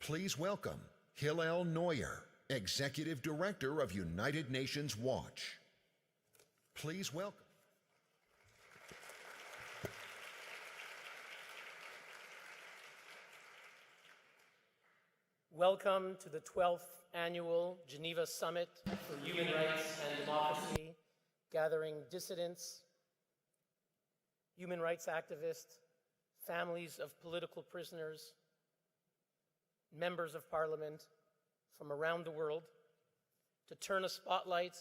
Please welcome Hillel Neuer, Executive Director of United Nations Watch. Please welcome. Welcome to the 12th Annual Geneva Summit for Human Rights and Democracy, gathering dissidents, human rights activists, families of political prisoners, members of parliament from around the world to turn a spotlight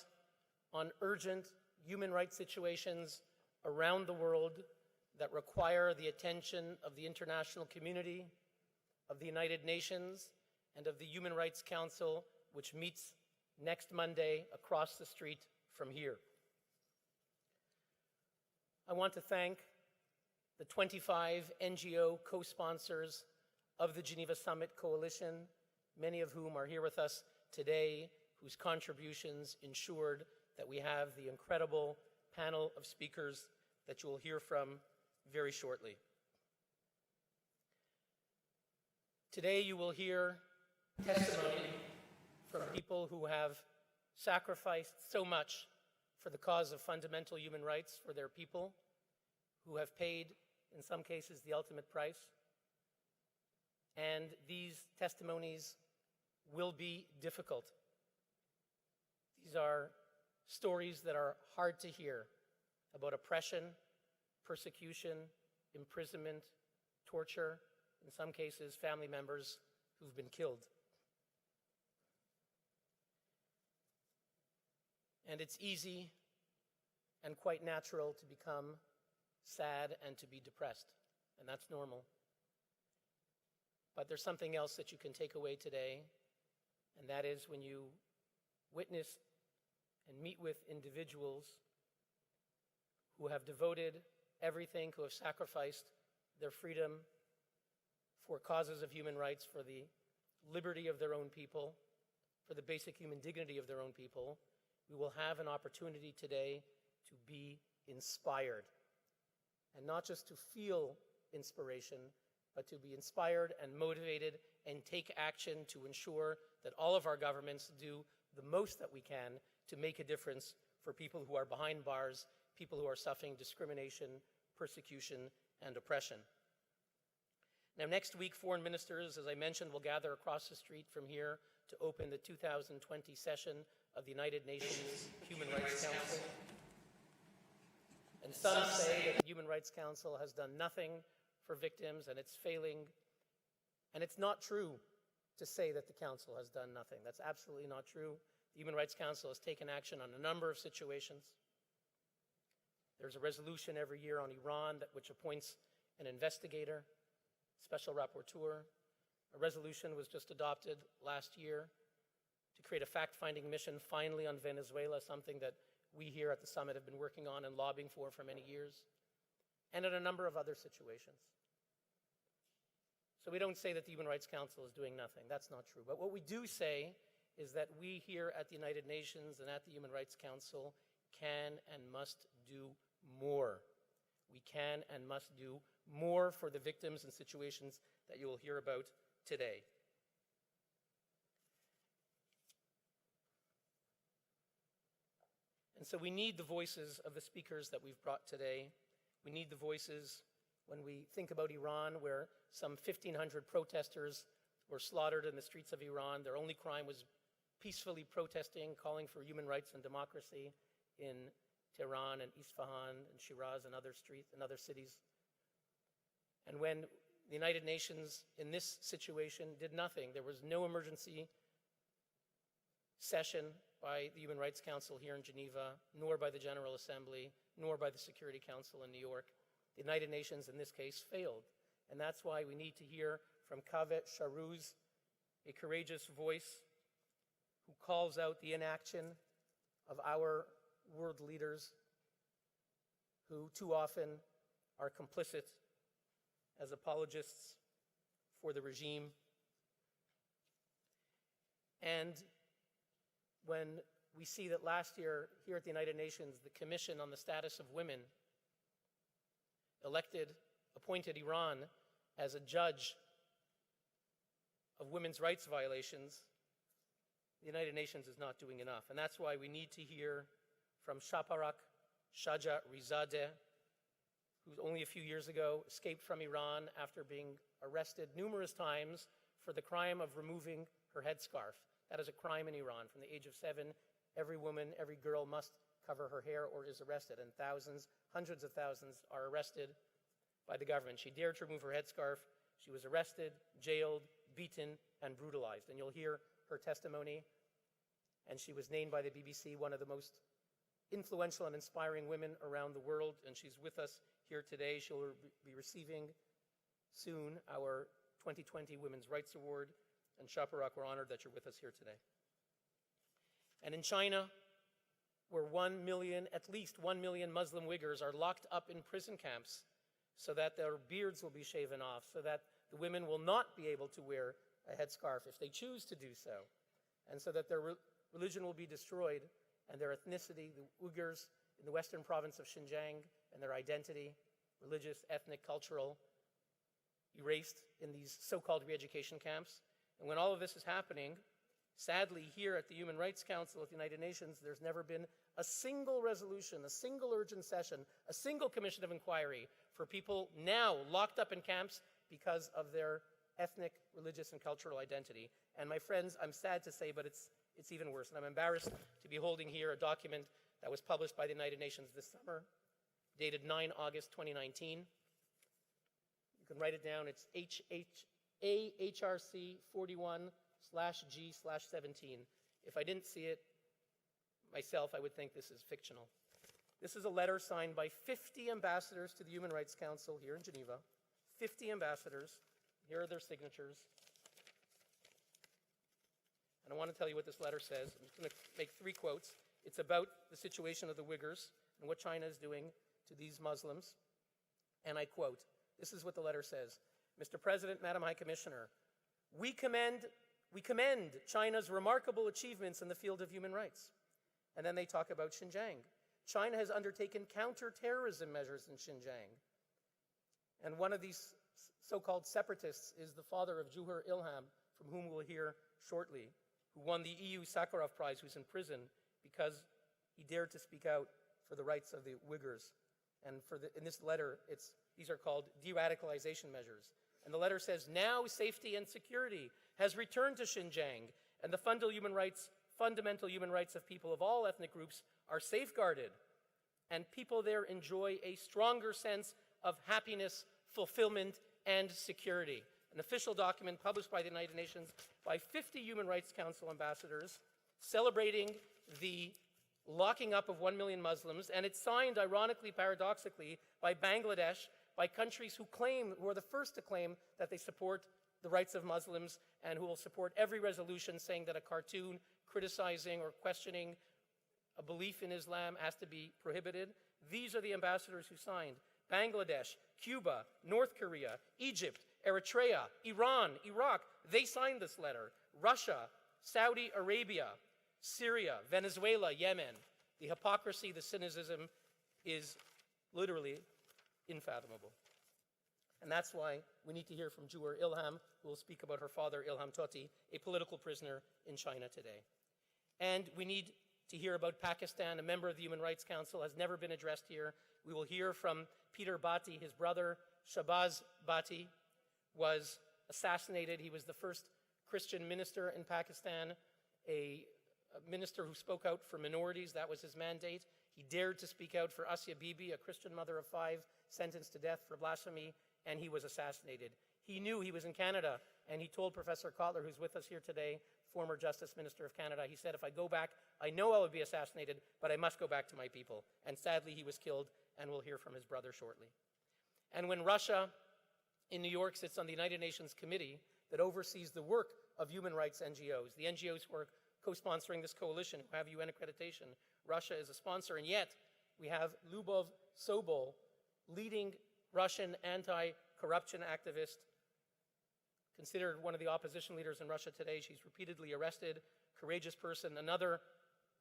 on urgent human rights situations around the world that require the attention of the international community, of the United Nations, and of the Human Rights Council, which meets next Monday across the street from here. I want to thank the 25 NGO co-sponsors of the Geneva Summit Coalition, many of whom are here with us today, whose contributions ensured that we have the incredible panel of speakers that you will hear from very shortly. Today you will hear testimony from people who have sacrificed so much for the cause of fundamental human rights for their people, who have paid, in some cases, the ultimate price. And these testimonies will be difficult. These are stories that are hard to hear about oppression, persecution, imprisonment, torture, in some cases, family members who've been killed. And it's easy and quite natural to become sad and to be depressed, and that's normal. But there's something else that you can take away today, and that is when you witness and meet with individuals who have devoted everything, who have sacrificed their freedom for causes of human rights, for the liberty of their own people, for the basic human dignity of their own people, we will have an opportunity today to be inspired. And not just to feel inspiration, but to be inspired and motivated and take action to ensure that all of our governments do the most that we can to make a difference for people who are behind bars, people who are suffering discrimination, persecution, and oppression. Now, next week, foreign ministers, as I mentioned, will gather across the street from here to open the 2020 session of the United Nations Human Rights Council. And some say that the Human Rights Council has done nothing for victims and it's failing. And it's not true to say that the Council has done nothing. That's absolutely not true. The Human Rights Council has taken action on a number of situations. There's a resolution every year on Iran which appoints an investigator, special rapporteur. A resolution was just adopted last year to create a fact-finding mission finally on Venezuela, something that we here at the summit have been working on and lobbying for many years, and in a number of other situations. So we don't say that the Human Rights Council is doing nothing. That's not true. But what we do say is that we here at the United Nations and at the Human Rights Council can and must do more. We can and must do more for the victims and situations that you will hear about today. And so we need the voices of the speakers that we've brought today. We need the voices when we think about Iran, where some 1,500 protesters were slaughtered in the streets of Iran. Their only crime was peacefully protesting, calling for human rights and democracy in Tehran and Isfahan and Shiraz and other cities. And when the United Nations in this situation did nothing, there was no emergency session by the Human Rights Council here in Geneva, nor by the General Assembly, nor by the Security Council in New York. The United Nations in this case failed. And that's why we need to hear from Kaveh Shahruz, a courageous voice who calls out the inaction of our world leaders who too often are complicit as apologists for the regime. And when we see that last year here at the United Nations, the Commission on the Status of Women appointed Iran as a judge of women's rights violations, the United Nations is not doing enough. And that's why we need to hear from Shaparak Shajarizadeh, who only a few years ago escaped from Iran after being arrested numerous times for the crime of removing her headscarf. That is a crime in Iran. From the age of 7, every woman, every girl must cover her hair or is arrested, and thousands, hundreds of thousands are arrested by the government. She dared to remove her headscarf. She was arrested, jailed, beaten, and brutalized. And you'll hear her testimony. And she was named by the BBC one of the most influential and inspiring women around the world. And she's with us here today. She'll be receiving soon our 2020 Women's Rights Award. And Shaparak, we're honored that you're with us here today. And in China, where at least 1 million Muslim Uyghurs are locked up in prison camps so that their beards will be shaven off, so that the women will not be able to wear a headscarf if they choose to do so, and so that their religion will be destroyed and their ethnicity, the Uyghurs in the western province of Xinjiang, and their identity, religious, ethnic, cultural, erased in these so-called re-education camps. And when all of this is happening, sadly, here at the Human Rights Council of the United Nations, there's never been a single resolution, a single urgent session, a single commission of inquiry for people now locked up in camps because of their ethnic, religious, and cultural identity. And my friends, I'm sad to say, but it's even worse. And I'm embarrassed to be holding here a document that was published by the United Nations this summer, dated 9 August 2019. You can write it down. It's AHRC 41/G/17. If I didn't see it myself, I would think this is fictional. This is a letter signed by 50 ambassadors to the Human Rights Council here in Geneva. 50 ambassadors. Here are their signatures. And I want to tell you what this letter says. I'm just going to make 3 quotes. It's about the situation of the Uyghurs and what China is doing to these Muslims. And I quote, this is what the letter says. Mr. President, Madam High Commissioner, we commend China's remarkable achievements in the field of human rights. And then they talk about Xinjiang. China has undertaken counter-terrorism measures in Xinjiang. And one of these so-called separatists is the father of Juhur Ilham, from whom we'll hear shortly, who won the EU Sakharov Prize, who's in prison because he dared to speak out for the rights of the Uyghurs. And in this letter, these are called de-radicalization measures. And the letter says, now safety and security has returned to Xinjiang, and the fundamental human rights of people of all ethnic groups are safeguarded, and people there enjoy a stronger sense of happiness, fulfillment, and security. An official document published by the United Nations by 50 Human Rights Council ambassadors celebrating the locking up of 1 million Muslims, and it's signed, ironically, paradoxically, by Bangladesh, by countries who are the first to claim that they support the rights of Muslims and who will support every resolution saying that a cartoon criticizing or questioning a belief in Islam has to be prohibited. These are the ambassadors who signed. Bangladesh, Cuba, North Korea, Egypt, Eritrea, Iran, Iraq, they signed this letter. Russia, Saudi Arabia, Syria, Venezuela, Yemen. The hypocrisy, the cynicism is literally unfathomable. And that's why we need to hear from Juhur Ilham, who will speak about her father, Ilham Tohti, a political prisoner in China today. And we need to hear about Pakistan. A member of the Human Rights Council has never been addressed here. We will hear from Peter Bhatti. His brother, Shahbaz Bhatti, was assassinated. He was the first Christian minister in Pakistan, a minister who spoke out for minorities. That was his mandate. He dared to speak out for Asia Bibi, a Christian mother of 5, sentenced to death for blasphemy, and he was assassinated. He knew he was in Canada, and he told Professor Kotler, who's with us here today, former Justice Minister of Canada, he said, if I go back, I know I will be assassinated, but I must go back to my people. And sadly, he was killed, and we'll hear from his brother shortly. And when Russia in New York sits on the United Nations committee that oversees the work of human rights NGOs, the NGOs who are co-sponsoring this coalition, who have UN accreditation, Russia is a sponsor, and yet we have Lyubov Sobol, leading Russian anti-corruption activist, considered one of the opposition leaders in Russia today. She's repeatedly arrested, courageous person. Another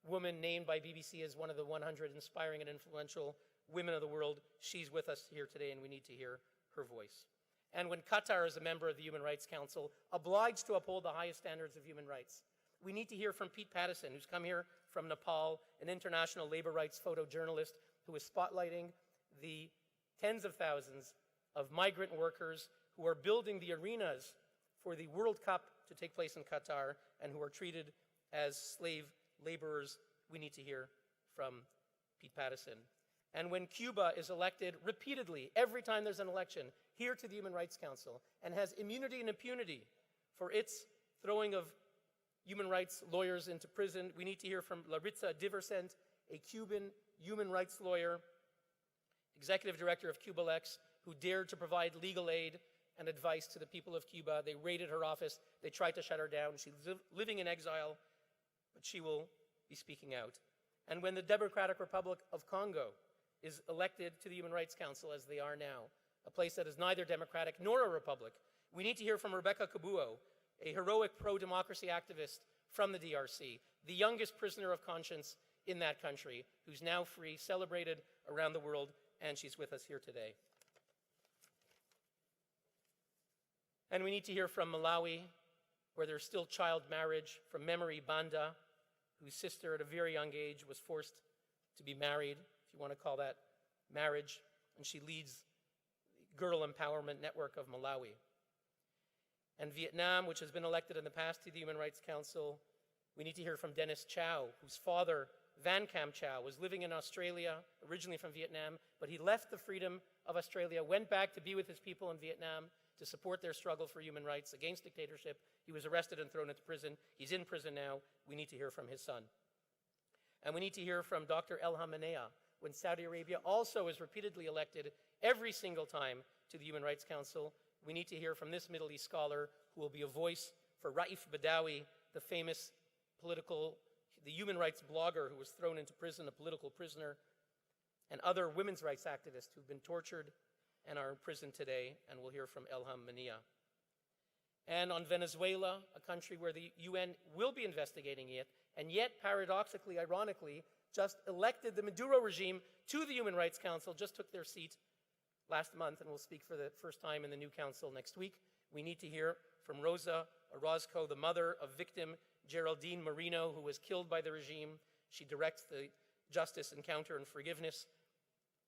woman named by BBC as one of the 100 inspiring and influential women of the world. She's with us here today, and we need to hear her voice. and when Qatar is a member of the Human Rights Council, obliged to uphold the highest standards of human rights. We need to hear from Pete Pattison, who's come here from Nepal, an international labor rights photojournalist who is spotlighting the tens of thousands of migrant workers who are building the arenas for the World Cup to take place in Qatar and who are treated as slave laborers. We need to hear from Pete Pattison. And when Cuba is elected repeatedly, every time there's an election, here to the Human Rights Council, and has immunity and impunity for its throwing of human rights lawyers into prison, we need to hear from Laritza Diversent, a Cuban human rights lawyer, executive director of CubaLex, who dared to provide legal aid and advice to the people of Cuba. They raided her office. They tried to shut her down. She's living in exile, but she will be speaking out. And when the Democratic Republic of Congo is elected to the Human Rights Council, as they are now, a place that is neither democratic nor a republic, we need to hear from Rebecca Kabuo, a heroic pro-democracy activist from the DRC, the youngest prisoner of conscience in that country, who's now free, celebrated around the world, and she's with us here today. And we need to hear from Malawi, where there's still child marriage, from Memory Banda, whose sister at a very young age was forced to be married, if you want to call that marriage, and she leads the Girl Empowerment Network of Malawi. And Vietnam, which has been elected in the past to the Human Rights Council, we need to hear from Dennis Chow, whose father, Van Cam Chow, was living in Australia, originally from Vietnam, but he left the freedom of Australia, went back to be with his people in Vietnam to support their struggle for human rights against dictatorship. He was arrested and thrown into prison. He's in prison now. We need to hear from his son. And we need to hear from Dr. Elham Manea, when Saudi Arabia also is repeatedly elected every single time to the Human Rights Council. We need to hear from this Middle East scholar who will be a voice for Raif Badawi, the famous the human rights blogger who was thrown into prison, a political prisoner, and other women's rights activists who've been tortured and are in prison today, and we'll hear from Elham Manea. And on Venezuela, a country where the UN will be investigating it, and yet, paradoxically, ironically, just elected the Maduro regime to the Human Rights Council, just took their seat last month, and will speak for the first time in the new council next week. We need to hear from Rosa Orozco, the mother of victim Geraldine Marino, who was killed by the regime. She directs the Justice Encounter and Forgiveness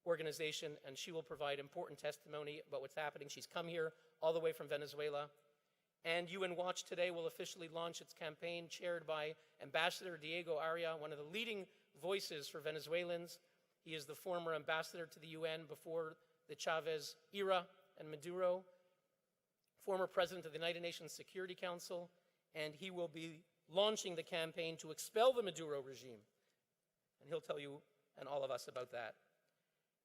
organization, and she will provide important testimony about what's happening. She's come here all the way from Venezuela. And UN Watch today will officially launch its campaign, chaired by Ambassador Diego Aria, one of the leading voices for Venezuelans. He is the former ambassador to the UN before the Chavez era, and Maduro, former president of the United Nations Security Council, and he will be launching the campaign to expel the Maduro regime. And he'll tell you and all of us about that.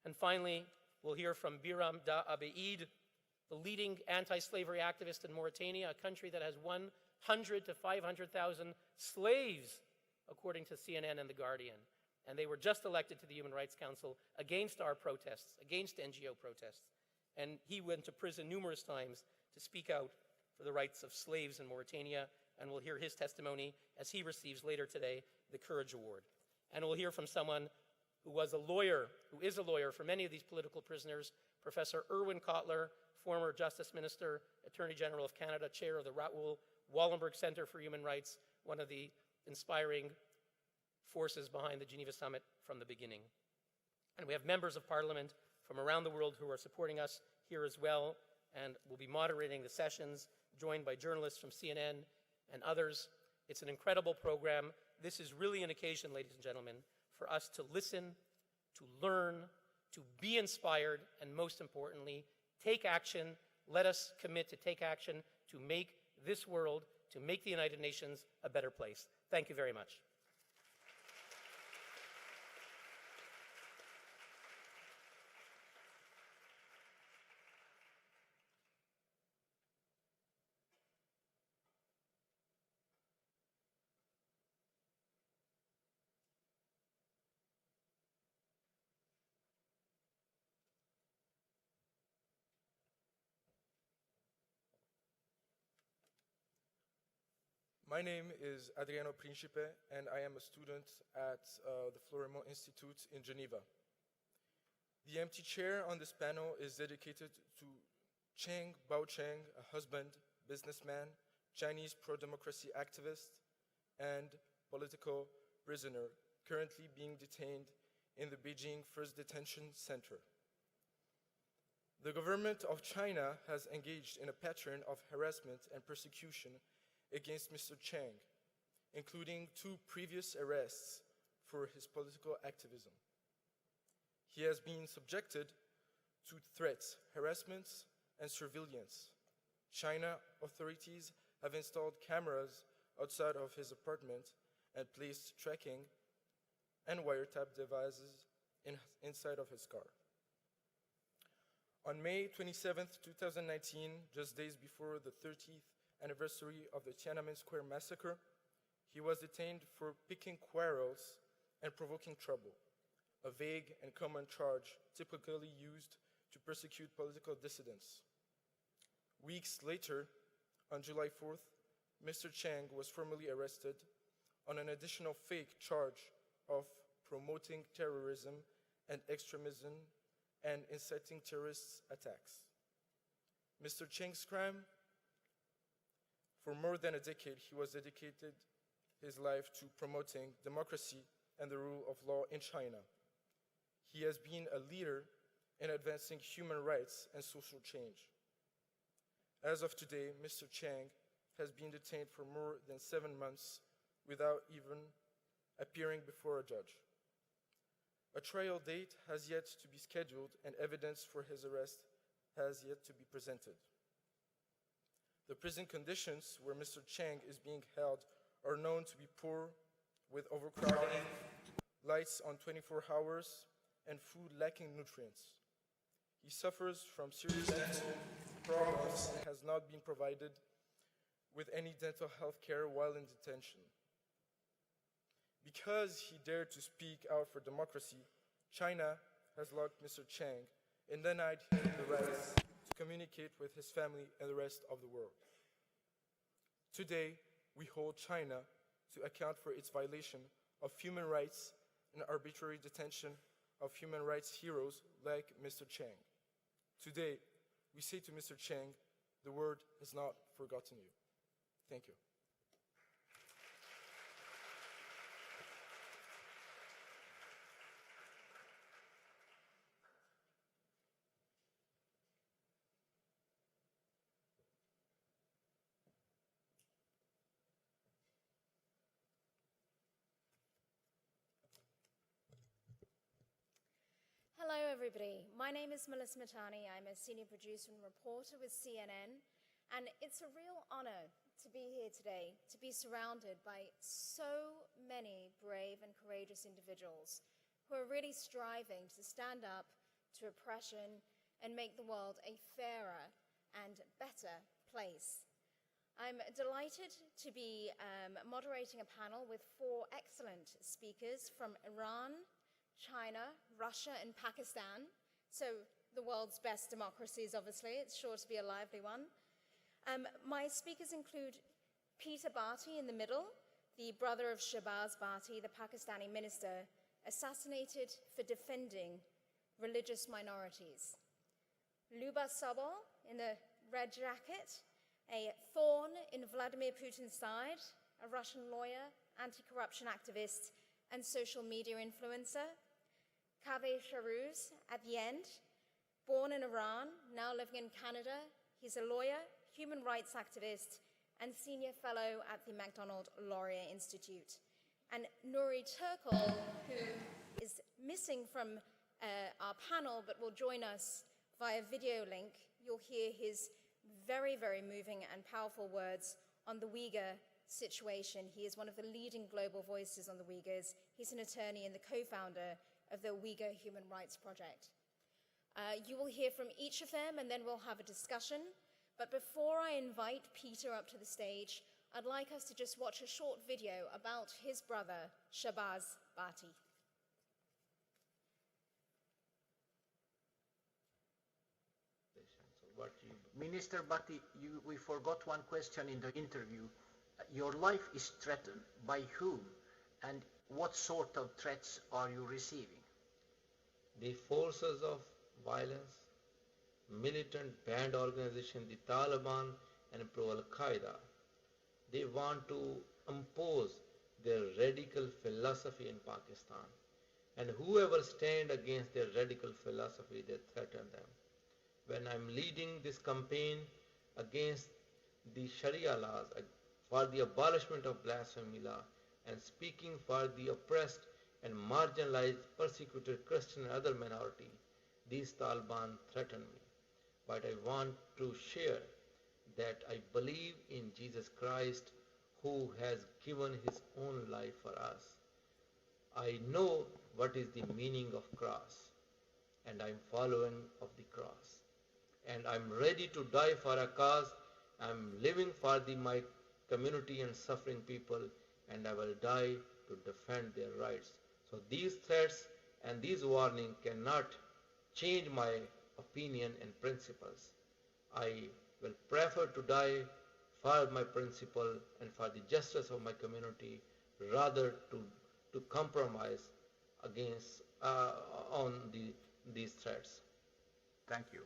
And finally, we'll hear from Biram Da Abeid, the leading anti-slavery activist in Mauritania, a country that has 100 to 500,000 slaves, according to CNN and The Guardian. And they were just elected to the Human Rights Council against our protests, against NGO protests. And he went to prison numerous times to speak out for the rights of slaves in Mauritania, and we'll hear his testimony as he receives later today the Courage Award. And we'll hear from someone who is a lawyer for many of these political prisoners, Professor Irwin Cotler, former Justice Minister, Attorney General of Canada, chair of the Raoul Wallenberg Center for Human Rights, one of the inspiring forces behind the Geneva Summit from the beginning. And we have members of Parliament from around the world who are supporting us here as well, and will be moderating the sessions, joined by journalists from CNN and others. It's an incredible program. This is really an occasion, ladies and gentlemen, for us to listen, to learn, to be inspired, and most importantly, take action. Let us commit to take action to make this world, to make the United Nations a better place. Thank you very much. My name is Adriano Principe, and I am a student at the Florimont Institute in Geneva. The empty chair on this panel is dedicated to Cheng Baocheng, a husband, businessman, Chinese pro-democracy activist, and political prisoner, currently being detained in the Beijing First Detention Center. The government of China has engaged in a pattern of harassment and persecution against Mr. Cheng, including 2 previous arrests for his political activism. He has been subjected to threats, harassments, and surveillance. China authorities have installed cameras outside of his apartment and placed tracking and wiretap devices inside of his car. On May 27, 2019, just days before the 30th anniversary of the Tiananmen Square massacre, he was detained for picking quarrels and provoking trouble, a vague and common charge typically used to persecute political dissidents. Weeks later, on July 4th, Mr. Cheng was formally arrested on an additional fake charge of promoting terrorism and extremism and inciting terrorist attacks. Mr. Cheng's crime? For more than a decade, he was dedicated his life to promoting democracy and the rule of law in China. He has been a leader in advancing human rights and social change. As of today, Mr. Cheng has been detained for more than 7 months without even appearing before a judge. A trial date has yet to be scheduled, and evidence for his arrest has yet to be presented. The prison conditions where Mr. Cheng is being held are known to be poor, with overcrowding, lights on 24 hours, and food lacking nutrients. He suffers from serious dental problems and has not been provided with any dental health care while in detention. Because he dared to speak out for democracy, China has locked Mr. Cheng and denied him the rights to communicate with his family and the rest of the world. Today, we hold China to account for its violation of human rights and arbitrary detention of human rights heroes like Mr. Cheng. Today, we say to Mr. Cheng, the world has not forgotten you. Thank you. Hello, everybody. My name is Melissa Matani. I'm a senior producer and reporter with CNN, and it's a real honor to be here today, to be surrounded by so many brave and courageous individuals who are really striving to stand up to oppression and make the world a fairer and better place. I'm delighted to be moderating a panel with 4 excellent speakers from Iran, China, Russia, and Pakistan. So the world's best democracies, obviously. It's sure to be a lively one. My speakers include Peter Bhatti in the middle, the brother of Shahbaz Bhatti, the Pakistani minister, assassinated for defending religious minorities. Luba Sabol in the red jacket, a thorn in Vladimir Putin's side, a Russian lawyer, anti-corruption activist, and social media influencer. Kaveh Shahruz at the end, born in Iran, now living in Canada. He's a lawyer, human rights activist, and senior fellow at the MacDonald Laurier Institute. And Nuri Turkol, who is missing from our panel but will join us via video link. You'll hear his very, very moving and powerful words on the Uyghur situation. He is one of the leading global voices on the Uyghurs. He's an attorney and the co-founder of the Uyghur Human Rights Project. You will hear from each of them, and then we'll have a discussion. But before I invite Peter up to the stage, I'd like us to just watch a short video about his brother, Shahbaz Bhatti. Minister Bhatti, we forgot one question in the interview. Your life is threatened. By whom? And what sort of threats are you receiving? The forces of violence militant band organization, the Taliban and pro-Al-Qaeda. They want to impose their radical philosophy in Pakistan. And whoever stand against their radical philosophy, they threaten them. When I'm leading this campaign against the Sharia laws for the abolishment of blasphemy law and speaking for the oppressed and marginalized, persecuted Christian and other minority, these Taliban threaten me. But I want to share that I believe in Jesus Christ who has given his own life for us. I know what is the meaning of cross, and I'm following of the cross. And I'm ready to die for a cause. I'm living for my community and suffering people, and I will die to defend their rights. So these threats and these warnings cannot change my opinion and principles. I will prefer to die for my principle and for the justice of my community rather to compromise against on these threats. Thank you.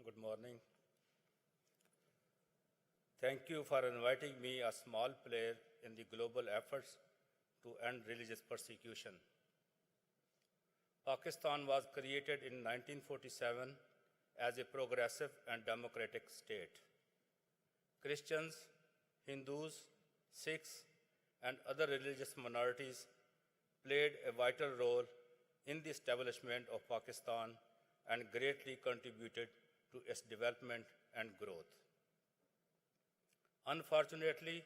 Good morning. Thank you for inviting me, a small player in the global efforts to end religious persecution. Pakistan was created in 1947 as a progressive and democratic state. Christians, Hindus, Sikhs, and other religious minorities played a vital role in the establishment of Pakistan and greatly contributed to its development and growth. Unfortunately,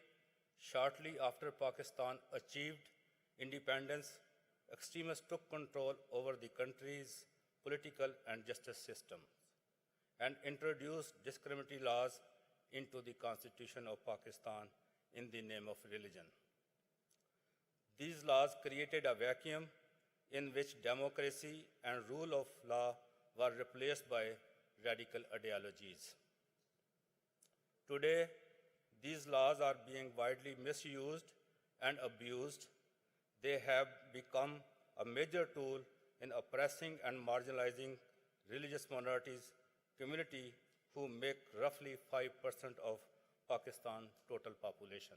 shortly after Pakistan achieved independence, extremists took control over the country's political and justice system and introduced discriminatory laws into the Constitution of Pakistan in the name of religion. These laws created a vacuum in which democracy and rule of law were replaced by radical ideologies. Today, these laws are being widely misused and abused. They have become a major tool in oppressing and marginalizing religious minorities community who make roughly 5% of Pakistan's total population.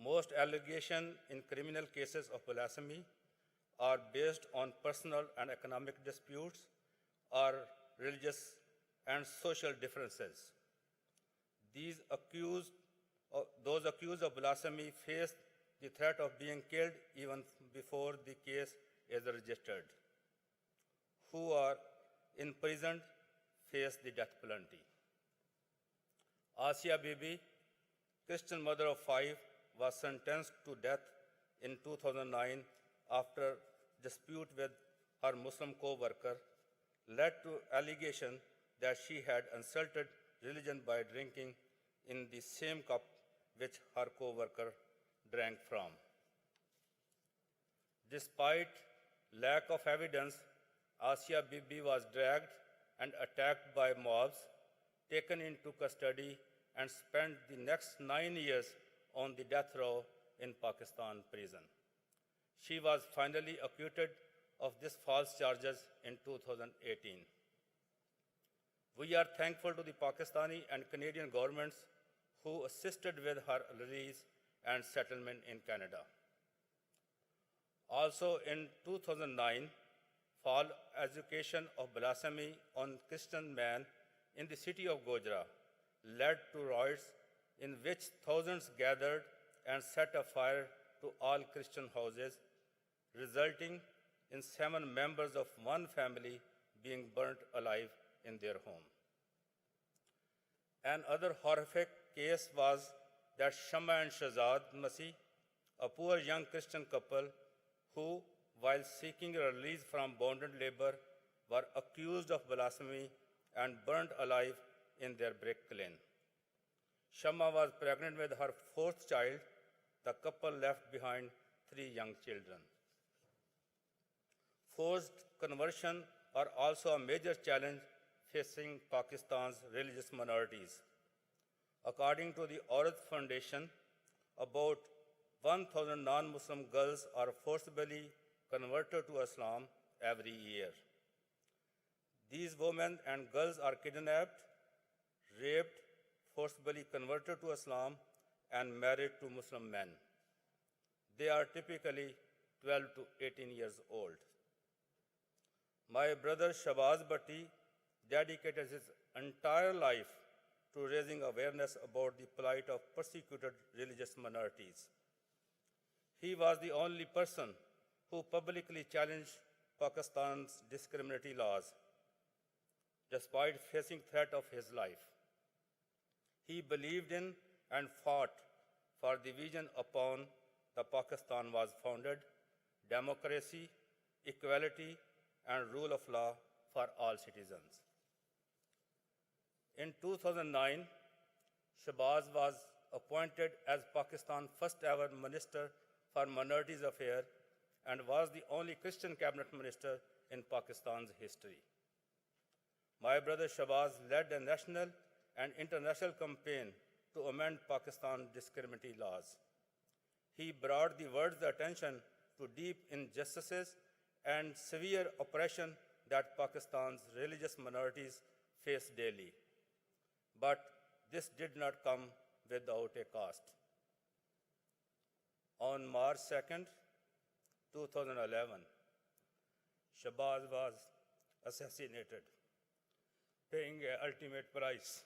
Most allegations in criminal cases of blasphemy are based on personal and economic disputes or religious and social differences. Those accused of blasphemy face the threat of being killed even before the case is registered. Who are imprisoned face the death penalty. Asia Bibi, Christian mother of 5, was sentenced to death in 2009 after dispute with her Muslim co-worker led to allegation that she had insulted religion by drinking in the same cup which her co-worker drank from. Despite lack of evidence, Asia Bibi was dragged and attacked by mobs, taken into custody, and spent the next 9 years on the death row in Pakistan prison. She was finally acquitted of these false charges in 2018. We are thankful to the Pakistani and Canadian governments who assisted with her release and settlement in Canada. Also in 2009, false accusation of blasphemy on Christian man in the city of Gojra led to riots in which thousands gathered and set a fire to all Christian houses, resulting in 7 members of one family being burnt alive in their home. Another horrific case was that Shama and Shahzad Masih, a poor young Christian couple who, while seeking release from bonded labor, were accused of blasphemy and burned alive in their brick kiln. Shama was pregnant with her 4th child. The couple left behind 3 young children. Forced conversion are also a major challenge facing Pakistan's religious minorities. According to the Aurat Foundation, about 1,000 non-Muslim girls are forcibly converted to Islam every year. These women and girls are kidnapped, raped, forcibly converted to Islam, and married to Muslim men. They are typically 12 to 18 years old. My brother Shabaz Bhatti dedicated his entire life to raising awareness about the plight of persecuted religious minorities. He was the only person who publicly challenged Pakistan's discriminatory laws, despite facing threat of his life. He believed in and fought for the vision upon the Pakistan was founded: democracy, equality, and rule of law for all citizens. In 2009, Shabaz was appointed as Pakistan's first ever Minister for Minorities Affairs and was the only Christian cabinet minister in Pakistan's history. My brother Shabaz led a national and international campaign to amend Pakistan's discriminatory laws. He brought the world's attention to deep injustices and severe oppression that Pakistan's religious minorities face daily. But this did not come without a cost. On March 2nd, 2011, Shabaz was assassinated, paying an ultimate price.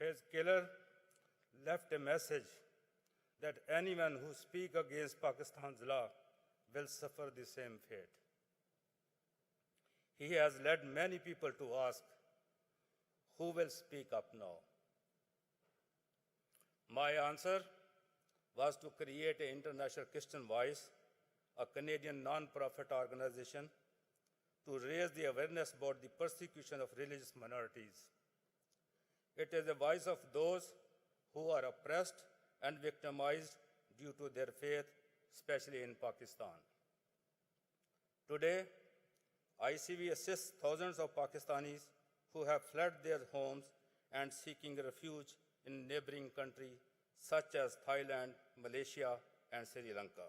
His killer left a message that anyone who speaks against Pakistan's law will suffer the same fate. He has led many people to ask, who will speak up now? My answer was to create an International Christian Voice, a Canadian non-profit organization, to raise the awareness about the persecution of religious minorities. It is the voice of those who are oppressed and victimized due to their faith, especially in Pakistan. Today, ICV assists thousands of Pakistanis who have fled their homes and seeking refuge in neighboring countries such as Thailand, Malaysia, and Sri Lanka.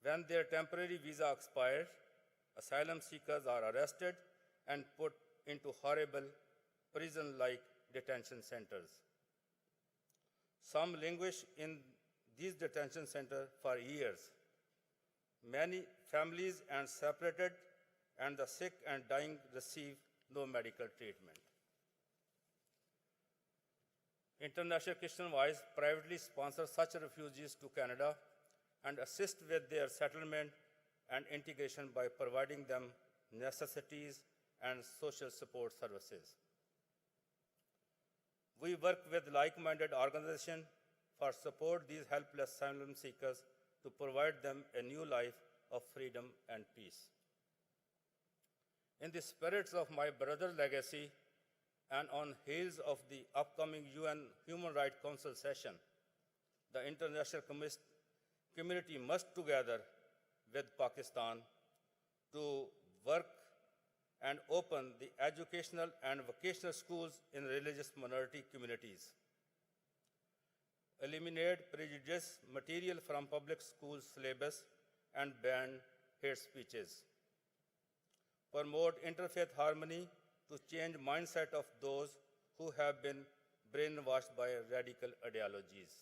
When their temporary visa expires, asylum seekers are arrested and put into horrible prison-like detention centers. Some languish in these detention centers for years. Many families are separated, and the sick and dying receive no medical treatment. International Christian Voice privately sponsors such refugees to Canada and assist with their settlement and integration by providing them necessities and social support services. We work with like-minded organizations for support these helpless asylum seekers to provide them a new life of freedom and peace. In the spirit of my brother's legacy and on heels of the upcoming UN Human Rights Council session, the international community must together with Pakistan to work and open the educational and vocational schools in religious minority communities, eliminate prejudice material from public school syllabus and ban hate speeches, promote interfaith harmony to change mindset of those who have been brainwashed by radical ideologies,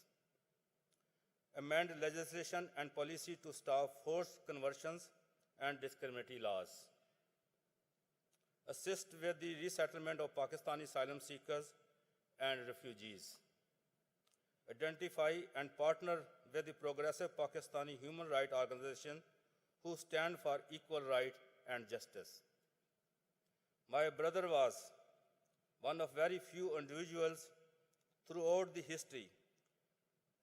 amend legislation and policy to stop forced conversions and discriminatory laws, assist with the resettlement of Pakistani asylum seekers and refugees, identify and partner with the progressive Pakistani human rights organizations who stand for equal rights and justice. My brother was one of very few individuals throughout the history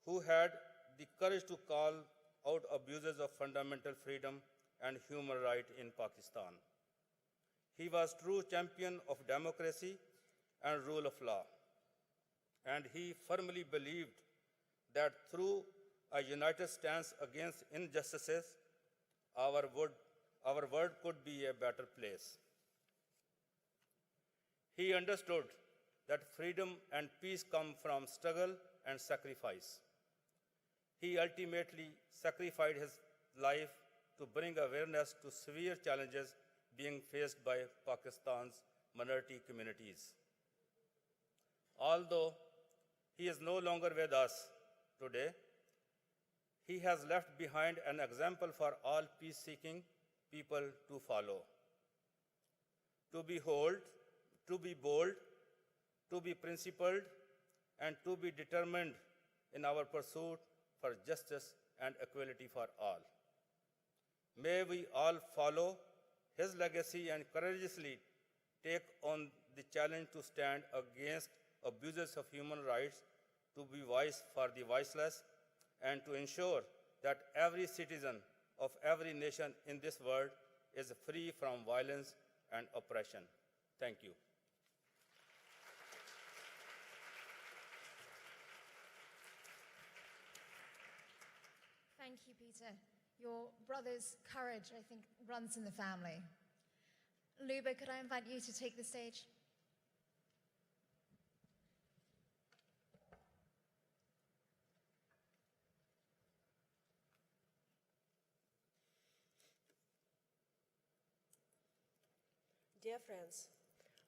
who had the courage to call out abuses of fundamental freedom and human rights in Pakistan. He was true champion of democracy and rule of law, and he firmly believed that through a united stance against injustices, our world could be a better place. He understood that freedom and peace come from struggle and sacrifice. He ultimately sacrificed his life to bring awareness to severe challenges being faced by Pakistan's minority communities. Although he is no longer with us today, he has left behind an example for all peace-seeking people to follow. To be bold, to be principled, and to be determined in our pursuit for justice and equality for all. May we all follow his legacy and courageously take on the challenge to stand against abuses of human rights, to be voice for the voiceless, and to ensure that every citizen of every nation in this world is free from violence and oppression. Thank you. Thank you, Peter. Your brother's courage, I think, runs in the family. Luba, could I invite you to take the stage? Dear friends,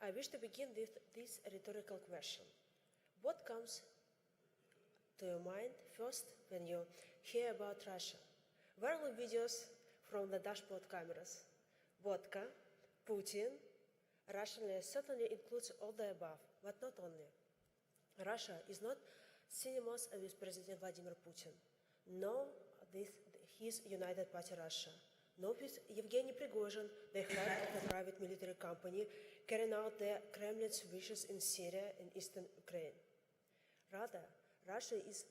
I wish to begin with this rhetorical question. What comes to your mind first when you hear about Russia? Viral videos from the dashboard cameras. Vodka, Putin, Russian certainly includes all the above, but not only. Russia is not synonymous with President Vladimir Putin, nor with his United Party Russia, nor with Yevgeny Prigozhin, the head of the private military company carrying out the Kremlin's wishes in Syria and eastern Ukraine. Rather, Russia is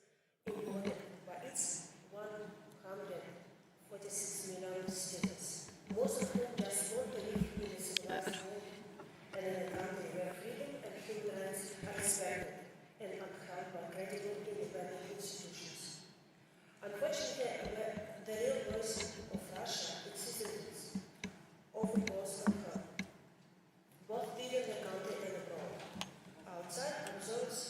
embodied by its 146 million citizens, most of whom just want to live in a civilized world and in a country where freedom and human rights are respected and upheld by credible independent institutions. Unfortunately, the real voice of Russia, its citizens, often goes unheard, both within the country and abroad. Outside observers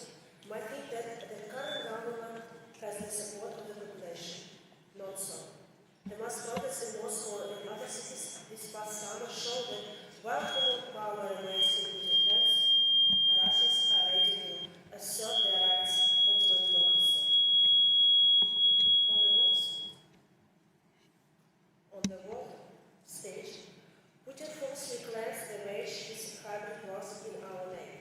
might think that the current government has the support of the population. Not so. The mass protests in Moscow and other cities this past summer show that while total power remains in Putin's hands, Russians are ready to assert their rights and to democracy. On the world stage, Putin falsely claims the wage is hybrid wars in our name.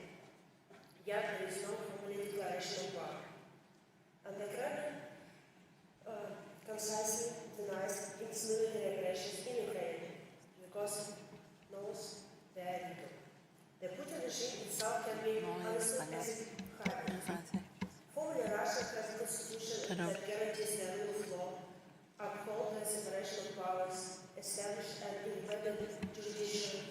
Yet there is no formal declaration of war. And the Kremlin concisely denies its military aggressions in Ukraine because it knows they are illegal. The Putin regime itself can be understood as a hybrid. Formally, Russia has a constitution that guarantees the rule of law, uphold the separation of powers, establish an independent judiciary,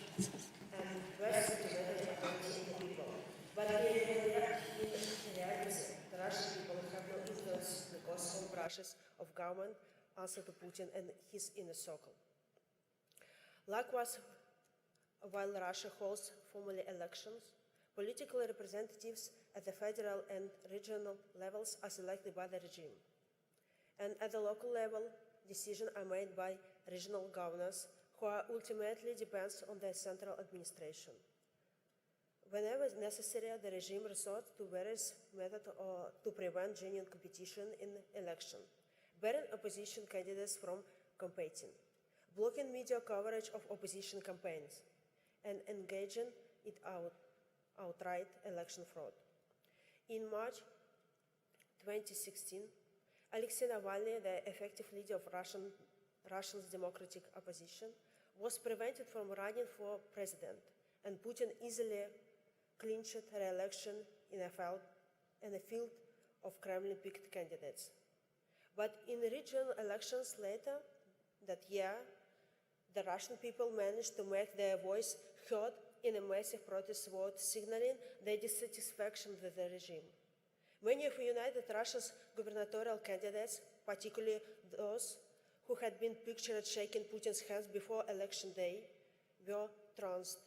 and rest ultimately authority in the people. But in reality, the Russian people have no influence because home brushes of government answer to Putin and his inner circle. Likewise, while Russia holds formal elections, political representatives at the federal and regional levels are selected by the regime. And at the local level, decisions are made by regional governors who are ultimately depends on the central administration. Whenever necessary, the regime resorts to various methods to prevent genuine competition in election, barring opposition candidates from competing, blocking media coverage of opposition campaigns, and engaging in outright election fraud. In March 2016, Alexei Navalny, the effective leader of Russia's democratic opposition, was prevented from running for president, and Putin easily clinched re-election in a field of Kremlin-picked candidates. But in regional elections later that year, the Russian people managed to make their voice heard in a massive protest vote, signaling their dissatisfaction with the regime. Many of United Russia's gubernatorial candidates particularly those who had been pictured shaking Putin's hands before election day, were trounced,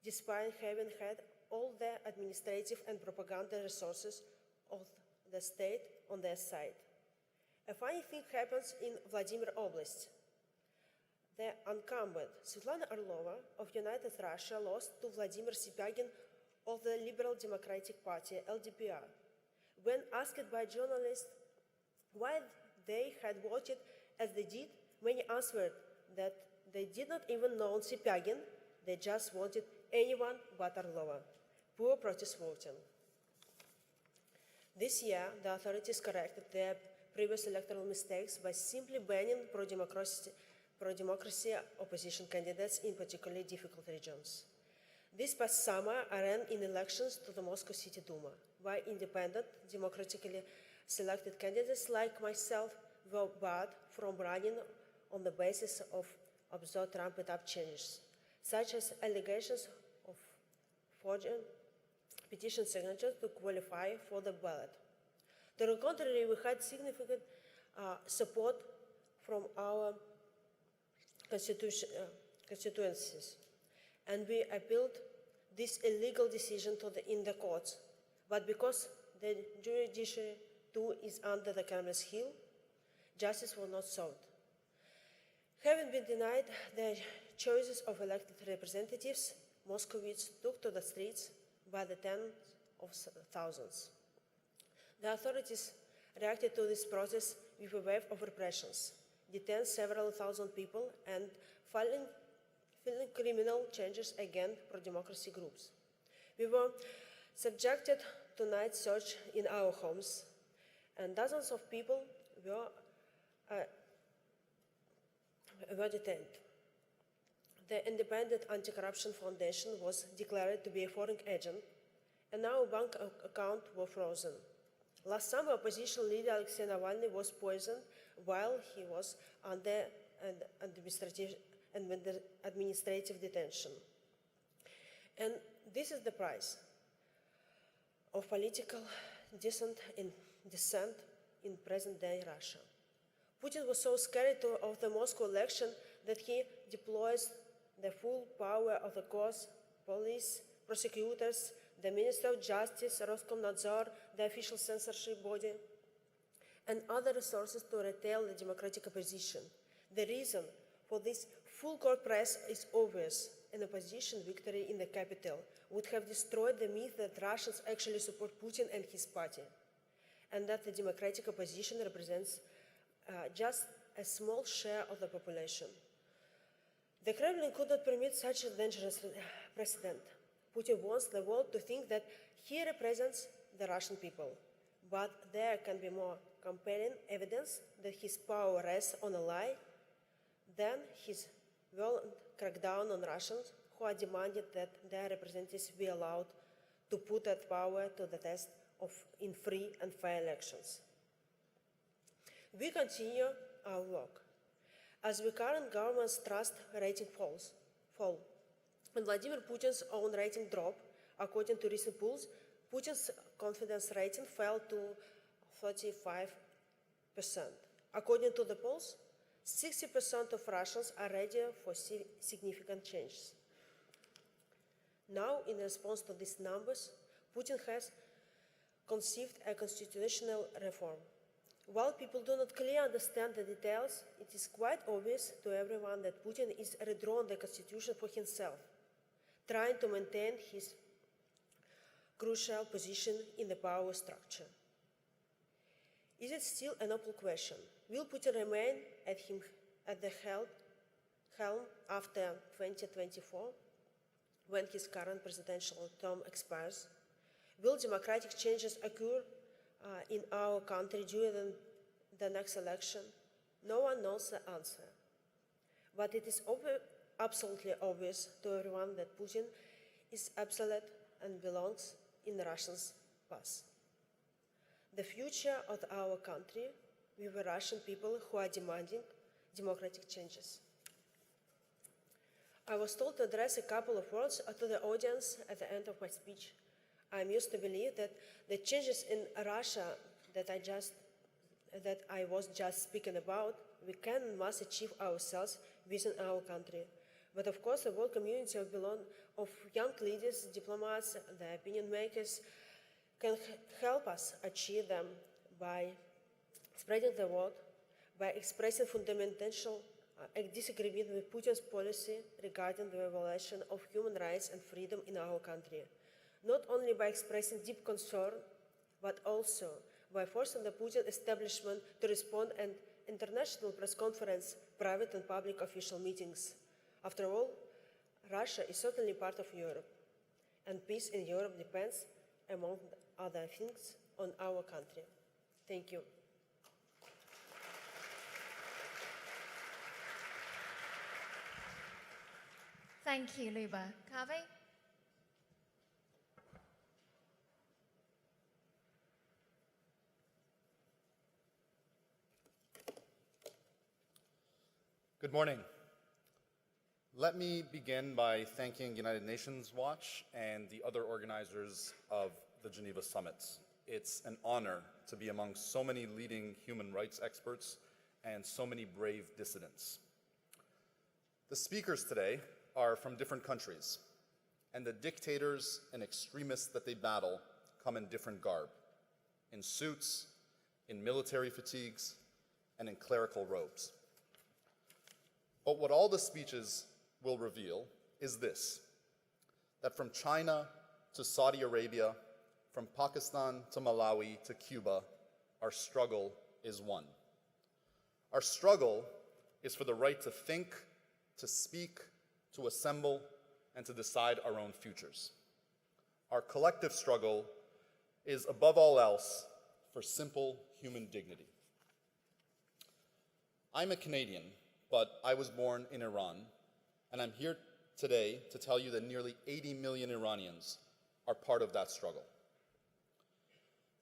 despite having had all the administrative and propaganda resources of the state on their side. A funny thing happens in Vladimir Oblast. The incumbent Svetlana Orlova of United Russia lost to Vladimir Sipyagin of the Liberal Democratic Party, LDPR. When asked by journalists why they had voted as they did, many answered that they did not even know Sipyagin, they just wanted anyone but Orlova. Poor protest voting. This year, the authorities corrected their previous electoral mistakes by simply banning pro-democracy opposition candidates in particularly difficult regions. This past summer, I ran in elections to the Moscow City Duma, where independent, democratically selected candidates like myself were barred from running on the basis of absurd trumped-up changes, such as allegations of forging petition signatures to qualify for the ballot. To the contrary, we had significant support from our constituencies, and we appealed this illegal decision in the courts. But because the judiciary too is under the Kremlin's heel, justice was not sought. Having been denied the choices of elected representatives, Moscovites took to the streets by the tens of thousands. The authorities reacted to this process with a wave of repressions, detained several thousand people, and filing criminal charges against pro-democracy groups. We were subjected to night search in our homes, and dozens of people were detained. The Independent Anti-Corruption Foundation was declared to be a foreign agent, and our bank account was frozen. Last summer, opposition leader Alexei Navalny was poisoned while he was under administrative detention. And this is the price of political dissent in present-day Russia. Putin was so scared of the Moscow election that he deploys the full power of the courts, police, prosecutors, the Minister of Justice, Roskomnadzor, the official censorship body, and other resources to retail the democratic opposition. The reason for this full court press is obvious. An opposition victory in the capital would have destroyed the myth that Russians actually support Putin and his party, and that the democratic opposition represents just a small share of the population. The Kremlin could not permit such a dangerous precedent. Putin wants the world to think that he represents the Russian people, but there can be more compelling evidence that his power rests on a lie than his violent crackdown on Russians who are demanding that their representatives be allowed to put that power to the test in free and fair elections. We continue our work. As the current government's trust rating fall, and Vladimir Putin's own rating dropped, according to recent polls, Putin's confidence rating fell to 35%. According to the polls, 60% of Russians are ready for significant changes. Now, in response to these numbers, Putin has conceived a constitutional reform. While people do not clearly understand the details, it is quite obvious to everyone that Putin is redrawing the constitution for himself, trying to maintain his crucial position in the power structure. Is it still an open question? Will Putin remain at the helm after 2024, when his current presidential term expires? Will democratic changes occur in our country during the next election? No one knows the answer. But it is absolutely obvious to everyone that Putin is obsolete and belongs in Russia's past. The future of our country with the Russian people who are demanding democratic changes. I was told to address a couple of words to the audience at the end of my speech. I am used to believe that the changes in Russia that I just that I was just speaking about, we can and must achieve ourselves within our country. But of course, the world community of young leaders, diplomats, the opinion makers can help us achieve them by spreading the word, by expressing fundamental disagreement with Putin's policy regarding the violation of human rights and freedom in our country. Not only by expressing deep concern, but also by forcing the Putin establishment to respond at international press conference, private and public official meetings. After all, Russia is certainly part of Europe, and peace in Europe depends, among other things, on our country. Thank you. Thank you, Luba. Kaveh? Good morning. Let me begin by thanking United Nations Watch and the other organizers of the Geneva Summit. It's an honor to be among so many leading human rights experts and so many brave dissidents. The speakers today are from different countries, and the dictators and extremists that they battle come in different garb, in suits, in military fatigues, and in clerical robes. But what all the speeches will reveal is this, that from China to Saudi Arabia, from Pakistan to Malawi to Cuba, our struggle is one. Our struggle is for the right to think, to speak, to assemble, and to decide our own futures. Our collective struggle is, above all else, for simple human dignity. I'm a Canadian, but I was born in Iran, and I'm here today to tell you that nearly 80 million Iranians are part of that struggle.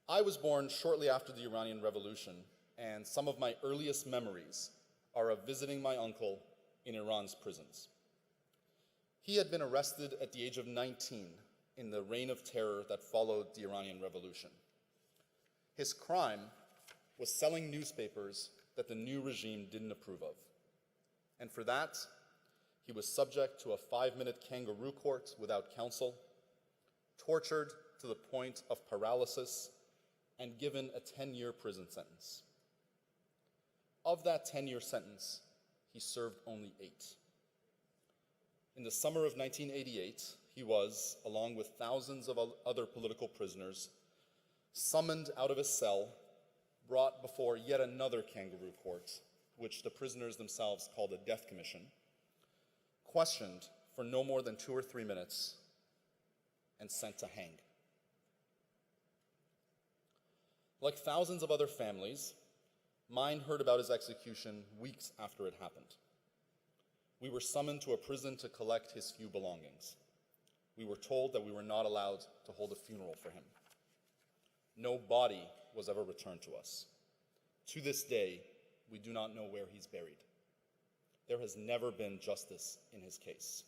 I was born shortly after the Iranian Revolution, and some of my earliest memories are of visiting my uncle in Iran's prisons. He had been arrested at the age of 19 in the reign of terror that followed the Iranian Revolution. His crime was selling newspapers that the new regime didn't approve of. And for that, he was subject to a 5-minute kangaroo court without counsel, tortured to the point of paralysis, and given a 10-year prison sentence. Of that 10-year sentence, he served only 8. In the summer of 1988, he was, along with thousands of other political prisoners, summoned out of his cell, brought before yet another kangaroo court, which the prisoners themselves called a death commission, questioned for no more than 2 or 3 minutes, and sent to hang. Like thousands of other families, mine heard about his execution weeks after it happened. We were summoned to a prison to collect his few belongings. We were told that we were not allowed to hold a funeral for him. No body was ever returned to us. To this day, we do not know where he's buried. There has never been justice in his case.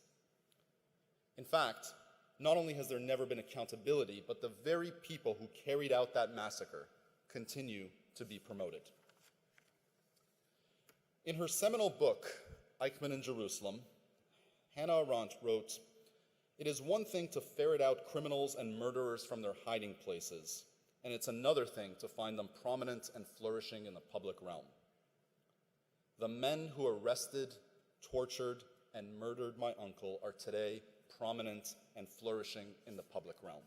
In fact, not only has there never been accountability, but the very people who carried out that massacre continue to be promoted. In her seminal book, Eichmann in Jerusalem, Hannah Arendt wrote, "It is one thing to ferret out criminals and murderers from their hiding places, and it's another thing to find them prominent and flourishing in the public realm. The men who arrested, tortured, and murdered my uncle are today prominent and flourishing in the public realm."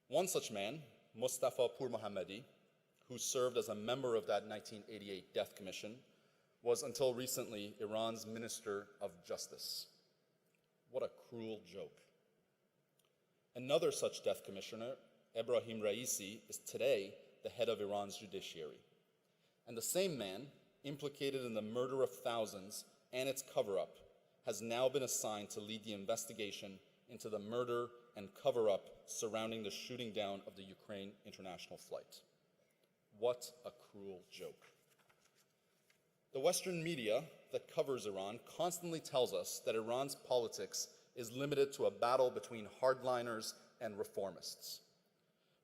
One such man, Mustafa Pur Mohammadi, who served as a member of that 1988 Death Commission, was until recently Iran's Minister of Justice. What a cruel joke. Another such death commissioner, Ebrahim Raisi, is today the head of Iran's judiciary. And the same man, implicated in the murder of thousands and its cover-up, has now been assigned to lead the investigation into the murder and cover-up surrounding the shooting down of the Ukraine international flight. What a cruel joke. The Western media that covers Iran constantly tells us that Iran's politics is limited to a battle between hardliners and reformists.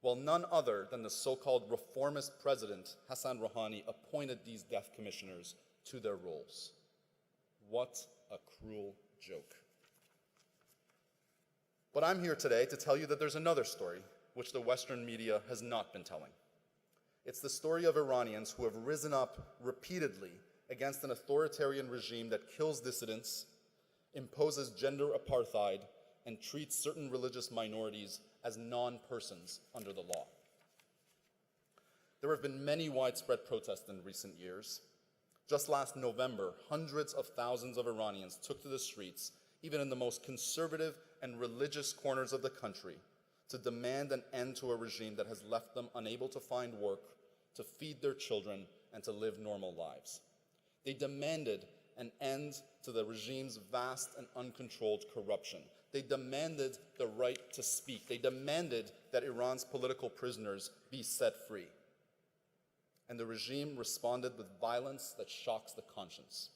while none other than the so-called reformist president, Hassan Rouhani, appointed these death commissioners to their roles. What a cruel joke. But I'm here today to tell you that there's another story which the Western media has not been telling. It's the story of Iranians who have risen up repeatedly against an authoritarian regime that kills dissidents, imposes gender apartheid, and treats certain religious minorities as non-persons under the law. There have been many widespread protests in recent years. Just last November, hundreds of thousands of Iranians took to the streets, even in the most conservative and religious corners of the country, to demand an end to a regime that has left them unable to find work, to feed their children, and to live normal lives. They demanded an end to the regime's vast and uncontrolled corruption. They demanded the right to speak. They demanded that Iran's political prisoners be set free. And the regime responded with violence that shocks the conscience.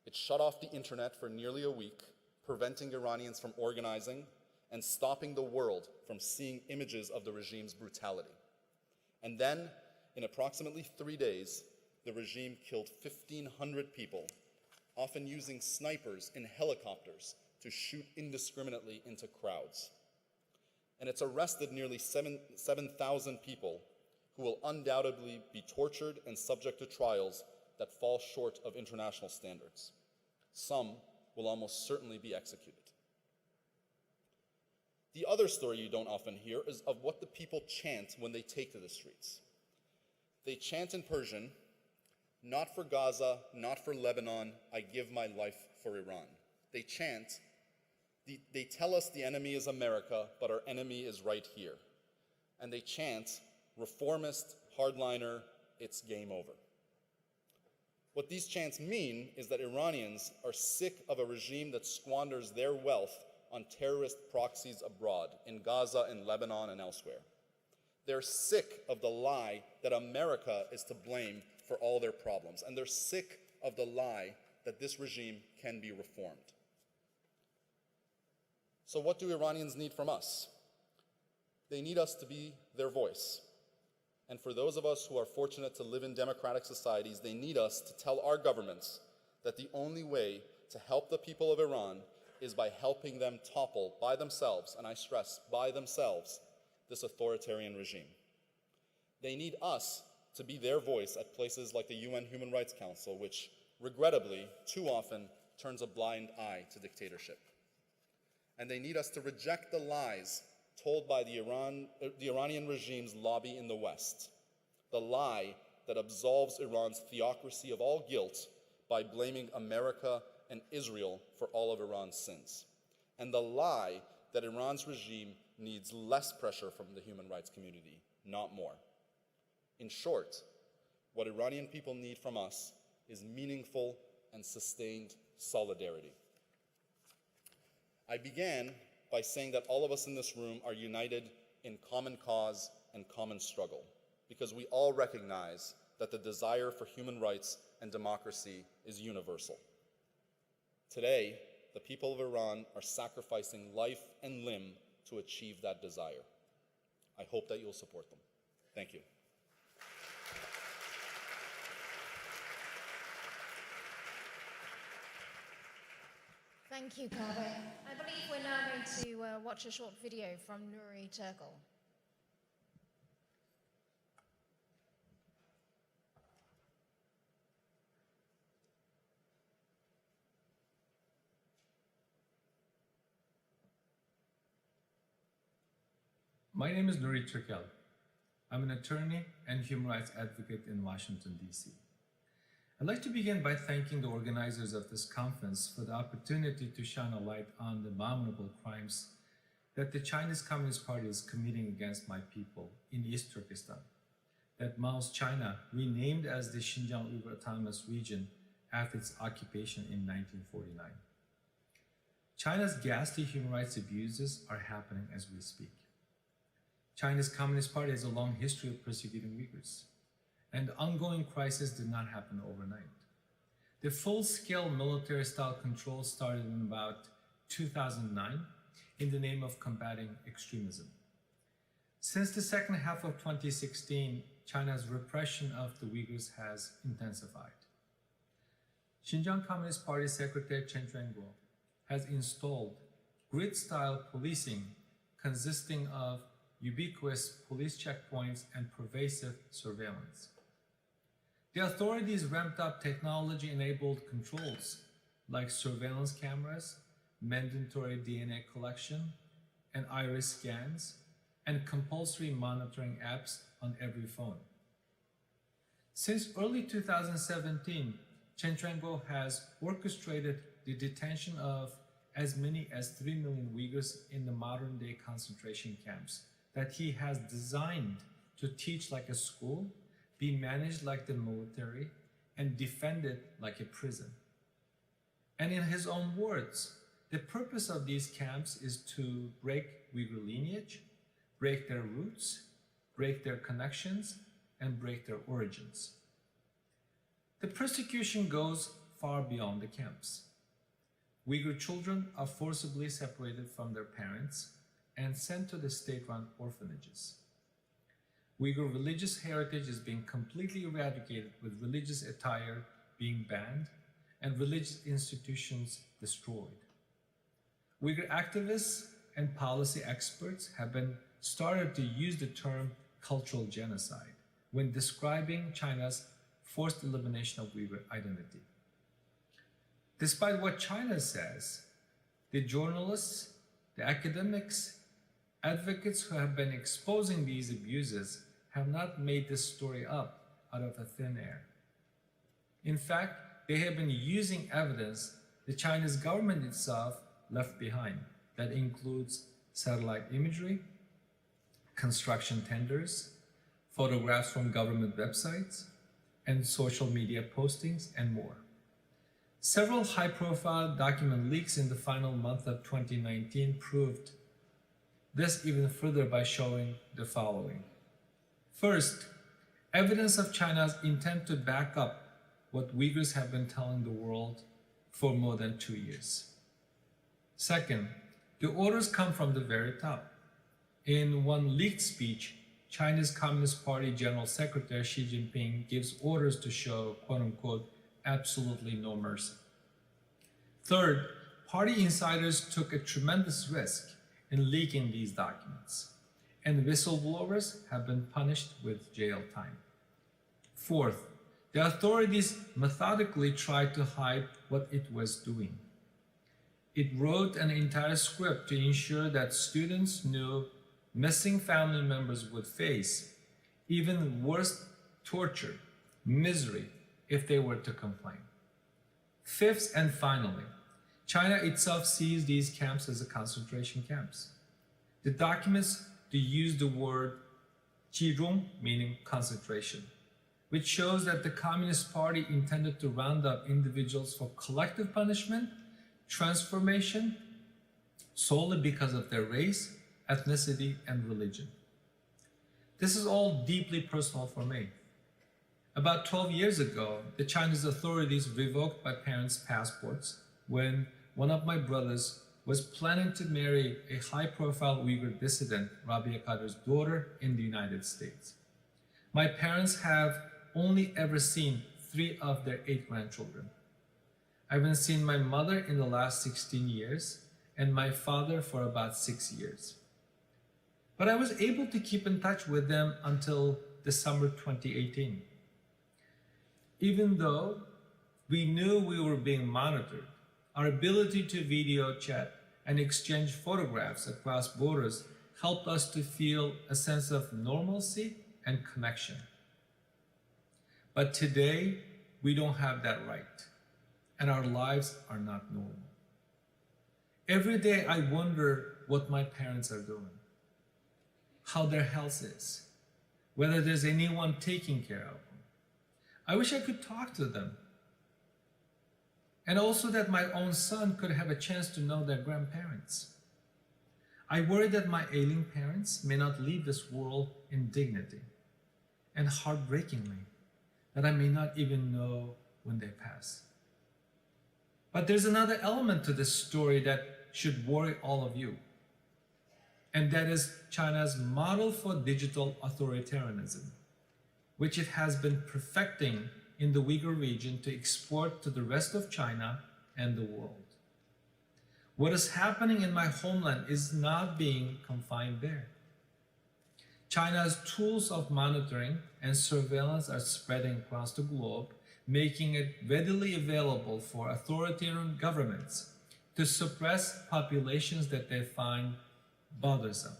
It shut off the internet for nearly a week, preventing Iranians from organizing and stopping the world from seeing images of the regime's brutality. And then, in approximately 3 days, the regime killed 1,500 people, often using snipers in helicopters to shoot indiscriminately into crowds. And it's arrested nearly 7,000 people who will undoubtedly be tortured and subject to trials that fall short of international standards. Some will almost certainly be executed. The other story you don't often hear is of what the people chant when they take to the streets. They chant in Persian, "Not for Gaza, not for Lebanon, I give my life for Iran." They chant, they tell us the enemy is America, but our enemy is right here. And they chant, "Reformist, hardliner, it's game over." What these chants mean is that Iranians are sick of a regime that squanders their wealth on terrorist proxies abroad, in Gaza, in Lebanon, and elsewhere. They're sick of the lie that America is to blame for all their problems, and they're sick of the lie that this regime can be reformed. So what do Iranians need from us? They need us to be their voice. And for those of us who are fortunate to live in democratic societies, they need us to tell our governments that the only way to help the people of Iran is by helping them topple by themselves, and I stress, by themselves, this authoritarian regime. They need us to be their voice at places like the UN Human Rights Council, which, regrettably, too often turns a blind eye to dictatorship. And they need us to reject the lies told by the Iranian regime's lobby in the West, the lie that absolves Iran's theocracy of all guilt by blaming America and Israel for all of Iran's sins, and the lie that Iran's regime needs less pressure from the human rights community, not more. In short, what Iranian people need from us is meaningful and sustained solidarity. I began by saying that all of us in this room are united in common cause and common struggle, because we all recognize that the desire for human rights and democracy is universal. Today, the people of Iran are sacrificing life and limb to achieve that desire. I hope that you'll support them. Thank you. Thank you, Kaveh. I believe we're now going to watch a short video from Nuri Turkal. My name is Nuri Turkal. I'm an attorney and human rights advocate in Washington, D.C. I'd like to begin by thanking the organizers of this conference for the opportunity to shine a light on the abominable crimes that the Chinese Communist Party is committing against my people in East Turkestan, that Mao's China renamed as the Xinjiang Uyghur Autonomous Region after its occupation in 1949. China's ghastly human rights abuses are happening as we speak. China's Communist Party has a long history of persecuting Uyghurs, and the ongoing crisis did not happen overnight. The full-scale military-style control started in about 2009 in the name of combating extremism. Since the second half of 2016, China's repression of the Uyghurs has intensified. Xinjiang Communist Party Secretary Chen Quanguo has installed grid-style policing consisting of ubiquitous police checkpoints and pervasive surveillance. The authorities ramped up technology-enabled controls like surveillance cameras, mandatory DNA collection, and iris scans, and compulsory monitoring apps on every phone. Since early 2017, Chen Quanguo has orchestrated the detention of as many as 3 million Uyghurs in the modern-day concentration camps that he has designed to teach like a school, be managed like the military, and defended like a prison. And in his own words, the purpose of these camps is to break Uyghur lineage, break their roots, break their connections, and break their origins. The persecution goes far beyond the camps. Uyghur children are forcibly separated from their parents and sent to the state-run orphanages. Uyghur religious heritage is being completely eradicated, with religious attire being banned and religious institutions destroyed. Uyghur activists and policy experts have been started to use the term cultural genocide when describing China's forced elimination of Uyghur identity. Despite what China says, the journalists, the academics, advocates who have been exposing these abuses have not made this story up out of a thin air. In fact, they have been using evidence the Chinese government itself left behind that includes satellite imagery, construction tenders, photographs from government websites, and social media postings, and more. Several high-profile document leaks in the final month of 2019 proved this even further by showing the following. First, evidence of China's intent to back up what Uyghurs have been telling the world for more than 2 years. Second, the orders come from the very top. In one leaked speech, China's Communist Party General Secretary Xi Jinping gives orders to show, quote-unquote, absolutely no mercy. Third, party insiders took a tremendous risk in leaking these documents, and whistleblowers have been punished with jail time. Fourth, the authorities methodically tried to hide what it was doing. It wrote an entire script to ensure that students knew missing family members would face even worse torture, misery, if they were to complain. Fifth and finally, China itself sees these camps as concentration camps. The documents use the word 集中, meaning concentration, which shows that the Communist Party intended to round up individuals for collective punishment, transformation, solely because of their race, ethnicity, and religion. This is all deeply personal for me. About 12 years ago, the Chinese authorities revoked my parents' passports when one of my brothers was planning to marry a high-profile Uyghur dissident, Rabia Qadir's daughter, in the United States. My parents have only ever seen 3 of their 8 grandchildren. I haven't seen my mother in the last 16 years and my father for about 6 years. But I was able to keep in touch with them until December 2018. Even though we knew we were being monitored, our ability to video chat and exchange photographs across borders helped us to feel a sense of normalcy and connection. But today, we don't have that right, and our lives are not normal. Every day I wonder what my parents are doing, how their health is, whether there's anyone taking care of them. I wish I could talk to them. And also that my own son could have a chance to know their grandparents. I worry that my ailing parents may not leave this world in dignity, and heartbreakingly, that I may not even know when they pass. But there's another element to this story that should worry all of you. and that is China's model for digital authoritarianism, which it has been perfecting in the Uyghur region to export to the rest of China and the world. What is happening in my homeland is not being confined there. China's tools of monitoring and surveillance are spreading across the globe, making it readily available for authoritarian governments to suppress populations that they find bothersome.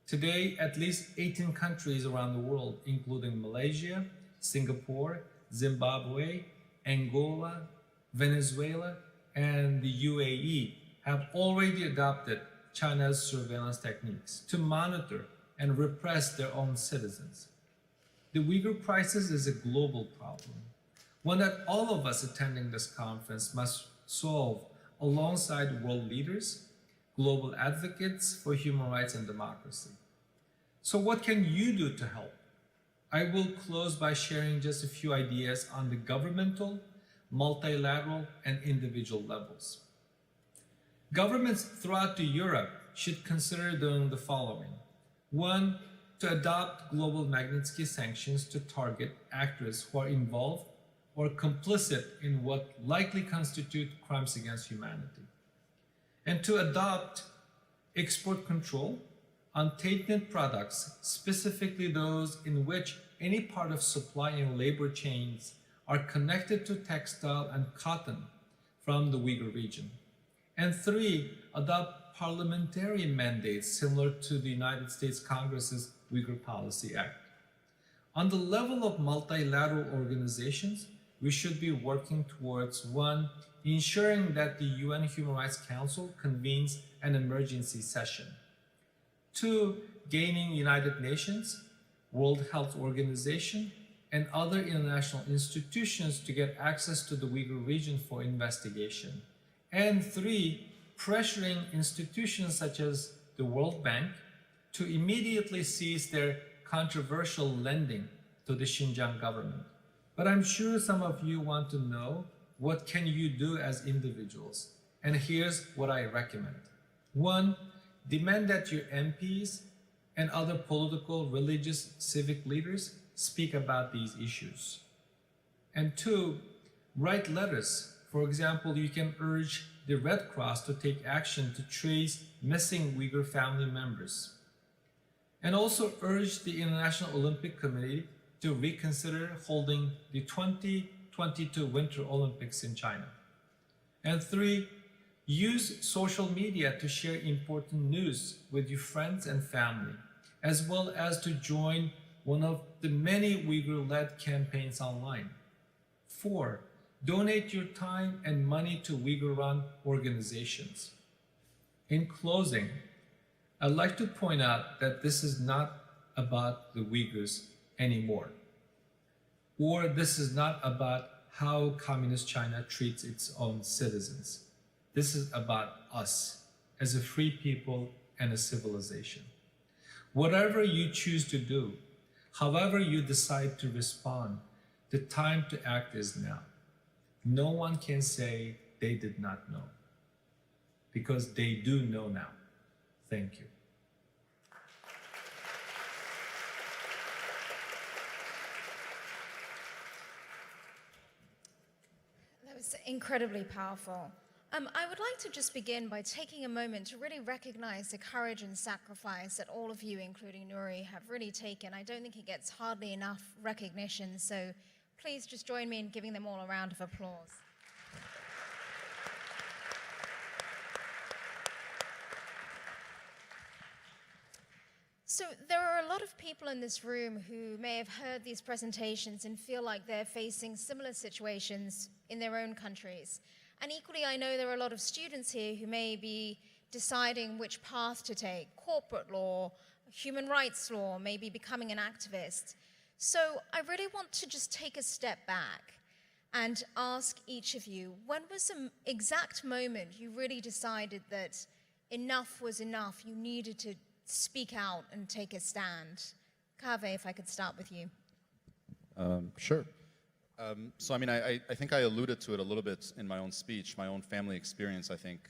Today, at least 18 countries around the world, including Malaysia, Singapore, Zimbabwe, Angola, Venezuela, and the UAE, have already adopted China's surveillance techniques to monitor and repress their own citizens. The Uyghur crisis is a global problem, one that all of us attending this conference must solve alongside world leaders, global advocates for human rights and democracy. So what can you do to help? I will close by sharing just a few ideas on the governmental, multilateral, and individual levels. Governments throughout Europe should consider doing the following. One, to adopt global Magnitsky sanctions to target actors who are involved or complicit in what likely constitute crimes against humanity. And to adopt export control on tainted products, specifically those in which any part of supply and labor chains are connected to textile and cotton from the Uyghur region. And three, adopt parliamentary mandates similar to the United States Congress's Uyghur Policy Act. On the level of multilateral organizations, we should be working towards one, ensuring that the UN Human Rights Council convenes an emergency session. Two, gaining United Nations, World Health Organization, and other international institutions to get access to the Uyghur region for investigation. And three, pressuring institutions such as the World Bank to immediately cease their controversial lending to the Xinjiang government. But I'm sure some of you want to know, what can you do as individuals? And here's what I recommend. One, demand that your MPs and other political, religious, civic leaders speak about these issues. And two, write letters. For example, you can urge the Red Cross to take action to trace missing Uyghur family members. And also urge the International Olympic Committee to reconsider holding the 2022 Winter Olympics in China. And three, use social media to share important news with your friends and family, as well as to join one of the many Uyghur-led campaigns online. Four, donate your time and money to Uyghur-run organizations. In closing, I'd like to point out that this is not about the Uyghurs anymore, or this is not about how Communist China treats its own citizens. This is about us as a free people and a civilization. Whatever you choose to do, however you decide to respond, the time to act is now. No one can say they did not know, because they do know now. Thank you. That was incredibly powerful. I would like to just begin by taking a moment to really recognize the courage and sacrifice that all of you, including Nuri, have really taken. I don't think it gets hardly enough recognition, so please just join me in giving them all a round of applause. So there are a lot of people in this room who may have heard these presentations and feel like they're facing similar situations in their own countries. And equally, I know there are a lot of students here who may be deciding which path to take, corporate law, human rights law, maybe becoming an activist. So I really want to just take a step back and ask each of you, when was the exact moment you really decided that enough was enough, you needed to speak out and take a stand? Kaveh, if I could start with you. Sure. So, I mean, I think I alluded to it a little bit in my own speech. My own family experience, I think,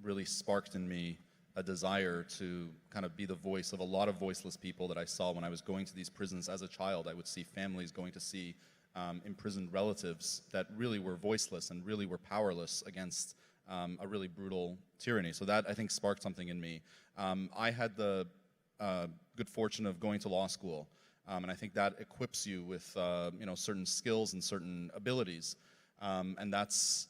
really sparked in me a desire to kind of be the voice of a lot of voiceless people that I saw when I was going to these prisons as a child. I would see families going to see imprisoned relatives that really were voiceless and really were powerless against a really brutal tyranny. So that, I think, sparked something in me. I had the good fortune of going to law school, and I think that equips you with certain skills and certain abilities. And that's,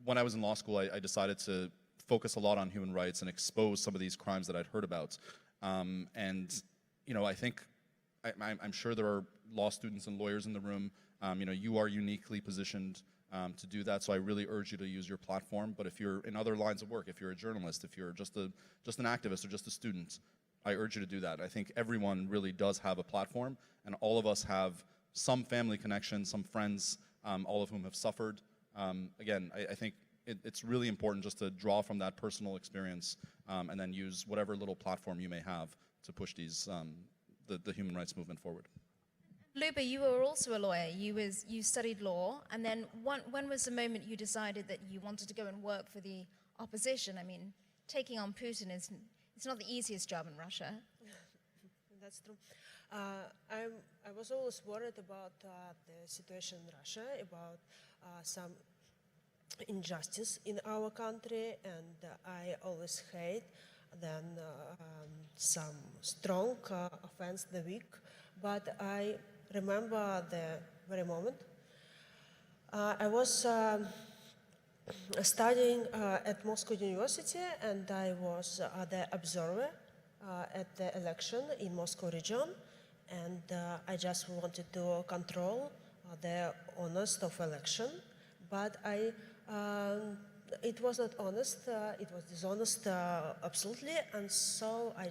when I was in law school, I decided to focus a lot on human rights and expose some of these crimes that I'd heard about. I think, I'm sure there are law students and lawyers in the room. You are uniquely positioned to do that, so I really urge you to use your platform. But if you're in other lines of work, if you're a journalist, if you're just an activist or just a student, I urge you to do that. I think everyone really does have a platform, and all of us have some family connection, some friends, all of whom have suffered. Again, I think it's really important just to draw from that personal experience and then use whatever little platform you may have to push these the human rights movement forward. Luba, you were also a lawyer. You studied law, and then when was the moment you decided that you wanted to go and work for the opposition? I mean, taking on Putin it's not the easiest job in Russia. That's true. I was always worried about the situation in Russia, about some injustice in our country, and I always hate then some strong offense the weak. But I remember the very moment. I was studying at Moscow University, and I was the observer at the election in Moscow region, and I just wanted to control the honest of election, but it was not honest, it was dishonest absolutely, and so I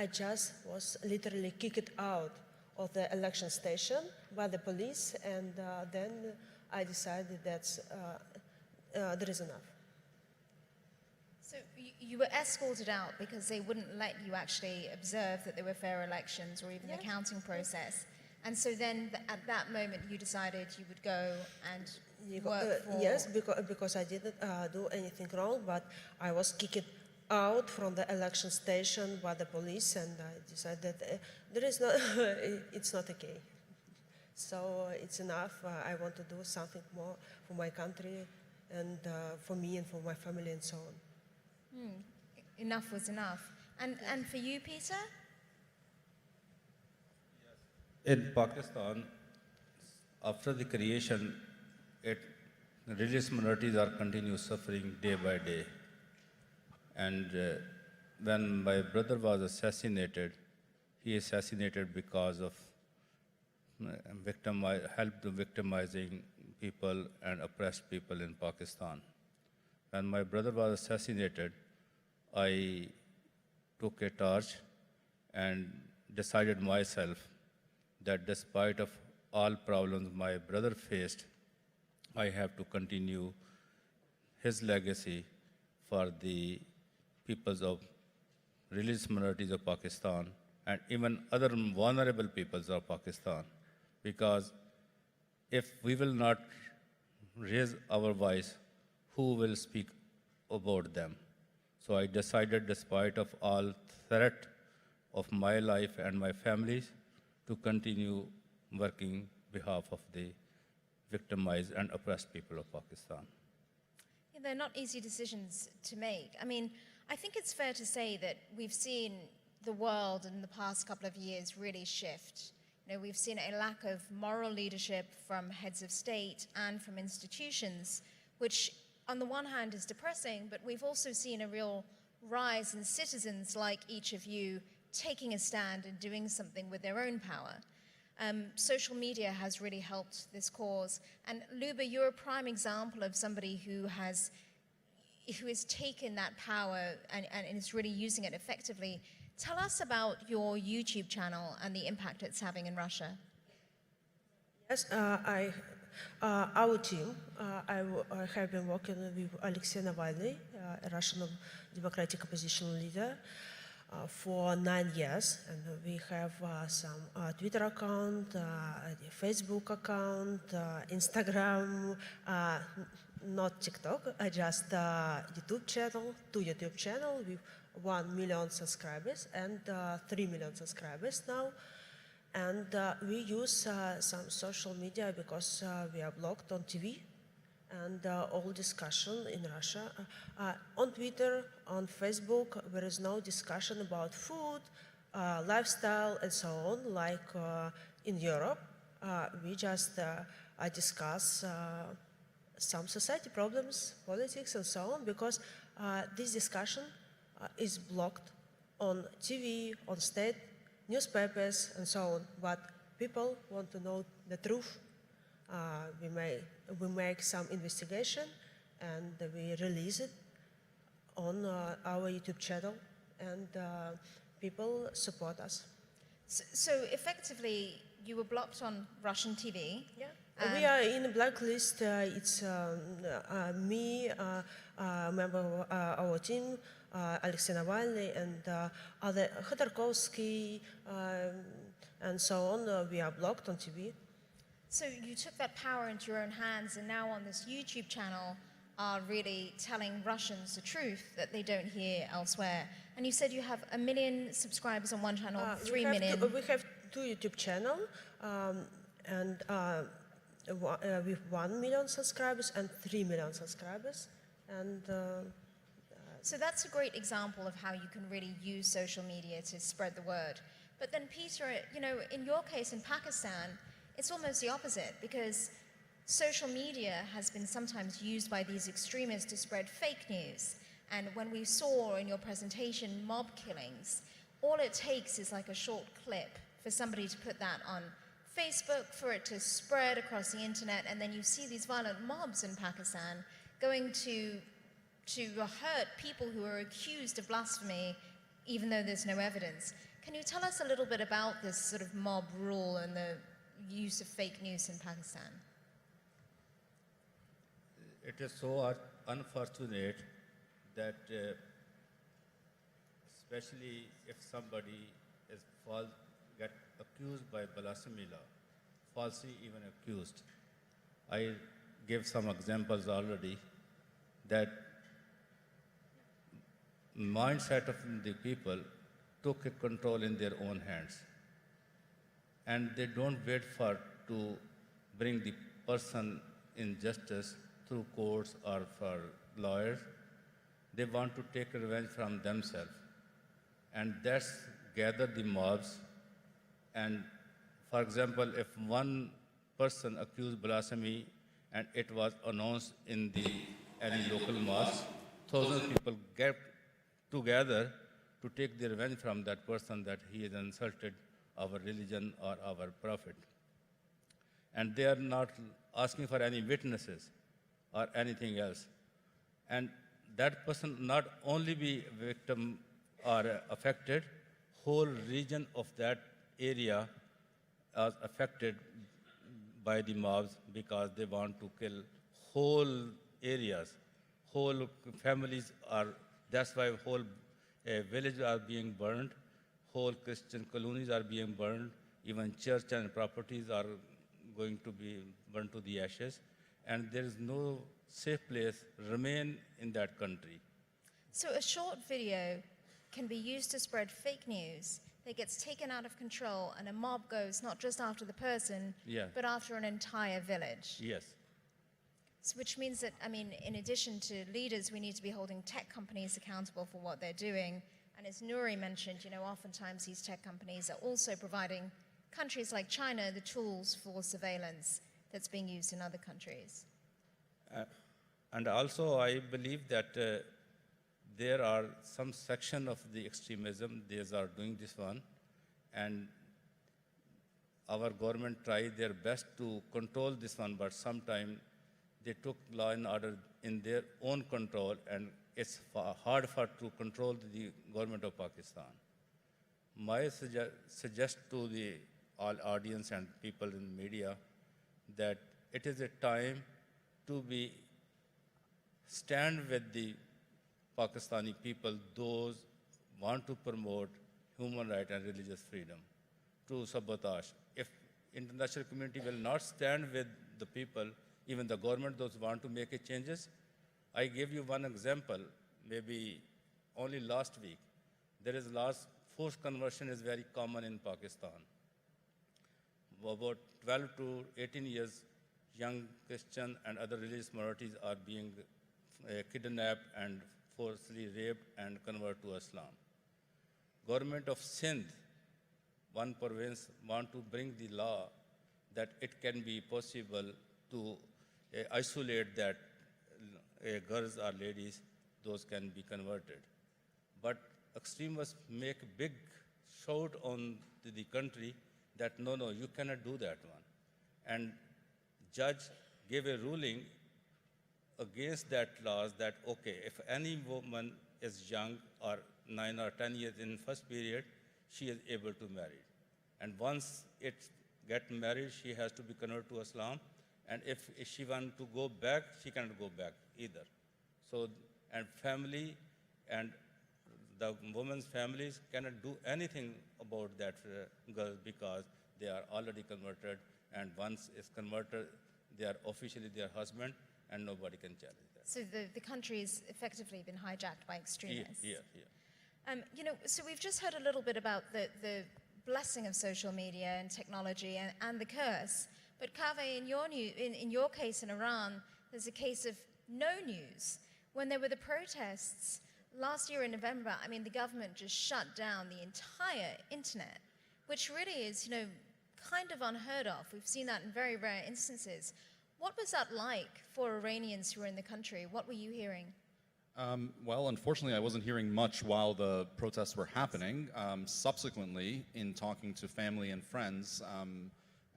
just was literally kicked out of the election station by the police, and then I decided that there is enough. So you were escorted out because they wouldn't let you actually observe that there were fair elections or even the counting process. And so then at that moment you decided you would go and work for... Yes, because I didn't do anything wrong, but I was kicked out from the election station by the police, and I decided there is no, it's not okay. So it's enough. I want to do something more for my country and for me and for my family and so on. Enough was enough. And for you, Peter? In Pakistan, after the creation, religious minorities are continuous suffering day by day. And when my brother was assassinated, he assassinated because of helped victimizing people and oppressed people in Pakistan. When my brother was assassinated, I took a torch and decided myself that despite of all problems my brother faced, I have to continue his legacy for the peoples of religious minorities of Pakistan and even other vulnerable peoples of Pakistan. Because if we will not raise our voice, who will speak about them? So I decided, despite of all threat of my life and my family's, to continue working behalf of the victimized and oppressed people of Pakistan. Yeah, they're not easy decisions to make. I mean, I think it's fair to say that we've seen the world in the past couple of years really shift. We've seen a lack of moral leadership from heads of state and from institutions, which on the one hand is depressing, but we've also seen a real rise in citizens like each of you taking a stand and doing something with their own power. Social media has really helped this cause. And Luba, you're a prime example of somebody who has taken that power and is really using it effectively. Tell us about your YouTube channel and the impact it's having in Russia. Yes, our team, I have been working with Alexei Navalny, a Russian democratic opposition leader. for 9 years, and we have some Twitter account, Facebook account, Instagram, not TikTok, just YouTube channel, two YouTube channel with 1 million subscribers and 3 million subscribers now. And we use some social media because we are blocked on TV, and all discussion in Russia. On Twitter, on Facebook, there is no discussion about food, lifestyle, and so on, like in Europe. We just discuss some society problems, politics, and so on, because this discussion is blocked on TV, on state newspapers, and so on. But people want to know the truth. We make some investigation and we release it on our YouTube channel, and people support us. So effectively, you were blocked on Russian TV. Yeah. We are in a blacklist. It's me, member of our team, Alexei Navalny, and other Khodorkovsky, and so on. We are blocked on TV. So you took that power into your own hands, and now on this YouTube channel are really telling Russians the truth that they don't hear elsewhere. And you said you have 1 million subscribers on one channel, 3 million. We have two YouTube channels, and with 1 million subscribers and 3 million subscribers. And so that's a great example of how you can really use social media to spread the word. But then, Peter, you know, in your case in Pakistan, it's almost the opposite, because social media has been sometimes used by these extremists to spread fake news. And when we saw in your presentation mob killings, all it takes is like a short clip for somebody to put that on Facebook, for it to spread across the internet, and then you see these violent mobs in Pakistan going to hurt people who are accused of blasphemy, even though there's no evidence. Can you tell us a little bit about this sort of mob rule and the use of fake news in Pakistan? It is so unfortunate that especially if somebody is get accused by blasphemy law, falsely even accused. I gave some examples already that mindset of the people took a control in their own hands, and they don't wait to bring the person in justice through courts or for lawyers. They want to take revenge from themselves, and that's gather the mobs. And for example, if one person accused blasphemy and it was announced in any local mosque, thousands of people get together to take their revenge from that person that he has insulted our religion or our prophet. And they are not asking for any witnesses or anything else. And that person not only be victim or affected, whole region of that area is affected by the mobs because they want to kill whole areas, whole families are, that's why whole villages are being burned, whole Christian colonies are being burned, even church and properties are going to be burned to the ashes, and there is no safe place remain in that country. So a short video can be used to spread fake news that gets taken out of control, and a mob goes not just after the person, but after an entire village. Yes. So which means that, I mean, in addition to leaders, we need to be holding tech companies accountable for what they're doing. And as Nuri mentioned, you know, oftentimes these tech companies are also providing countries like China the tools for surveillance that's being used in other countries. And also, I believe that there are some section of the extremism, they are doing this one, and our government tried their best to control this one, but sometimes they took law and order in their own control, and it's hard to control the government of Pakistan. My suggest to the all audience and people in media that it is a time to stand with the Pakistani people, those want to promote human rights and religious freedom to sabotage. If international community will not stand with the people, even the government, those who want to make changes. I give you one example, maybe only last week. There is forced conversion is very common in Pakistan. About 12 to 18 years, young Christian and other religious minorities are being kidnapped and forcibly raped and converted to Islam. Government of Sindh, one province, want to bring the law that it can be possible to isolate that girls or ladies, those can be converted. But extremists make big shout on the country that no, you cannot do that one. And judge gave a ruling against that laws that, okay, if any woman is young or 9 or 10 years in first period, she is able to marry. And once it get married, she has to be converted to Islam. And if she want to go back, she cannot go back either. So, and family and the women's families cannot do anything about that girl because they are already converted. And once it's converted, they are officially their husband, and nobody can challenge that. So the country has effectively been hijacked by extremists. Yeah. So we've just heard a little bit about the blessing of social media and technology and the curse. But Kaveh, in your case in Iran, there's a case of no news. When there were the protests last year in November, I mean, the government just shut down the entire internet, which really is, kind of unheard of. We've seen that in very rare instances. What was that like for Iranians who were in the country? What were you hearing? Well, unfortunately, I wasn't hearing much while the protests were happening. Subsequently, in talking to family and friends,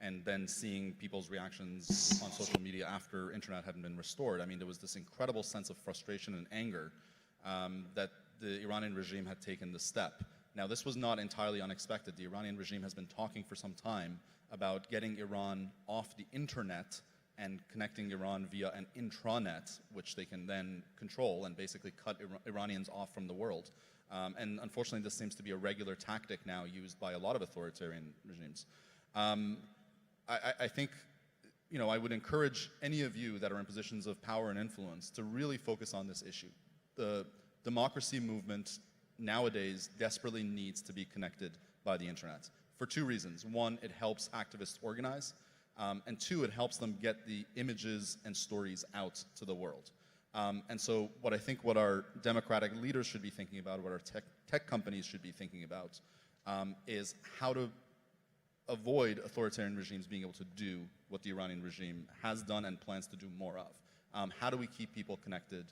and then seeing people's reactions on social media after internet had been restored, I mean, there was this incredible sense of frustration and anger that the Iranian regime had taken the step. Now, this was not entirely unexpected. The Iranian regime has been talking for some time about getting Iran off the internet and connecting Iran via an intranet, which they can then control and basically cut Iranians off from the world. And unfortunately, this seems to be a regular tactic now used by a lot of authoritarian regimes. I think, I would encourage any of you that are in positions of power and influence to really focus on this issue. The democracy movement nowadays desperately needs to be connected by the internet for two reasons. One, it helps activists organize, and two, it helps them get the images and stories out to the world. And so what I think what our democratic leaders should be thinking about, what our tech companies should be thinking about, is how to avoid authoritarian regimes being able to do what the Iranian regime has done and plans to do more of. How do we keep people connected?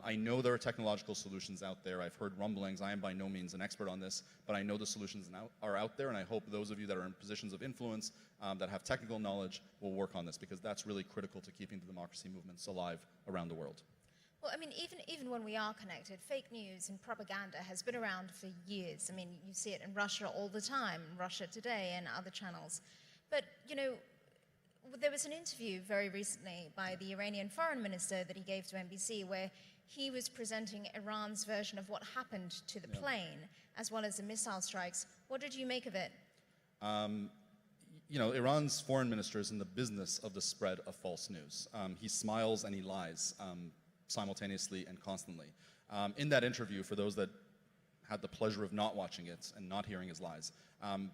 I know there are technological solutions out there. I've heard rumblings. I am by no means an expert on this, but I know the solutions are out there, and I hope those of you that are in positions of influence that have technical knowledge will work on this, because that's really critical to keeping the democracy movements alive around the world. Well, I mean, even when we are connected, fake news and propaganda has been around for years. I mean, you see it in Russia all the time, Russia Today and other channels. But, there was an interview very recently by the Iranian foreign minister that he gave to NBC where he was presenting Iran's version of what happened to the plane, as well as the missile strikes. What did you make of it? Iran's foreign minister is in the business of the spread of false news. He smiles and he lies simultaneously and constantly. In that interview, for those that had the pleasure of not watching it and not hearing his lies,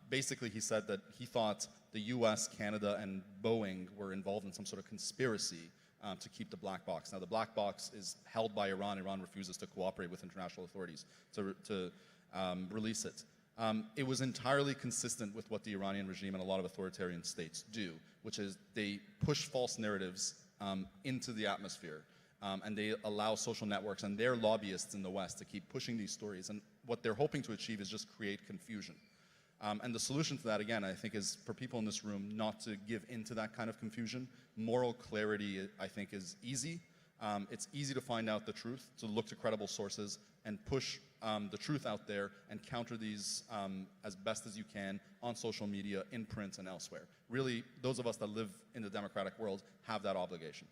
basically he said that he thought the US, Canada, and Boeing were involved in some sort of conspiracy to keep the black box. Now, the black box is held by Iran. Iran refuses to cooperate with international authorities to release it. It was entirely consistent with what the Iranian regime and a lot of authoritarian states do, which is they push false narratives into the atmosphere, and they allow social networks and their lobbyists in the West to keep pushing these stories. And what they're hoping to achieve is just create confusion. And the solution to that, again, I think, is for people in this room not to give into that kind of confusion. Moral clarity, I think, is easy. It's easy to find out the truth, to look to credible sources and push the truth out there and counter these as best as you can on social media, in print, and elsewhere. Really, those of us that live in the democratic world have that obligation.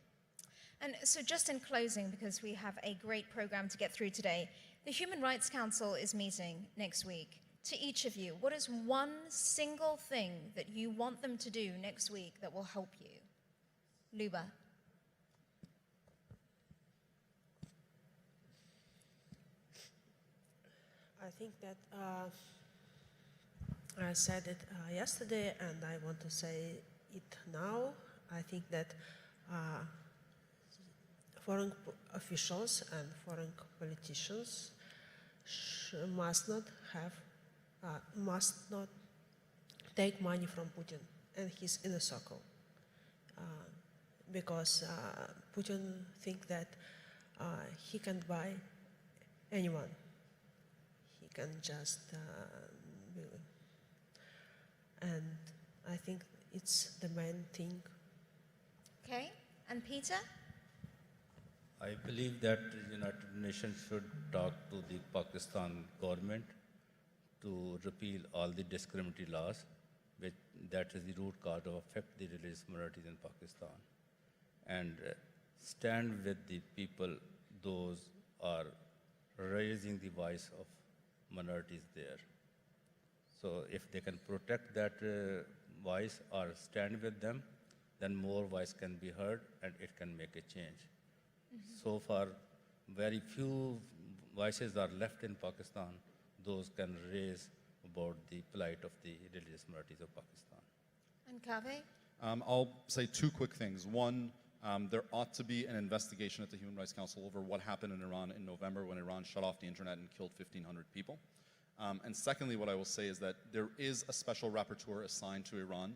And so just in closing, because we have a great program to get through today, The Human Rights Council is meeting next week. To each of you, what is one single thing that you want them to do next week that will help you? Luba. I think that I said it yesterday and I want to say it now. I think that foreign officials and foreign politicians must not take money from Putin and his inner circle, because Putin thinks that he can buy anyone. He can just, and I think it's the main thing. Okay, and Peter? I believe that the United Nations should talk to the Pakistan government to repeal all the discriminatory laws, which that is the root cause of affect the religious minorities in Pakistan, and stand with the people, those are raising the voice of minorities there. So if they can protect that voice or stand with them, then more voice can be heard and it can make a change. So far, very few voices are left in Pakistan. Those can raise about the plight of the religious minorities of Pakistan. And Kaveh? I'll say two quick things. One, there ought to be an investigation at the Human Rights Council over what happened in Iran in November when Iran shut off the internet and killed 1,500 people. And secondly, what I will say is that there is a special rapporteur assigned to Iran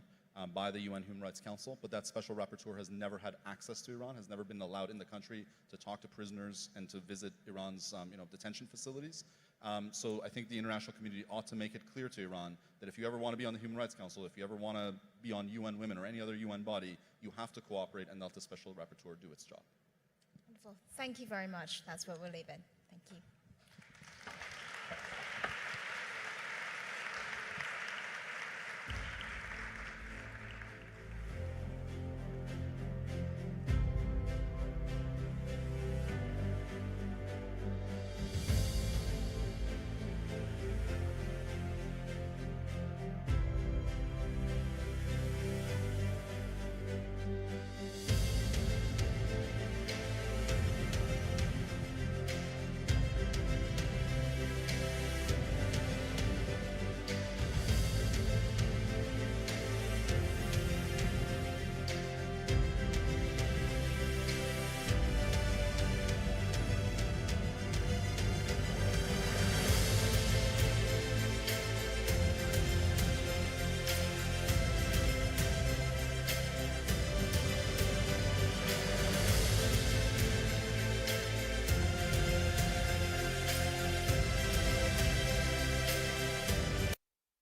by the UN Human Rights Council, but that special rapporteur has never had access to Iran, has never been allowed in the country to talk to prisoners and to visit Iran's detention facilities. So I think the international community ought to make it clear to Iran that if you ever want to be on the Human Rights Council, if you ever want to be on UN Women or any other UN body, you have to cooperate and let the special rapporteur do its job. Wonderful. Thank you very much. That's where we'll leave it. Thank you.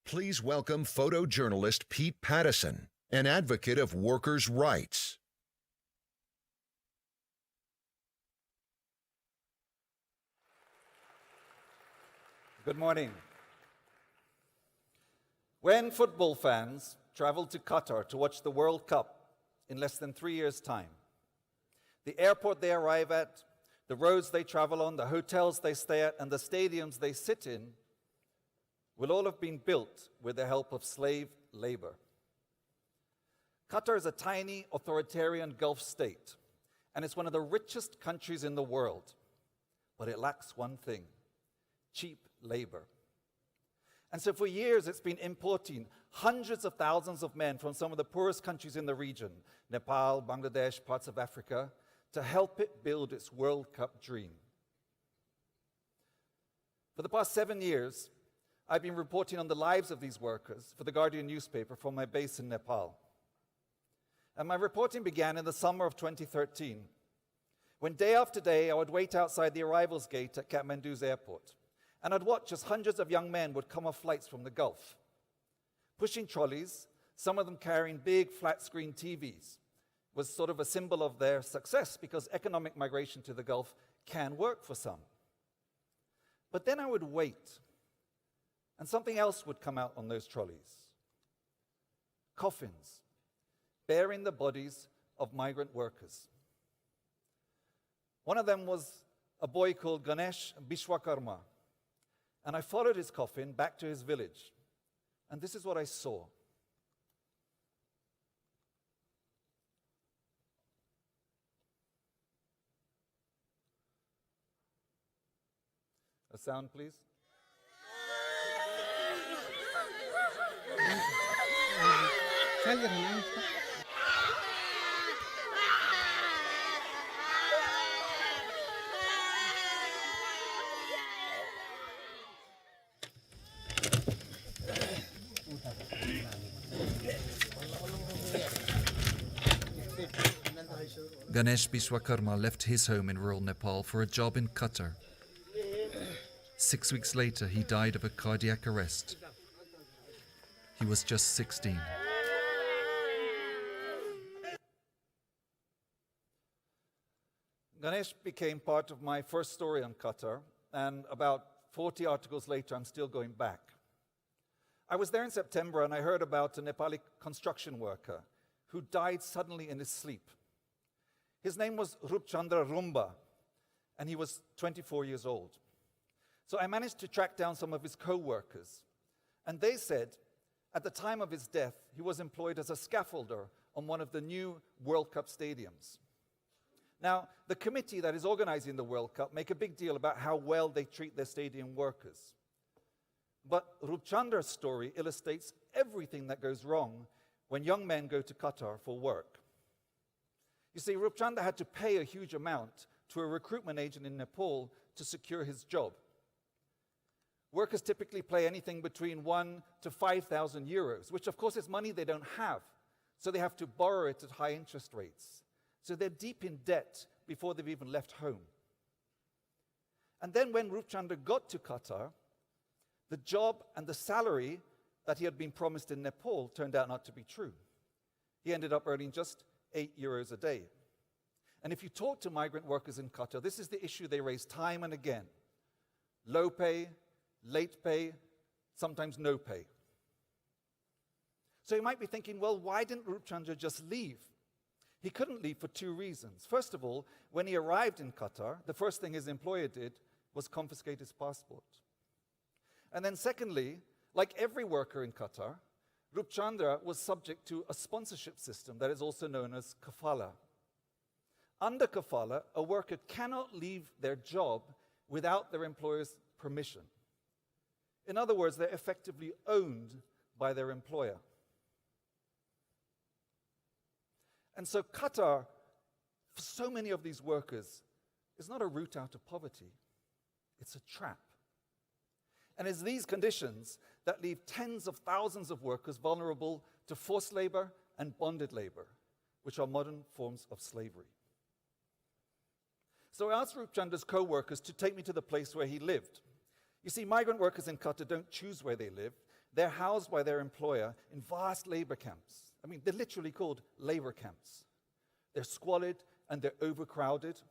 Please welcome photojournalist Pete Pattison, an advocate of workers' rights. Good morning. When football fans travel to Qatar to watch the World Cup in less than 3 years' time, the airport they arrive at, the roads they travel on, the hotels they stay at, and the stadiums they sit in will all have been built with the help of slave labor. Qatar is a tiny authoritarian Gulf state, and it's one of the richest countries in the world, but it lacks one thing: cheap labor. And so for years it's been importing hundreds of thousands of men from some of the poorest countries in the region, Nepal, Bangladesh, parts of Africa, to help it build its World Cup dream. For the past 7 years, I've been reporting on the lives of these workers for the Guardian newspaper from my base in Nepal. And my reporting began in the summer of 2013, when day after day I would wait outside the arrivals gate at Kathmandu's airport, and I'd watch as hundreds of young men would come off flights from the Gulf, pushing trolleys, some of them carrying big flat-screen TVs. Was sort of a symbol of their success, because economic migration to the Gulf can work for some. But then I would wait, and something else would come out on those trolleys. Coffins, bearing the bodies of migrant workers. One of them was a boy called Ganesh Bishwakarma. And I followed his coffin back to his village. And this is what I saw. A sound, please. Ganesh Bishwakarma left his home in rural Nepal for a job in Qatar. 6 weeks later, he died of a cardiac arrest. He was just 16. Ganesh became part of my first story on Qatar, and about 40 articles later, I'm still going back. I was there in September, and I heard about a Nepali construction worker who died suddenly in his sleep. His name was Rupchandra Rumba, and he was 24 years old. So I managed to track down some of his co-workers, and they said at the time of his death, he was employed as a scaffolder on one of the new World Cup stadiums. Now, the committee that is organizing the World Cup make a big deal about how well they treat their stadium workers. But Rupchandra's story illustrates everything that goes wrong when young men go to Qatar for work. You see, Rupchandra had to pay a huge amount to a recruitment agent in Nepal to secure his job. Workers typically pay anything between 1,000 to 5,000 euros, which of course is money they don't have, so they have to borrow it at high interest rates. So they're deep in debt before they've even left home. And then when Rupchandra got to Qatar, the job and the salary that he had been promised in Nepal turned out not to be true. He ended up earning just 8 euros a day. And if you talk to migrant workers in Qatar, this is the issue they raise time and again. Low pay, late pay, sometimes no pay. So you might be thinking, well, why didn't Rupchandra just leave? He couldn't leave for two reasons. First of all, when he arrived in Qatar, the first thing his employer did was confiscate his passport. And then secondly, like every worker in Qatar, Rupchandra was subject to a sponsorship system that is also known as kafala. Under kafala, a worker cannot leave their job without their employer's permission. In other words, they're effectively owned by their employer. And so Qatar, for so many of these workers, is not a route out of poverty. It's a trap. And it's these conditions that leave tens of thousands of workers vulnerable to forced labor and bonded labor, which are modern forms of slavery. So I asked Rupchandra's co-workers to take me to the place where he lived. You see, migrant workers in Qatar don't choose where they live. They're housed by their employer in vast labor camps. I mean, they're literally called labor camps. They're squalid and they're overcrowded.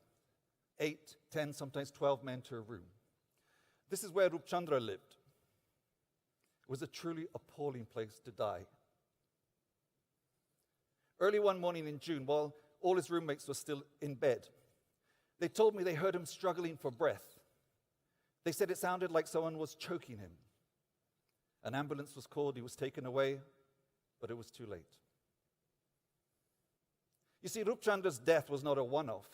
8, 10, sometimes 12 men to a room. This is where Rupchandra lived. It was a truly appalling place to die. Early one morning in June, while all his roommates were still in bed, they told me they heard him struggling for breath. They said it sounded like someone was choking him. An ambulance was called, he was taken away, but it was too late. You see, Rupchandra's death was not a one-off.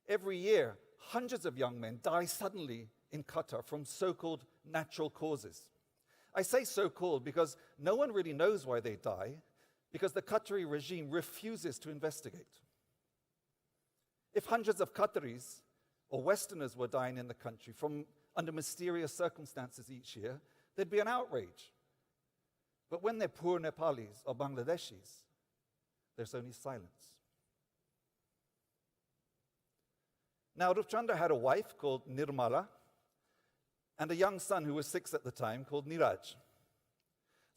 Every year, hundreds of young men die suddenly in Qatar from so-called natural causes. I say so-called because no one really knows why they die, because the Qatari regime refuses to investigate. If hundreds of Qataris or Westerners were dying in the country under mysterious circumstances each year, there'd be an outrage. But when they're poor Nepalis or Bangladeshis, there's only silence. Now, Rupchandra had a wife called Nirmala and a young son who was 6 at the time called Niraj.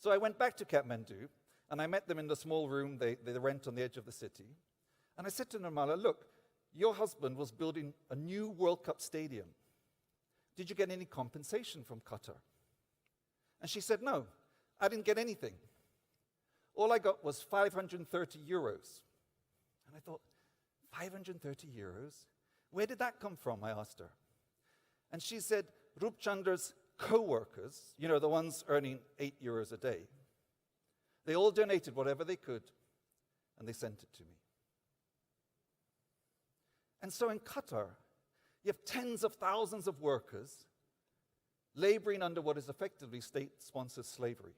So I went back to Kathmandu and I met them in the small room they rent on the edge of the city. And I said to Nirmala, look, your husband was building a new World Cup stadium. Did you get any compensation from Qatar? And she said, no, I didn't get anything. All I got was 530 euros. And I thought, 530 euros? Where did that come from? I asked her. And she said Rupchandra's co-workers, you know, the ones earning €8 a day, they all donated whatever they could, and they sent it to me. And so in Qatar, you have tens of thousands of workers laboring under what is effectively state-sponsored slavery.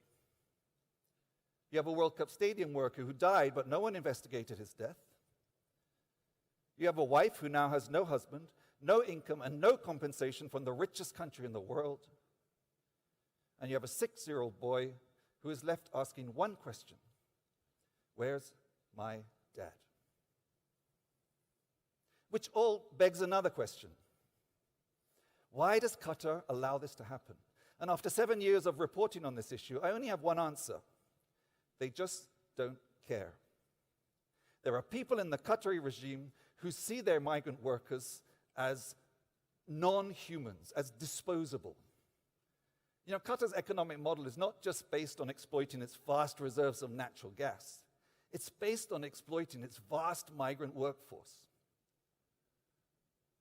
You have a World Cup stadium worker who died, but no one investigated his death. You have a wife who now has no husband, no income, and no compensation from the richest country in the world. And you have a 6-year-old boy who is left asking one question: where's my dad? Which all begs another question. Why does Qatar allow this to happen? And after 7 years of reporting on this issue, I only have one answer. They just don't care. There are people in the Qatari regime who see their migrant workers as non-humans, as disposable. You know, Qatar's economic model is not just based on exploiting its vast reserves of natural gas. It's based on exploiting its vast migrant workforce.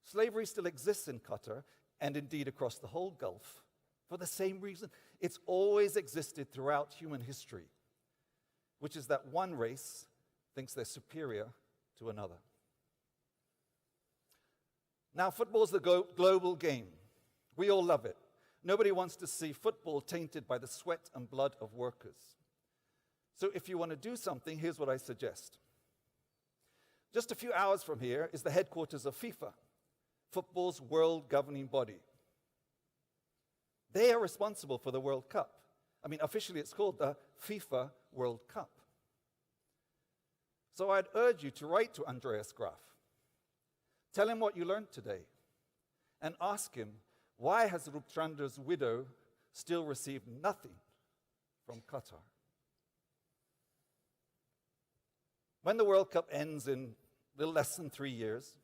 Slavery still exists in Qatar, and indeed across the whole Gulf, for the same reason. It's always existed throughout human history, which is that one race thinks they're superior to another. Now, football's the global game. We all love it. Nobody wants to see football tainted by the sweat and blood of workers. So if you want to do something, here's what I suggest. Just a few hours from here is the headquarters of FIFA, football's world governing body. They are responsible for the World Cup. I mean, officially it's called the FIFA World Cup. So I'd urge you to write to Andreas Graf. Tell him what you learned today, and ask him, why has Rupchandra's widow still received nothing from Qatar? When the World Cup ends in a little less than 3 years,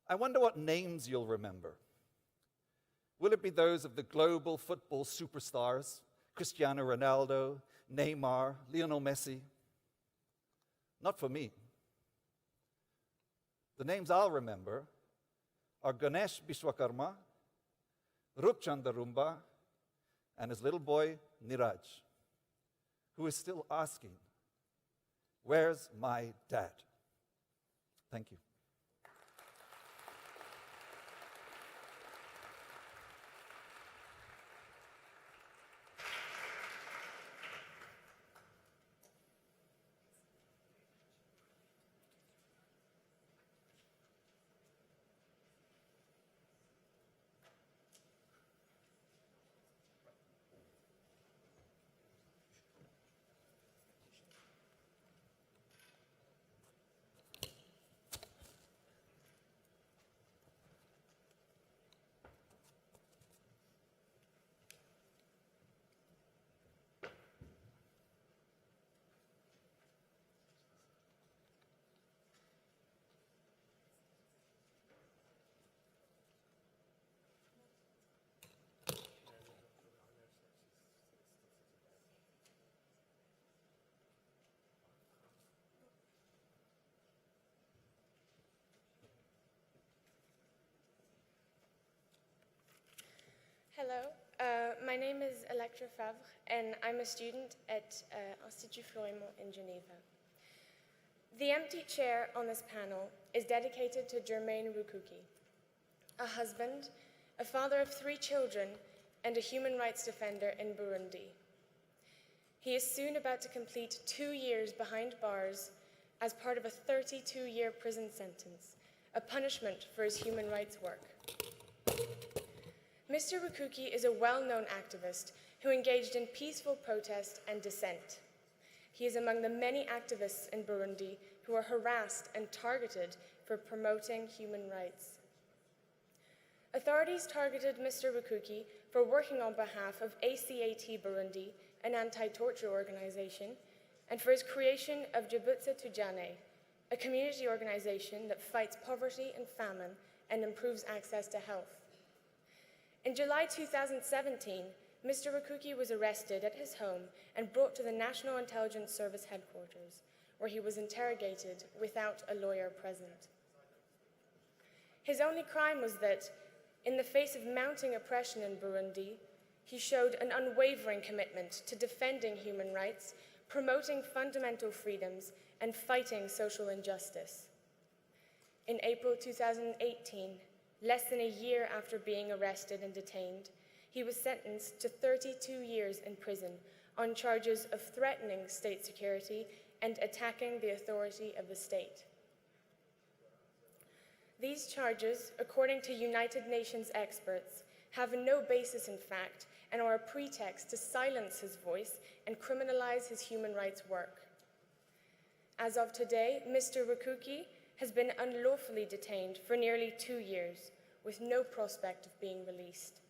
I wonder what names you'll remember. Will it be those of the global football superstars, Cristiano Ronaldo, Neymar, Lionel Messi? Not for me. The names I'll remember are Ganesh Bishwakarma, Rupchandra Rumba, and his little boy, Niraj, who is still asking, where's my dad? Thank you. Hello, my name is Electra Favre, and I'm a student at Institut Florimont in Geneva. The empty chair on this panel is dedicated to Germain Rukuki, a husband, a father of 3 children, and a human rights defender in Burundi. He is soon about to complete 2 years behind bars as part of a 32-year prison sentence, a punishment for his human rights work. Mr. Rukuki is a well-known activist who engaged in peaceful protest and dissent. He is among the many activists in Burundi who are harassed and targeted for promoting human rights. Authorities targeted Mr. Rukuki for working on behalf of ACAT Burundi, an anti-torture organization, and for his creation of Jabutse Tujane, a community organization that fights poverty and famine and improves access to health. In July 2017, Mr. Rukuki was arrested at his home and brought to the National Intelligence Service headquarters, where he was interrogated without a lawyer present. His only crime was that In the face of mounting oppression in Burundi, he showed an unwavering commitment to defending human rights, promoting fundamental freedoms, and fighting social injustice. In April 2018, less than a year after being arrested and detained, he was sentenced to 32 years in prison on charges of threatening state security and attacking the authority of the state. These charges, according to United Nations experts, have no basis in fact and are a pretext to silence his voice and criminalize his human rights work. As of today, Mr. Rukuki has been unlawfully detained for nearly 2 years, with no prospect of being released.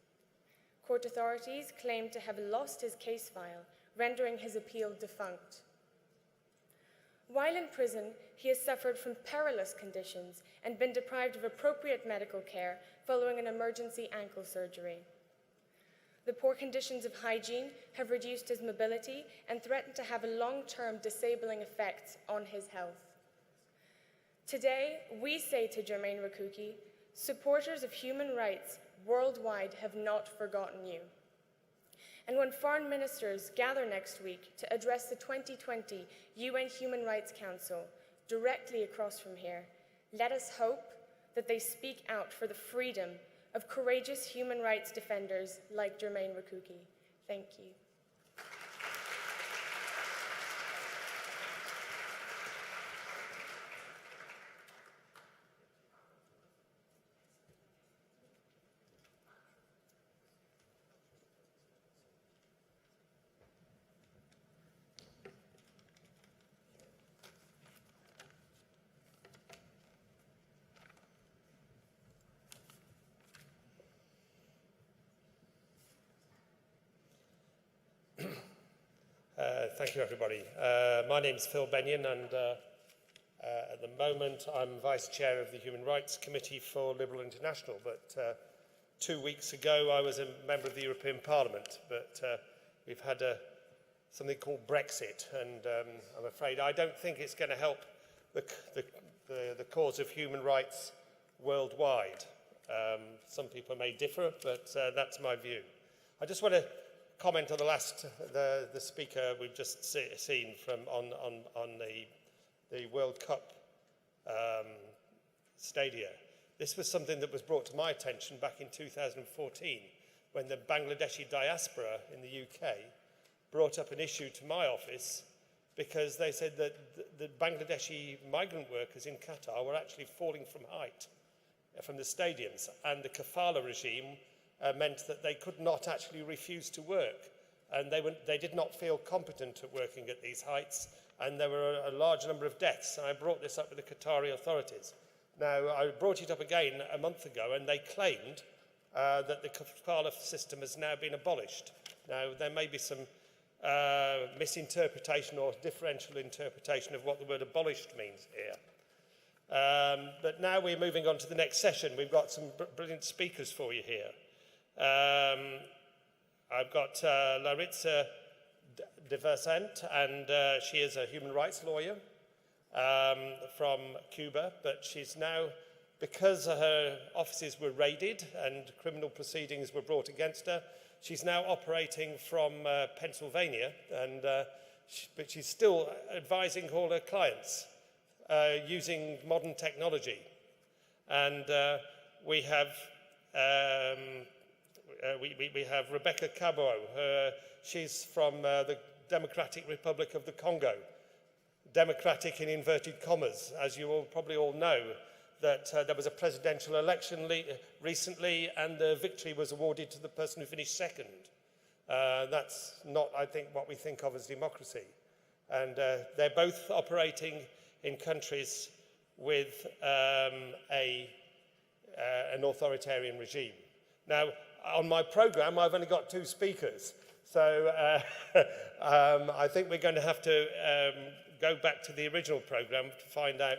Court authorities claim to have lost his case file, rendering his appeal defunct. While in prison, he has suffered from perilous conditions and been deprived of appropriate medical care following an emergency ankle surgery. The poor conditions of hygiene have reduced his mobility and threaten to have long-term disabling effects on his health. Today, we say to Germain Rukuki, supporters of human rights worldwide have not forgotten you. And when foreign ministers gather next week to address the 2020 UN Human Rights Council directly across from here, let us hope that they speak out for the freedom of courageous human rights defenders like Germain Rukuki. Thank you. Thank you, everybody. My name is Phil Benyon, and at the moment I'm Vice Chair of the Human Rights Committee for Liberal International, but 2 weeks ago I was a member of the European Parliament, but we've had something called Brexit, and I'm afraid I don't think it's going to help the cause of human rights worldwide. Some people may differ, but that's my view. I just want to comment on the speaker we've just seen from on the World Cup stadia. This was something that was brought to my attention back in 2014 when the Bangladeshi diaspora in the UK brought up an issue to my office because they said that the Bangladeshi migrant workers in Qatar were actually falling from height from the stadiums, and the kafala regime meant that they could not actually refuse to work, and they did not feel competent at working at these heights, and there were a large number of deaths. And I brought this up with the Qatari authorities. Now, I brought it up again a month ago, and they claimed that the kafala system has now been abolished. Now, there may be some misinterpretation or differential interpretation of what the word abolished means here. But now we're moving on to the next session. We've got some brilliant speakers for you here. I've got Laritza de Versant, and she is a human rights lawyer from Cuba, but she's now, because her offices were raided and criminal proceedings were brought against her, she's now operating from Pennsylvania, and but she's still advising all her clients using modern technology. And we have we have Rebecca Cabo. She's from the Democratic Republic of the Congo. Democratic in inverted commas, as you all probably all know, that there was a presidential election recently, and the victory was awarded to the person who finished second. That's not, I think, what we think of as democracy. And they're both operating in countries with an authoritarian regime. Now, on my program, I've only got 2 speakers. So I think we're going to have to go back to the original program to find out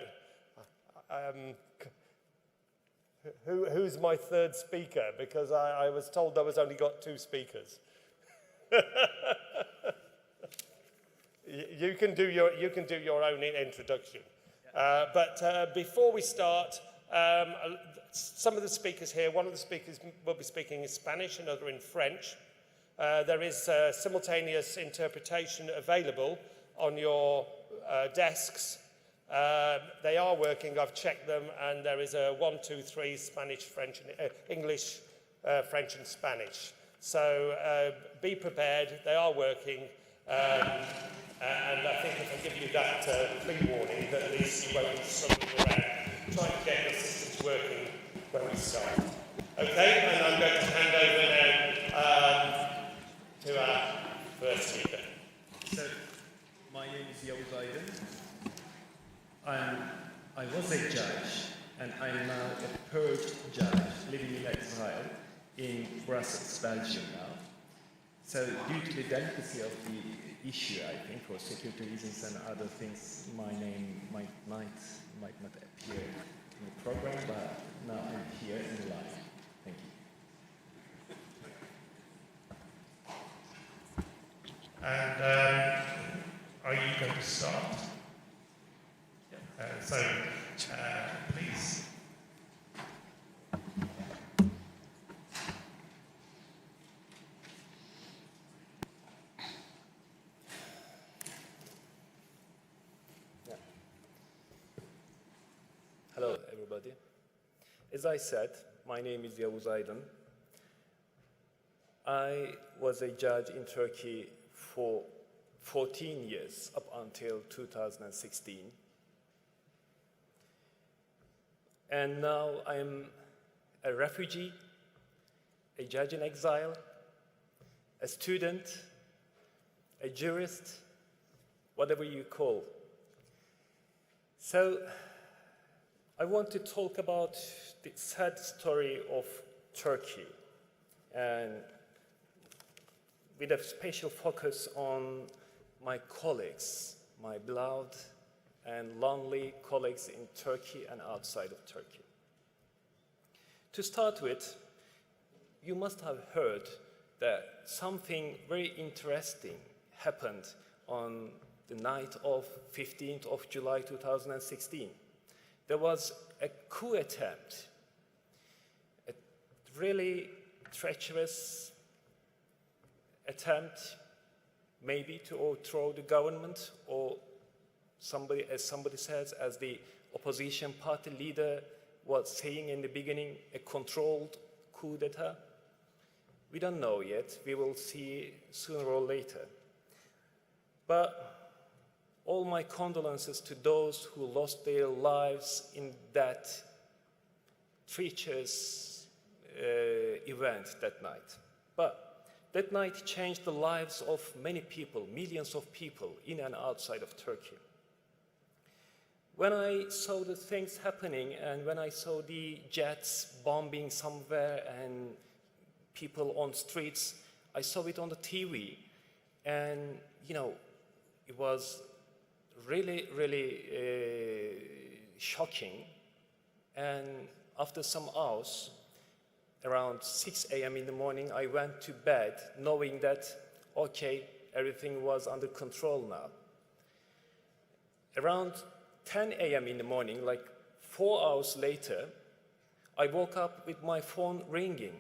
who's my 3rd speaker, because I was told I was only got 2 speakers. You can do your own introduction. But before we start, Some of the speakers here, one of the speakers will be speaking in Spanish, another in French. There is simultaneous interpretation available on your desks. They are working, I've checked them, and there is a 1, 2, 3 Spanish, French, and English, French and Spanish. So be prepared, they are working, and I think if I give you that pre-warning, that at least you won't be struggling around trying to get your systems working when we start. Okay, and I'm going to hand over now to our first speaker. So, my name is Yavuz Aydın. I was a judge, and I'm now a purged judge living in exile in Brussels, Belgium now. So, due to the delicacy of the issue, I think, for security reasons and other things, my name might not appear in the program, but now I'm here in the live. Thank you. And are you going to start? Please. Hello, everybody. As I said, my name is Yavuz Aydın. I was a judge in Turkey for 14 years, up until 2016. And now I'm a refugee, a judge in exile, a student, a jurist, whatever you call. So I want to talk about the sad story of Turkey, and with a special focus on my colleagues, my beloved and lonely colleagues in Turkey and outside of Turkey. To start with, you must have heard that something very interesting happened on the night of 15th of July 2016. There was a coup attempt, a really treacherous attempt maybe to overthrow the government, or somebody, as somebody says, as the opposition party leader was saying in the beginning, a controlled coup d'etat. We don't know yet. We will see sooner or later. But all my condolences to those who lost their lives in that treacherous event that night. But that night changed the lives of many people, millions of people in and outside of Turkey. When I saw the things happening and when I saw the jets bombing somewhere and people on streets, I saw it on the TV, and it was really, really shocking. And after some hours, around 6 a.m. in the morning, I went to bed knowing that, okay, everything was under control now. Around 10 a.m. in the morning, like 4 hours later, I woke up with my phone ringing.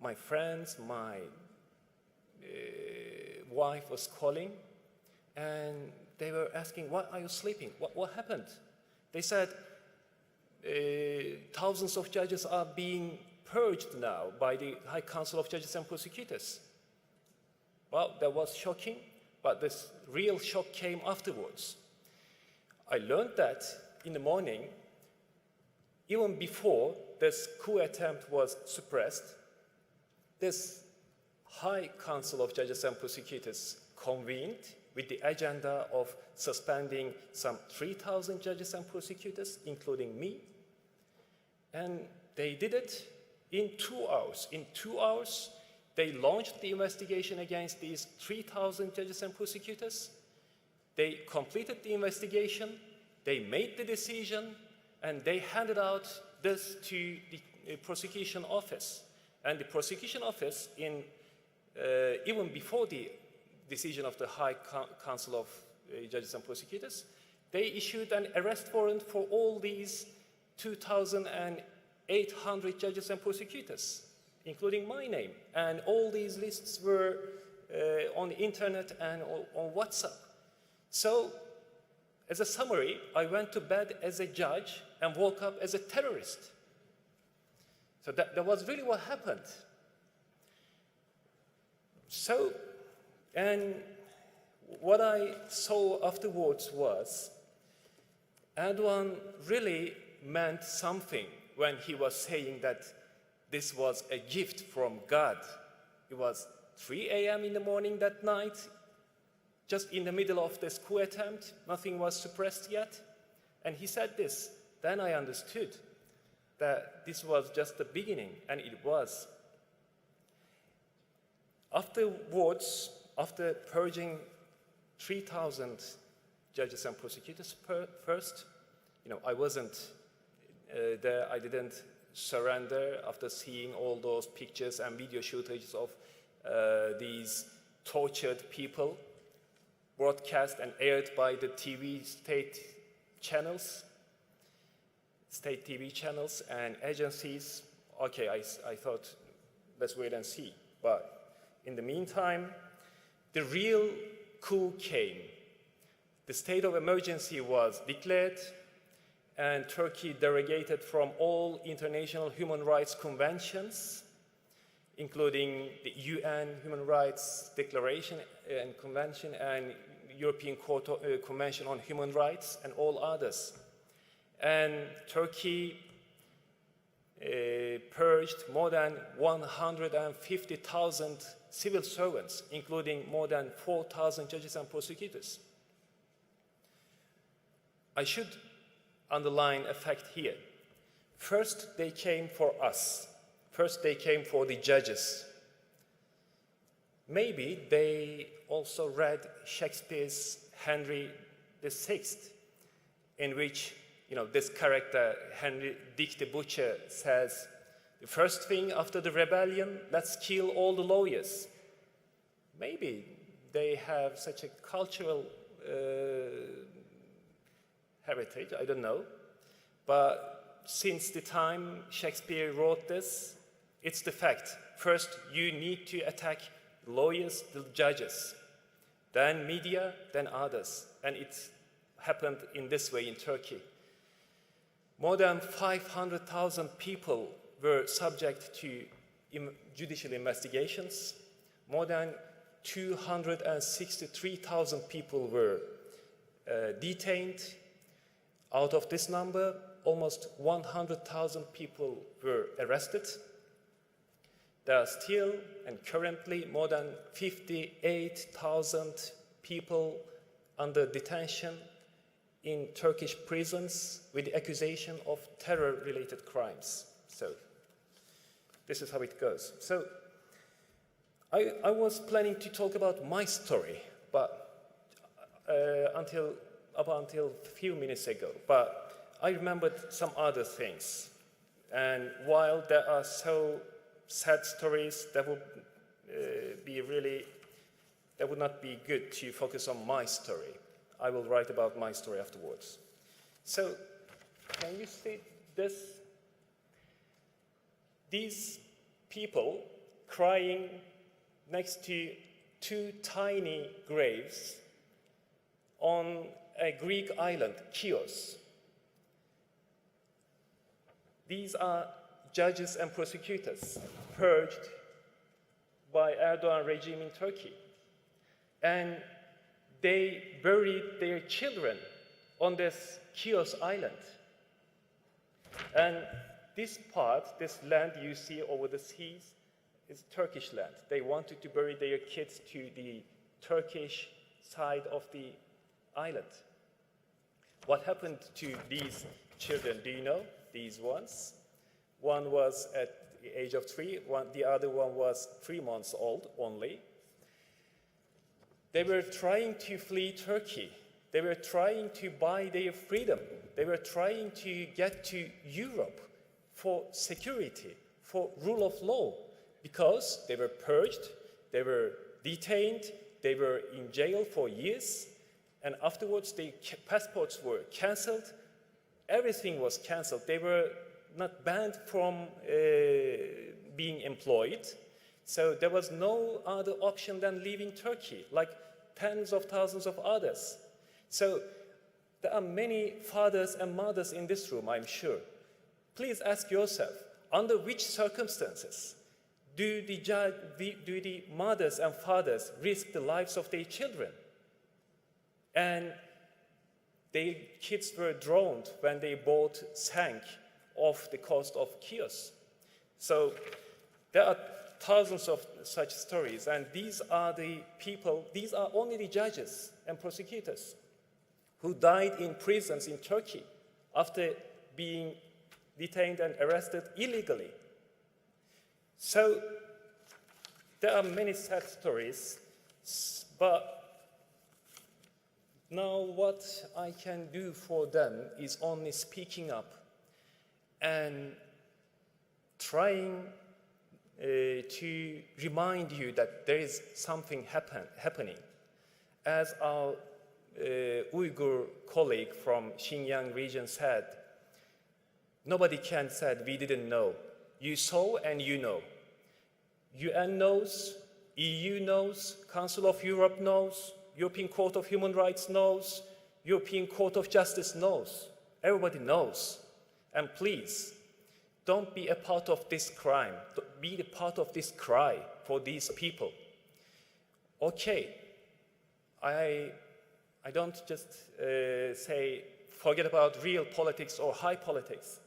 My friends, my wife was calling, and they were asking, why are you sleeping? What happened? They said, thousands of judges are being purged now by the High Council of Judges and Prosecutors. Well, that was shocking, but this real shock came afterwards. I learned that in the morning, even before this coup attempt was suppressed, this High Council of Judges and Prosecutors convened with the agenda of suspending some 3,000 judges and prosecutors, including me, and they did it in 2 hours. In 2 hours, they launched the investigation against these 3,000 judges and prosecutors. They completed the investigation, they made the decision, and they handed out this to the prosecution office. And the prosecution office, even before the decision of the High Council of Judges and Prosecutors, they issued an arrest warrant for all these 2,800 judges and prosecutors, including my name. And all these lists were on the internet and on WhatsApp. So, as a summary, I went to bed as a judge and woke up as a terrorist. So that was really what happened. So, and what I saw afterwards was Erdogan really meant something when he was saying that this was a gift from God. It was 3 a.m. in the morning that night, just in the middle of this coup attempt. Nothing was suppressed yet. And he said this. Then I understood that this was just the beginning, and it was. Afterwards, after purging 3,000 judges and prosecutors first, I wasn't there. I didn't surrender after seeing all those pictures and video footage of these tortured people broadcast and aired by the state TV channels and agencies. Okay, I thought, let's wait and see. But in the meantime, the real coup came. The state of emergency was declared, and Turkey derogated from all international human rights conventions, including the UN Human Rights Declaration and Convention and European Court Convention on Human Rights and all others. And Turkey purged more than 150,000 civil servants, including more than 4,000 judges and prosecutors. I should underline a fact here. First, they came for us. First, they came for the judges. Maybe they also read Shakespeare's Henry VI, in which this character, Dick the Butcher, says, the first thing after the rebellion, let's kill all the lawyers. Maybe they have such a cultural heritage, I don't know. But since the time Shakespeare wrote this, it's the fact. First, you need to attack lawyers, the judges, then media, then others. And it happened in this way in Turkey. More than 500,000 people were subject to judicial investigations. More than 263,000 people were detained. Out of this number, almost 100,000 people were arrested. There are still and currently more than 58,000 people under detention in Turkish prisons with the accusation of terror-related crimes. So this is how it goes. So I was planning to talk about my story, but until a few minutes ago. But I remembered some other things. And while there are so sad stories, that would not be good to focus on my story. I will write about my story afterwards. So, can you see this? These people crying next to two tiny graves on a Greek island, Chios. These are judges and prosecutors purged by Erdogan regime in Turkey. And they buried their children on this Chios island. And this land you see over the seas, is Turkish land. They wanted to bury their kids to the Turkish side of the island. What happened to these children, do you know? These ones. One was at the age of 3, the other one was 3 months old only. They were trying to flee Turkey. They were trying to buy their freedom. They were trying to get to Europe for security, for rule of law, because they were purged, they were detained, they were in jail for years, and afterwards their passports were cancelled. everything was canceled. They were not banned from being employed. So there was no other option than leaving Turkey, like tens of thousands of others. So there are many fathers and mothers in this room, I'm sure. Please ask yourself, under which circumstances do the mothers and fathers risk the lives of their children? And their kids were drowned when their boat sank off the coast of Chios. So there are thousands of such stories, and these are the people, these are only the judges and prosecutors who died in prisons in Turkey after being detained and arrested illegally. So there are many sad stories, but now what I can do for them is only speaking up and trying to remind you that there is something happening. As our Uyghur colleague from Xinjiang region said, nobody can say we didn't know. You saw and you know. UN knows, EU knows, Council of Europe knows, European Court of Human Rights knows, European Court of Justice knows. Everybody knows. And please, don't be a part of this crime. Be a part of this cry for these people. Okay, I don't just say forget about real politics or high politics,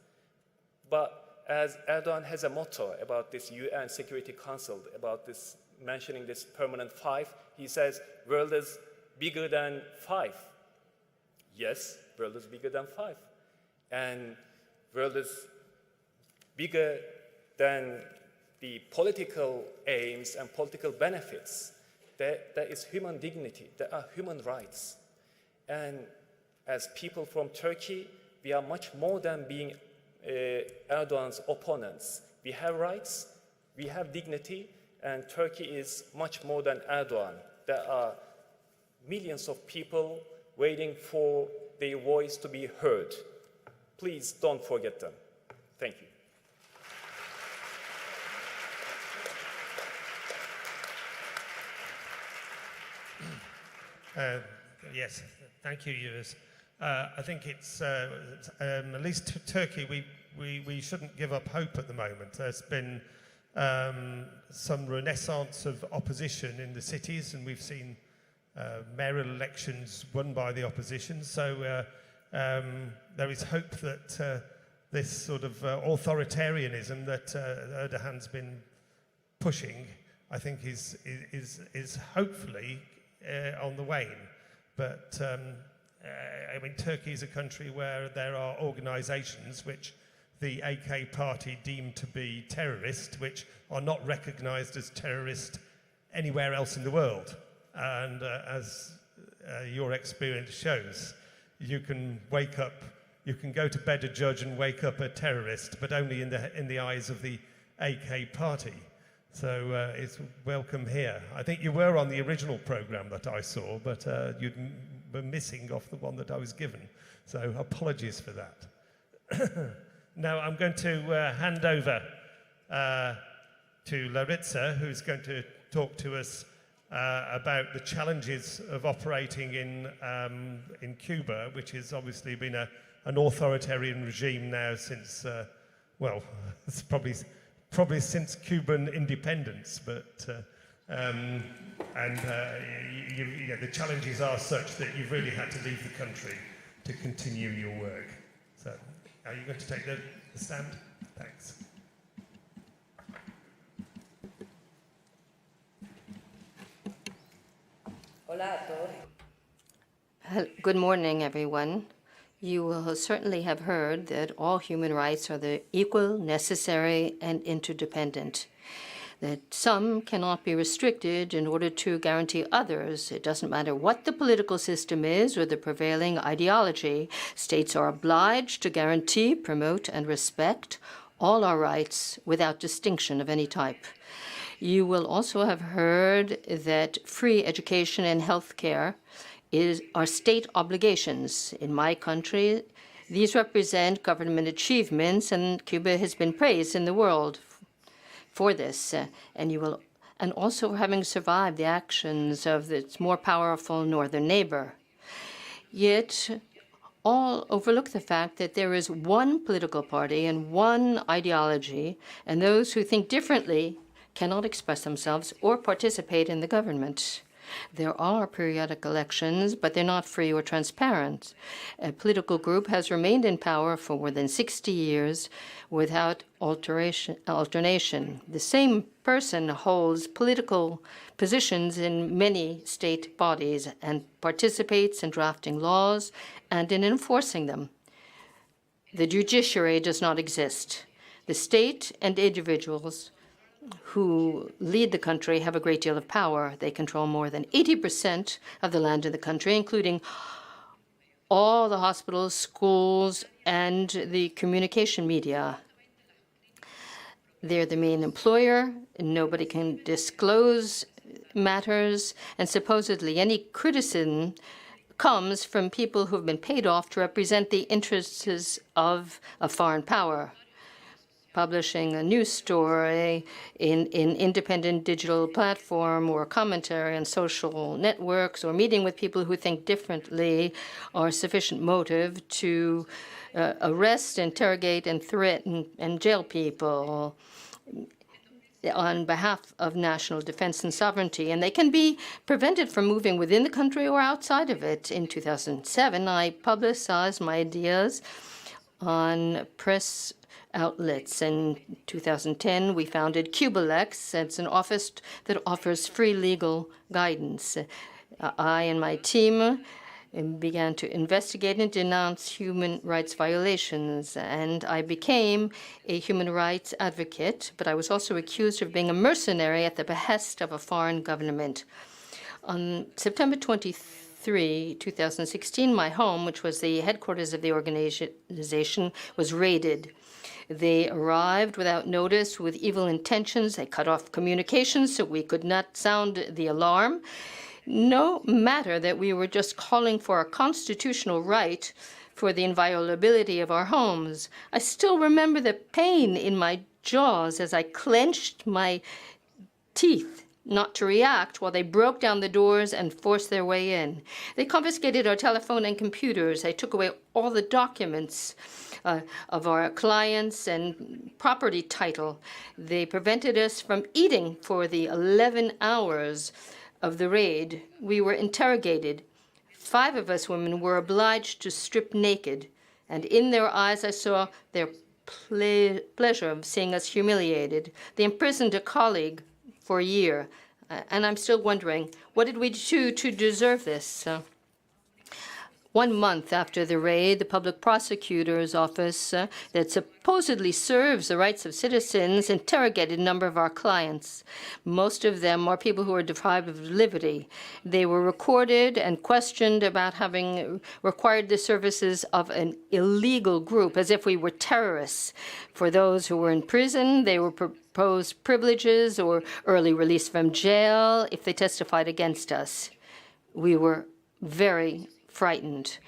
but as Erdogan has a motto about this UN Security Council, about this mentioning this permanent 5, he says, world is bigger than 5. Yes, world is bigger than 5. And world is bigger than the political aims and political benefits. There is human dignity, there are human rights. And as people from Turkey, we are much more than being Erdogan's opponents. We have rights, we have dignity, and Turkey is much more than Erdogan. There are millions of people waiting for their voice to be heard. Please don't forget them. Thank you. Yes, thank you, Yunus. I think it's, at least Turkey, we shouldn't give up hope at the moment. There's been some renaissance of opposition in the cities, and we've seen mayoral elections won by the opposition. So there is hope that this sort of authoritarianism that Erdogan's been pushing, I think, is hopefully on the wane. But I mean, Turkey is a country where there are organisations which the AK party deemed to be terrorist, which are not recognised as terrorist anywhere else in the world. And as your experience shows, you can wake up, you can go to bed a judge and wake up a terrorist, but only in the eyes of the AK party. So it's welcome here. I think you were on the original programme that I saw, but you were missing off the one that I was given. So apologies for that. Now I'm going to hand over to Larissa, who's going to talk to us about the challenges of operating in Cuba, which has obviously been an authoritarian regime now since, well, it's probably since Cuban independence, but the challenges are such that you've really had to leave the country to continue your work. So, are you going to take the stand? Thanks. Good morning, everyone. You will certainly have heard that all human rights are the equal, necessary, and interdependent. That some cannot be restricted in order to guarantee others. It doesn't matter what the political system is or the prevailing ideology. States are obliged to guarantee, promote, and respect all our rights without distinction of any type. You will also have heard that free education and health care are state obligations. In my country, These represent government achievements, and Cuba has been praised in the world for this. And also having survived the actions of its more powerful northern neighbor. Yet, all overlook the fact that there is one political party and one ideology, and those who think differently cannot express themselves or participate in the government. There are periodic elections, but they're not free or transparent. A political group has remained in power for more than 60 years without alternation. The same person holds political positions in many state bodies and participates in drafting laws and in enforcing them. The judiciary does not exist. The state and individuals who lead the country have a great deal of power. They control more than 80% of the land in the country, including all the hospitals, schools, and the communication media. They're the main employer, and nobody can disclose matters, and supposedly any criticism comes from people who have been paid off to represent the interests of a foreign power. Publishing a news story in independent digital platform or commentary on social networks or meeting with people who think differently are sufficient motive to arrest, interrogate, and threaten and jail people on behalf of national defense and sovereignty. And they can be prevented from moving within the country or outside of it. In 2007, I publicized my ideas on press outlets. In 2010, we founded CubaLex. It's an office that offers free legal guidance. I and my team began to investigate and denounce human rights violations, and I became a human rights advocate, but I was also accused of being a mercenary at the behest of a foreign government. On September 23, 2016, my home, which was the headquarters of the organization, was raided. They arrived without notice with evil intentions. They cut off communications so we could not sound the alarm. No matter that we were just calling for a constitutional right for the inviolability of our homes. I still remember the pain in my jaws as I clenched my teeth not to react while they broke down the doors and forced their way in. They confiscated our telephone and computers. They took away all the documents of our clients and property title. They prevented us from eating for the 11 hours of the raid. We were interrogated. 5 of us women were obliged to strip naked, and in their eyes I saw their pleasure of seeing us humiliated. They imprisoned a colleague for a year, and I'm still wondering, what did we do to deserve this? 1 month after the raid, the public prosecutor's office that supposedly serves the rights of citizens interrogated a number of our clients. Most of them are people who are deprived of liberty. They were recorded and questioned about having required the services of an illegal group, as if we were terrorists. For those who were in prison, they were proposed privileges or early release from jail if they testified against us. We were very frightened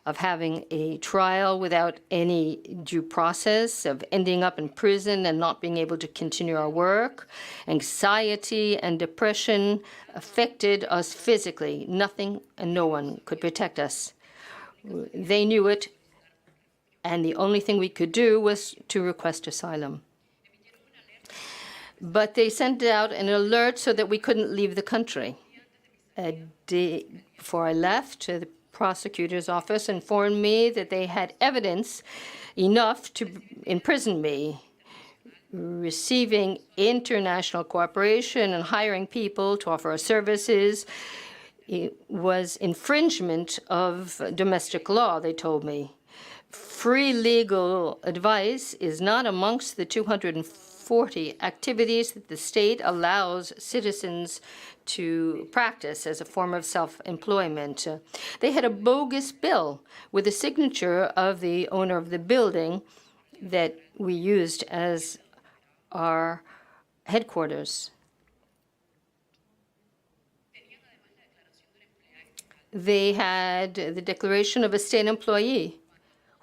of having a trial without any due process, of ending up in prison and not being able to continue our work. Anxiety and depression affected us physically. Nothing and no one could protect us. They knew it, and the only thing we could do was to request asylum. But they sent out an alert so that we couldn't leave the country. A day before I left, the prosecutor's office informed me that they had evidence enough to imprison me. Receiving international cooperation and hiring people to offer us services was infringement of domestic law, they told me. Free legal advice is not amongst the 240 activities that the state allows citizens to practice as a form of self-employment. They had a bogus bill with the signature of the owner of the building that we used as our headquarters. They had the declaration of a state employee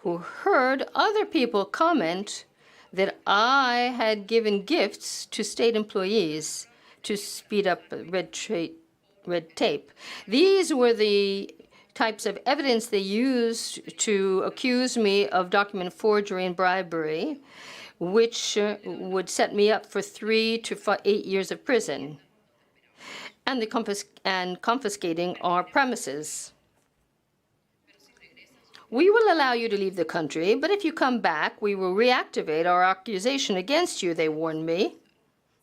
who heard other people comment that I had given gifts to state employees to speed up red tape. These were the types of evidence they used to accuse me of document forgery and bribery, which would set me up for 3 to 8 years of prison, and confiscating our premises. We will allow you to leave the country, but if you come back, we will reactivate our accusation against you, they warned me.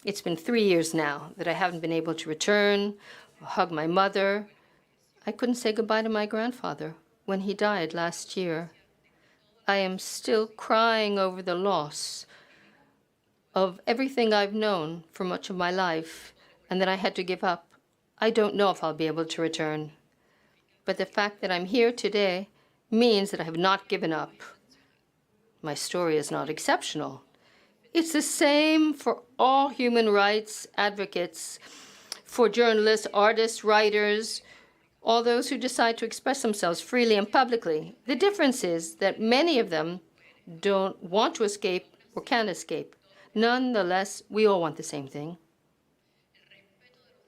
It's been 3 years now that I haven't been able to return, or hug my mother. I couldn't say goodbye to my grandfather when he died last year. I am still crying over the loss of everything I've known for much of my life and that I had to give up. I don't know if I'll be able to return. But the fact that I'm here today means that I have not given up. My story is not exceptional. It's the same for all human rights advocates, for journalists, artists, writers, all those who decide to express themselves freely and publicly. The difference is that many of them don't want to escape or can't escape. Nonetheless, we all want the same thing.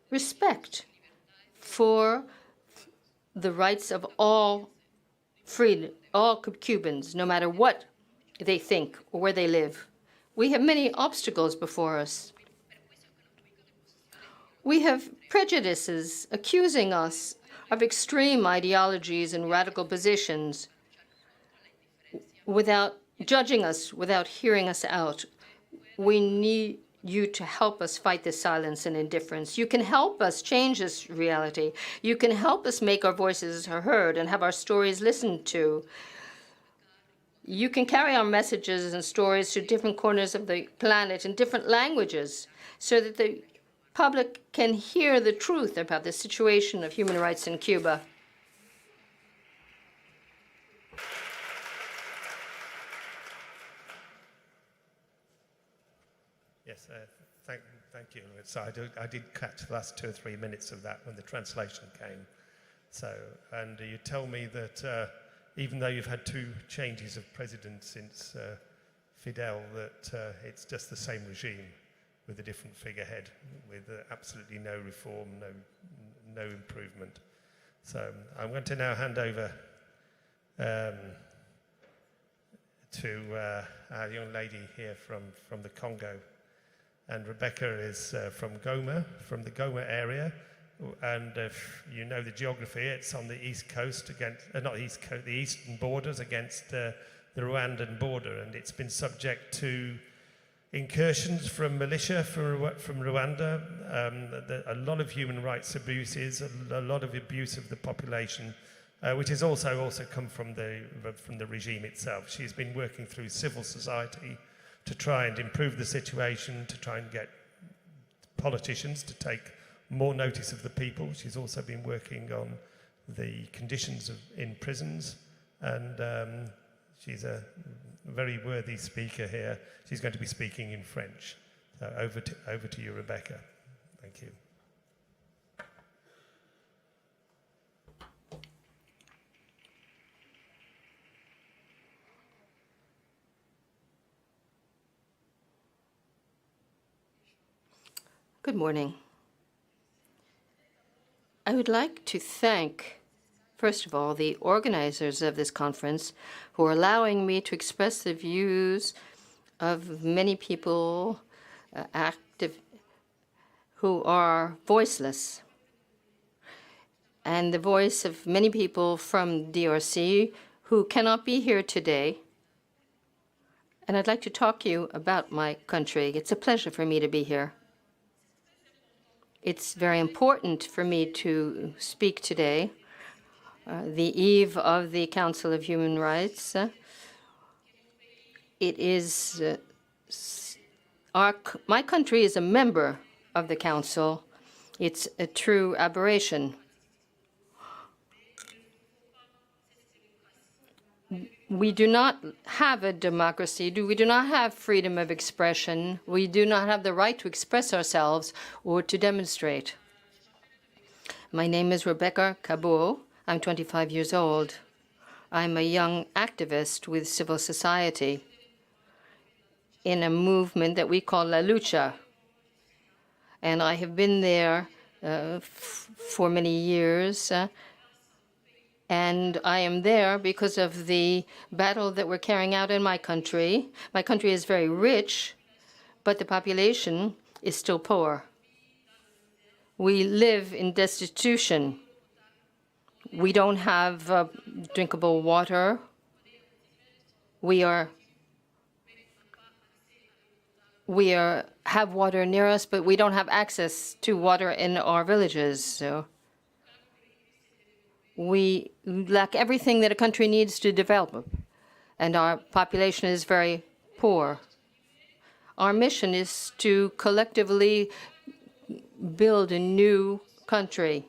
Respect for the rights of all Cubans, no matter what they think or where they live. We have many obstacles before us. We have prejudices accusing us of extreme ideologies and radical positions without judging us, without hearing us out. We need you to help us fight this silence and indifference. You can help us change this reality. You can help us make our voices heard and have our stories listened to. You can carry our messages and stories to different corners of the planet in different languages so that the public can hear the truth about the situation of human rights in Cuba. Yes, thank you. So I did catch the last 2 or 3 minutes of that when the translation came. So, and you tell me that even though you've had 2 changes of president since Fidel, that it's just the same regime with a different figurehead, with absolutely no reform, no improvement. So I'm going to now hand over to our young lady here from the Congo. And Rebecca is from Goma, from the Goma area. And if you know the geography, it's on the east coast, the eastern borders against the Rwandan border. And it's been subject to incursions from militia from Rwanda, a lot of human rights abuses, a lot of abuse of the population, which has also come from the regime itself. She's been working through civil society to try and improve the situation, to try and get politicians to take more notice of the people. She's also been working on the conditions in prisons, and she's a very worthy speaker here. She's going to be speaking in French. So over to you, Rebecca. Thank you. Good morning. I would like to thank, first of all, the organizers of this conference who are allowing me to express the views of many people active who are voiceless, and the voice of many people from DRC who cannot be here today. And I'd like to talk to you about my country. It's a pleasure for me to be here. It's very important for me to speak today, the eve of the Council of Human Rights. It is my country is a member of the Council. It's a true aberration. We do not have a democracy. We do not have freedom of expression. We do not have the right to express ourselves or to demonstrate. My name is Rebecca Kabuo. I'm 25 years old. I'm a young activist with civil society in a movement that we call La Lucha. And I have been there for many years. And I am there because of the battle that we're carrying out in my country. My country is very rich, but the population is still poor. We live in destitution. We don't have drinkable water. We have water near us, but we don't have access to water in our villages. So we lack everything that a country needs to develop, and our population is very poor. Our mission is to collectively build a new country,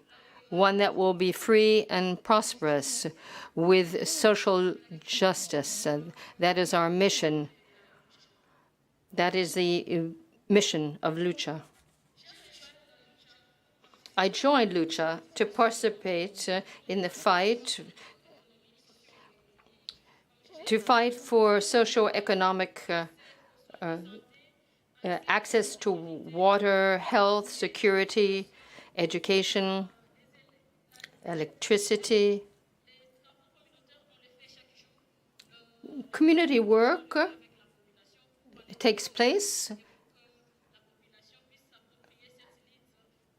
one that will be free and prosperous with social justice. That is our mission. That is the mission of Lucha. I joined Lucha to participate in the fight for socio-economic access to water, health, security, education, electricity, community work takes place,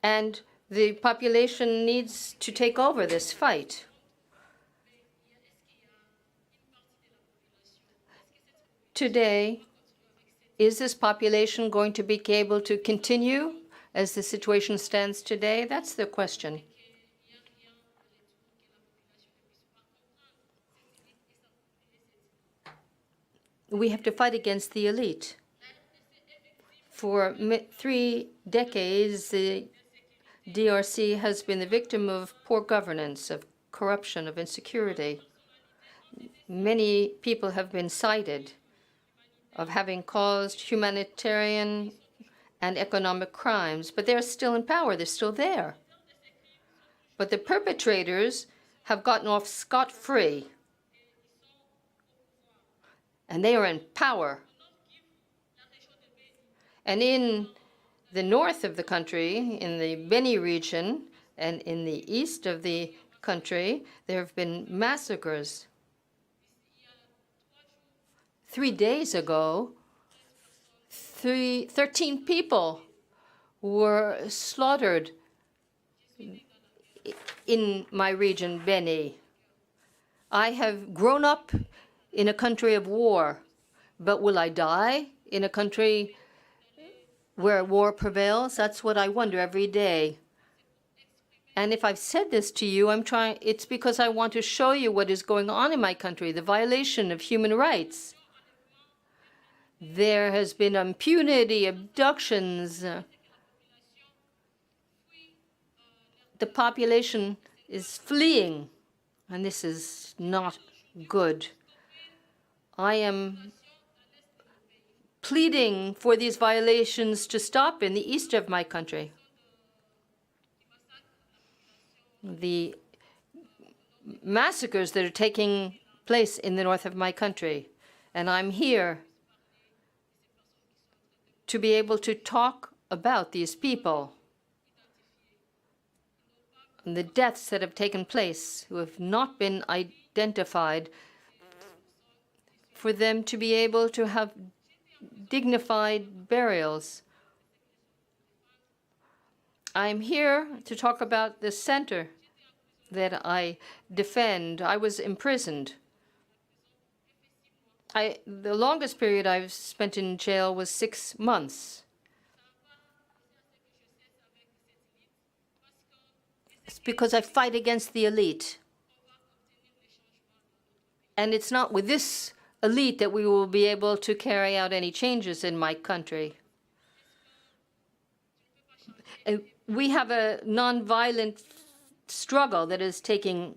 and the population needs to take over this fight. Today, is this population going to be able to continue as the situation stands today? That's the question. We have to fight against the elite. For 3 decades, the DRC has been the victim of poor governance, of corruption, of insecurity. Many people have been cited of having caused humanitarian and economic crimes, but they're still in power. They're still there. But the perpetrators have gotten off scot-free, and they are in power. And in the north of the country, in the Beni region, and in the east of the country, there have been massacres. 3 days ago, 13 people were slaughtered in my region, Beni. I have grown up in a country of war, but will I die in a country where war prevails? That's what I wonder every day. And if I've said this to you, it's because I want to show you what is going on in my country, the violation of human rights. There has been impunity, abductions. The population is fleeing, and this is not good. I am pleading for these violations to stop in the east of my country. The massacres that are taking place in the north of my country. And I'm here to be able to talk about these people and the deaths that have taken place who have not been identified, for them to be able to have dignified burials. I'm here to talk about the center that I defend. I was imprisoned. The longest period I've spent in jail was 6 months. It's because I fight against the elite. And it's not with this elite that we will be able to carry out any changes in my country. We have a nonviolent struggle that is taking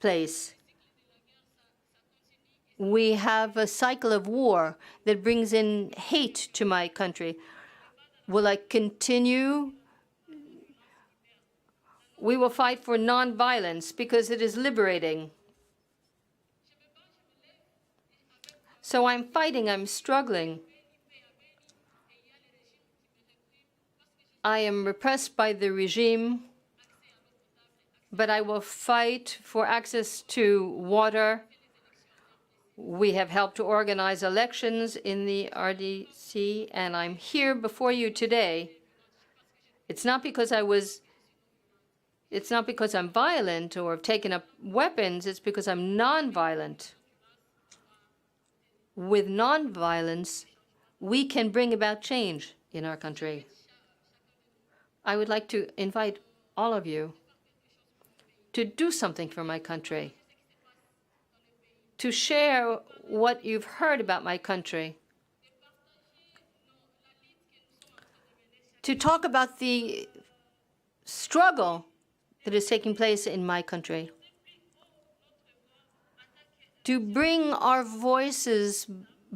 place. We have a cycle of war that brings in hate to my country. Will I continue? We will fight for nonviolence because it is liberating. So I'm fighting, I'm struggling. I am repressed by the regime, but I will fight for access to water. We have helped to organize elections in the RDC, and I'm here before you today. It's not because I'm violent or have taken up weapons, it's because I'm nonviolent. With nonviolence, we can bring about change in our country. I would like to invite all of you to do something for my country, to share what you've heard about my country, to talk about the struggle that is taking place in my country, to bring our voices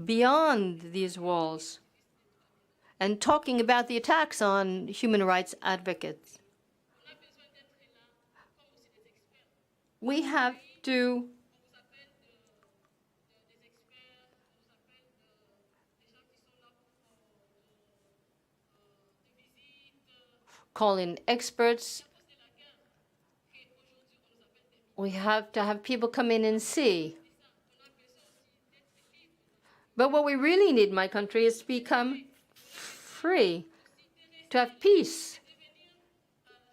beyond these walls and talking about the attacks on human rights advocates. We have to call in experts. We have to have people come in and see. But what we really need in my country is to become free, to have peace,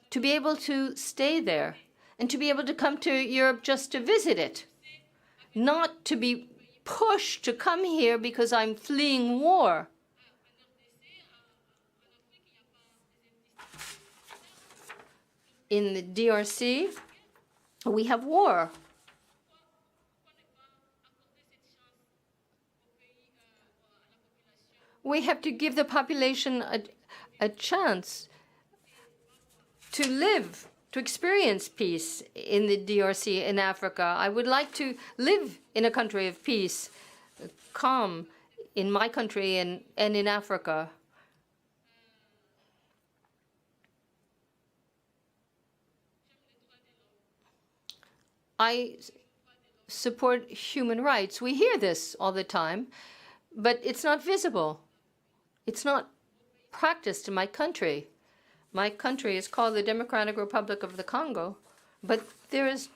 to be able to stay there, and to be able to come to Europe just to visit it, not to be pushed to come here because I'm fleeing war. In the DRC, we have war. We have to give the population a chance to live, to experience peace in the DRC, in Africa. I would like to live in a country of peace, calm, in my country and in Africa. I support human rights. We hear this all the time, but it's not visible. It's not practiced in my country. My country is called the Democratic Republic of the Congo, but there is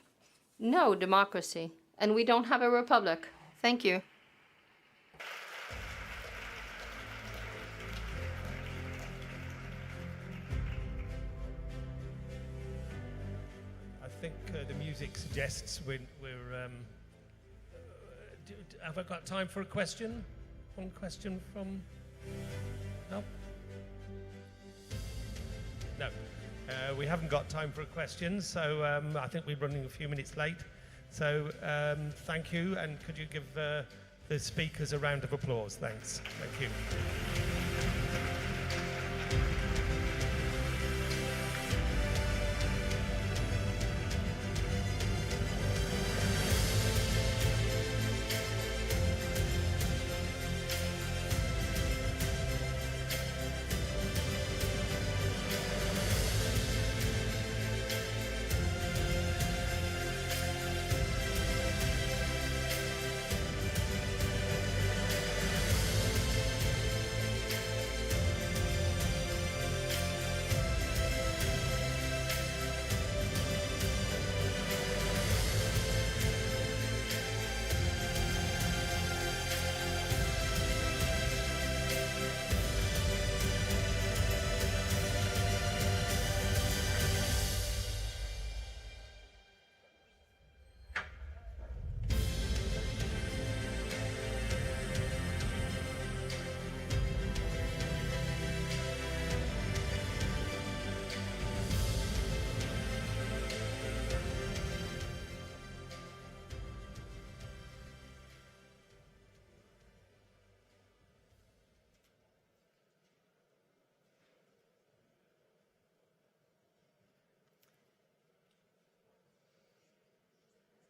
no democracy, and we don't have a republic. Thank you. I think the music suggests we're have I got time for a question? One question from... No? No. We haven't got time for a question, so I think we're running a few minutes late. So thank you, and could you give the speakers a round of applause? Thanks. Thank you.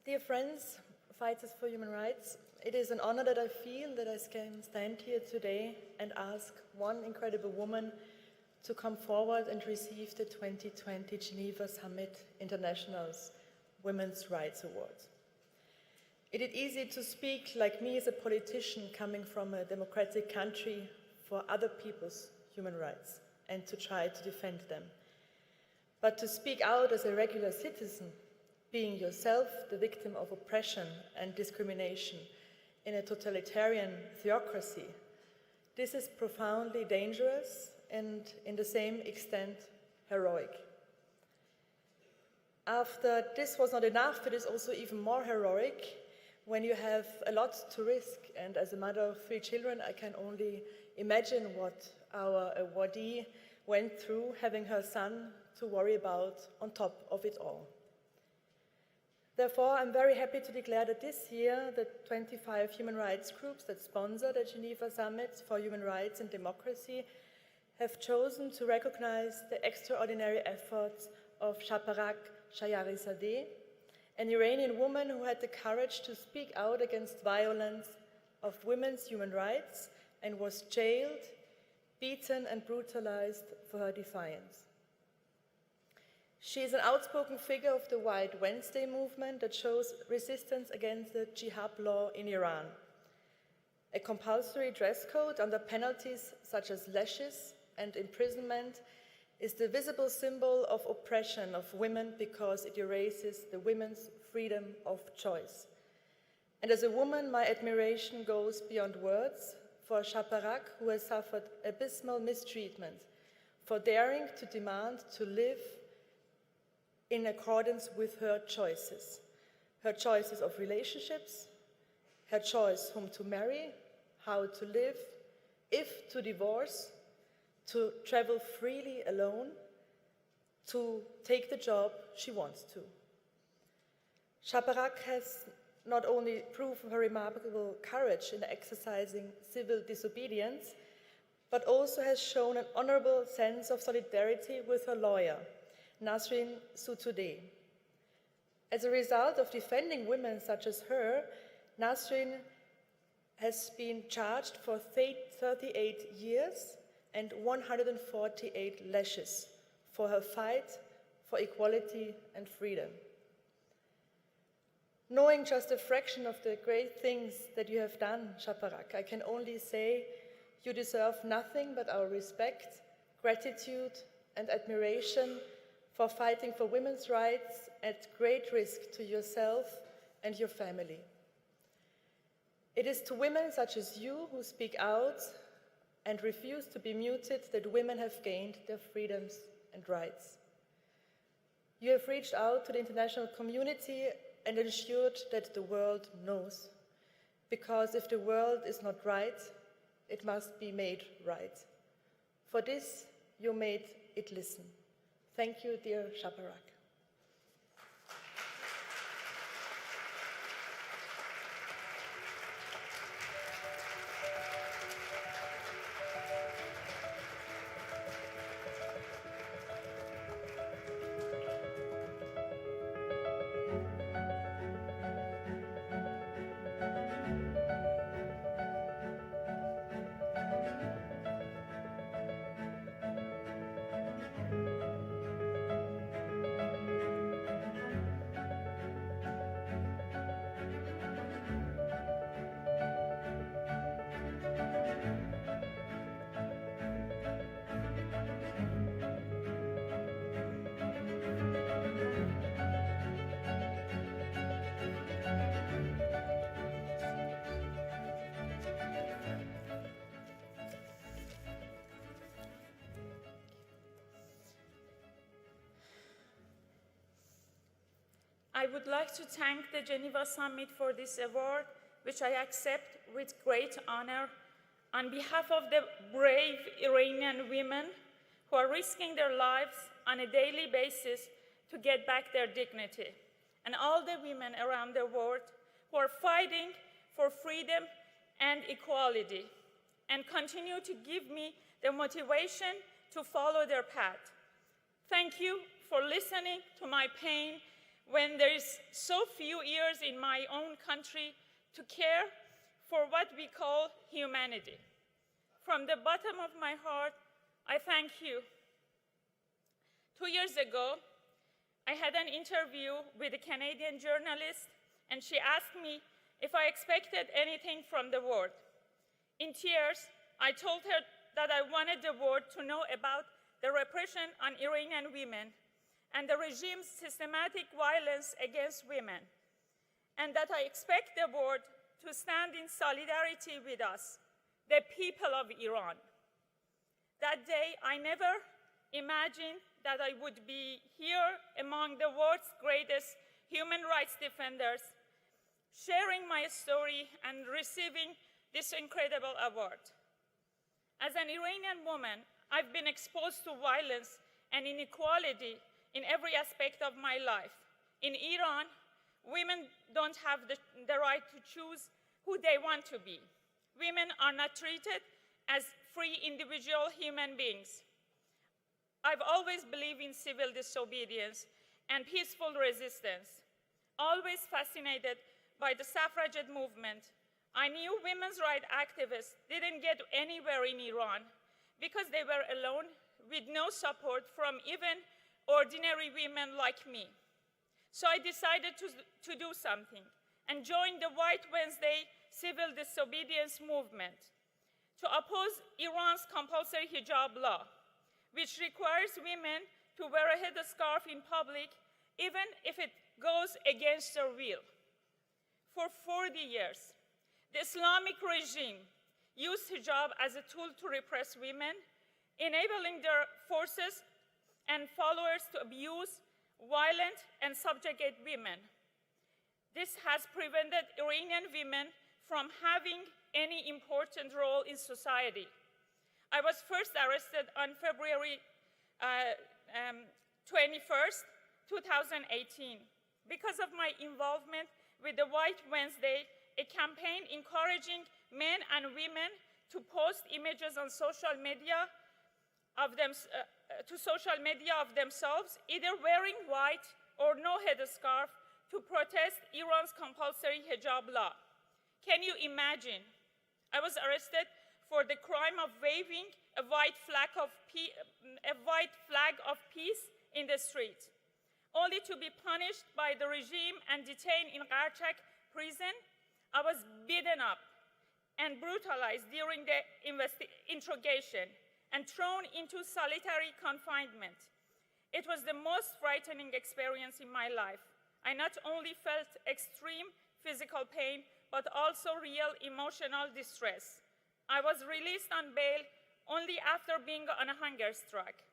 Dear friends, fighters for human rights, it is an honor that I feel that I can stand here today and ask one incredible woman to come forward and receive the 2020 Geneva Summit International's Women's Rights Award. It is easy to speak like me as a politician coming from a democratic country for other people's human rights and to try to defend them. But to speak out as a regular citizen, being yourself the victim of oppression and discrimination in a totalitarian theocracy, this is profoundly dangerous and, in the same extent, heroic. After this was not enough, it is also even more heroic when you have a lot to risk. And as a mother of 3 children, I can only imagine what our awardee went through, having her son to worry about on top of it all. Therefore, I'm very happy to declare that this year, the 25 human rights groups that sponsor the Geneva Summit for Human Rights and Democracy have chosen to recognize the extraordinary efforts of Shaparak Shayarizadeh, an Iranian woman who had the courage to speak out against violence of women's human rights and was jailed, beaten, and brutalized for her defiance. She is an outspoken figure of the White Wednesday movement that shows resistance against the jihad law in Iran. A compulsory dress code under penalties such as lashes and imprisonment is the visible symbol of oppression of women because it erases the women's freedom of choice. And as a woman, my admiration goes beyond words for Shaparak, who has suffered abysmal mistreatment, for daring to demand to live in accordance with her choices of relationships, her choice whom to marry, how to live, if to divorce, to travel freely alone, to take the job she wants to. Shaparak has not only proven her remarkable courage in exercising civil disobedience, but also has shown an honorable sense of solidarity with her lawyer, Nasrin Sotoudeh. As a result of defending women such as her, Nasrin has been charged for 38 years and 148 lashes for her fight for equality and freedom. Knowing just a fraction of the great things that you have done, Shaparak, I can only say you deserve nothing but our respect, gratitude, and admiration for fighting for women's rights at great risk to yourself and your family. It is to women such as you who speak out and refuse to be muted that women have gained their freedoms and rights. You have reached out to the international community and ensured that the world knows, because if the world is not right, it must be made right. For this, you made it listen. Thank you, dear Shaparak. I would like to thank the Geneva Summit for this award, which I accept with great honor on behalf of the brave Iranian women who are risking their lives on a daily basis to get back their dignity, and all the women around the world who are fighting for freedom and equality and continue to give me the motivation to follow their path. Thank you for listening to my pain when there is so few ears in my own country to care for what we call humanity. From the bottom of my heart, I thank you. 2 years ago, I had an interview with a Canadian journalist, and she asked me if I expected anything from the world. In tears, I told her that I wanted the world to know about the repression on Iranian women and the regime's systematic violence against women, and that I expect the world to stand in solidarity with us, the people of Iran. That day, I never imagined that I would be here among the world's greatest human rights defenders, sharing my story and receiving this incredible award. As an Iranian woman, I've been exposed to violence and inequality in every aspect of my life. In Iran, women don't have the right to choose who they want to be. Women are not treated as free individual human beings. I've always believed in civil disobedience and peaceful resistance. Always fascinated by the suffragette movement, I knew women's rights activists didn't get anywhere in Iran because they were alone with no support from even ordinary women like me. So I decided to do something and joined the White Wednesday civil disobedience movement to oppose Iran's compulsory hijab law, which requires women to wear a headscarf in public even if it goes against their will. For 40 years, the Islamic regime used hijab as a tool to repress women, enabling their forces and followers to abuse, violate, and subjugate women. This has prevented Iranian women from having any important role in society. I was first arrested on February 21st, 2018, because of my involvement with the White Wednesday, a campaign encouraging men and women to post images on social media of themselves, either wearing white or no headscarf, to protest Iran's compulsory hijab law. Can you imagine? I was arrested for the crime of waving a white flag of peace in the street, only to be punished by the regime and detained in Qarchak prison. I was beaten up and brutalized during the interrogation and thrown into solitary confinement. It was the most frightening experience in my life. I not only felt extreme physical pain, but also real emotional distress. I was released on bail only after being on a hunger strike.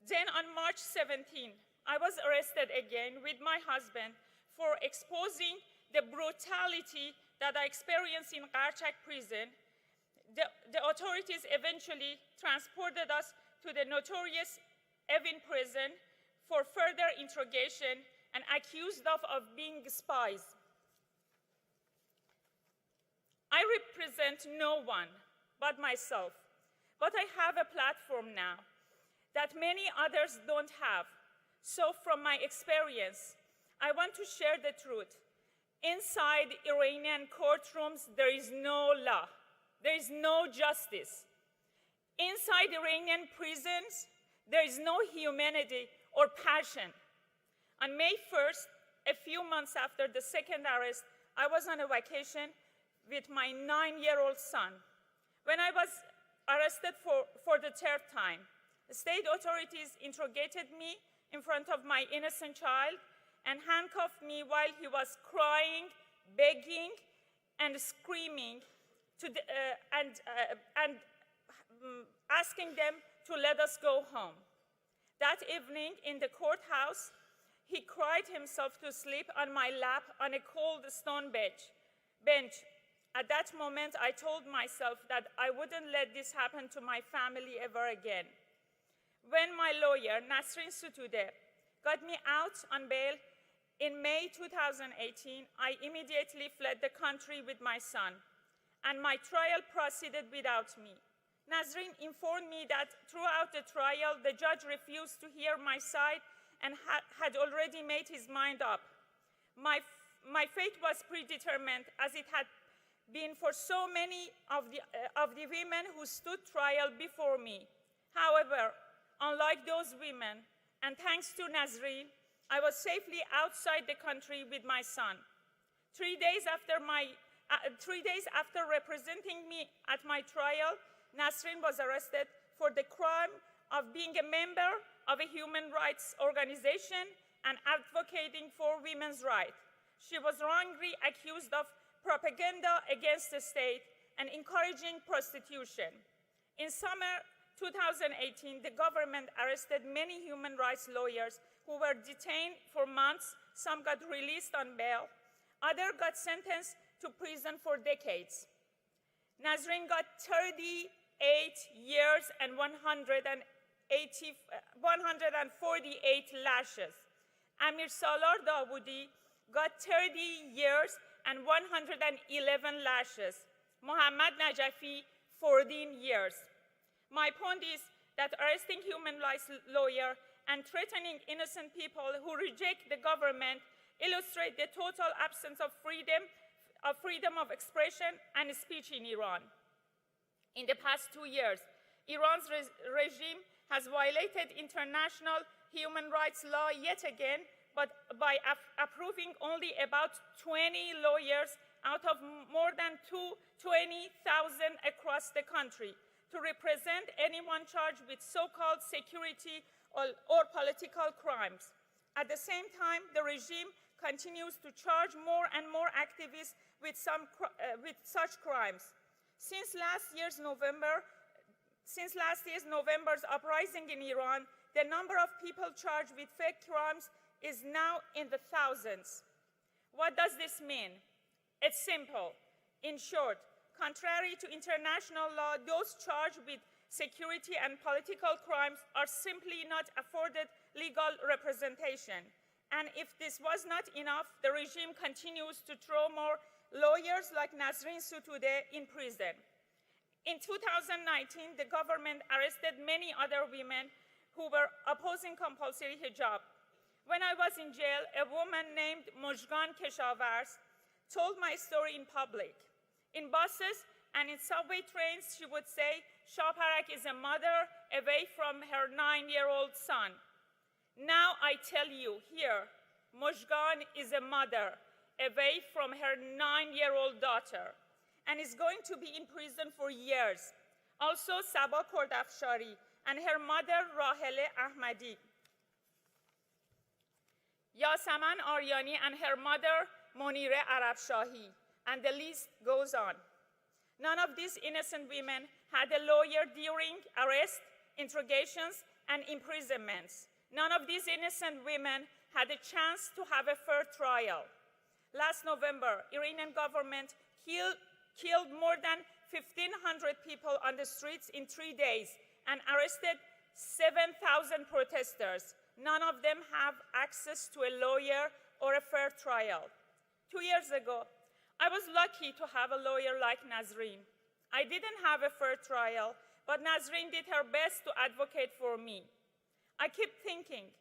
Then on March 17, I was arrested again with my husband for exposing the brutality that I experienced in Qarchak prison. The authorities eventually transported us to the notorious Evin prison for further interrogation and accused of being spies. I represent no one but myself, but I have a platform now that many others don't have. So from my experience, I want to share the truth. Inside Iranian courtrooms, there is no law. There is no justice. Inside Iranian prisons, there is no humanity or passion. On May 1st, a few months after the second arrest, I was on a vacation with my 9-year-old son. When I was arrested for the third time, the state authorities interrogated me in front of my innocent child and handcuffed me while he was crying, begging, and screaming, asking them to let us go home. That evening in the courthouse, he cried himself to sleep on my lap on a cold stone bench. At that moment, I told myself that I wouldn't let this happen to my family ever again. When my lawyer, Nasrin Sotoudeh, got me out on bail in May 2018, I immediately fled the country with my son, and my trial proceeded without me. Nasrin informed me that throughout the trial, the judge refused to hear my side and had already made his mind up. My fate was predetermined, as it had been for so many of the women who stood trial before me. However, unlike those women, and thanks to Nasrin, I was safely outside the country with my son. 3 days after representing me at my trial, Nasrin was arrested for the crime of being a member of a human rights organization and advocating for women's rights. She was wrongly accused of propaganda against the state and encouraging prostitution. In summer 2018, the government arrested many human rights lawyers who were detained for months. Some got released on bail. Others got sentenced to prison for decades. Nasrin got 38 years and 148 lashes. Amir Salar Dawoodi got 30 years and 111 lashes. Mohammad Najafi, 14 years. My point is that arresting human rights lawyers and threatening innocent people who reject the government illustrate the total absence of freedom of expression and speech in Iran. In the past 2 years, Iran's regime has violated international human rights law yet again, but by approving only about 20 lawyers out of more than 20,000 across the country to represent anyone charged with so-called security or political crimes. At the same time, the regime continues to charge more and more activists with such crimes. Since last year's November's uprising in Iran, the number of people charged with fake crimes is now in the thousands. What does this mean? It's simple. In short, contrary to international law, those charged with security and political crimes are simply not afforded legal representation. And if this was not enough, the regime continues to throw more lawyers like Nasrin Sotoudeh in prison. In 2019, the government arrested many other women who were opposing compulsory hijab. When I was in jail, a woman named Mojgan Keshavars told my story in public. In buses and in subway trains, she would say, Shaparak is a mother away from her 9-year-old son. Now I tell you here, Mojgan is a mother away from her 9-year-old daughter and is going to be in prison for years. Also, Sabah Kordafshari and her mother, Rahele Ahmadi. Yasaman Aryani and her mother, Monire Arabshahi, and the list goes on. None of these innocent women had a lawyer during arrest, interrogations, and imprisonments. None of these innocent women had a chance to have a fair trial. Last November, Iranian government killed more than 1,500 people on the streets in 3 days and arrested 7,000 protesters. None of them have access to a lawyer or a fair trial. 2 years ago, I was lucky to have a lawyer like Nasrin. I didn't have a fair trial, but Nasrin did her best to advocate for me. I keep thinking,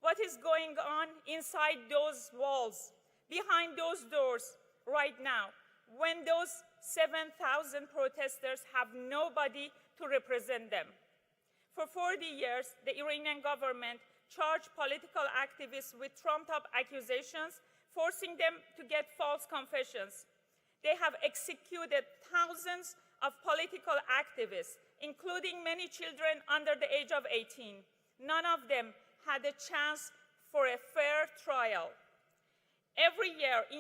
what is going on inside those walls, behind those doors right now, when those 7,000 protesters have nobody to represent them? For 40 years, the Iranian government charged political activists with trumped-up accusations, forcing them to get false confessions. They have executed thousands of political activists, including many children under the age of 18. None of them had a chance for a fair trial. Every year, the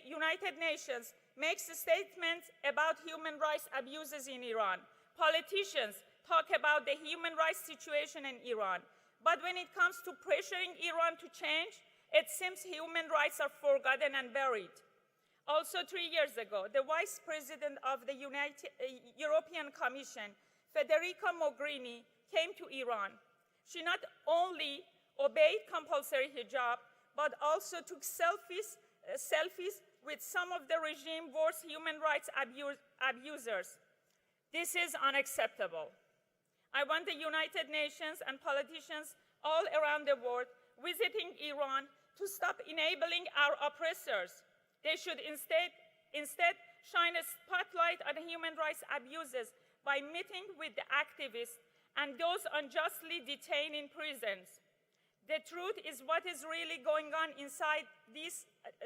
United Nations makes statements about human rights abuses in Iran. Politicians talk about the human rights situation in Iran. But when it comes to pressuring Iran to change, it seems human rights are forgotten and buried. Also, 3 years ago, the Vice President of the European Commission, Federica Mogherini, came to Iran. She not only obeyed compulsory hijab, but also took selfies with some of the regime's worst human rights abusers. This is unacceptable. I want the United Nations and politicians all around the world visiting Iran to stop enabling our oppressors. They should instead shine a spotlight on human rights abuses by meeting with the activists and those unjustly detained in prisons. The truth is what is really going on inside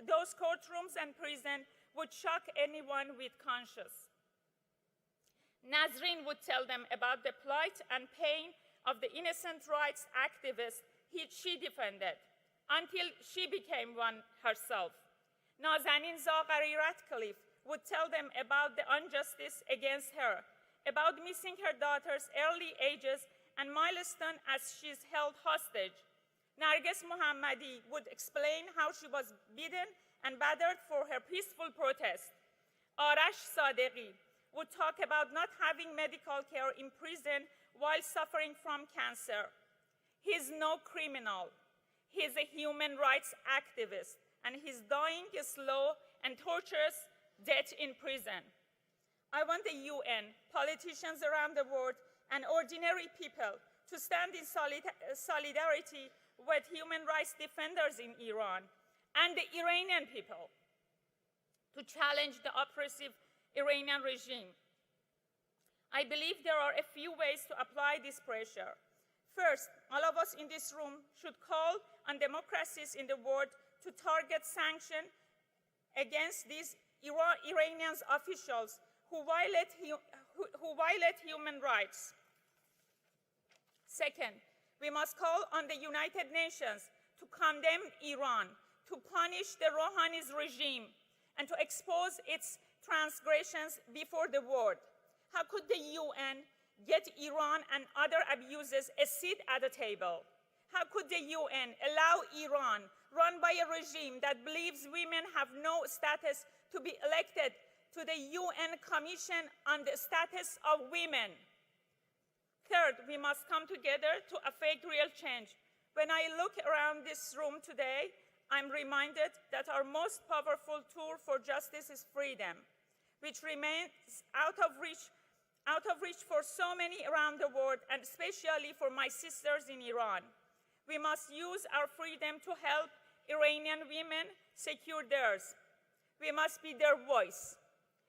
those courtrooms and prison would shock anyone with conscience. Nazreen would tell them about the plight and pain of the innocent rights activists she defended, until she became one herself. Nazanin Zaghari Ratcliffe would tell them about the injustice against her, about missing her daughter's early ages and milestone as she's held hostage. Narges Mohammadi would explain how she was beaten and battered for her peaceful protest. Arash Sadeghi would talk about not having medical care in prison while suffering from cancer. He's no criminal. He's a human rights activist, and he's dying a slow and torturous death in prison. I want the UN, politicians around the world, and ordinary people to stand in solidarity with human rights defenders in Iran and the Iranian people to challenge the oppressive Iranian regime. I believe there are a few ways to apply this pressure. First, all of us in this room should call on democracies in the world to target sanctions against these Iranian officials who violate human rights. Second, we must call on the United Nations to condemn Iran, to punish the Rouhani's regime, and to expose its transgressions before the world. How could the UN get Iran and other abuses a seat at the table? How could the UN allow Iran, run by a regime that believes women have no status, to be elected to the UN Commission on the Status of Women? Third, we must come together to effect real change. When I look around this room today, I'm reminded that our most powerful tool for justice is freedom, which remains out of reach for so many around the world, and especially for my sisters in Iran. We must use our freedom to help Iranian women secure theirs. We must be their voice.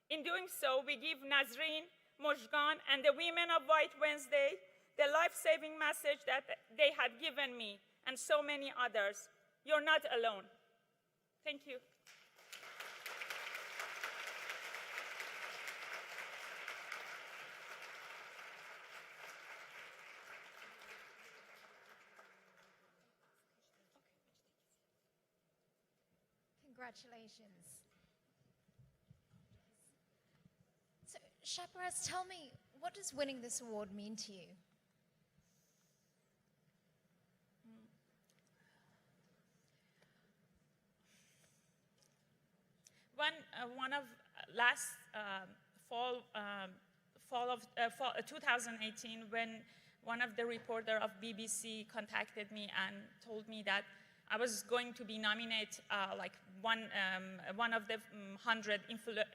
In doing so, we give Nazreen, Mojgan, and the women of White Wednesday the life-saving message that they had given me and so many others. You're not alone. Thank you. Congratulations. So, Shahbaraz, tell me, what does winning this award mean to you? One of last fall of 2018, when one of the reporters of BBC contacted me and told me that I was going to be nominated like one of the 100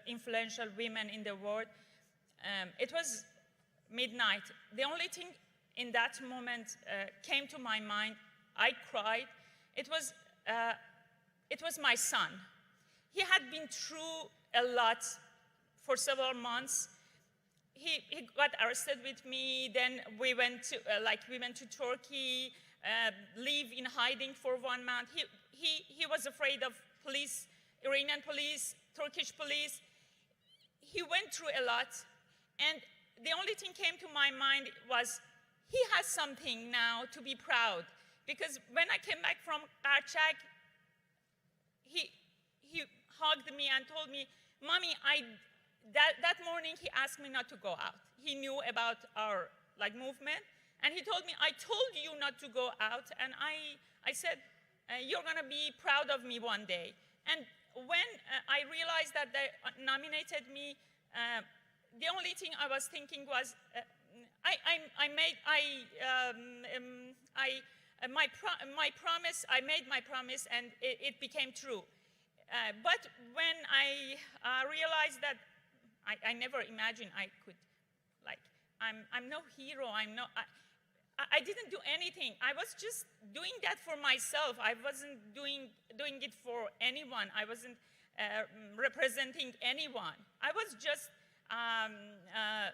influential women in the world. It was midnight. The only thing in that moment came to my mind. I cried. It was my son. He had been through a lot for several months. He got arrested with me. Then we went to Turkey. Live in hiding for 1 month. He was afraid of police, Iranian police, Turkish police. He went through a lot, and the only thing came to my mind was he has something now to be proud. Because when I came back from Karchak, he hugged me and told me, "Mommy, that morning he asked me not to go out. He knew about our movement. And he told me, I told you not to go out, and I said, you're gonna be proud of me one day. And when I realized that they nominated me, the only thing I was thinking was, I made my promise, and it became true. But when I realized that I never imagined I could, I'm no hero, I didn't do anything. I was just doing that for myself. I wasn't doing it for anyone. I wasn't representing anyone. I was just, I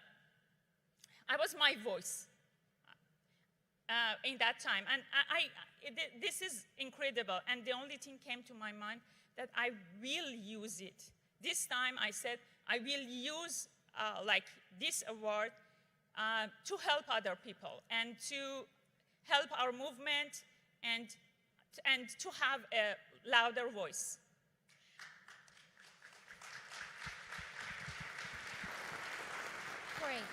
was my voice. in that time. And this is incredible. And the only thing came to my mind that I will use it. This time I said, I will use like this award to help other people and to help our movement and to have a louder voice. Great.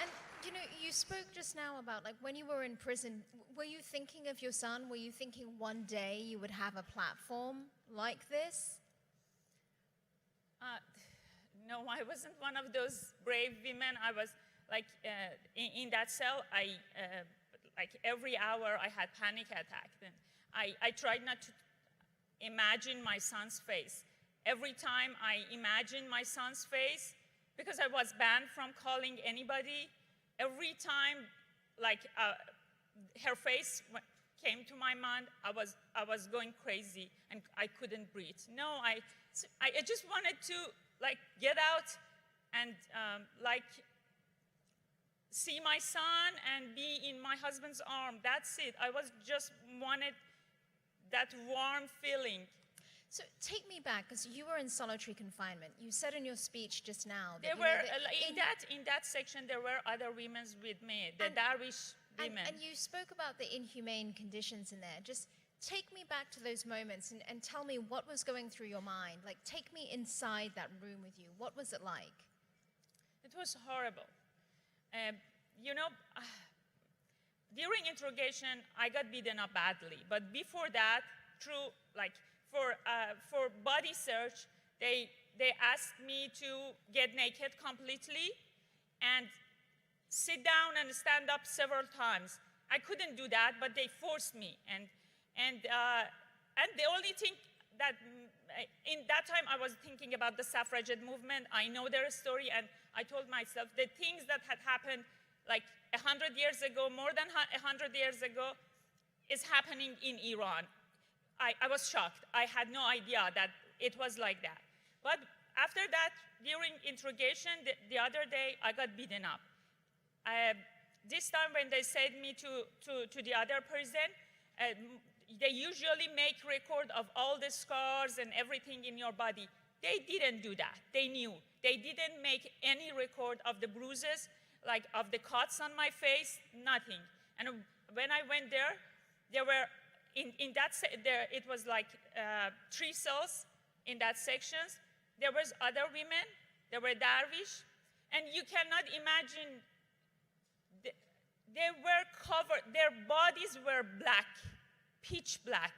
And you know, you spoke just now about like when you were in prison, were you thinking of your son? Were you thinking one day you would have a platform like this? No, I wasn't one of those brave women. I was like in that cell. Like every hour I had panic attack. And I tried not to imagine my son's face. Every time I imagined my son's face, because I was banned from calling anybody, every time like her face came to my mind, I was going crazy and I couldn't breathe. No, I just wanted to like get out and like see my son and be in my husband's arm. That's it. I was just wanted that warm feeling. So take me back, because you were in solitary confinement. You said in your speech just now that There were in that section there were other women with me, the Darwish women. And you spoke about the inhumane conditions in there. Just take me back to those moments and tell me what was going through your mind. Like, take me inside that room with you. What was it like? It was horrible. You know, during interrogation, I got beaten up badly. But before that, through like for body search, they asked me to get naked completely and sit down and stand up several times. I couldn't do that, but they forced me. And the only thing that in that time I was thinking about the suffragette movement. I know their story, and I told myself the things that had happened like 100 years ago, more than 100 years ago, is happening in Iran. I was shocked. I had no idea that it was like that. But after that, during interrogation, the other day, I got beaten up. This time when they sent me to the other prison, they usually make record of all the scars and everything in your body. They didn't do that. They knew. They didn't make any record of the bruises, like of the cuts on my face, nothing. And when I went there were, it was like 3 cells in that sections. There was other women, there were Darwish, and you cannot imagine, they were covered, their bodies were black, pitch black.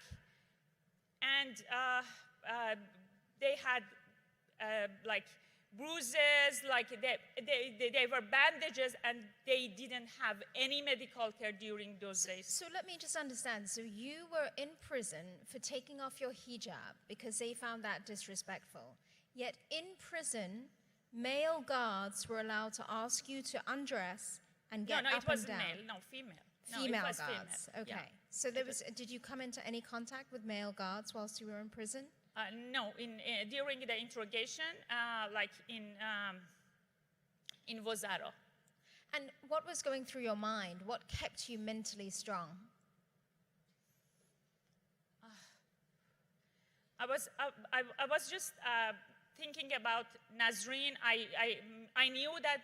And they had like bruises, like they were bandages, and they didn't have any medical care during those days. So let me just understand. So you were in prison for taking off your hijab because they found that disrespectful. Yet in prison, male guards were allowed to ask you to undress and get up and down. No, it wasn't male. No, female. Female no, it was guards. Female. Okay. Yeah. So there was. Did you come into any contact with male guards whilst you were in prison? No, during the interrogation, like in Vozaro. And what was going through your mind? What kept you mentally strong? I was just thinking about Nazreen. I knew that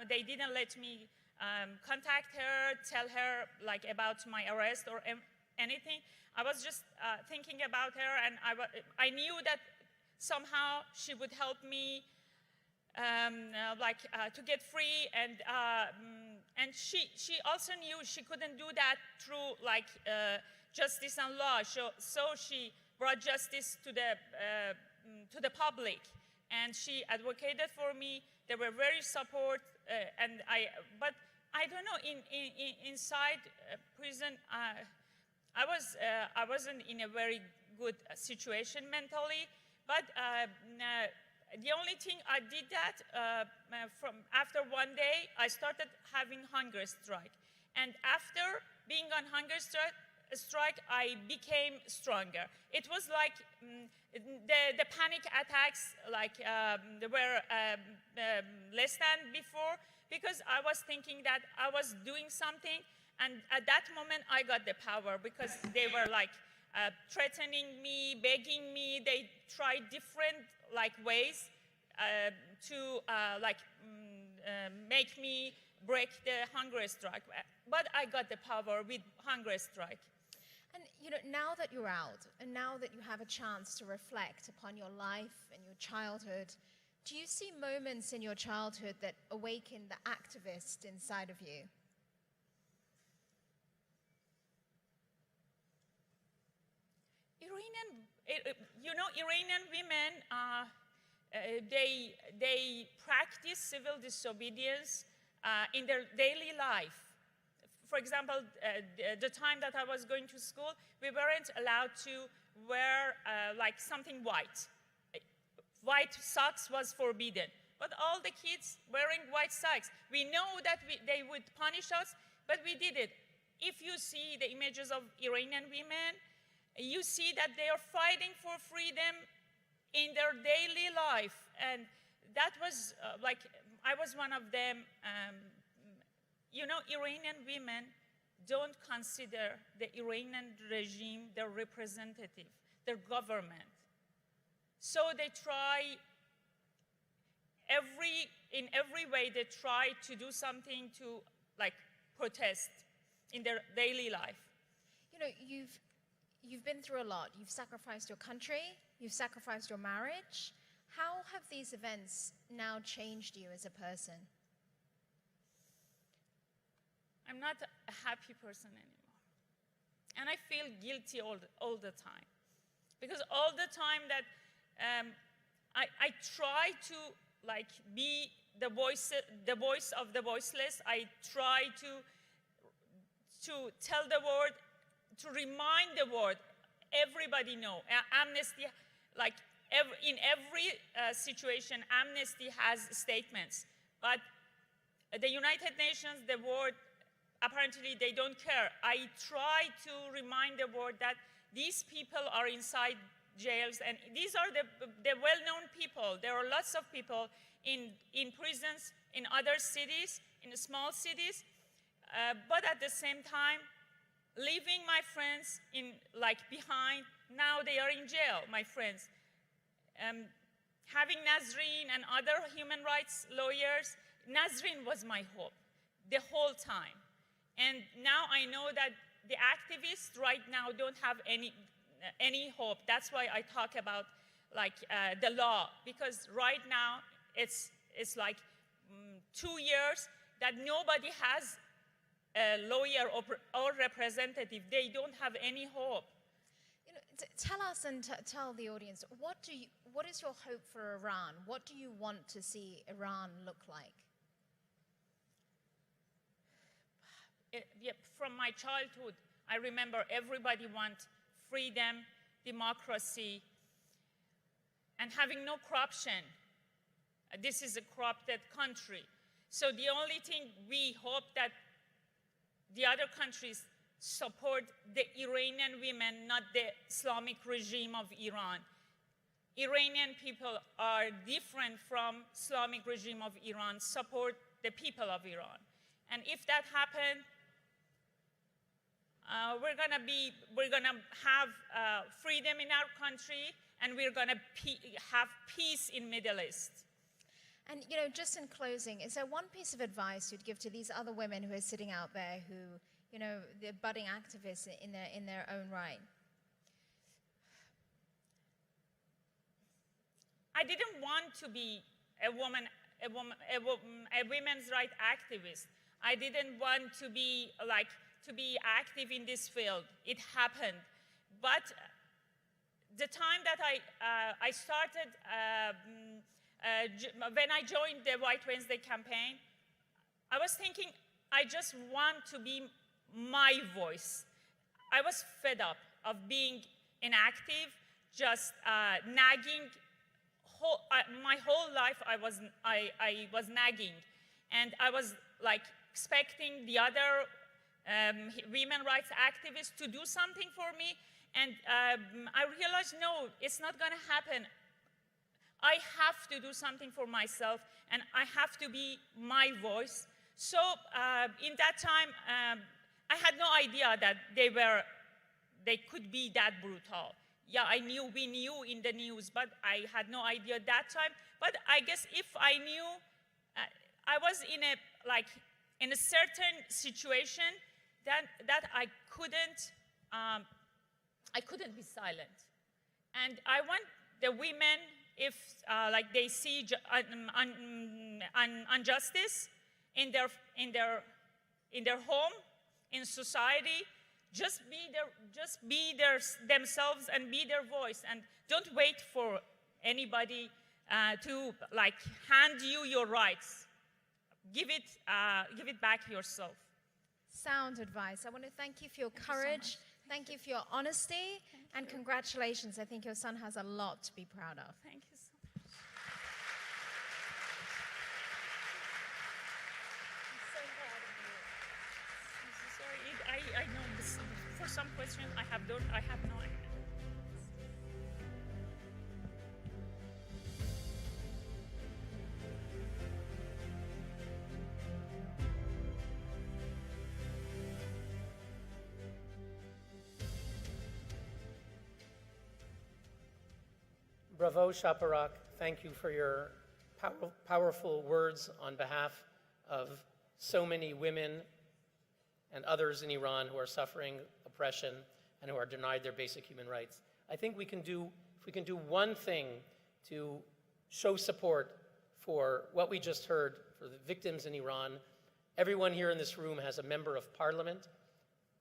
they didn't let me contact her, tell her like about my arrest or anything. I was just thinking about her, and I knew that somehow she would help me to get free, and she also knew she couldn't do that through like justice and law. So she brought justice to the public, and she advocated for me. They were very supportive, but I don't know, inside prison, I wasn't in a very good situation mentally, but the only thing I did that from after one day, I started having hunger strike, and after being on hunger strike, I became stronger. It was like the panic attacks, like were less than before, because I was thinking that I was doing something, And at that moment, I got the power because they were like threatening me, begging me. They tried different ways to make me break the hunger strike. But I got the power with hunger strike. And now that you're out, and now that you have a chance to reflect upon your life and your childhood, do you see moments in your childhood that awaken the activist inside of you? Iranian women, they practice civil disobedience in their daily life. For example, the time that I was going to school, we weren't allowed to wear something white. White socks was forbidden. But all the kids wearing white socks, we know that they would punish us, but we did it. If you see the images of Iranian women, you see that they are fighting for freedom in their daily life. And that was I was one of them. Iranian women don't consider the Iranian regime their representative, their government. So they try, in every way, they try to do something to protest in their daily life. You've been through a lot. You've sacrificed your country. You've sacrificed your marriage. How have these events now changed you as a person? I'm not a happy person anymore. And I feel guilty all the time. Because all the time that I try to be the voice of the voiceless, I try to tell the world, to remind the world, everybody know, Amnesty, in every situation, Amnesty has statements. But the United Nations, the world, apparently they don't care. I try to remind the world that these people are inside jails, and these are the well-known people. There are lots of people in prisons, in other cities, in small cities, but at the same time, leaving my friends behind. Now they are in jail, my friends. Having Nazreen and other human rights lawyers, Nazreen was my hope the whole time. And now I know that the activists right now don't have any hope. That's why I talk about the law, because right now it's 2 years that nobody has a lawyer or representative. They don't have any hope. Tell us and tell the audience, what is your hope for Iran? What do you want to see Iran look like? From my childhood, I remember everybody wants freedom, democracy, and having no corruption. This is a corrupted country. So the only thing we hope that the other countries support the Iranian women, not the Islamic regime of Iran. Iranian people are different from Islamic regime of Iran. Support the people of Iran. And if that happens, we're gonna have freedom in our country, and we're gonna have peace in Middle East. And just in closing, is there one piece of advice you'd give to these other women who are sitting out there who, they're budding activists in their own right? I didn't want to be a women's rights activist. I didn't want to be active in this field. It happened. But the time that I started, when I joined the White Wednesday campaign, I was thinking, I just want to be my voice. I was fed up of being inactive, just nagging. My whole life I was nagging, and I was expecting the other women rights activists to do something for me, and I realized, no, it's not going to happen. I have to do something for myself, and I have to be my voice. So in that time, I had no idea that they could be that brutal. Yeah, we knew in the news, but I had no idea at that time. But I guess if I knew, I was in a certain situation that I couldn't be silent. And I want the women, if they see injustice in their home, in society, just be themselves and be their voice, and don't wait for anybody to hand you your rights. Give it back yourself. Sound advice. I want to thank you for your courage, thank you for your honesty, and congratulations. I think your son has a lot to be proud of. Thank you so much. I'm so proud of you. I'm so sorry. I know this, for some questions I have no idea. Bravo, Shaparak. Thank you for your powerful words on behalf of so many women and others in Iran who are suffering oppression and who are denied their basic human rights. I think if we can do one thing to show support for what we just heard, for the victims in Iran. Everyone here in this room has a member of parliament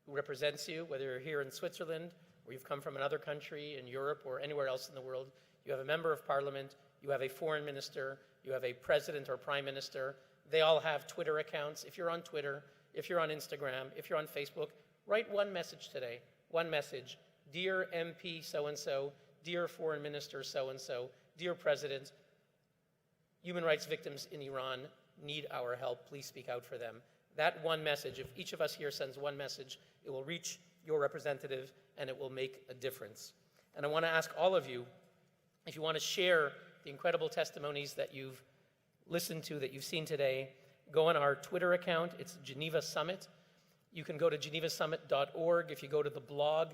who represents you, whether you're here in Switzerland or you've come from another country in Europe or anywhere else in the world. You have a member of parliament, you have a foreign minister, you have a president or prime minister. They all have Twitter accounts. If you're on Twitter, if you're on Instagram, if you're on Facebook, write one message today, one message. Dear MP so-and-so, dear foreign minister so-and-so, dear president, human rights victims in Iran need our help. Please speak out for them. That one message, if each of us here sends one message, it will reach your representative and it will make a difference. And I want to ask all of you, if you want to share the incredible testimonies that you've listened to, that you've seen today, go on our Twitter account. It's Geneva Summit. You can go to genevasummit.org. If you go to the blog,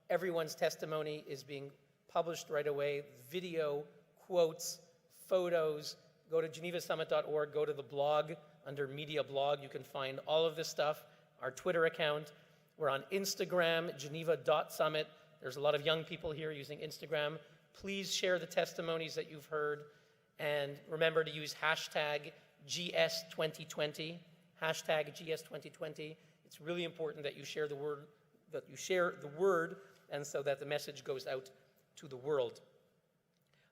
everyone's testimony is being published right away. Video, quotes, photos. Go to genevasummit.org. Go to the blog. Under Media Blog, you can find all of this stuff. Our Twitter account. We're on Instagram, geneva.summit. There's a lot of young people here using Instagram. Please share the testimonies that you've heard. And remember to use hashtag GS2020, hashtag GS2020. It's really important that you share the word, and so that the message goes out to the world.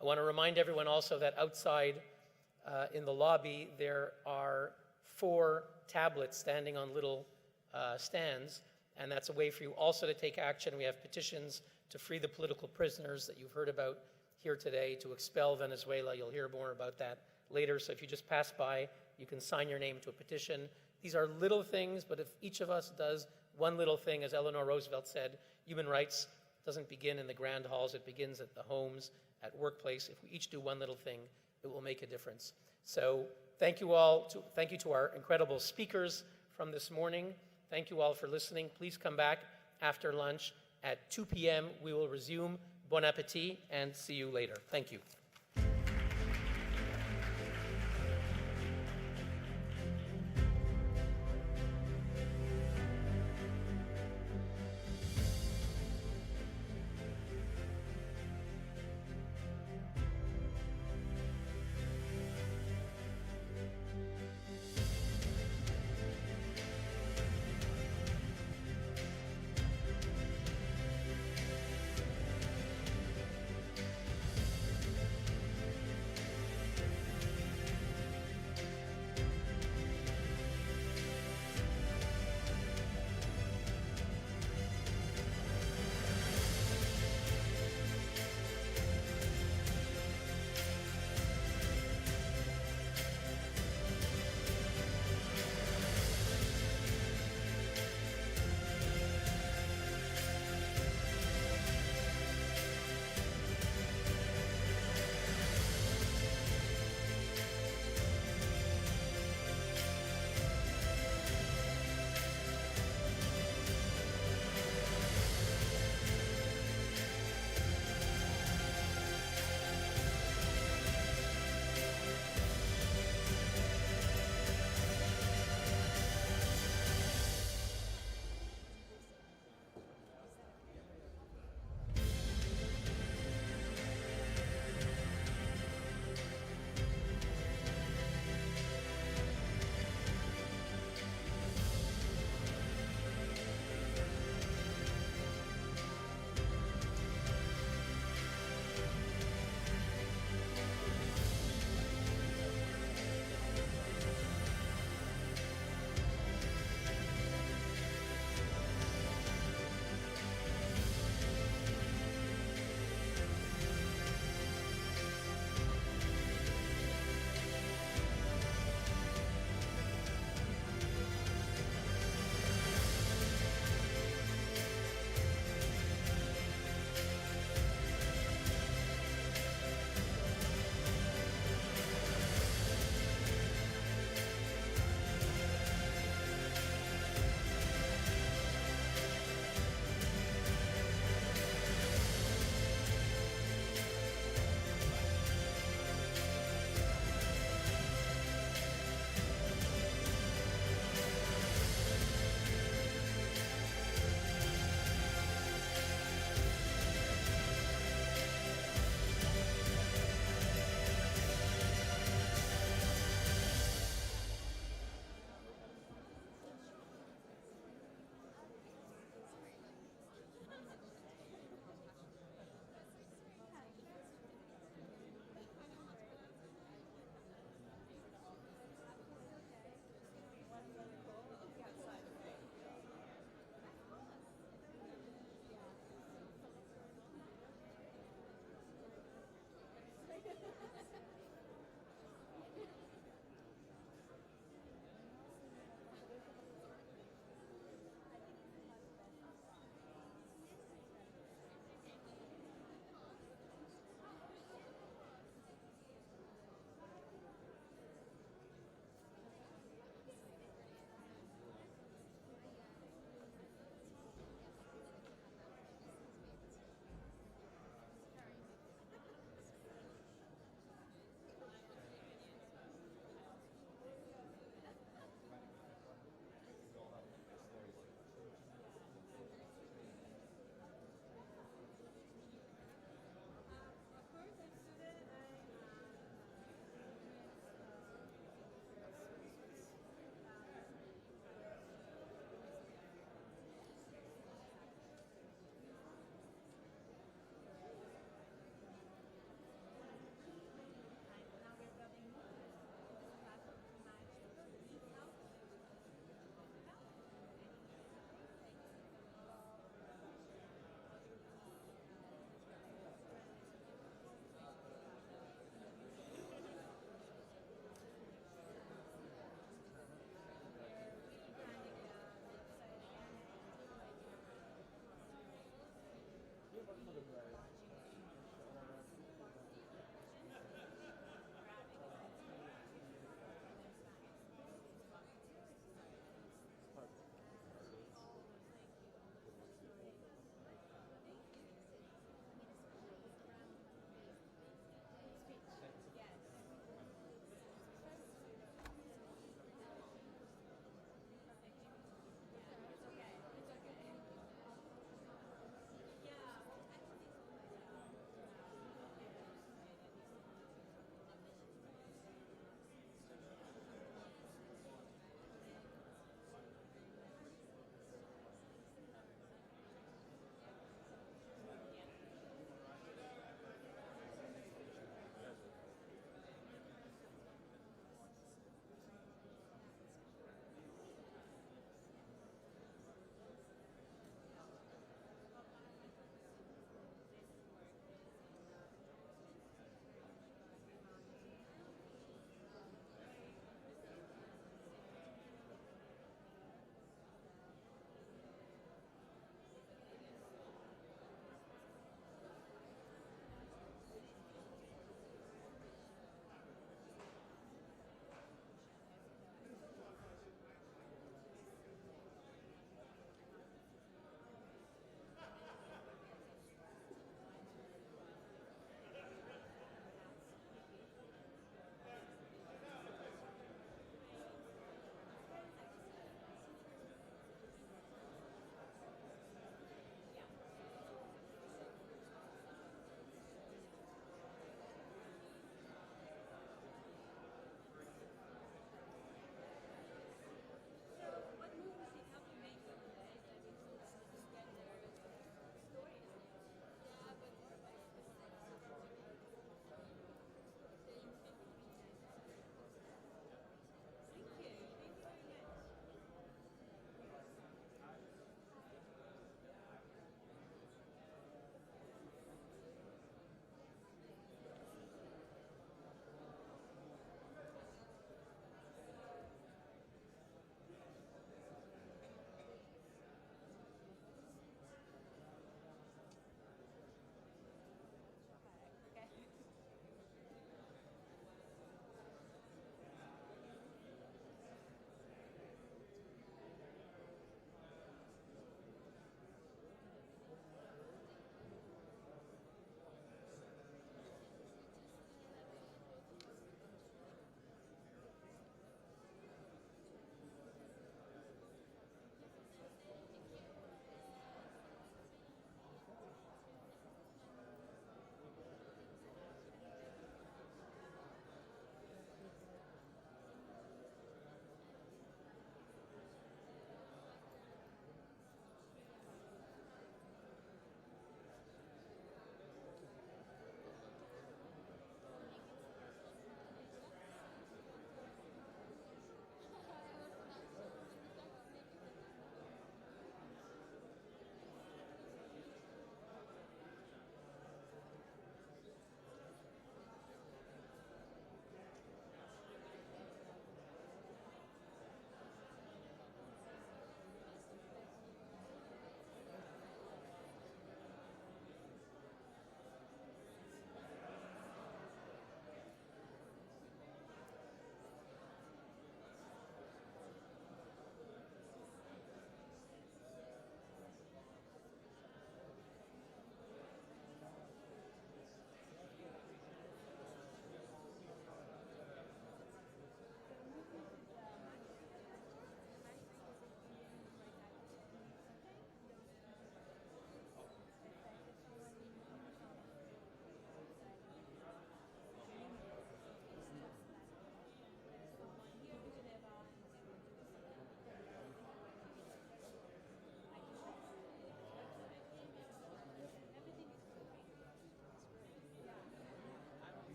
I want to remind everyone also that outside in the lobby, there are 4 tablets standing on little stands, and that's a way for you also to take action. We have petitions to free the political prisoners that you've heard about here today, to expel Venezuela. You'll hear more about that later. So if you just pass by, you can sign your name to a petition. These are little things, but if each of us does one little thing, as Eleanor Roosevelt said, human rights doesn't begin in the grand halls, it begins at the homes, at workplace. If we each do one little thing, it will make a difference. So thank you all. Thank you to our incredible speakers from this morning. Thank you all for listening. Please come back after lunch. At 2 p.m., we will resume. Bon appetit, and see you later. Thank you.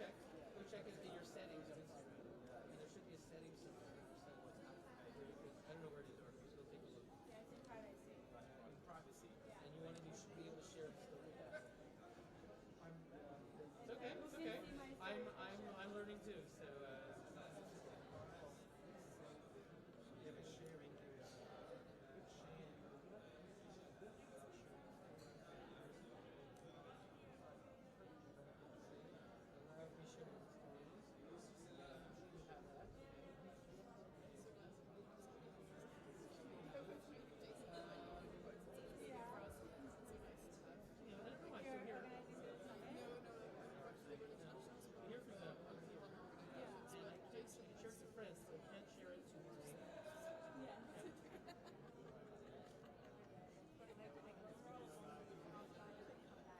check it in your settings. And there should be a setting somewhere. I don't know where it is, or just go take a look. Yeah, it's in privacy. In privacy. And you want to be able to share the story. It's okay. It's okay. I'm learning too. So. Yeah, but sharing.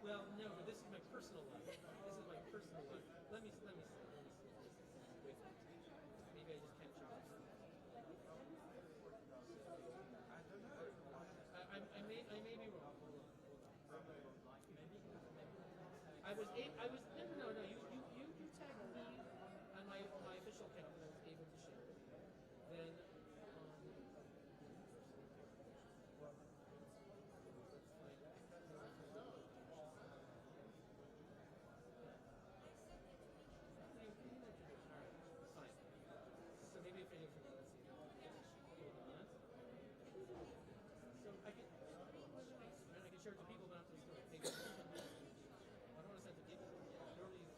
Well, no, but this is my personal life. This is my personal life. Let me see. Maybe I just can't show it. I may be wrong. I was no. You tagged me on my official account and I was able to share it. Then share it to people, but not to the story. Maybe. I don't want to send it to people. Normally,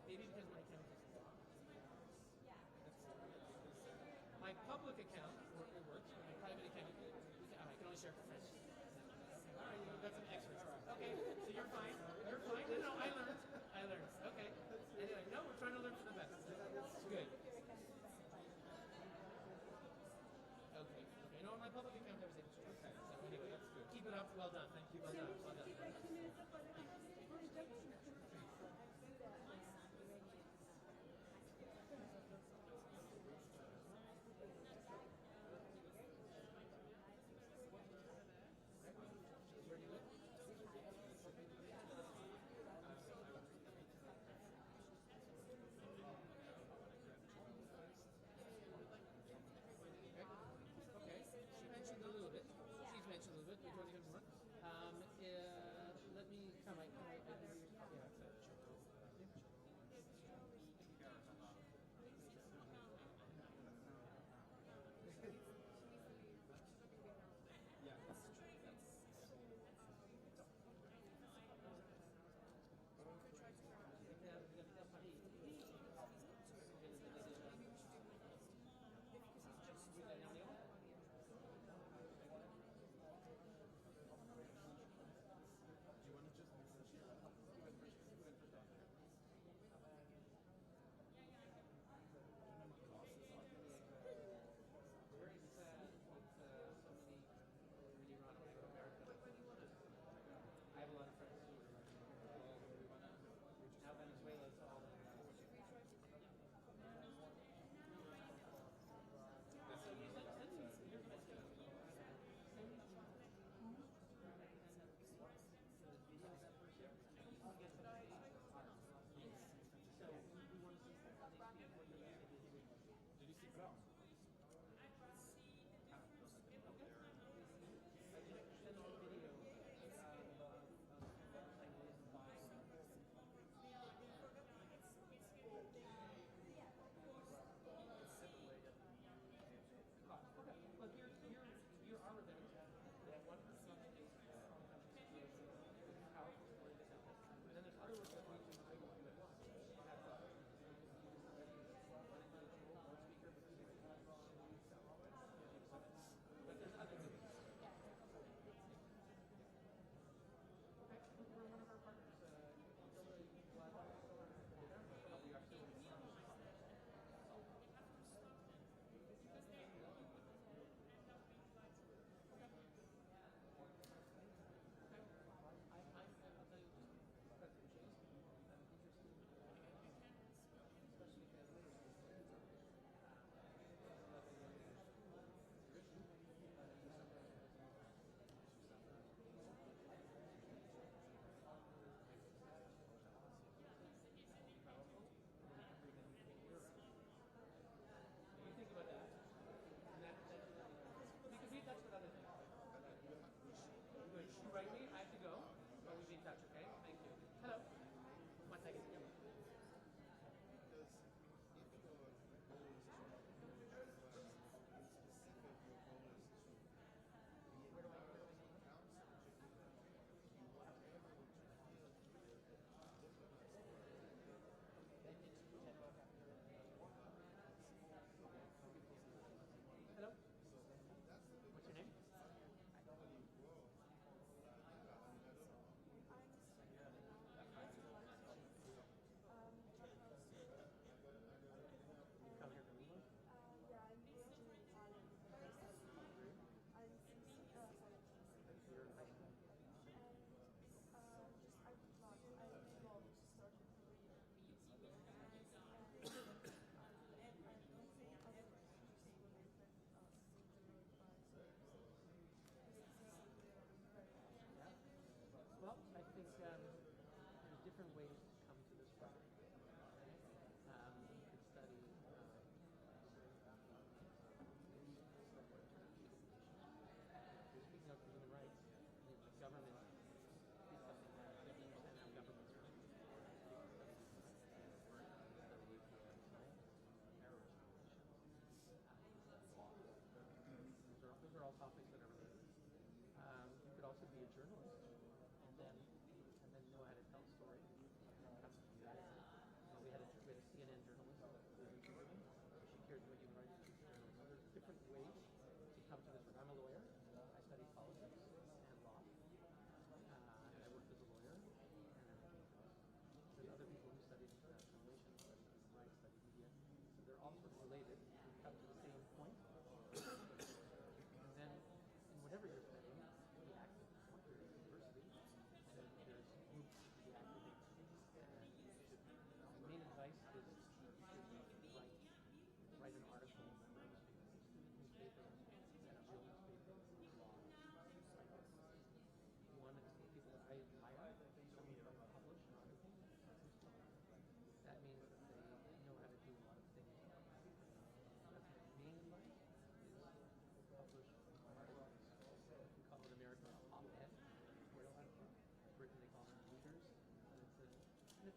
maybe because my account is locked. My public account works, but my private account, I can only share for friends. All right, that's some extra stuff. Okay, so you're fine. You're fine. No, I learned. Okay. Anyway, no, we're trying to learn from the best. Good. Okay. No, my public account everything's true. Okay. So anyway, that's good. Keep it up. Well done. Thank you. Well done.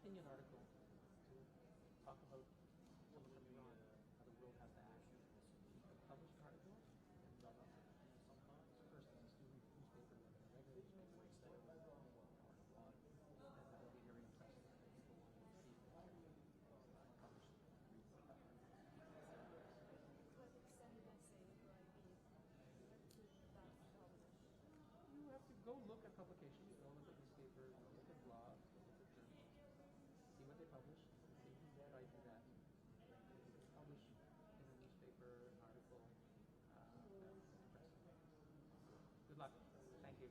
opinion article to talk about how the world has to act. Publish an article and run up first in a student newspaper, then a regular newspaper, instead of an hour blog, and that'll be very impressive. People will see it and publish it. You have to go look at publications, go look at newspapers, go look at blogs, go look at journals, see what they publish, see who try to do that. Publish in a newspaper an article that's impressive. Good luck. Thank you.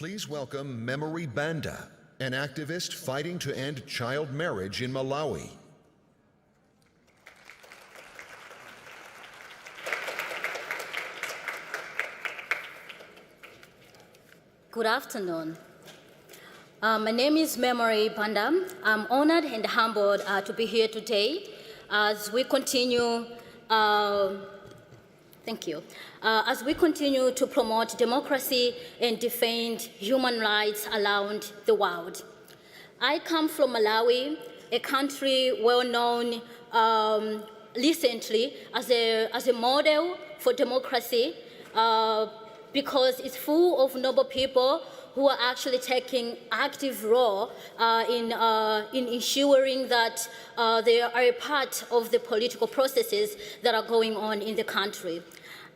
Please welcome Memory Banda, an activist fighting to end child marriage in Malawi. Good afternoon. My name is Memory Banda. I'm honored and humbled to be here today as we continue, thank you, as we continue to promote democracy and defend human rights around the world. I come from Malawi, a country well known recently as a model for democracy, because it's full of noble people who are actually taking active role in ensuring that they are a part of the political processes that are going on in the country.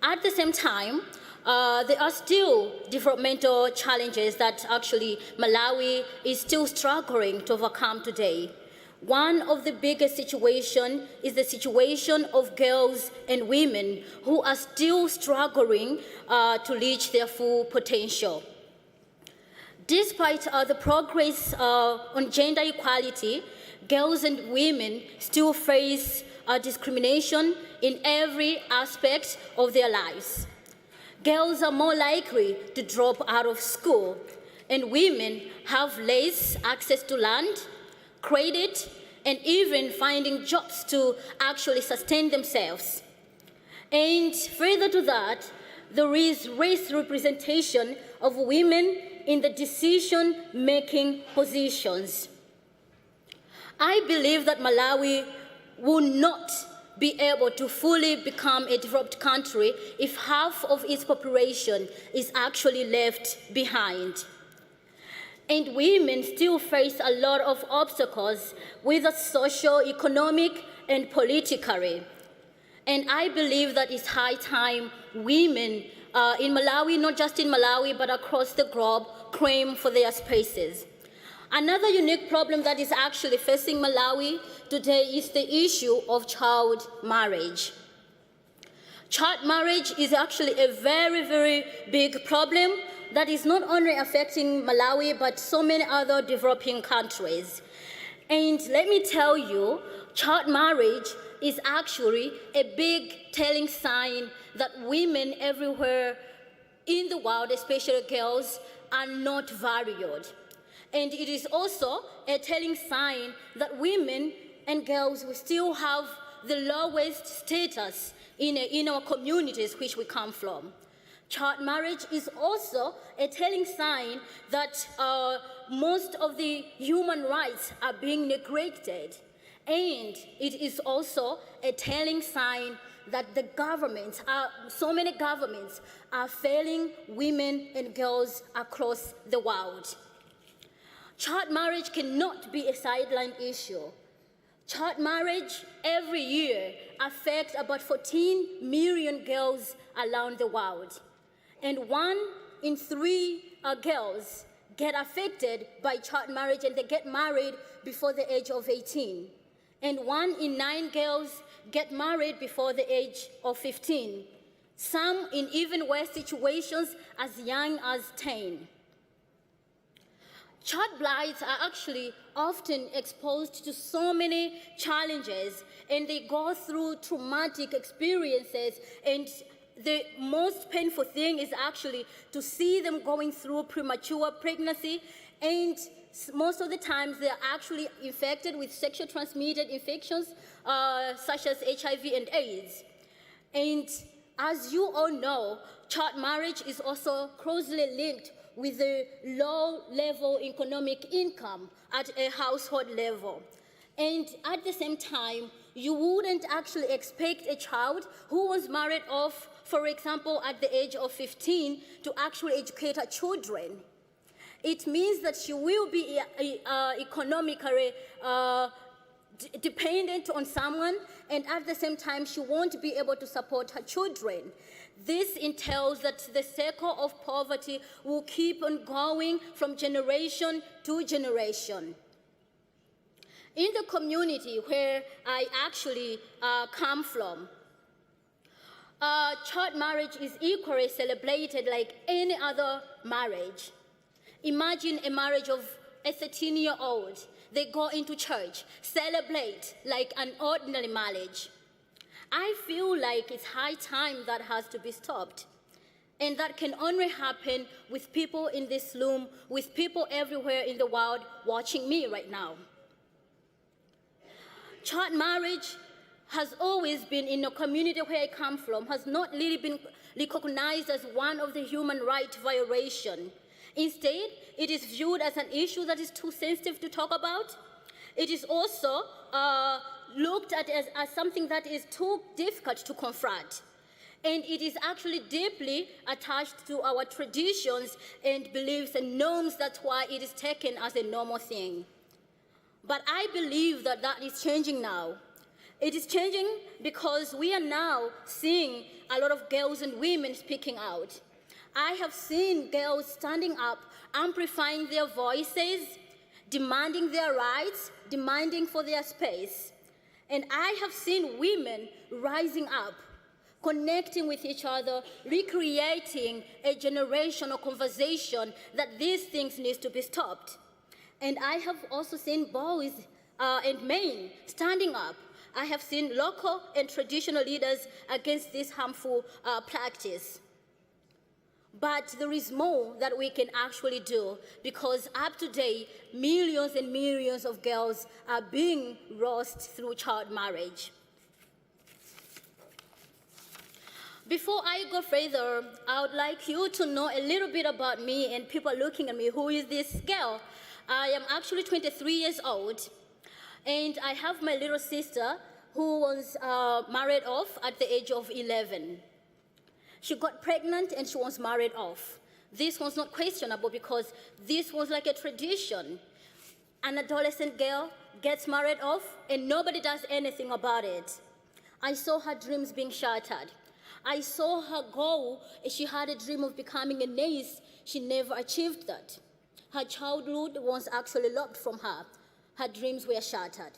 At the same time, there are still developmental challenges that actually Malawi is still struggling to overcome today. One of the biggest situations is the situation of girls and women who are still struggling to reach their full potential. Despite the progress on gender equality, girls and women still face discrimination in every aspect of their lives. Girls are more likely to drop out of school, and women have less access to land, credit, and even finding jobs to actually sustain themselves. And further to that, there is race representation of women in the decision-making positions. I believe that Malawi will not be able to fully become a developed country if half of its population is actually left behind. And women still face a lot of obstacles, whether social, economic, and politically. And I believe that it's high time women in Malawi, not just in Malawi, but across the globe, claim for their spaces. Another unique problem that is actually facing Malawi today is the issue of child marriage. Child marriage is actually a very, very big problem that is not only affecting Malawi, but so many other developing countries. And let me tell you, child marriage is actually a big telling sign that women everywhere in the world, especially girls, are not valued. And it is also a telling sign that women and girls will still have the lowest status in our communities which we come from. Child marriage is also a telling sign that most of the human rights are being neglected. And it is also a telling sign that the governments, so many governments, are failing women and girls across the world. Child marriage cannot be a sideline issue. Child marriage every year affects about 14 million girls around the world. And 1 in 3 girls get affected by child marriage, and they get married before the age of 18. And 1 in 9 girls get married before the age of 15. Some in even worse situations as young as 10. Child brides are actually often exposed to so many challenges, and they go through traumatic experiences, and the most painful thing is actually to see them going through premature pregnancy, and most of the times they're actually infected with sexually transmitted infections such as HIV and AIDS. And as you all know, child marriage is also closely linked with a low-level economic income at a household level. And at the same time, you wouldn't actually expect a child who was married off, for example, at the age of 15 to actually educate her children. It means that she will be economically dependent on someone, and at the same time, she won't be able to support her children. This entails that the circle of poverty will keep on going from generation to generation. In the community where I actually come from, child marriage is equally celebrated like any other marriage. Imagine a marriage of a 13-year-old. They go into church, celebrate like an ordinary marriage. I feel like it's high time that has to be stopped. And that can only happen with people in this room, with people everywhere in the world watching me right now. Child marriage has always been, in the community where I come from, has not really been recognized as one of the human rights violation. Instead, it is viewed as an issue that is too sensitive to talk about. It is also looked at as something that is too difficult to confront. And it is actually deeply attached to our traditions and beliefs and norms. That's why it is taken as a normal thing. But I believe that that is changing now. It is changing because we are now seeing a lot of girls and women speaking out. I have seen girls standing up, amplifying their voices, demanding their rights, demanding for their space. And I have seen women rising up, connecting with each other, recreating a generational conversation that these things need to be stopped. And I have also seen boys and men standing up. I have seen local and traditional leaders against this harmful practice. But there is more that we can actually do, because up to date, millions and millions of girls are being lost through child marriage. Before I go further, I would like you to know a little bit about me and people looking at me. Who is this girl? I am actually 23 years old, and I have my little sister who was married off at the age of 11. She got pregnant and she was married off. This was not questionable because this was like a tradition. An adolescent girl gets married off and nobody does anything about it. I saw her dreams being shattered. I saw her go. She had a dream of becoming a nurse. She never achieved that. Her childhood was actually locked from her. Her dreams were shattered.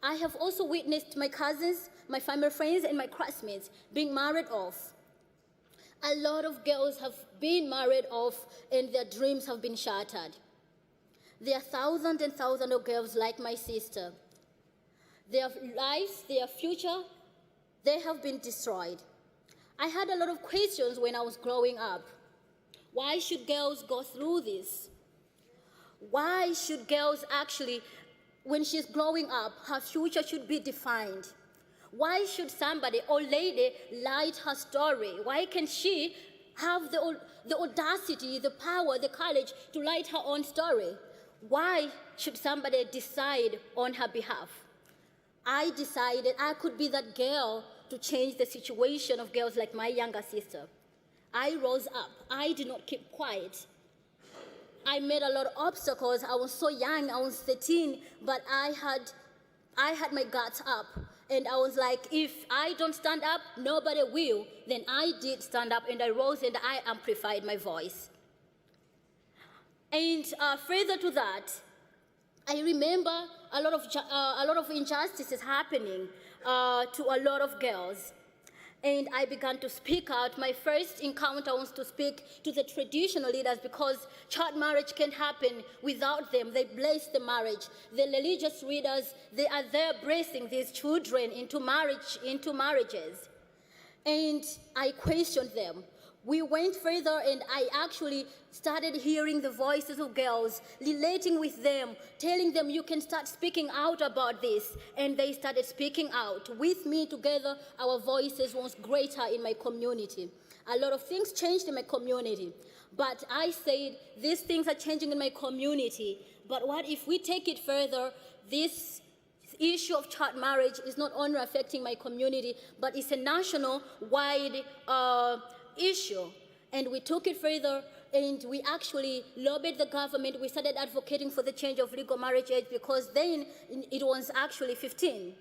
I have also witnessed my cousins, my family friends, and my classmates being married off. A lot of girls have been married off and their dreams have been shattered. There are thousands and thousands of girls like my sister. Their lives, their future, they have been destroyed. I had a lot of questions when I was growing up. Why should girls go through this? Why should girls actually, when she's growing up, her future should be defined? Why should somebody or lady write her story? Why can't she have the audacity, the power, the courage to write her own story? Why should somebody decide on her behalf? I decided I could be that girl to change the situation of girls like my younger sister. I rose up. I did not keep quiet. I made a lot of obstacles. I was so young. I was 13, but I had my guts up. And I was like, if I don't stand up, nobody will. Then I did stand up, and I rose, and I amplified my voice. And further to that, I remember a lot of injustices happening to a lot of girls. And I began to speak out. My first encounter was to speak to the traditional leaders, because child marriage can happen without them. They bless the marriage. The religious leaders, they are there blessing these children into marriages. And I questioned them. We went further, and I actually started hearing the voices of girls, relating with them, telling them you can start speaking out about this. And they started speaking out. With me together, our voices was greater in my community. A lot of things changed in my community. But I said, these things are changing in my community. But what if we take it further? This issue of child marriage is not only affecting my community, but it's a national-wide issue. And we took it further, and we actually lobbied the government. We started advocating for the change of legal marriage age, because then it was actually 15.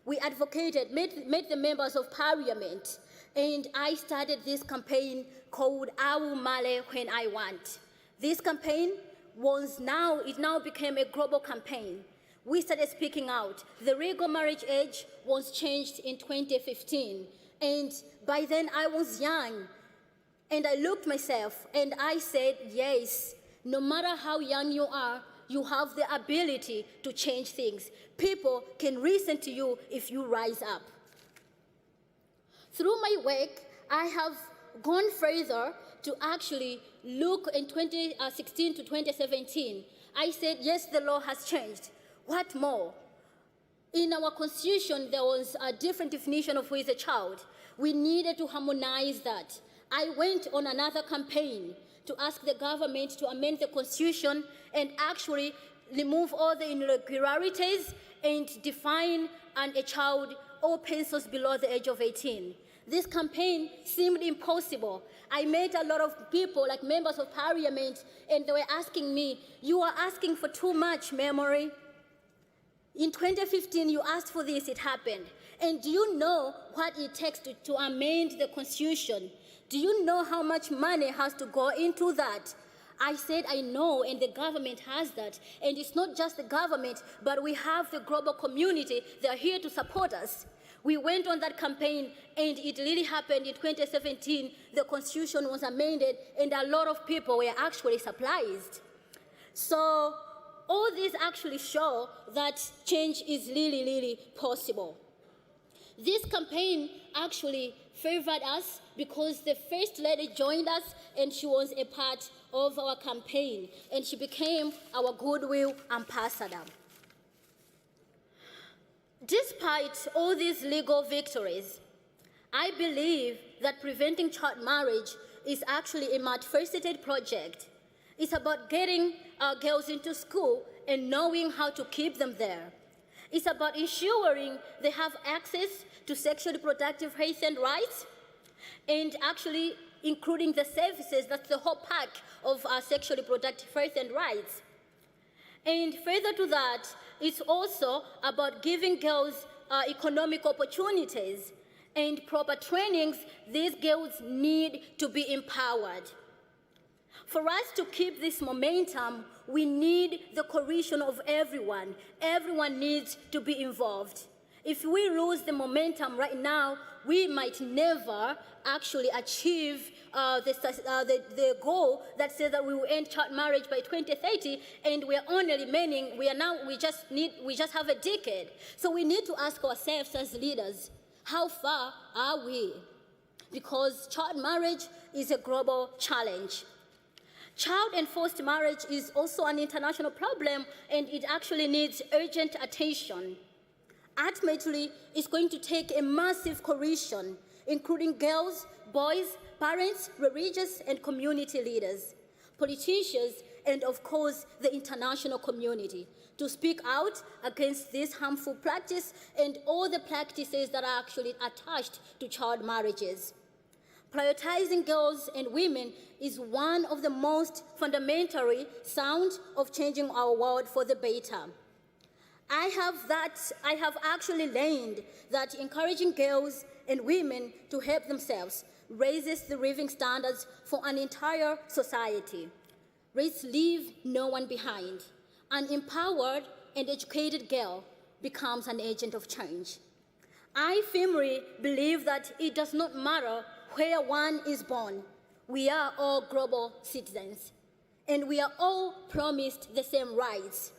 We advocated, made the members of parliament, and I started this campaign called I Will Marry When I Want. This campaign it now became a global campaign. We started speaking out. The legal marriage age was changed in 2015. And by then I was young, and I looked myself and I said, yes, no matter how young you are, you have the ability to change things. People can listen to you if you rise up. Through my work, I have gone further to actually look in 2016 to 2017. I said, yes, the law has changed. What more? In our constitution, there was a different definition of who is a child. We needed to harmonize that. I went on another campaign to ask the government to amend the constitution and actually remove all the irregularities and define a child or persons below the age of 18. This campaign seemed impossible. I met a lot of people, like members of parliament, and they were asking me, you are asking for too much memory. In 2015, you asked for this, it happened. And do you know what it takes to amend the constitution? Do you know how much money has to go into that? I said, I know, and the government has that. And it's not just the government, but we have the global community. They're here to support us. We went on that campaign, and it really happened in 2017. The constitution was amended, and a lot of people were actually surprised. So all these actually show that change is really, really possible. This campaign actually favored us because the First Lady joined us, and she was a part of our campaign, and she became our goodwill ambassador. Despite all these legal victories, I believe that preventing child marriage is actually a multifaceted project. It's about getting our girls into school and knowing how to keep them there. It's about ensuring they have access to sexually reproductive health and rights, and actually including the services. That's the whole pack of our sexually reproductive health and rights. And further to that, it's also about giving girls economic opportunities and proper trainings. These girls need to be empowered. For us to keep this momentum, we need the cohesion of everyone. Everyone needs to be involved. If we lose the momentum right now, we might never actually achieve the goal that says that we will end child marriage by 2030, and we are only remaining, we just have a decade. So we need to ask ourselves as leaders, how far are we? Because child marriage is a global challenge. Child and forced marriage is also an international problem, and it actually needs urgent attention. Ultimately, it's going to take a massive cohesion, including girls, boys, parents, religious and community leaders, politicians, and of course, the international community, to speak out against this harmful practice and all the practices that are actually attached to child marriages. Prioritizing girls and women is one of the most fundamentally sound of changing our world for the better. I have actually learned that encouraging girls and women to help themselves raises the living standards for an entire society. Let's leave no one behind. An empowered and educated girl becomes an agent of change. I firmly believe that it does not matter where one is born. We are all global citizens, and we are all promised the same rights.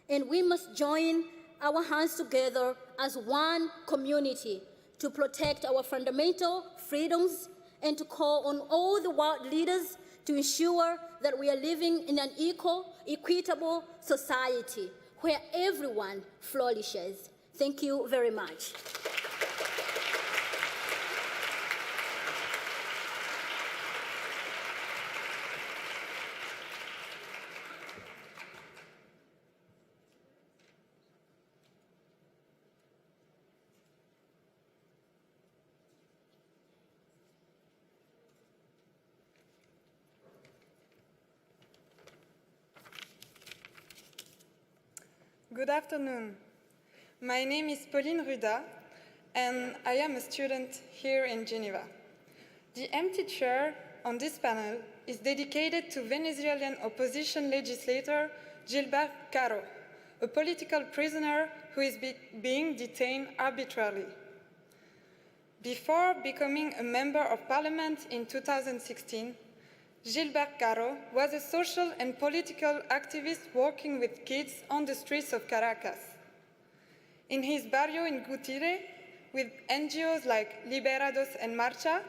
And we must join our hands together as one community to protect our fundamental freedoms and to call on all the world leaders to ensure that we are living in an equal, equitable society where everyone flourishes. Thank you very much. Good afternoon. My name is Pauline Ruda, and I am a student here in Geneva. The empty chair on this panel is dedicated to Venezuelan opposition legislator Gilbert Caro, a political prisoner who is being detained arbitrarily. Before becoming a member of parliament in 2016, Gilbert Caro was a social and political activist working with kids on the streets of Caracas. In his barrio in Gutire, with NGOs like Liberados and Marcha,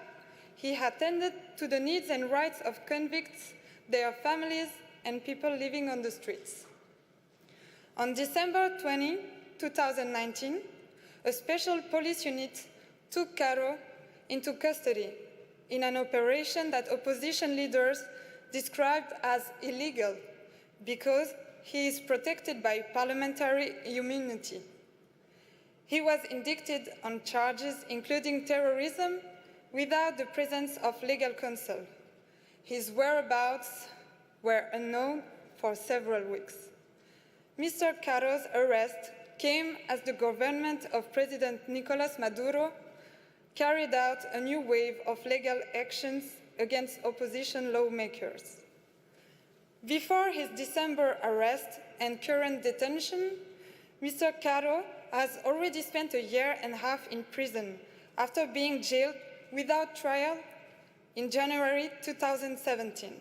he attended to the needs and rights of convicts, their families, and people living on the streets. On December 20, 2019, a special police unit took Caro into custody in an operation that opposition leaders described as illegal because he is protected by parliamentary immunity. He was indicted on charges including terrorism without the presence of legal counsel. His whereabouts were unknown for several weeks. Mr. Caro's arrest came as the government of President Nicolas Maduro carried out a new wave of legal actions against opposition lawmakers. Before his December arrest and current detention, Mr. Caro has already spent a year and a half in prison after being jailed without trial in January 2017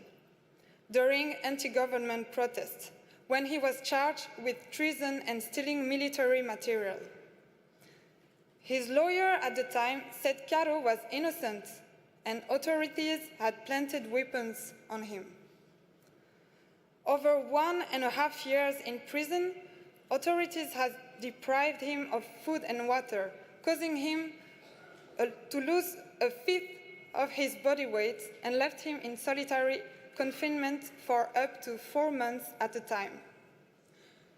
during anti-government protests, when he was charged with treason and stealing military material. His lawyer at the time said Caro was innocent and authorities had planted weapons on him. Over 1.5 years in prison, authorities had deprived him of food and water, causing him to lose a fifth of his body weight and left him in solitary confinement for up to 4 months at a time.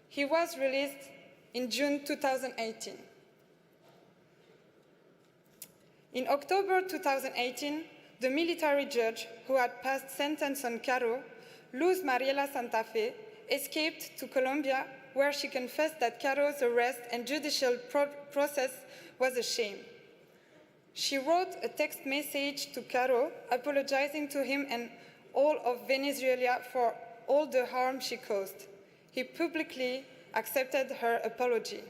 He was released in June 2018. In October 2018, the military judge who had passed sentence on Caro, Luz Mariela Santa Fe, escaped to Colombia, where she confessed that Caro's arrest and judicial process was a shame. She wrote a text message to Caro, apologizing to him and all of Venezuela for all the harm she caused. He publicly accepted her apology.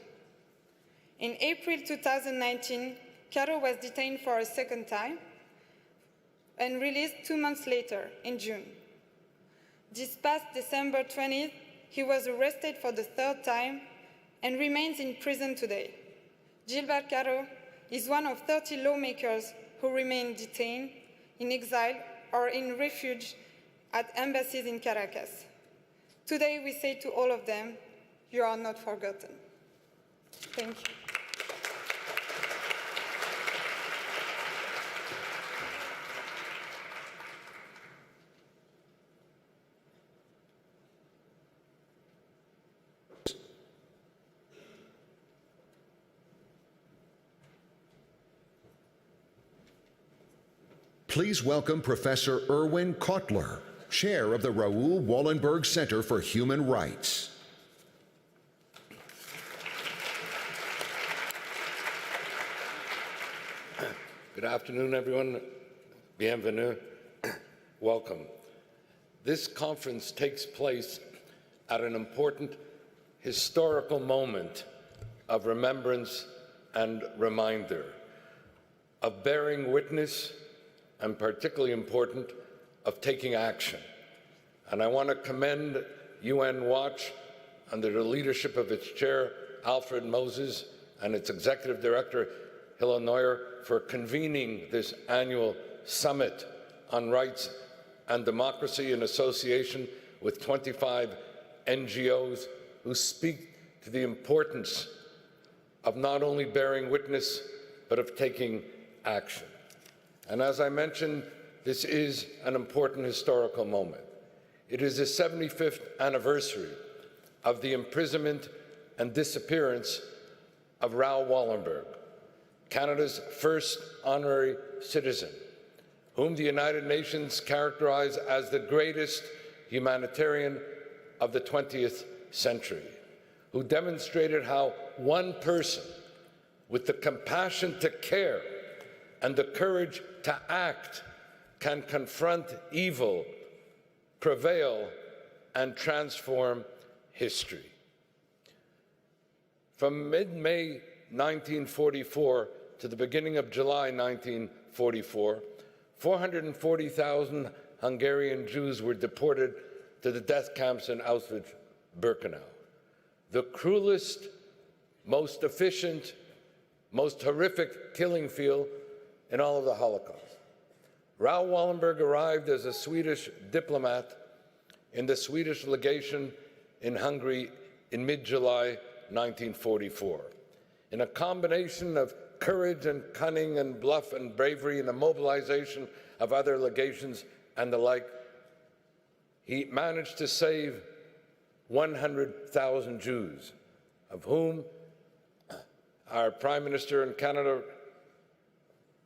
In April 2019, Caro was detained for a second time and released 2 months later, in June. This past December 20th, he was arrested for the third time and remains in prison today. Gilbert Caro is one of 30 lawmakers who remain detained, in exile, or in refuge at embassies in Caracas. Today we say to all of them, you are not forgotten. Thank you. Please welcome Professor Erwin Kotler, Chair of the Raoul Wallenberg Center for Human Rights. Good afternoon, everyone. Bienvenue. Welcome. This conference takes place at an important historical moment of remembrance and reminder, of bearing witness, and particularly important, of taking action. And I want to commend UN Watch under the leadership of its chair, Alfred Moses, and its executive director, Hilla Neuer, for convening this annual summit on rights and democracy in association with 25 NGOs who speak to the importance of not only bearing witness, but of taking action. And as I mentioned, this is an important historical moment. It is the 75th anniversary of the imprisonment and disappearance of Raoul Wallenberg, Canada's first honorary citizen, whom the United Nations characterized as the greatest humanitarian of the 20th century, who demonstrated how one person with the compassion to care and the courage to act can confront evil, prevail, and transform history. From mid-May 1944 to the beginning of July 1944, 440,000 Hungarian Jews were deported to the death camps in Auschwitz-Birkenau. The cruelest, most efficient, most horrific killing field in all of the Holocaust. Raoul Wallenberg arrived as a Swedish diplomat in the Swedish legation in Hungary in mid-July 1944. In a combination of courage and cunning and bluff and bravery and the mobilization of other legations and the like, he managed to save 100,000 Jews, of whom our Prime Minister in Canada,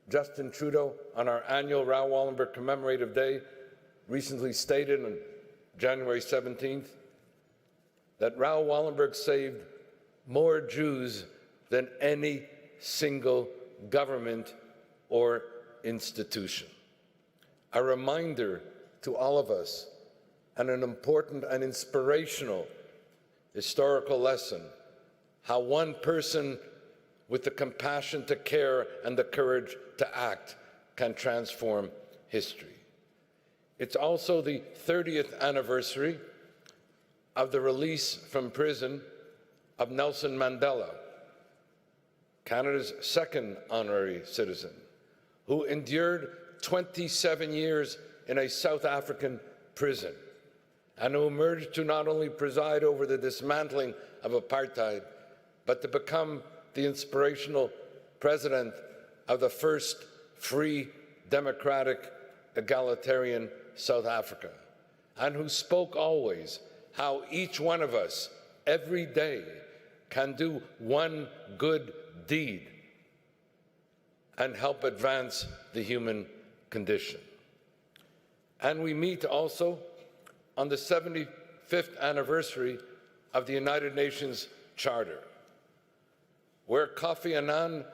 Justin Trudeau, on our annual Raoul Wallenberg Commemorative Day, recently stated on January 17th that Raoul Wallenberg saved more Jews than any single government or institution. A reminder to all of us, and an important and inspirational historical lesson, how one person with the compassion to care and the courage to act can transform history. It's also the 30th anniversary of the release from prison of Nelson Mandela, Canada's second honorary citizen, who endured 27 years in a South African prison, and who emerged to not only preside over the dismantling of apartheid, but to become the inspirational president of the first free, democratic, egalitarian South Africa, and who spoke always how each one of us, every day, can do one good deed and help advance the human condition. And we meet also on the 75th anniversary of the United Nations Charter, where Kofi Annan,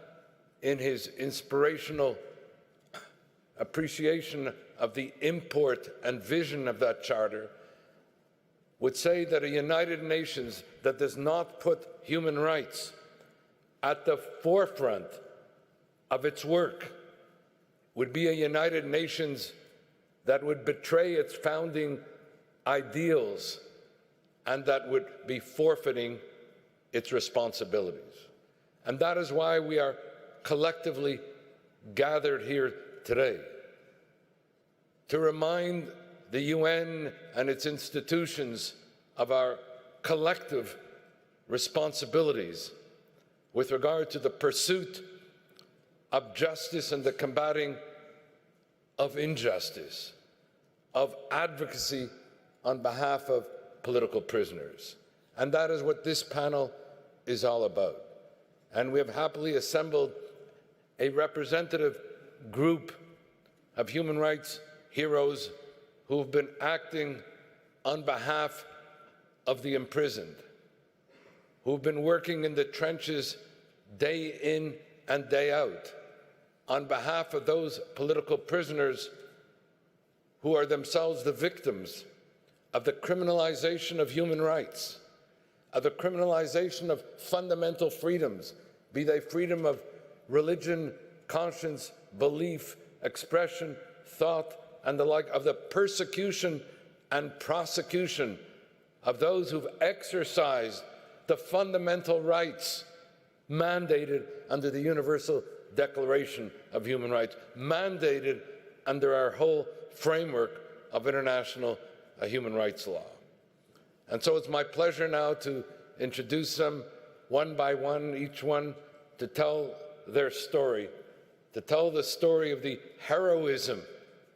in his inspirational appreciation of the import and vision of that charter, would say that a United Nations that does not put human rights at the forefront of its work would be a United Nations that would betray its founding ideals and that would be forfeiting its responsibilities. And that is why we are collectively gathered here today, to remind the UN and its institutions of our collective responsibilities with regard to the pursuit of justice and the combating of injustice, of advocacy on behalf of political prisoners. And that is what this panel is all about. And we have happily assembled a representative group of human rights heroes who have been acting on behalf of the imprisoned, who have been working in the trenches day in and day out on behalf of those political prisoners who are themselves the victims of the criminalization of human rights, of the criminalization of fundamental freedoms, be they freedom of religion, conscience, belief, expression, thought, and the like, of the persecution and prosecution of those who've exercised the fundamental rights mandated under the Universal Declaration of Human Rights, mandated under our whole framework of international human rights law. And so it's my pleasure now to introduce them one by one, each one to tell their story, to tell the story of the heroism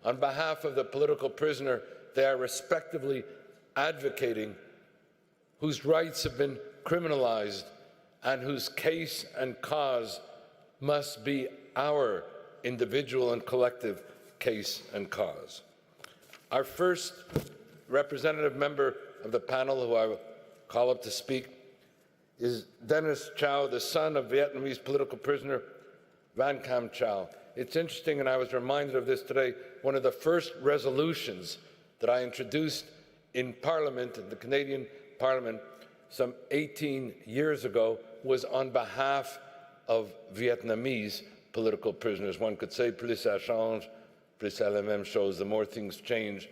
on behalf of the political prisoner they are respectively advocating, whose rights have been criminalized and whose case and cause must be our individual and collective case and cause. Our first representative member of the panel, who I will call up to speak, is Dennis Chow, the son of Vietnamese political prisoner Van Cam Chow. It's interesting, and I was reminded of this today, one of the first resolutions that I introduced in Parliament, in the Canadian Parliament, some 18 years ago, was on behalf of Vietnamese political prisoners. One could say, plus ça change, This LMM shows the more things change,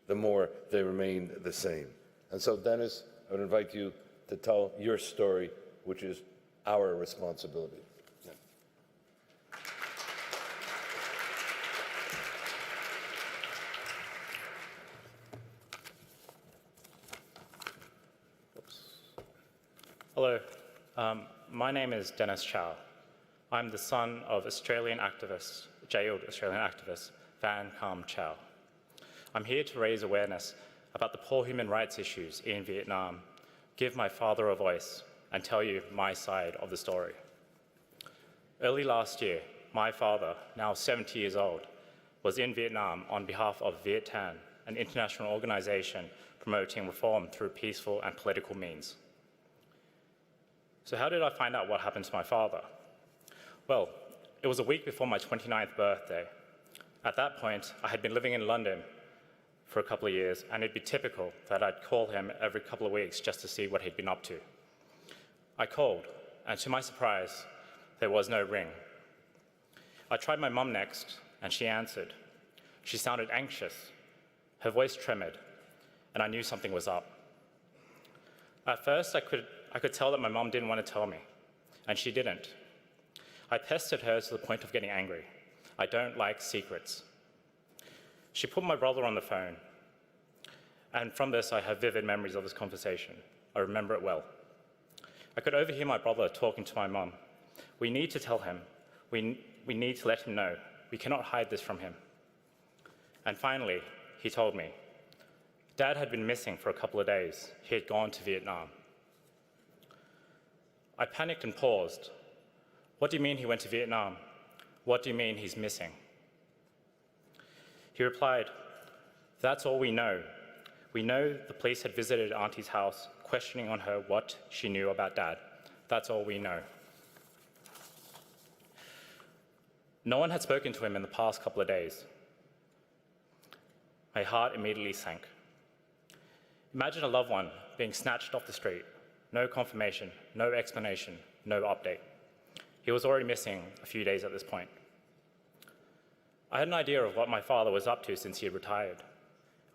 the more they remain the same. And so, Dennis, I would invite you to tell your story, which is our responsibility. Hello, my name is Dennis Chow. I'm the son of Australian activist, jailed Australian activist, Van Kam Chow. I'm here to raise awareness about the poor human rights issues in Vietnam, give my father a voice, and tell you my side of the story. Early last year, my father, now 70 years old, was in Vietnam on behalf of Viet Thanh, an international organization promoting reform through peaceful and political means. So how did I find out what happened to my father? Well, it was a week before my 29th birthday. At that point, I had been living in London for a couple of years, and it'd be typical that I'd call him every couple of weeks just to see what he'd been up to. I called, and to my surprise, there was no ring. I tried my mum next, and she answered. She sounded anxious, her voice trembled, and I knew something was up. At first, I could tell that my mum didn't want to tell me, and she didn't. I pestered her to the point of getting angry. I don't like secrets. She put my brother on the phone, and from this I have vivid memories of this conversation. I remember it well. I could overhear my brother talking to my mum. We need to tell him. We need to let him know. We cannot hide this from him. And finally, he told me. Dad had been missing for a couple of days. He had gone to Vietnam. I panicked and paused. What do you mean he went to Vietnam? What do you mean he's missing? He replied, that's all we know. We know the police had visited Auntie's house, questioning on her what she knew about Dad. That's all we know. No one had spoken to him in the past couple of days. My heart immediately sank. Imagine a loved one being snatched off the street. No confirmation, no explanation, no update. He was already missing a few days at this point. I had an idea of what my father was up to since he had retired.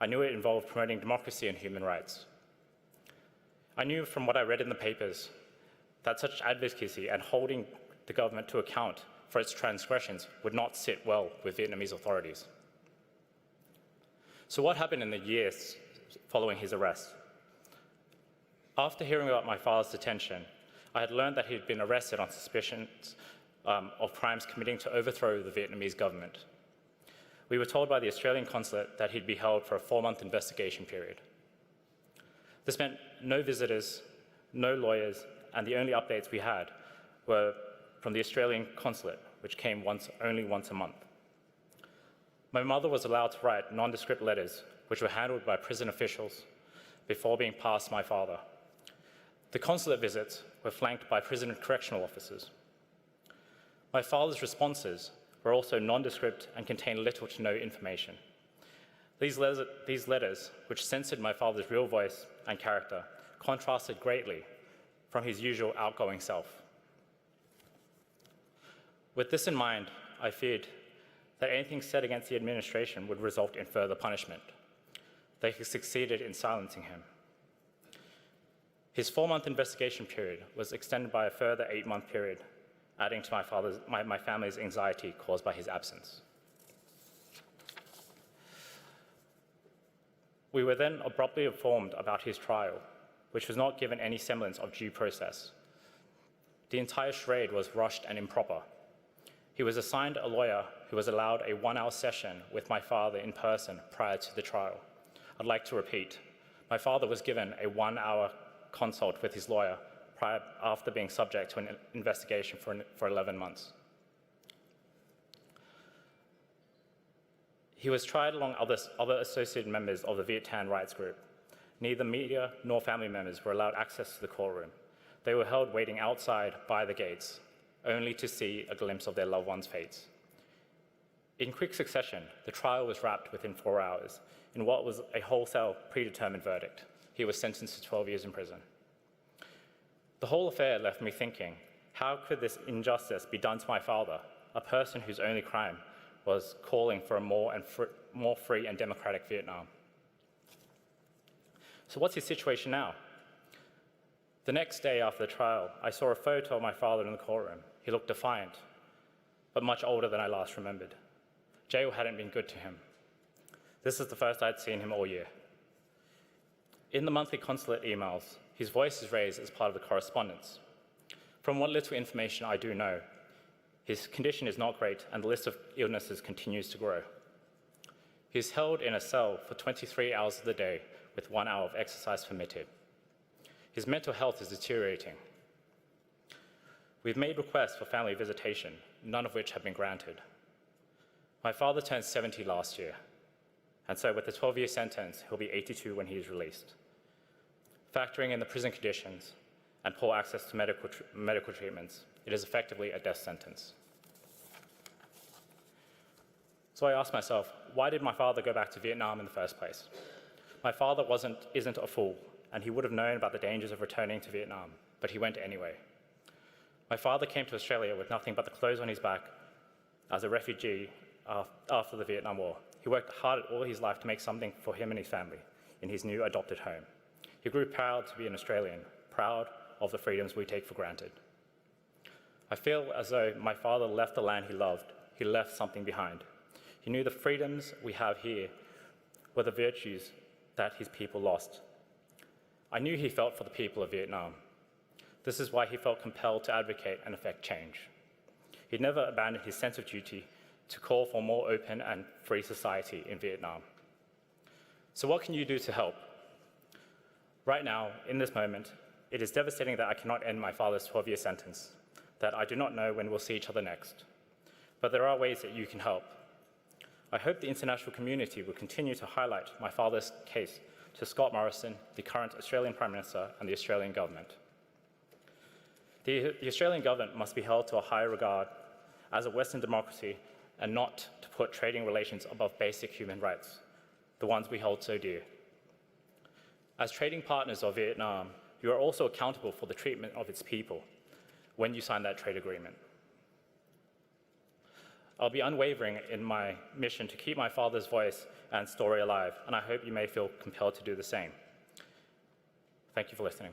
I knew it involved promoting democracy and human rights. I knew from what I read in the papers that such advocacy and holding the government to account for its transgressions would not sit well with Vietnamese authorities. So what happened in the years following his arrest? After hearing about my father's detention, I had learned that he had been arrested on suspicions of crimes committing to overthrow the Vietnamese government. We were told by the Australian consulate that he'd be held for a 4-month investigation period. This meant no visitors, no lawyers, and the only updates we had were from the Australian consulate, which came only once a month. My mother was allowed to write nondescript letters, which were handled by prison officials before being passed to my father. The consulate visits were flanked by prison and correctional officers. My father's responses were also nondescript and contained little to no information. These letters, which censored my father's real voice and character, contrasted greatly from his usual outgoing self. With this in mind, I feared that anything said against the administration would result in further punishment. They succeeded in silencing him. His 4-month investigation period was extended by a further 8-month period, adding to my family's anxiety caused by his absence. We were then abruptly informed about his trial, which was not given any semblance of due process. The entire charade was rushed and improper. He was assigned a lawyer who was allowed a 1-hour session with my father in person prior to the trial. I'd like to repeat, my father was given a 1-hour consult with his lawyer after being subject to an investigation for 11 months. He was tried along other associated members of the Viet Thanh rights group. Neither media nor family members were allowed access to the courtroom. They were held waiting outside by the gates, only to see a glimpse of their loved ones' fates. In quick succession, the trial was wrapped within 4 hours in what was a wholesale predetermined verdict. He was sentenced to 12 years in prison. The whole affair left me thinking, how could this injustice be done to my father, a person whose only crime was calling for a more free and democratic Vietnam. So what's his situation now? The next day after the trial, I saw a photo of my father in the courtroom. He looked defiant, but much older than I last remembered. Jail hadn't been good to him. This is the first I'd seen him all year. In the monthly consulate emails, his voice is raised as part of the correspondence. From what little information I do know, his condition is not great and the list of illnesses continues to grow. He is held in a cell for 23 hours of the day with 1 hour of exercise permitted. His mental health is deteriorating. We've made requests for family visitation, none of which have been granted. My father turned 70 last year, and so with a 12-year sentence, he'll be 82 when he is released. Factoring in the prison conditions and poor access to medical treatments, it is effectively a death sentence. So I asked myself, why did my father go back to Vietnam in the first place? My father isn't a fool, and he would have known about the dangers of returning to Vietnam, but he went anyway. My father came to Australia with nothing but the clothes on his back as a refugee after the Vietnam War. He worked hard all his life to make something for him and his family in his new adopted home. He grew proud to be an Australian, proud of the freedoms we take for granted. I feel as though my father left the land he loved. He left something behind. He knew the freedoms we have here were the virtues that his people lost. I knew he felt for the people of Vietnam. This is why he felt compelled to advocate and effect change. He never abandoned his sense of duty to call for a more open and free society in Vietnam. So what can you do to help? Right now, in this moment, it is devastating that I cannot end my father's 12-year sentence, that I do not know when we'll see each other next. But there are ways that you can help. I hope the international community will continue to highlight my father's case to Scott Morrison, the current Australian Prime Minister, and the Australian government. The Australian government must be held to a higher regard as a Western democracy and not to put trading relations above basic human rights, the ones we hold so dear. As trading partners of Vietnam, you are also accountable for the treatment of its people when you sign that trade agreement. I'll be unwavering in my mission to keep my father's voice and story alive, and I hope you may feel compelled to do the same. Thank you for listening.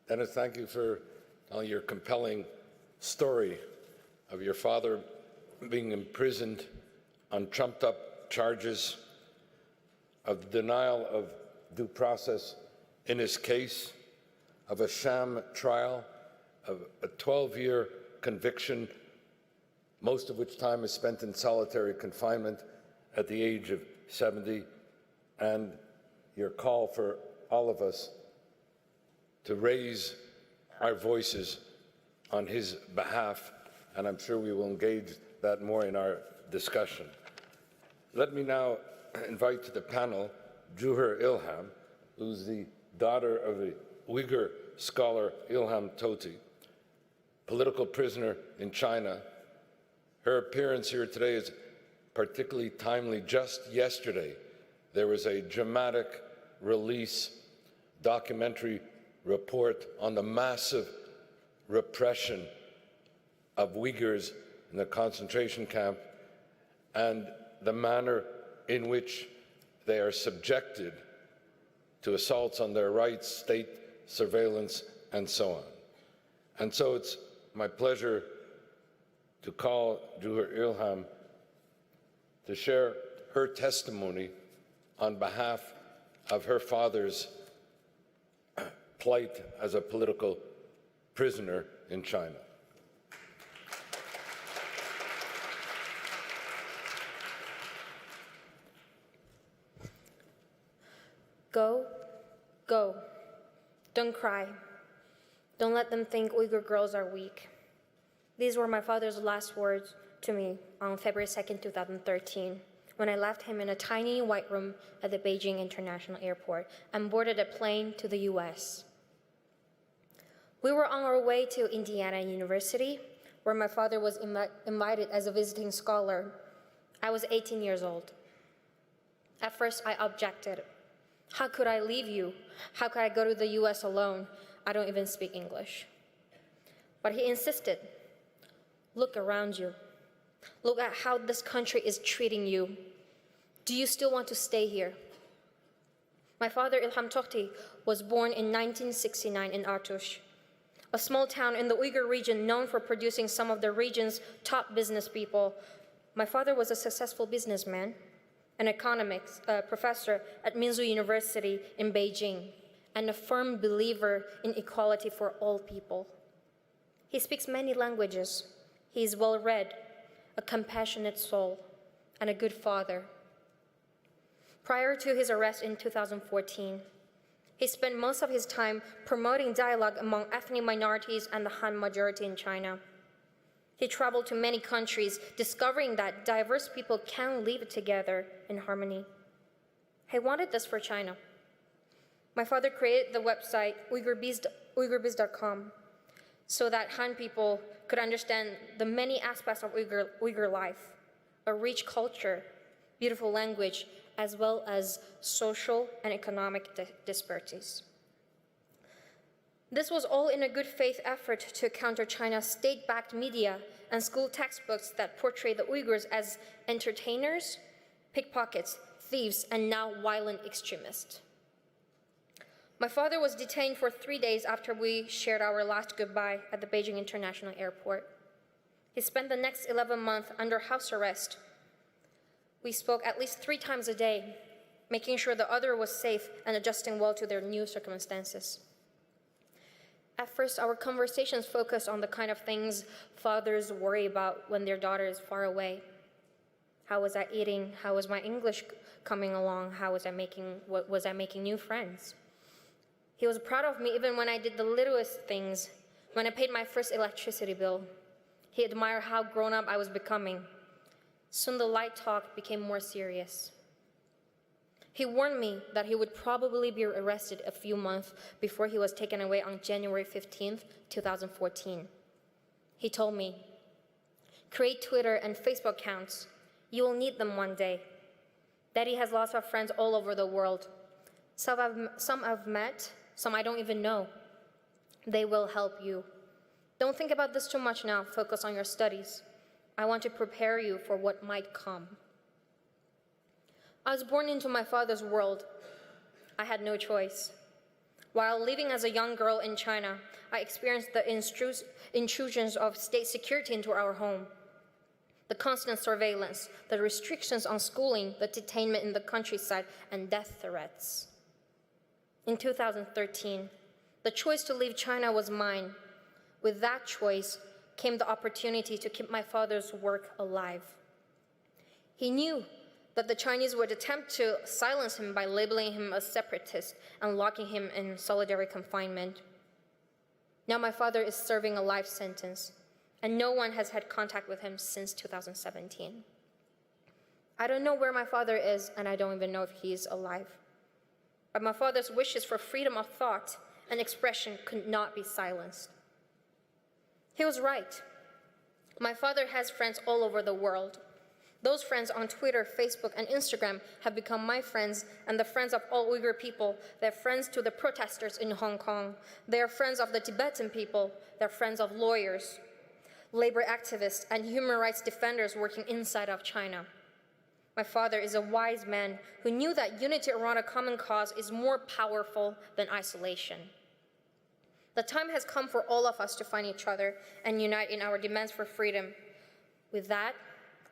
Dennis, thank you for telling your compelling story of your father being imprisoned on trumped-up charges, of the denial of due process in his case, of a sham trial, of a 12-year conviction, most of which time is spent in solitary confinement at the age of 70, and your call for all of us to raise our voices on his behalf, and I'm sure we will engage that more in our discussion. Let me now invite to the panel Juher Ilham, who's the daughter of the Uyghur scholar Ilham Tohti, political prisoner in China. Her appearance here today is particularly timely. Just yesterday, there was a dramatic release documentary report on the massive repression of Uyghurs in the concentration camp and the manner in which they are subjected to assaults on their rights, state surveillance, and so on. And so it's my pleasure to call Juher Ilham to share her testimony on behalf of her father's plight as a political prisoner in China. Go, go. Don't cry. Don't let them think Uyghur girls are weak. These were my father's last words to me on February 2nd, 2013, when I left him in a tiny white room at the Beijing International Airport and boarded a plane to the US. We were on our way to Indiana University, where my father was invited as a visiting scholar. I was 18 years old. At first, I objected. How could I leave you? How could I go to the US alone? I don't even speak English. But he insisted. Look around you. Look at how this country is treating you. Do you still want to stay here? My father, Ilham Tohti, was born in 1969 in Artush, a small town in the Uyghur region known for producing some of the region's top business people. My father was a successful businessman, an economics professor at Minzu University in Beijing, and a firm believer in equality for all people. He speaks many languages. He is well-read, a compassionate soul, and a good father. Prior to his arrest in 2014, he spent most of his time promoting dialogue among ethnic minorities and the Han majority in China. He traveled to many countries, discovering that diverse people can live together in harmony. He wanted this for China. My father created the website Uyghurbiz.com so that Han people could understand the many aspects of Uyghur life, a rich culture, beautiful language, as well as social and economic disparities. This was all in a good faith effort to counter China's state-backed media and school textbooks that portray the Uyghurs as entertainers, pickpockets, thieves, and now violent extremists. My father was detained for 3 days after we shared our last goodbye at the Beijing International Airport. He spent the next 11 months under house arrest. We spoke at least 3 times a day, making sure the other was safe and adjusting well to their new circumstances. At first, our conversations focused on the kind of things fathers worry about when their daughter is far away. How was I eating? How was my English coming along? Was I making new friends? He was proud of me even when I did the littlest things. When I paid my first electricity bill, he admired how grown up I was becoming. Soon the light talk became more serious. He warned me that he would probably be arrested a few months before he was taken away on January 15th, 2014. He told me, create Twitter and Facebook accounts. You will need them one day. Daddy has lots of friends all over the world. Some I've met, some I don't even know. They will help you. Don't think about this too much now. Focus on your studies. I want to prepare you for what might come. I was born into my father's world. I had no choice. While living as a young girl in China, I experienced the intrusions of state security into our home. The constant surveillance, the restrictions on schooling, the detainment in the countryside, and death threats. In 2013, the choice to leave China was mine. With that choice came the opportunity to keep my father's work alive. He knew that the Chinese would attempt to silence him by labeling him a separatist and locking him in solitary confinement. Now my father is serving a life sentence, and no one has had contact with him since 2017. I don't know where my father is, and I don't even know if he's alive. But my father's wishes for freedom of thought and expression could not be silenced. He was right. My father has friends all over the world. Those friends on Twitter, Facebook, and Instagram have become my friends and the friends of all Uyghur people. They're friends to the protesters in Hong Kong. They are friends of the Tibetan people. They're friends of lawyers, labor activists, and human rights defenders working inside of China. My father is a wise man who knew that unity around a common cause is more powerful than isolation. The time has come for all of us to find each other and unite in our demands for freedom. With that,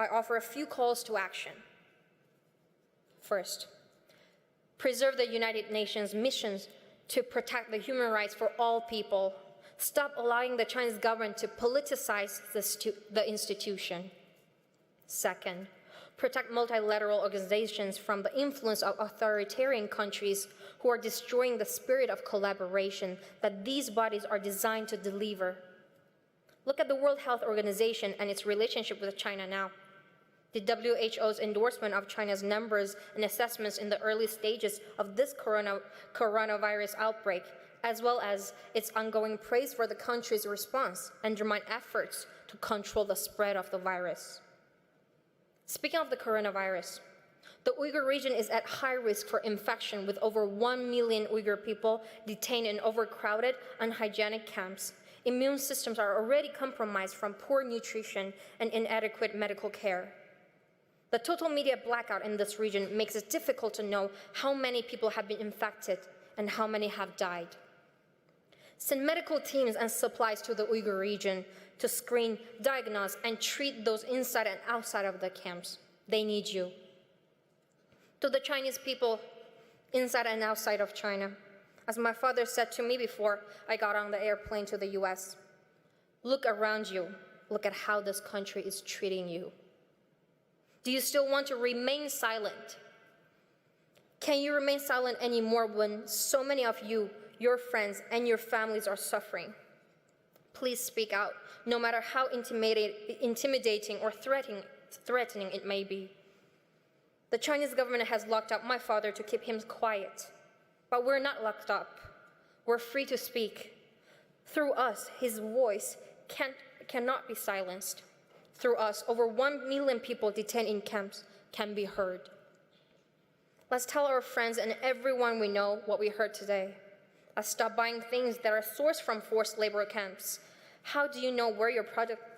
I offer a few calls to action. First, preserve the United Nations missions to protect the human rights for all people. Stop allowing the Chinese government to politicize the institution. Second, protect multilateral organizations from the influence of authoritarian countries who are destroying the spirit of collaboration that these bodies are designed to deliver. Look at the World Health Organization and its relationship with China now. The WHO's endorsement of China's numbers and assessments in the early stages of this coronavirus outbreak, as well as its ongoing praise for the country's response, undermine efforts to control the spread of the virus. Speaking of the coronavirus, The Uyghur region is at high risk for infection, with over 1 million Uyghur people detained in overcrowded, unhygienic camps. Immune systems are already compromised from poor nutrition and inadequate medical care. The total media blackout in this region makes it difficult to know how many people have been infected and how many have died. Send medical teams and supplies to the Uyghur region to screen, diagnose, and treat those inside and outside of the camps. They need you. To the Chinese people inside and outside of China, as my father said to me before I got on the airplane to the US, look around you. Look at how this country is treating you. Do you still want to remain silent? Can you remain silent anymore when so many of you, your friends, and your families are suffering? Please speak out, no matter how intimidating or threatening it may be. The Chinese government has locked up my father to keep him quiet, but we're not locked up. We're free to speak. Through us, his voice cannot be silenced. Through us, over 1 million people detained in camps can be heard. Let's tell our friends and everyone we know what we heard today. Let's stop buying things that are sourced from forced labor camps. How do you know where your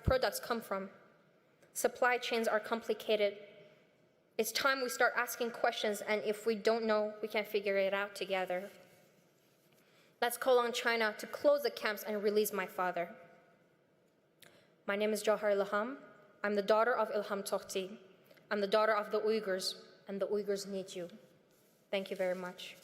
products come from? Supply chains are complicated. It's time we start asking questions, and if we don't know, we can figure it out together. Let's call on China to close the camps and release my father. My name is Jawhar Ilham. I'm the daughter of Ilham Tohti. I'm the daughter of the Uyghurs, and the Uyghurs need you. Thank you very much.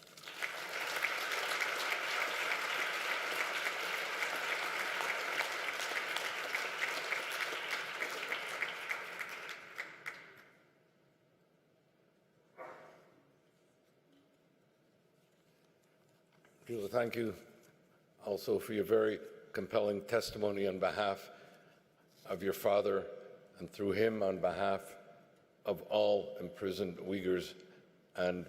Thank you also for your very compelling testimony on behalf of your father, and through him on behalf of all imprisoned Uyghurs and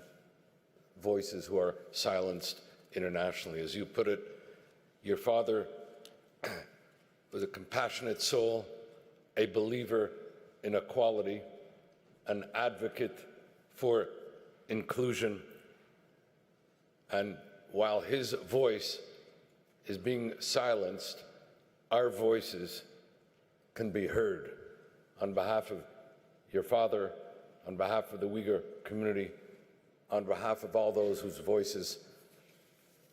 voices who are silenced internationally. As you put it, your father was a compassionate soul, a believer in equality, an advocate for inclusion, and while his voice is being silenced, our voices can be heard. On behalf of your father, on behalf of the Uyghur community, on behalf of all those whose voices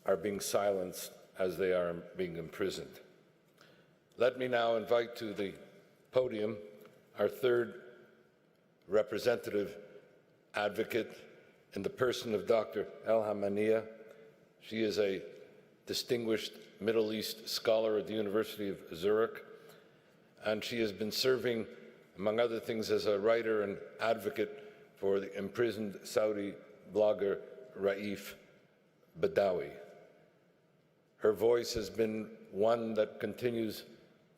are being silenced as they are being imprisoned. Let me now invite to the podium our third representative advocate in the person of Dr. Elham Mania. She is a distinguished Middle East scholar at the University of Zurich, and she has been serving, among other things, as a writer and advocate for the imprisoned Saudi blogger Raif Badawi. Her voice has been one that continues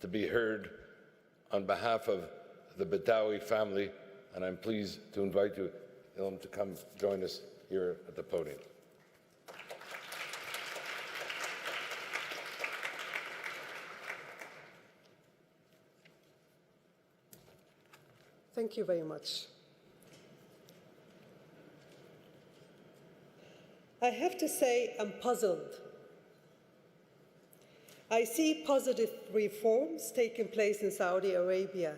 to be heard on behalf of the Badawi family, and I'm pleased to invite you, Ilham, to come join us here at the podium. Thank you very much. I have to say I'm puzzled. I see positive reforms taking place in Saudi Arabia.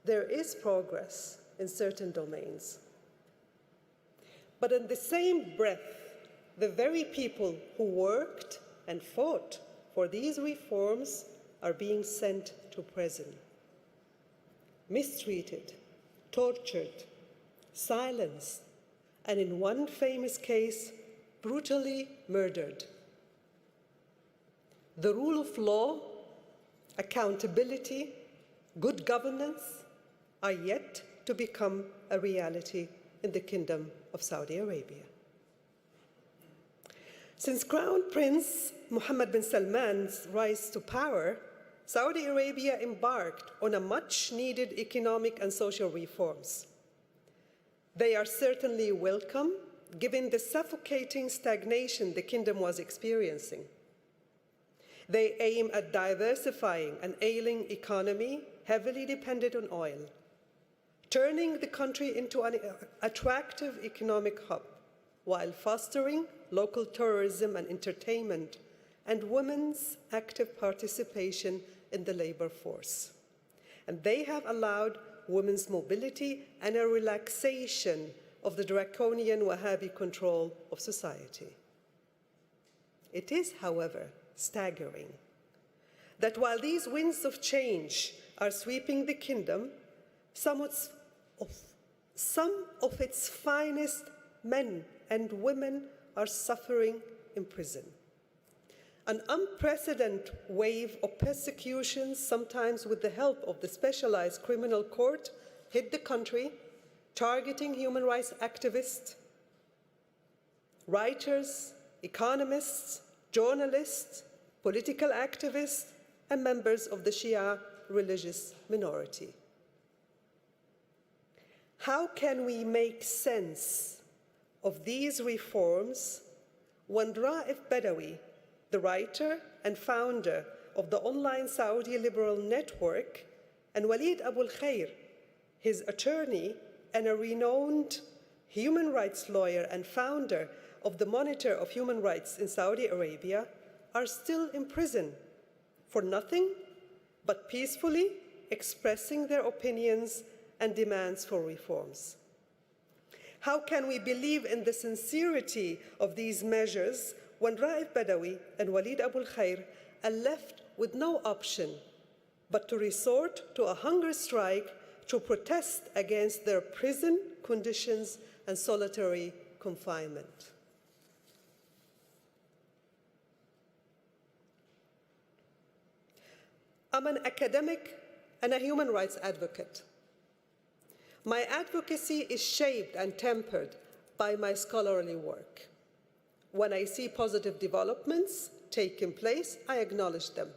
There is progress in certain domains. But in the same breath, the very people who worked and fought for these reforms are being sent to prison, mistreated, tortured, silenced, and in one famous case, brutally murdered. The rule of law, accountability, good governance are yet to become a reality in the Kingdom of Saudi Arabia. Since Crown Prince Mohammed bin Salman's rise to power, Saudi Arabia embarked on a much-needed economic and social reforms. They are certainly welcome, given the suffocating stagnation the kingdom was experiencing. They aim at diversifying an ailing economy heavily dependent on oil, turning the country into an attractive economic hub while fostering local tourism and entertainment and women's active participation in the labor force. And they have allowed women's mobility and a relaxation of the draconian Wahhabi control of society. It is, however, staggering that while these winds of change are sweeping the kingdom, some of its finest men and women are suffering in prison. An unprecedented wave of persecutions, sometimes with the help of the specialized criminal court, hit the country, targeting human rights activists, writers, economists, journalists, political activists, and members of the Shia religious minority. How can we make sense of these reforms when Raif Badawi, the writer and founder of the online Saudi liberal network, and Walid Abul Khair, his attorney and a renowned human rights lawyer and founder of the Monitor of Human Rights in Saudi Arabia, are still in prison for nothing but peacefully expressing their opinions and demands for reforms? How can we believe in the sincerity of these measures when Raif Badawi and Walid Abul Khair are left with no option but to resort to a hunger strike to protest against their prison conditions and solitary confinement? I'm an academic and a human rights advocate. My advocacy is shaped and tempered by my scholarly work. When I see positive developments taking place, I acknowledge them.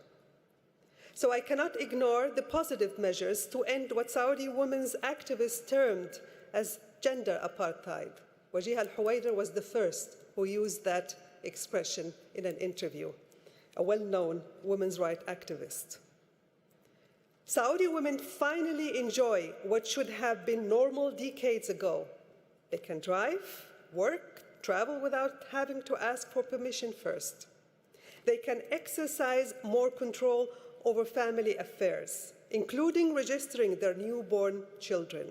So I cannot ignore the positive measures to end what Saudi women's activists termed as gender apartheid. Wajih al-Huwaidar was the first who used that expression in an interview, a well-known women's rights activist. Saudi women finally enjoy what should have been normal decades ago. They can drive, work, travel without having to ask for permission first. They can exercise more control over family affairs, including registering their newborn children.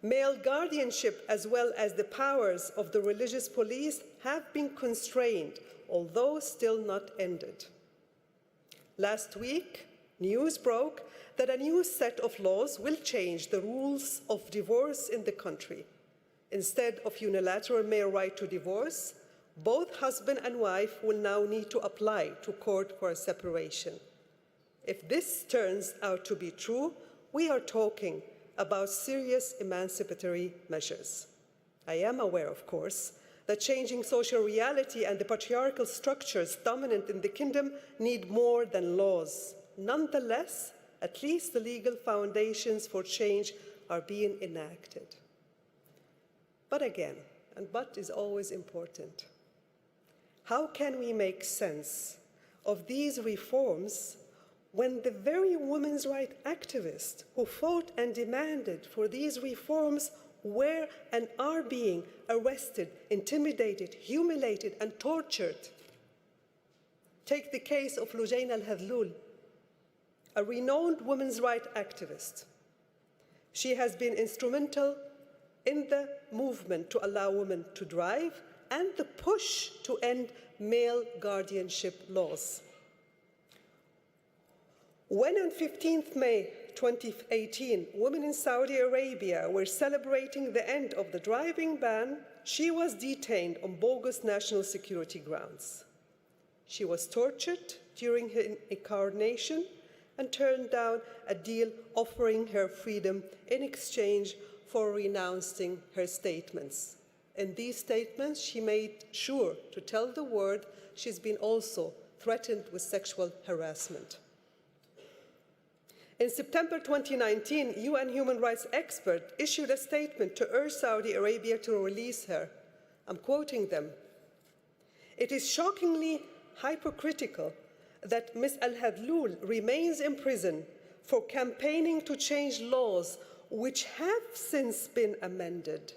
Male guardianship, as well as the powers of the religious police, have been constrained, although still not ended. Last week, news broke that a new set of laws will change the rules of divorce in the country. Instead of unilateral male right to divorce, both husband and wife will now need to apply to court for a separation. If this turns out to be true, we are talking about serious emancipatory measures. I am aware, of course, that changing social reality and the patriarchal structures dominant in the kingdom need more than laws. Nonetheless, at least the legal foundations for change are being enacted. But again, and but is always important, how can we make sense of these reforms when the very women's rights activists who fought and demanded for these reforms were and are being arrested, intimidated, humiliated, and tortured? Take the case of Lujain al-Hadloul, a renowned women's rights activist. She has been instrumental in the movement to allow women to drive and the push to end male guardianship laws. When on 15th May 2018, women in Saudi Arabia were celebrating the end of the driving ban, she was detained on bogus national security grounds. She was tortured during her incarnation and turned down a deal offering her freedom in exchange for renouncing her statements. In these statements, she made sure to tell the world she's been also threatened with sexual harassment. In September 2019, UN human rights experts issued a statement to urge Saudi Arabia to release her. I'm quoting them. "It is shockingly hypocritical that Ms. al-Hadloul remains in prison for campaigning to change laws which have since been amended.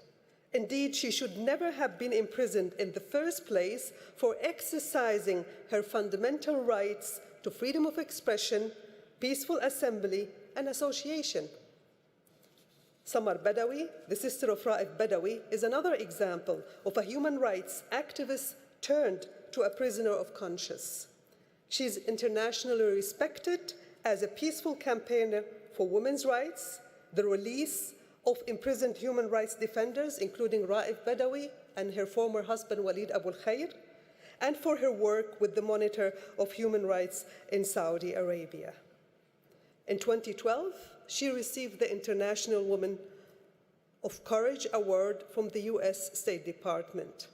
Indeed, she should never have been imprisoned in the first place for exercising her fundamental rights to freedom of expression, peaceful assembly, and association. Samar Badawi, the sister of Raif Badawi, is another example of a human rights activist turned to a prisoner of conscience. She is internationally respected as a peaceful campaigner for women's rights, the release of imprisoned human rights defenders, including Raif Badawi and her former husband Walid Abu Khair, and for her work with the Monitor of Human Rights in Saudi Arabia. In 2012, she received the International Woman of Courage Award from the US State Department.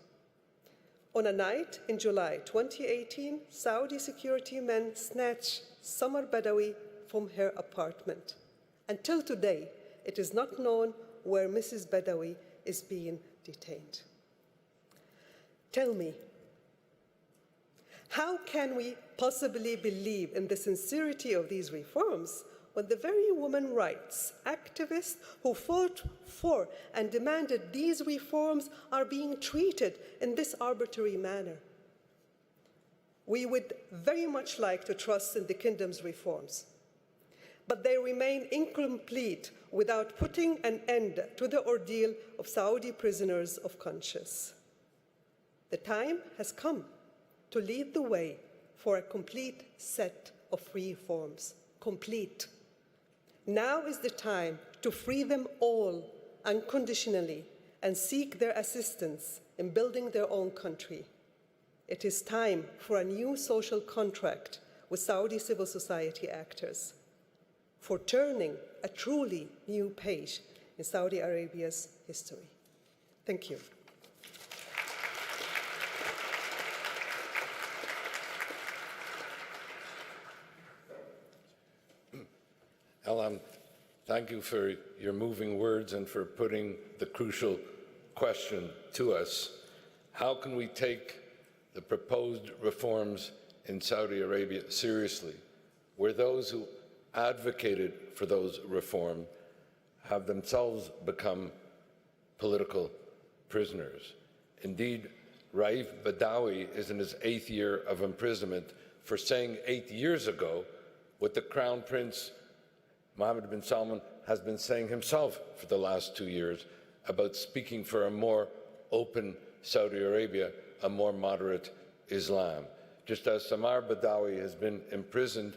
On a night in July 2018, Saudi security men snatched Samar Badawi from her apartment. Until today, it is not known where Mrs. Badawi is being detained. Tell me, how can we possibly believe in the sincerity of these reforms when the very women rights activists who fought for and demanded these reforms are being treated in this arbitrary manner? We would very much like to trust in the kingdom's reforms, but they remain incomplete without putting an end to the ordeal of Saudi prisoners of conscience. The time has come to lead the way for a complete set of reforms. Complete. Now is the time to free them all unconditionally and seek their assistance in building their own country. It is time for a new social contract with Saudi civil society actors, for turning a truly new page in Saudi Arabia's history. Thank you. Elam, thank you for your moving words and for putting the crucial question to us. How can we take the proposed reforms in Saudi Arabia seriously, where those who advocated for those reforms have themselves become political prisoners? Indeed, Raif Badawi is in his 8th year of imprisonment for saying 8 years ago what the Crown Prince Mohammed bin Salman has been saying himself for the last 2 years about speaking for a more open Saudi Arabia, a more moderate Islam. Just as Samar Badawi has been imprisoned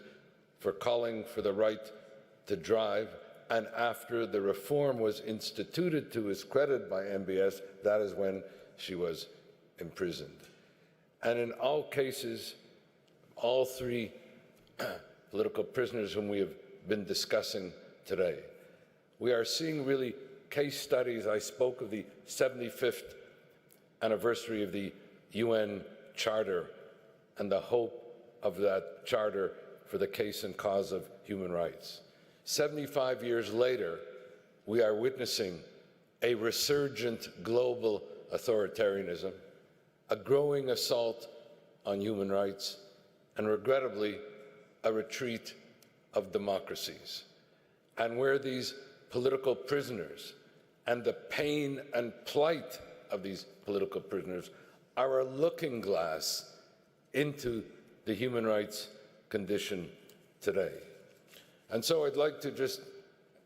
for calling for the right to drive, and after the reform was instituted to his credit by MBS, that is when she was imprisoned. And in all cases, all 3 political prisoners whom we have been discussing today, we are seeing really case studies. I spoke of the 75th anniversary of the UN Charter and the hope of that charter for the case and cause of human rights. 75 years later, we are witnessing a resurgent global authoritarianism, a growing assault on human rights, and regrettably, a retreat of democracies. And where these political prisoners and the pain and plight of these political prisoners are a looking glass into the human rights condition today. And so I'd like to just,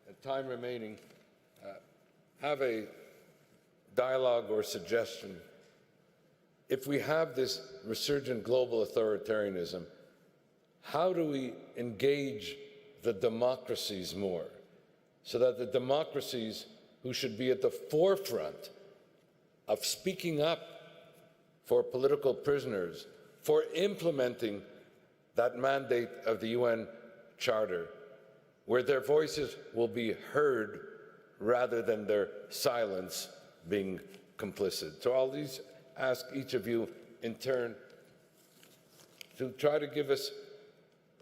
at time remaining, have a dialogue or suggestion. If we have this resurgent global authoritarianism, how do we engage the democracies more so that the democracies who should be at the forefront of speaking up for political prisoners, for implementing that mandate of the UN Charter, where their voices will be heard rather than their silence being complicit. So I'll ask each of you in turn to try to give us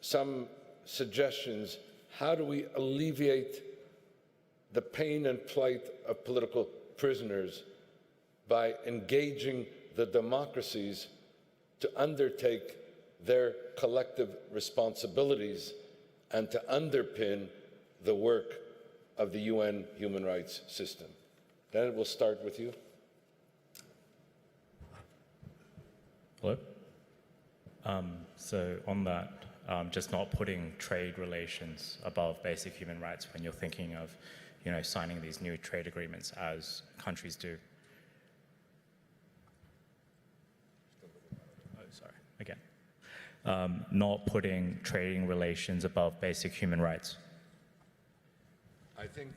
some suggestions. How do we alleviate the pain and plight of political prisoners by engaging the democracies to undertake their collective responsibilities and to underpin the work of the UN human rights system. Then we'll start with you. Hello? So on that, just not putting trade relations above basic human rights when you're thinking of, signing these new trade agreements as countries do. Oh, sorry, again. Not putting trading relations above basic human rights. I think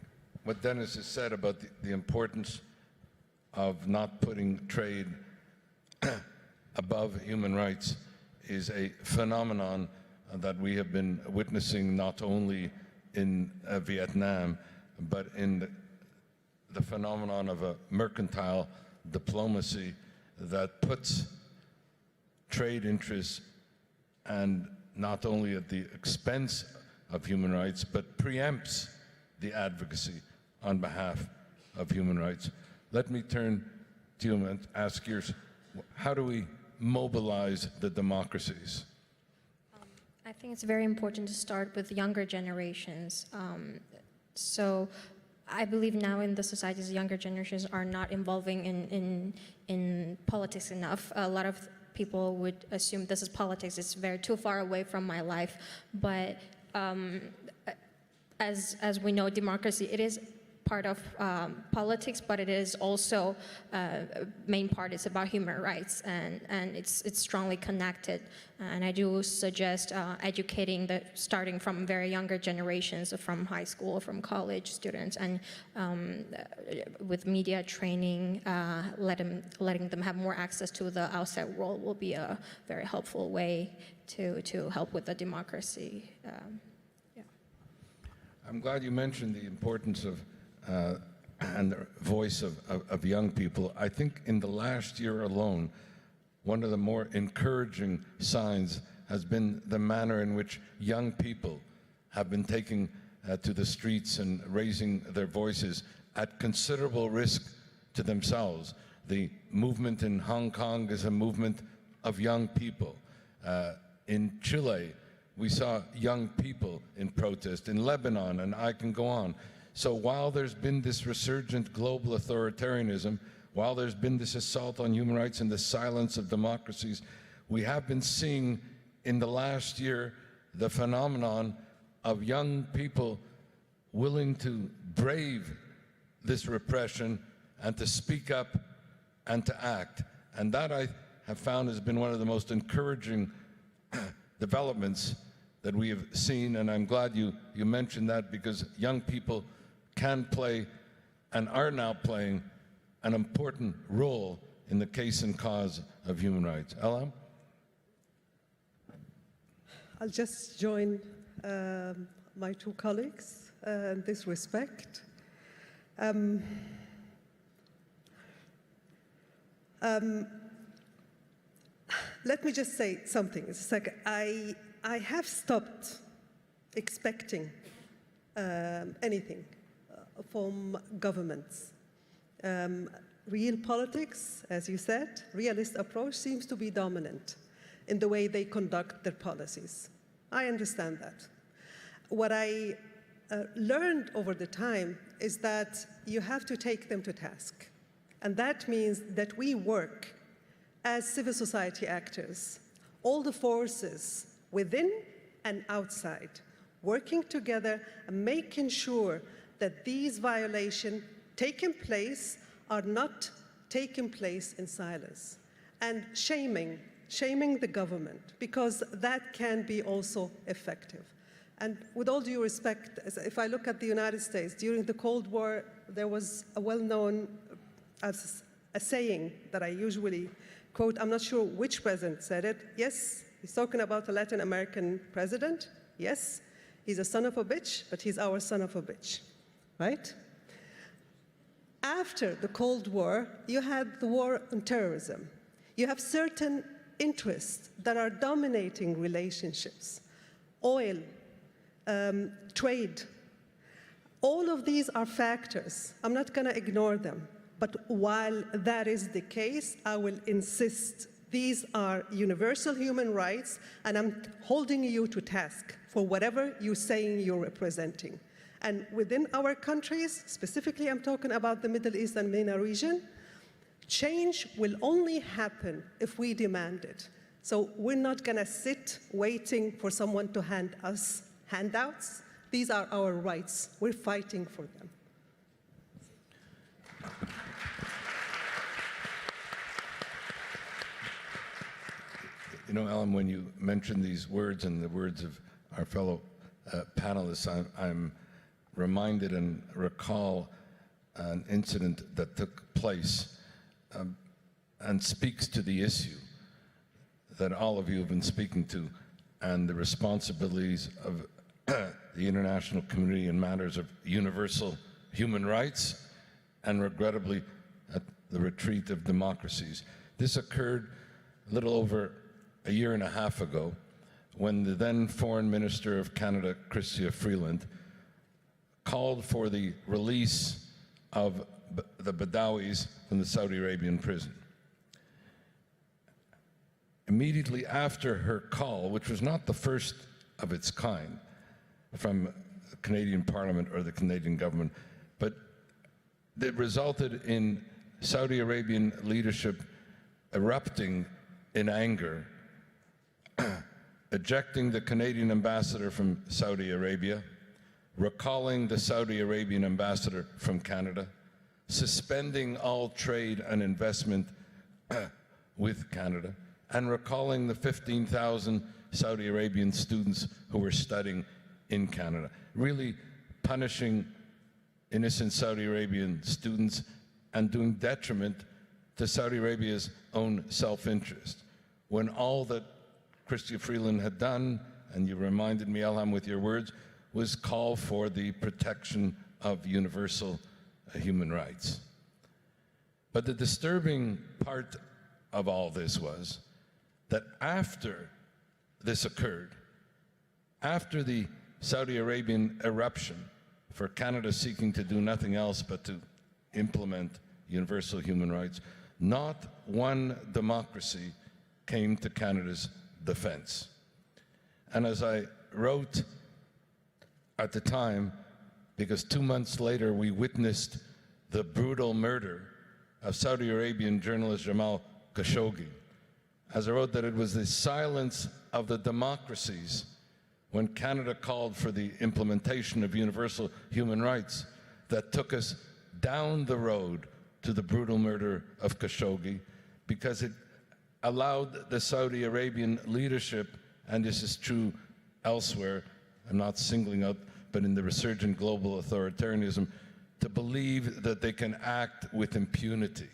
what Dennis has said about the importance of not putting trade above human rights is a phenomenon that we have been witnessing not only in Vietnam, but in the phenomenon of a mercantile diplomacy that puts trade interests and not only at the expense of human rights, but preempts the advocacy on behalf of human rights. Let me turn to you and ask yours, how do we mobilize the democracies? I think it's very important to start with younger generations. So I believe now in the societies, younger generations are not involving in politics enough. A lot of people would assume this is politics. It's too far away from my life. But as we know, democracy, it is part of politics, but it is also main part is about human rights, and it's strongly connected. And I do suggest educating starting from very younger generations, from high school, from college students, and with media training, letting them have more access to the outside world will be a very helpful way to help with the democracy. I'm glad you mentioned the importance of and the voice of young people. I think in the last year alone, one of the more encouraging signs has been the manner in which young people have been taking to the streets and raising their voices at considerable risk to themselves. The movement in Hong Kong is a movement of young people. In Chile, we saw young people in protest. In Lebanon, and I can go on. So while there's been this resurgent global authoritarianism, while there's been this assault on human rights and the silence of democracies, we have been seeing in the last year the phenomenon of young people willing to brave this repression and to speak up and to act. And that I have found has been one of the most encouraging developments that we have seen, and I'm glad you mentioned that, because young people can play and are now playing an important role in the case and cause of human rights. Elam? I'll just join my two colleagues in this respect. Let me just say something. It's like I have stopped expecting anything from governments. Real politics, as you said, realist approach seems to be dominant in the way they conduct their policies. I understand that. What I learned over the time is that you have to take them to task. And that means that we work as civil society actors, all the forces within and outside, working together and making sure that these violations taking place are not taking place in silence, and shaming the government, because that can be also effective. And with all due respect, if I look at the United States, during the Cold War, there was a well-known a saying that I usually quote. I'm not sure which president said it. Yes, he's talking about a Latin American president. Yes, he's a son of a bitch, but he's our son of a bitch, right? After the Cold War, you had the war on terrorism. You have certain interests that are dominating relationships. Oil, trade. All of these are factors. I'm not going to ignore them. But while that is the case, I will insist these are universal human rights, and I'm holding you to task for whatever you're saying you're representing. And within our countries, specifically I'm talking about the Middle East and MENA region, change will only happen if we demand it. So we're not going to sit waiting for someone to hand us handouts. These are our rights. We're fighting for them. You know, Ellen, when you mention these words and the words of our fellow panelists, I'm reminded and recall an incident that took place and speaks to the issue that all of you have been speaking to and the responsibilities of the international community in matters of universal human rights and, regrettably, at the retreat of democracies. This occurred a little over a year and a half ago when the then Foreign Minister of Canada, Chrystia Freeland, called for the release of the Badawis from the Saudi Arabian prison. Immediately after her call, which was not the first of its kind from the Canadian Parliament or the Canadian government, but it resulted in Saudi Arabian leadership erupting in anger, ejecting the Canadian ambassador from Saudi Arabia, recalling the Saudi Arabian ambassador from Canada, suspending all trade and investment with Canada, and recalling the 15,000 Saudi Arabian students who were studying in Canada, really punishing innocent Saudi Arabian students and doing detriment to Saudi Arabia's own self-interest. When all that Chrystia Freeland had done, and you reminded me, Elham, with your words, was call for the protection of universal human rights. But the disturbing part of all this was that after this occurred, after the Saudi Arabian eruption for Canada seeking to do nothing else but to implement universal human rights, not one democracy came to Canada's defense. And as I wrote at the time, because 2 months later we witnessed the brutal murder of Saudi Arabian journalist Jamal Khashoggi, as I wrote that it was the silence of the democracies when Canada called for the implementation of universal human rights that took us down the road to the brutal murder of Khashoggi, because it allowed the Saudi Arabian leadership, and this is true elsewhere, I'm not singling out, but in the resurgent global authoritarianism, to believe that they can act with impunity,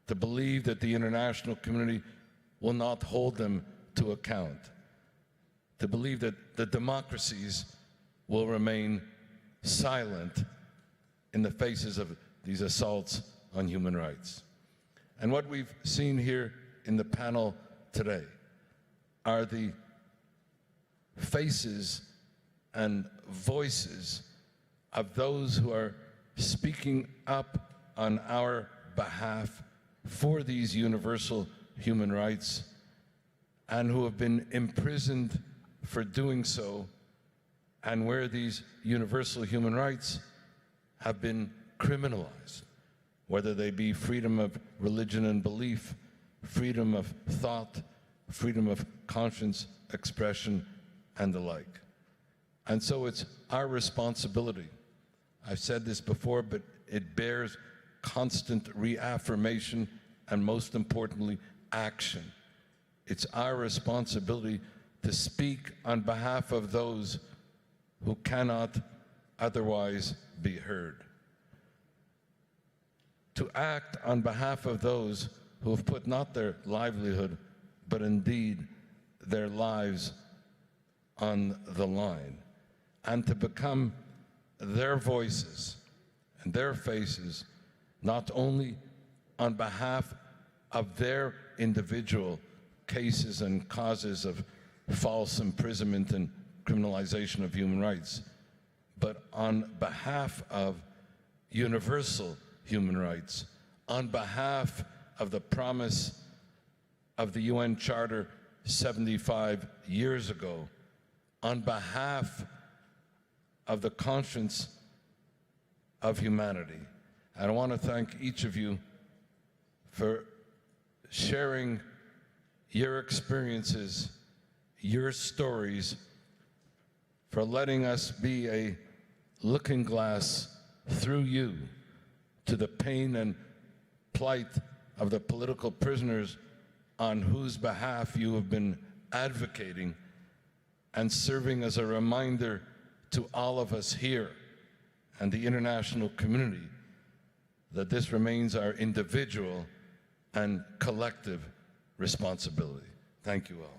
to believe that the international community will not hold them to account, to believe that the democracies will remain silent in the faces of these assaults on human rights. And what we've seen here in the panel today are the faces and voices of those who are speaking up on our behalf for these universal human rights and who have been imprisoned for doing so, and where these universal human rights have been criminalized, whether they be freedom of religion and belief, freedom of thought, freedom of conscience, expression, and the like. And so it's our responsibility. I've said this before, but it bears constant reaffirmation and, most importantly, action. It's our responsibility to speak on behalf of those who cannot otherwise be heard, to act on behalf of those who have put not their livelihood, but indeed their lives on the line, and to become their voices and their faces, not only on behalf of their individual cases and causes of false imprisonment and criminalization of human rights, but on behalf of universal human rights, on behalf of the promise of the UN Charter 75 years ago, on behalf of the conscience of humanity. And I want to thank each of you for sharing your experiences, your stories, for letting us be a looking glass through you to the pain and plight of the political prisoners on whose behalf you have been advocating, and serving as a reminder to all of us here and the international community that this remains our individual and collective responsibility. Thank you all.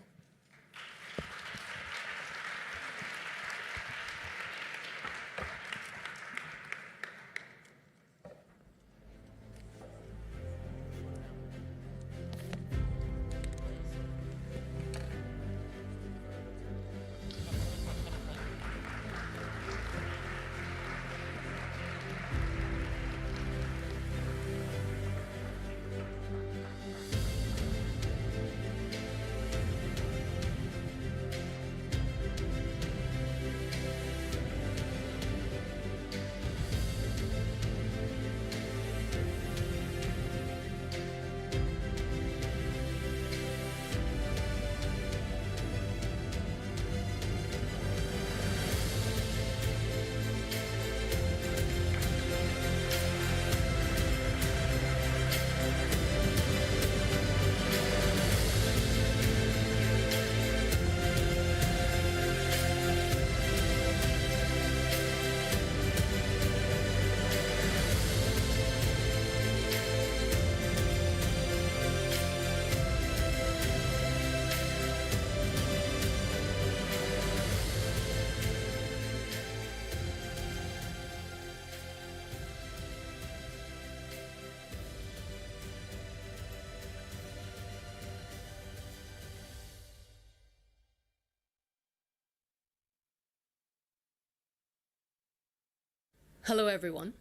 Hello everyone,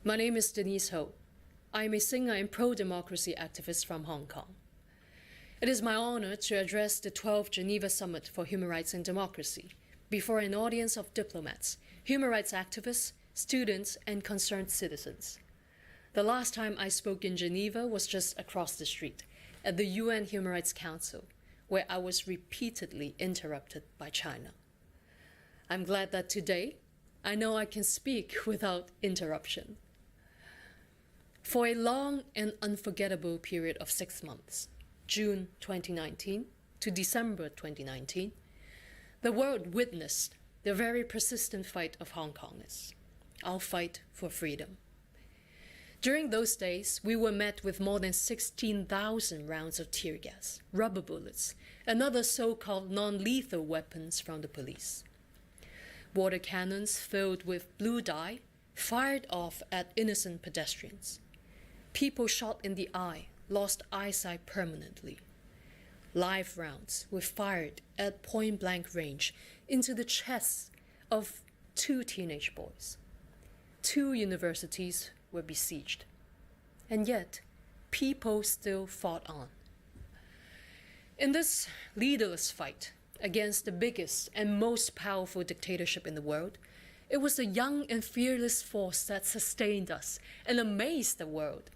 my name is Denise Ho. I am a singer and pro-democracy activist from Hong Kong. It is my honor to address the 12th Geneva Summit for Human Rights and Democracy before an audience of diplomats, human rights activists, students, and concerned citizens. The last time I spoke in Geneva was just across the street at the UN Human Rights Council, where I was repeatedly interrupted by China. I'm glad that today, I know I can speak without interruption. For a long and unforgettable period of 6 months, June 2019 to December 2019, the world witnessed the very persistent fight of Hong Kongers, our fight for freedom. During those days, we were met with more than 16,000 rounds of tear gas, rubber bullets, and other so-called non-lethal weapons from the police. Water cannons filled with blue dye fired off at innocent pedestrians. People shot in the eye lost eyesight permanently. Live rounds were fired at point-blank range into the chests of 2 teenage boys. 2 universities were besieged. And yet, people still fought on. In this leaderless fight against the biggest and most powerful dictatorship in the world, it was the young and fearless force that sustained us and amazed the world.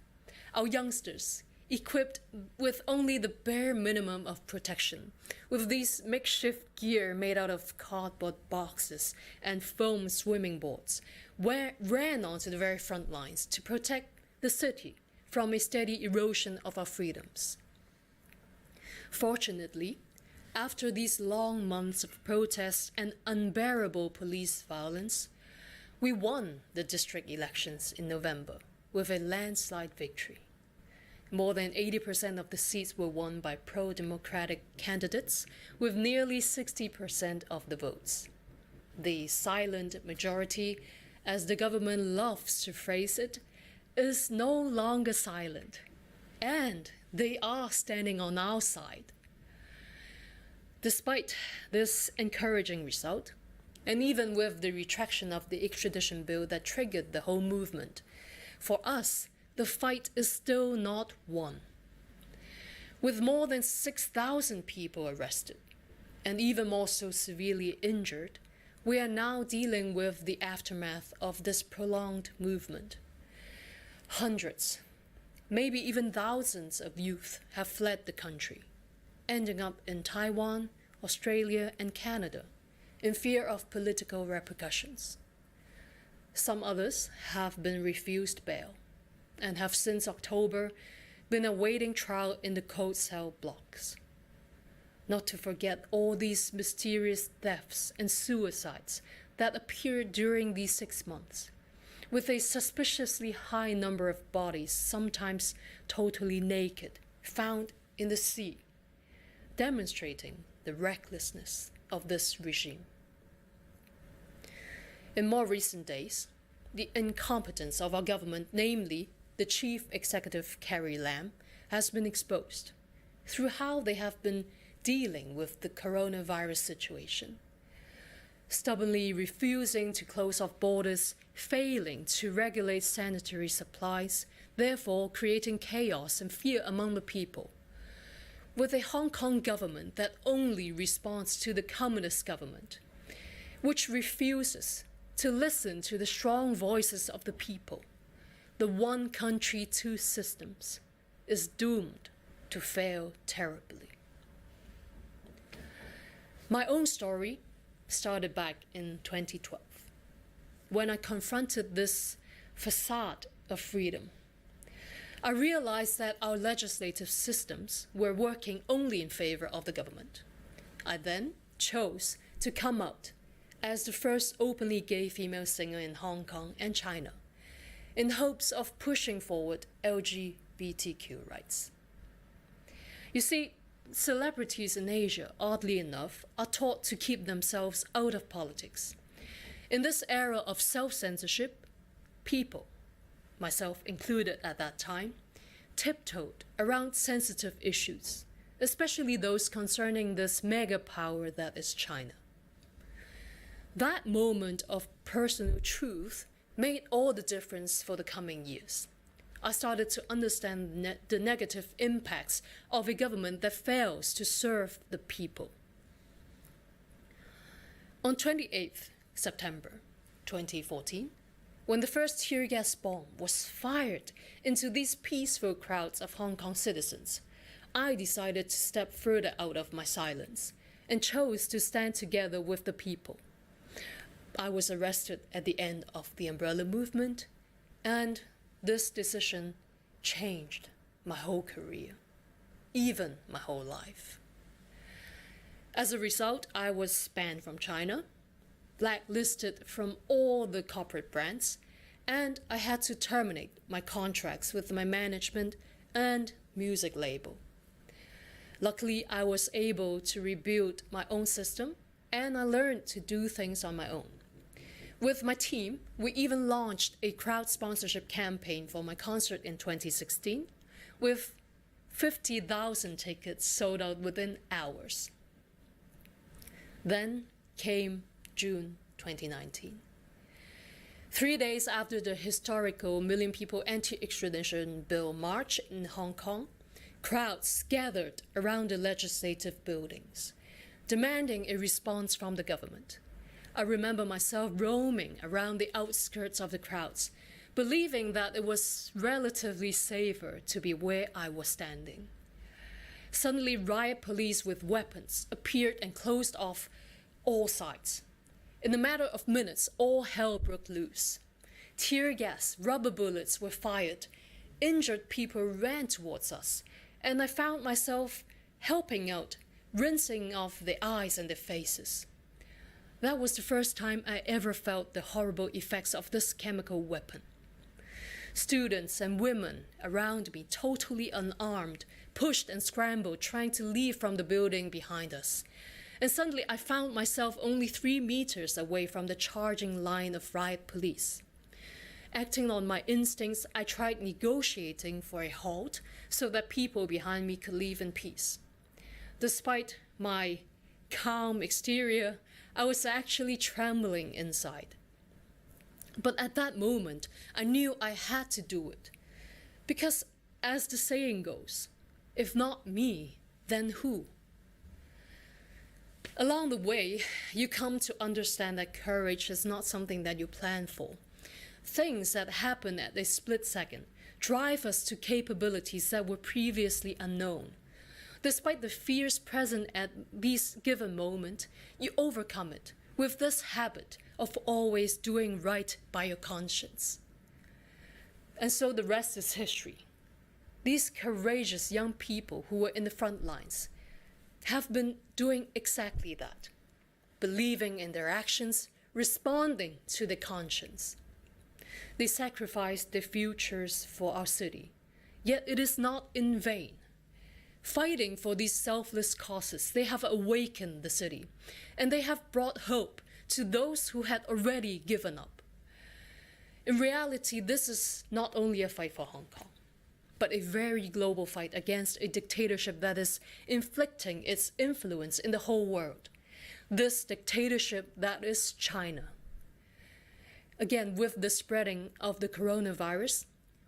Our youngsters, equipped with only the bare minimum of protection, with these makeshift gear made out of cardboard boxes and foam swimming boards, ran onto the very front lines to protect the city from a steady erosion of our freedoms. Fortunately, after these long months of protests and unbearable police violence, we won the district elections in November with a landslide victory. More than 80% of the seats were won by pro-democratic candidates, with nearly 60% of the votes. The silent majority, as the government loves to phrase it, is no longer silent, and they are standing on our side. Despite this encouraging result, and even with the retraction of the extradition bill that triggered the whole movement, for us, the fight is still not won. With more than 6,000 people arrested, and even more so severely injured, we are now dealing with the aftermath of this prolonged movement. Hundreds, maybe even thousands of youth have fled the country, ending up in Taiwan, Australia, and Canada in fear of political repercussions. Some others have been refused bail and have since October been awaiting trial in the cold cell blocks. Not to forget all these mysterious thefts and suicides that appeared during these 6 months, with a suspiciously high number of bodies, sometimes totally naked, found in the sea, demonstrating the recklessness of this regime. In more recent days, the incompetence of our government, namely the Chief Executive Carrie Lam, has been exposed through how they have been dealing with the coronavirus situation, stubbornly refusing to close off borders, failing to regulate sanitary supplies, therefore creating chaos and fear among the people. With a Hong Kong government that only responds to the communist government, which refuses to listen to the strong voices of the people, the one country, two systems is doomed to fail terribly. My own story started back in 2012, when I confronted this facade of freedom. I realized that our legislative systems were working only in favor of the government. I then chose to come out as the first openly gay female singer in Hong Kong and China, in hopes of pushing forward LGBTQ rights. You see, celebrities in Asia, oddly enough, are taught to keep themselves out of politics. In this era of self-censorship, people, myself included at that time, tiptoed around sensitive issues, especially those concerning this mega power that is China. That moment of personal truth made all the difference for the coming years. I started to understand the negative impacts of a government that fails to serve the people. On 28th September 2014, when the first tear gas bomb was fired into these peaceful crowds of Hong Kong citizens, I decided to step further out of my silence and chose to stand together with the people. I was arrested at the end of the umbrella movement, and this decision changed my whole career, even my whole life. As a result, I was banned from China, blacklisted from all the corporate brands, and I had to terminate my contracts with my management and music label. Luckily, I was able to rebuild my own system, and I learned to do things on my own. With my team, we even launched a crowd sponsorship campaign for my concert in 2016, with 50,000 tickets sold out within hours. Then came June 2019. 3 days after the historical Million People Anti-Extradition Bill march in Hong Kong, crowds gathered around the legislative buildings, demanding a response from the government. I remember myself roaming around the outskirts of the crowds, believing that it was relatively safer to be where I was standing. Suddenly, riot police with weapons appeared and closed off all sides. In a matter of minutes, all hell broke loose. Tear gas, rubber bullets were fired. Injured people ran towards us, and I found myself helping out, rinsing off their eyes and their faces. That was the first time I ever felt the horrible effects of this chemical weapon. Students and women around me, totally unarmed, pushed and scrambled, trying to leave from the building behind us. And suddenly I found myself only 3 meters away from the charging line of riot police. Acting on my instincts, I tried negotiating for a halt so that people behind me could leave in peace. Despite my calm exterior, I was actually trembling inside. But at that moment, I knew I had to do it. Because, as the saying goes, if not me, then who? Along the way, you come to understand that courage is not something that you plan for. Things that happen at a split second drive us to capabilities that were previously unknown. Despite the fears present at this given moment, you overcome it with this habit of always doing right by your conscience. And so the rest is history. These courageous young people who were in the front lines have been doing exactly that, believing in their actions, responding to their conscience. They sacrificed their futures for our city, yet it is not in vain. Fighting for these selfless causes, they have awakened the city, and they have brought hope to those who had already given up. In reality, this is not only a fight for Hong Kong, but a very global fight against a dictatorship that is inflicting its influence in the whole world. This dictatorship that is China. Again, with the spreading of the coronavirus,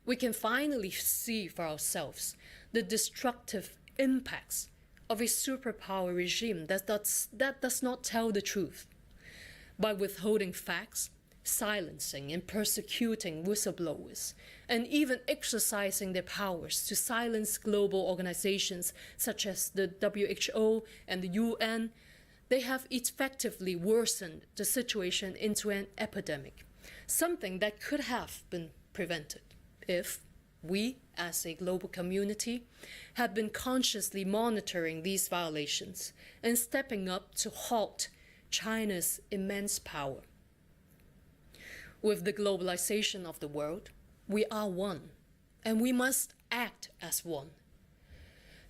we can finally see for ourselves the destructive impacts of a superpower regime that does not tell the truth. By withholding facts, silencing and persecuting whistleblowers, and even exercising their powers to silence global organizations such as the WHO and the UN, they have effectively worsened the situation into an epidemic, something that could have been prevented if we, as a global community, had been consciously monitoring these violations and stepping up to halt China's immense power. With the globalization of the world, we are one, and we must act as one.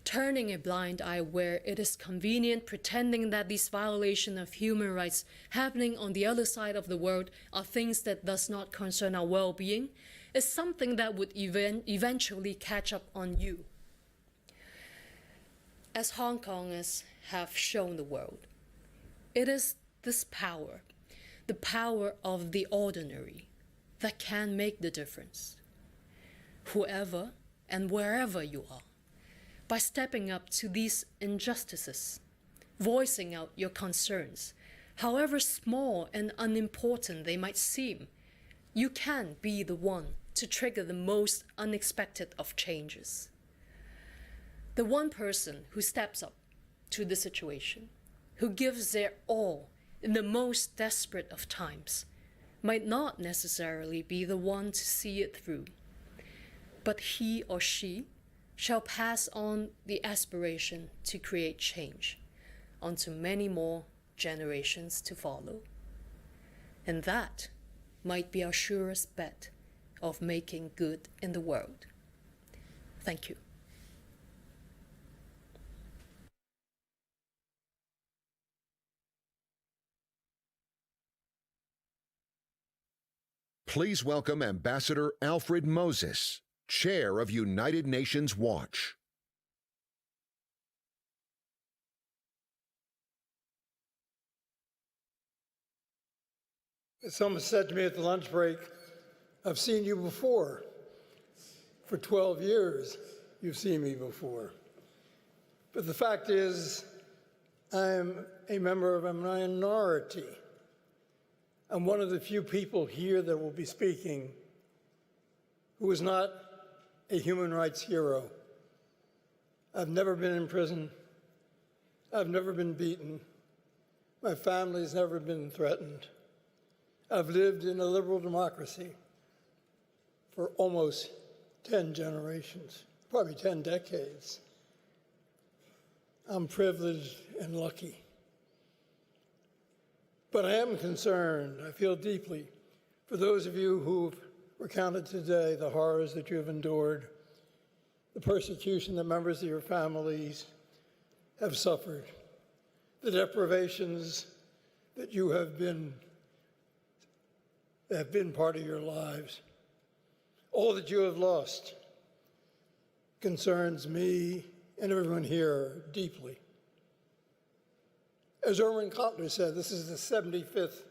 Turning a blind eye where it is convenient, pretending that these violations of human rights happening on the other side of the world are things that does not concern our well-being, is something that would eventually catch up on you. As Hong Kongers have shown the world, it is this power, the power of the ordinary, that can make the difference. Whoever and wherever you are, by stepping up to these injustices, voicing out your concerns, however small and unimportant they might seem, you can be the one to trigger the most unexpected of changes. The one person who steps up to the situation, who gives their all in the most desperate of times, might not necessarily be the one to see it through, but he or she shall pass on the aspiration to create change onto many more generations to follow. And that might be our surest bet of making good in the world. Thank you. Please welcome Ambassador Alfred Moses, Chair of United Nations Watch. Someone said to me at the lunch break, I've seen you before. For 12 years, you've seen me before. But the fact is, I'm a member of a minority. I'm one of the few people here that will be speaking who is not a human rights hero. I've never been in prison. I've never been beaten. My family's never been threatened. I've lived in a liberal democracy for almost 10 generations, probably 10 decades. I'm privileged and lucky. But I am concerned, I feel deeply, for those of you who've recounted today the horrors that you have endured, the persecution that members of your families have suffered, the deprivations that you have been part of your lives. All that you have lost concerns me and everyone here deeply. As Irwin Cotler said, this is the 75th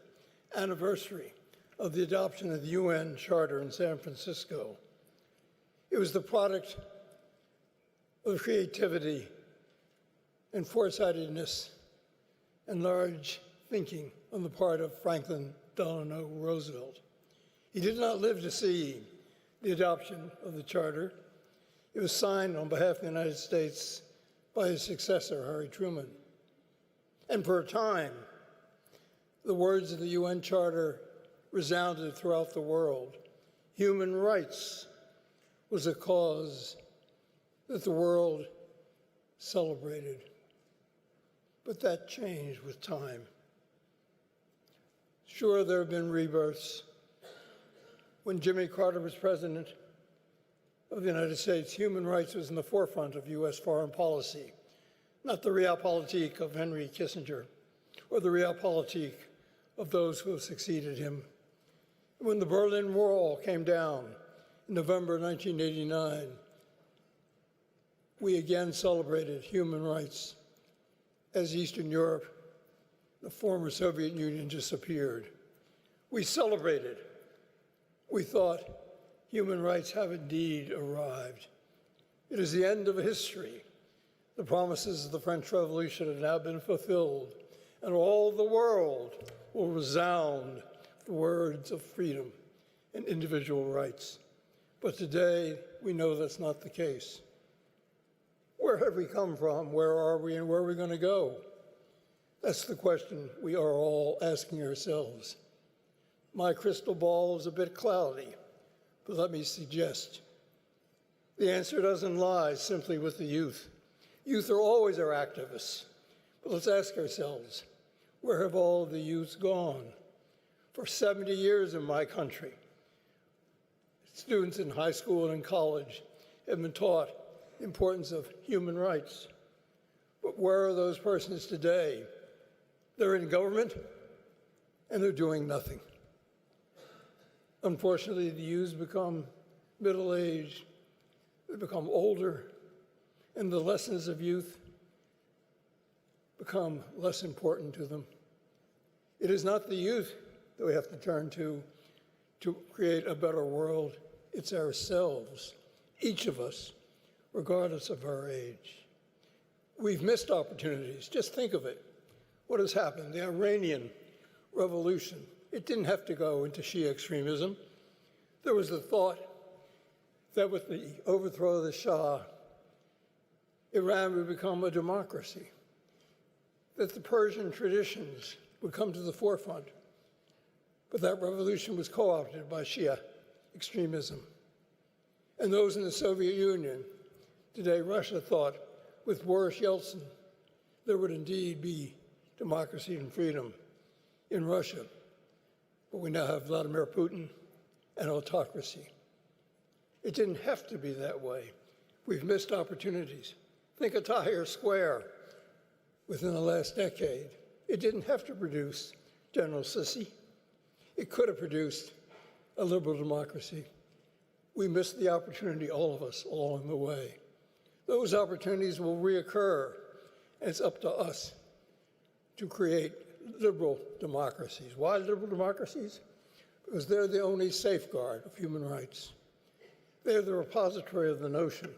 anniversary of the adoption of the UN Charter in San Francisco. It was the product of creativity and foresightedness and large thinking on the part of Franklin Delano Roosevelt. He did not live to see the adoption of the Charter. It was signed on behalf of the United States by his successor, Harry Truman. And for a time, the words of the UN Charter resounded throughout the world. Human rights was a cause that the world celebrated. But that changed with time. Sure, there have been rebirths. When Jimmy Carter was president of the United States, human rights was in the forefront of U.S. foreign policy, not the realpolitik of Henry Kissinger or the realpolitik of those who have succeeded him. When the Berlin Wall came down in November 1989, we again celebrated human rights as Eastern Europe, the former Soviet Union, disappeared. We celebrated. We thought human rights have indeed arrived. It is the end of history. The promises of the French Revolution have now been fulfilled, and all the world will resound with the words of freedom and individual rights. But today, we know that's not the case. Where have we come from? Where are we, and where are we going to go? That's the question we are all asking ourselves. My crystal ball is a bit cloudy, but let me suggest the answer doesn't lie simply with the youth. Youth are always our activists. But let's ask ourselves, where have all the youth gone? For 70 years in my country, students in high school and in college have been taught the importance of human rights. But where are those persons today? They're in government, and they're doing nothing. Unfortunately, the youth become middle-aged, they become older, and the lessons of youth become less important to them. It is not the youth that we have to turn to create a better world. It's ourselves, each of us, regardless of our age. We've missed opportunities. Just think of it. What has happened? The Iranian Revolution. It didn't have to go into Shia extremism. There was the thought that with the overthrow of the Shah, Iran would become a democracy, that the Persian traditions would come to the forefront. But that revolution was co-opted by Shia extremism. And those in the Soviet Union, today Russia thought with Boris Yeltsin, there would indeed be democracy and freedom in Russia. But we now have Vladimir Putin and autocracy. It didn't have to be that way. We've missed opportunities. Think of Tahrir Square within the last decade. It didn't have to produce General Sisi. It could have produced a liberal democracy. We missed the opportunity, all of us, along the way. Those opportunities will reoccur, and it's up to us to create liberal democracies. Why liberal democracies? Because they're the only safeguard of human rights. They're the repository of the notion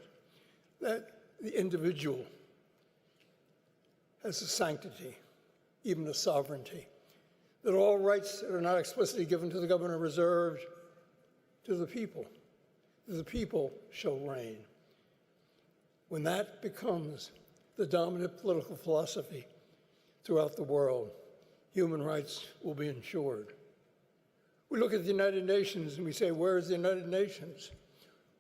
that the individual has a sanctity, even a sovereignty, that all rights that are not explicitly given to the government are reserved to the people. The people shall reign. When that becomes the dominant political philosophy throughout the world, human rights will be ensured. We look at the United Nations and we say, where is the United Nations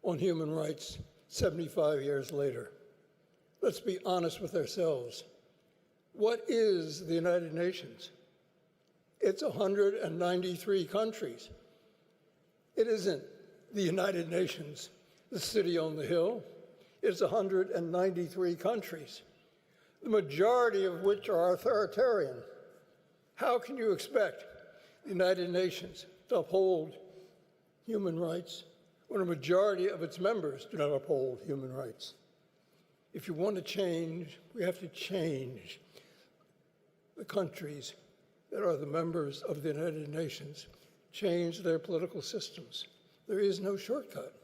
on human rights 75 years later? Let's be honest with ourselves. What is the United Nations? It's 193 countries. It isn't the United Nations, the city on the hill. It's 193 countries, the majority of which are authoritarian. How can you expect the United Nations to uphold human rights when a majority of its members do not uphold human rights? If you want to change, we have to change the countries that are the members of the United Nations, change their political systems. There is no shortcut.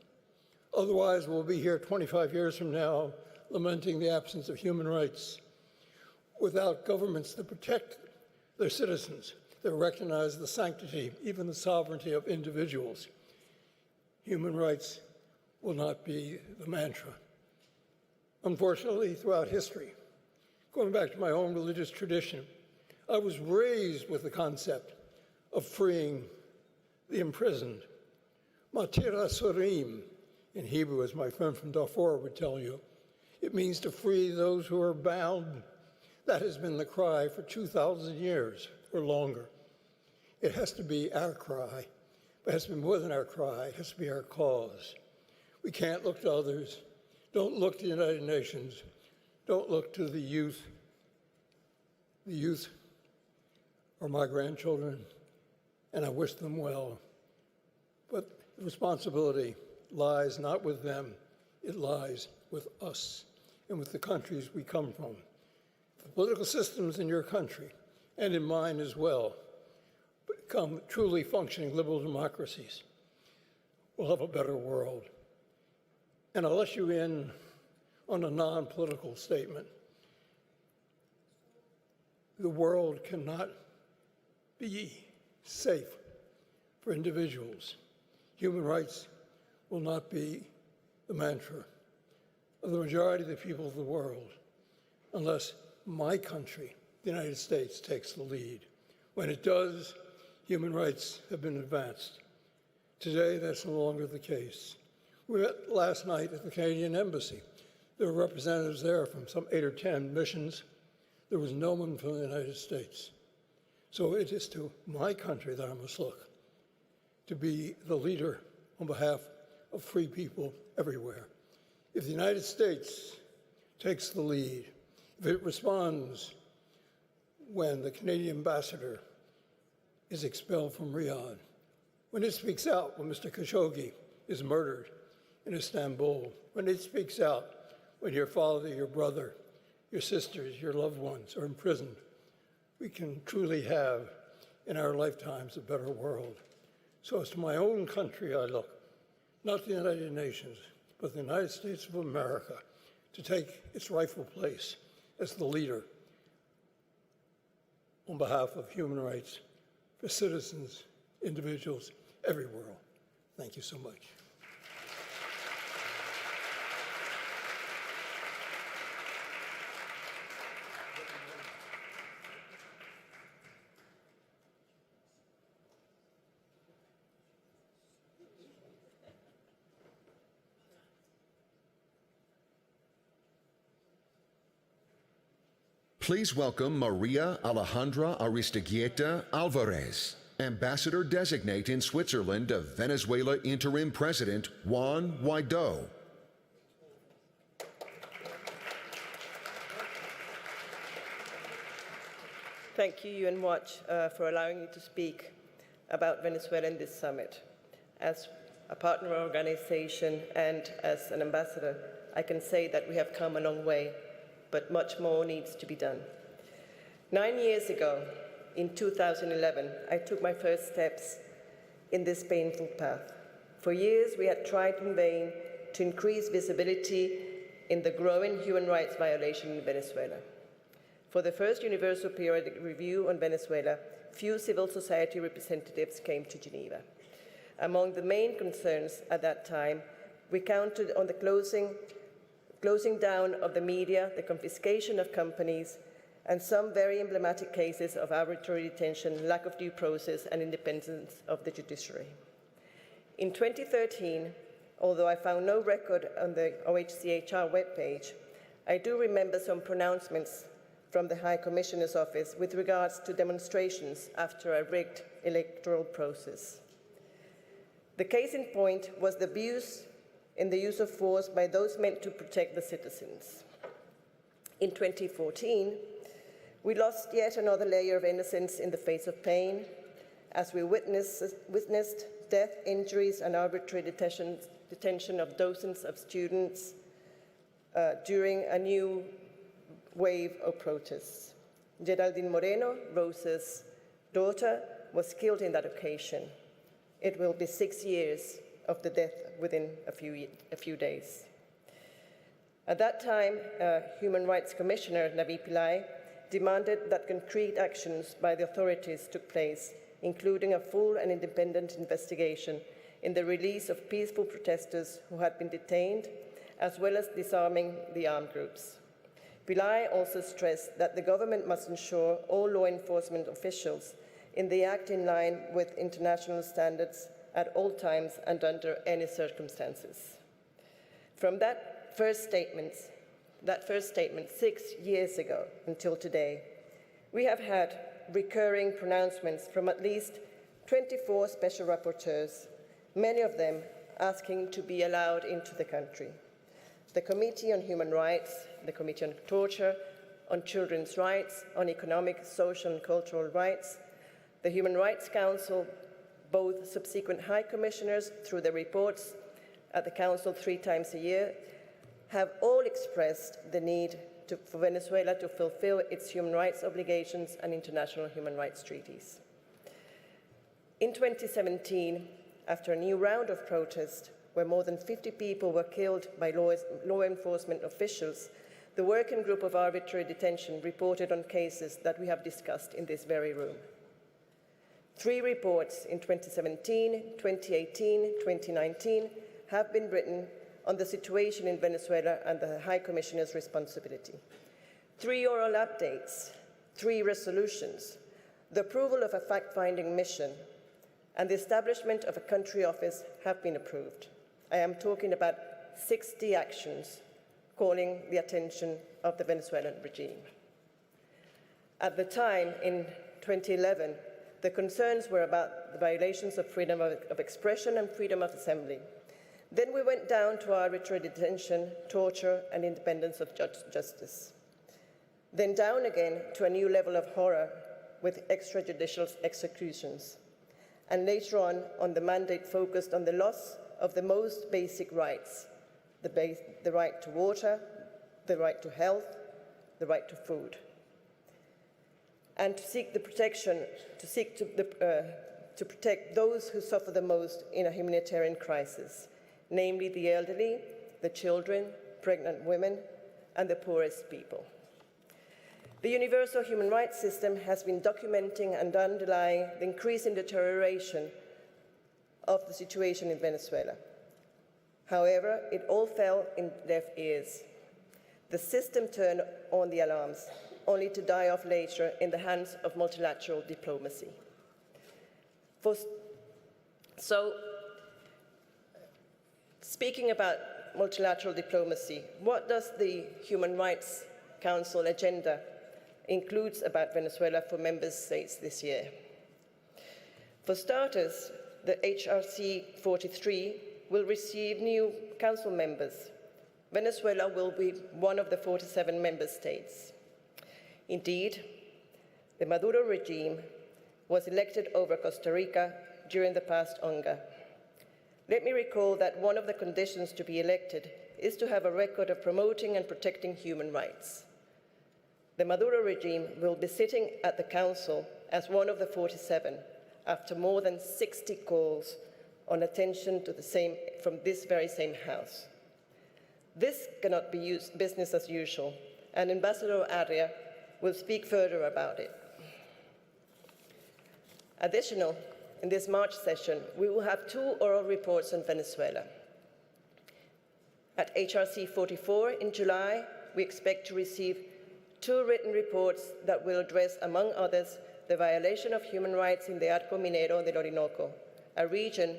Otherwise, we'll be here 25 years from now lamenting the absence of human rights. without governments that protect their citizens, that recognize the sanctity, even the sovereignty of individuals, human rights will not be the mantra. Unfortunately, throughout history, going back to my own religious tradition, I was raised with the concept of freeing the imprisoned. Matira Surim, in Hebrew, as my friend from Darfur would tell you, it means to free those who are bound. That has been the cry for 2,000 years or longer. It has to be our cry, but it has to be more than our cry. It has to be our cause. We can't look to others. Don't look to the United Nations. Don't look to the youth. The youth are my grandchildren, and I wish them well. But the responsibility lies not with them, it lies with us and with the countries we come from. The political systems in your country, and in mine as well, become truly functioning liberal democracies, we'll have a better world. And I'll let you in on a non-political statement. The world cannot be safe for individuals. Human rights will not be the mantra of the majority of the people of the world unless my country, the United States, takes the lead. When it does, human rights have been advanced. Today, that's no longer the case. We met last night at the Canadian Embassy. There were representatives there from some 8 or 10 missions. There was no one from the United States. So it is to my country that I must look, to be the leader on behalf of free people everywhere. If the United States takes the lead, if it responds when the Canadian ambassador is expelled from Riyadh, when it speaks out when Mr. Khashoggi is murdered in Istanbul, when it speaks out when your father, your brother, your sisters, your loved ones are imprisoned, we can truly have in our lifetimes a better world. So as to my own country I look, not the United Nations, but the United States of America, to take its rightful place as the leader on behalf of human rights for citizens, individuals everywhere. Thank you so much. Please welcome Maria Alejandra Aristeguieta Alvarez, Ambassador Designate in Switzerland of Venezuela Interim President Juan Guaido. Thank you, UN Watch, for allowing me to speak about Venezuela in this summit. As a partner organization and as an ambassador, I can say that we have come a long way, but much more needs to be done. 9 years ago, in 2011, I took my first steps in this painful path. For years, we had tried in vain to increase visibility in the growing human rights violation in Venezuela. For the first Universal Periodic Review on Venezuela, few civil society representatives came to Geneva. Among the main concerns at that time, we counted on the closing down of the media, the confiscation of companies, and some very emblematic cases of arbitrary detention, lack of due process, and independence of the judiciary. In 2013, although I found no record on the OHCHR webpage, I do remember some pronouncements from the High Commissioner's Office with regards to demonstrations after a rigged electoral process. The case in point was the abuse in the use of force by those meant to protect the citizens. In 2014, we lost yet another layer of innocence in the face of pain, as we witnessed death, injuries, and arbitrary detention of dozens of students during a new wave of protests. Geraldine Moreno, Rosa's daughter, was killed in that occasion. It will be 6 years of the death within a few days. At that time, Human Rights Commissioner Navi Pillay demanded that concrete actions by the authorities took place, including a full and independent investigation in the release of peaceful protesters who had been detained, as well as disarming the armed groups. Pillay also stressed that the government must ensure all law enforcement officials in the act in line with international standards at all times and under any circumstances. From that first statement 6 years ago until today, we have had recurring pronouncements from at least 24 special rapporteurs, many of them asking to be allowed into the country. The Committee on Human Rights, the Committee on Torture, on Children's Rights, on Economic, Social and Cultural Rights, the Human Rights Council, both subsequent High Commissioners through the reports at the Council 3 times a year, have all expressed the need for Venezuela to fulfill its human rights obligations and international human rights treaties. In 2017, after a new round of protests, where more than 50 people were killed by law enforcement officials, the working group of arbitrary detention reported on cases that we have discussed in this very room. 3 reports in 2017, 2018, 2019 have been written on the situation in Venezuela and the High Commissioner's responsibility. 3 oral updates, 3 resolutions, the approval of a fact-finding mission, and the establishment of a country office have been approved. I am talking about 60 actions calling the attention of the Venezuelan regime. At the time, in 2011, the concerns were about the violations of freedom of expression and freedom of assembly. Then we went down to arbitrary detention, torture, and independence of justice. Then down again to a new level of horror with extrajudicial executions. And later on the mandate focused on the loss of the most basic rights, the right to water, the right to health, the right to food. And to seek the protection, to protect those who suffer the most in a humanitarian crisis, namely the elderly, the children, pregnant women, and the poorest people. The universal human rights system has been documenting and underlying the increasing deterioration of the situation in Venezuela. However, it all fell in deaf ears. The system turned on the alarms, only to die off later in the hands of multilateral diplomacy. So, speaking about multilateral diplomacy, what does the Human Rights Council agenda include about Venezuela for member states this year? For starters, the HRC 43 will receive new council members. Venezuela will be one of the 47 member states. Indeed, the Maduro regime was elected over Costa Rica during the past UNGA. Let me recall that one of the conditions to be elected is to have a record of promoting and protecting human rights. The Maduro regime will be sitting at the council as one of the 47 after more than 60 calls on attention to from this very same house. This cannot be business as usual, and Ambassador Arria will speak further about it. Additional, in this March session, we will have 2 oral reports on Venezuela. At HRC 44 in July, we expect to receive 2 written reports that will address, among others, the violation of human rights in the Arco Minero del Orinoco, a region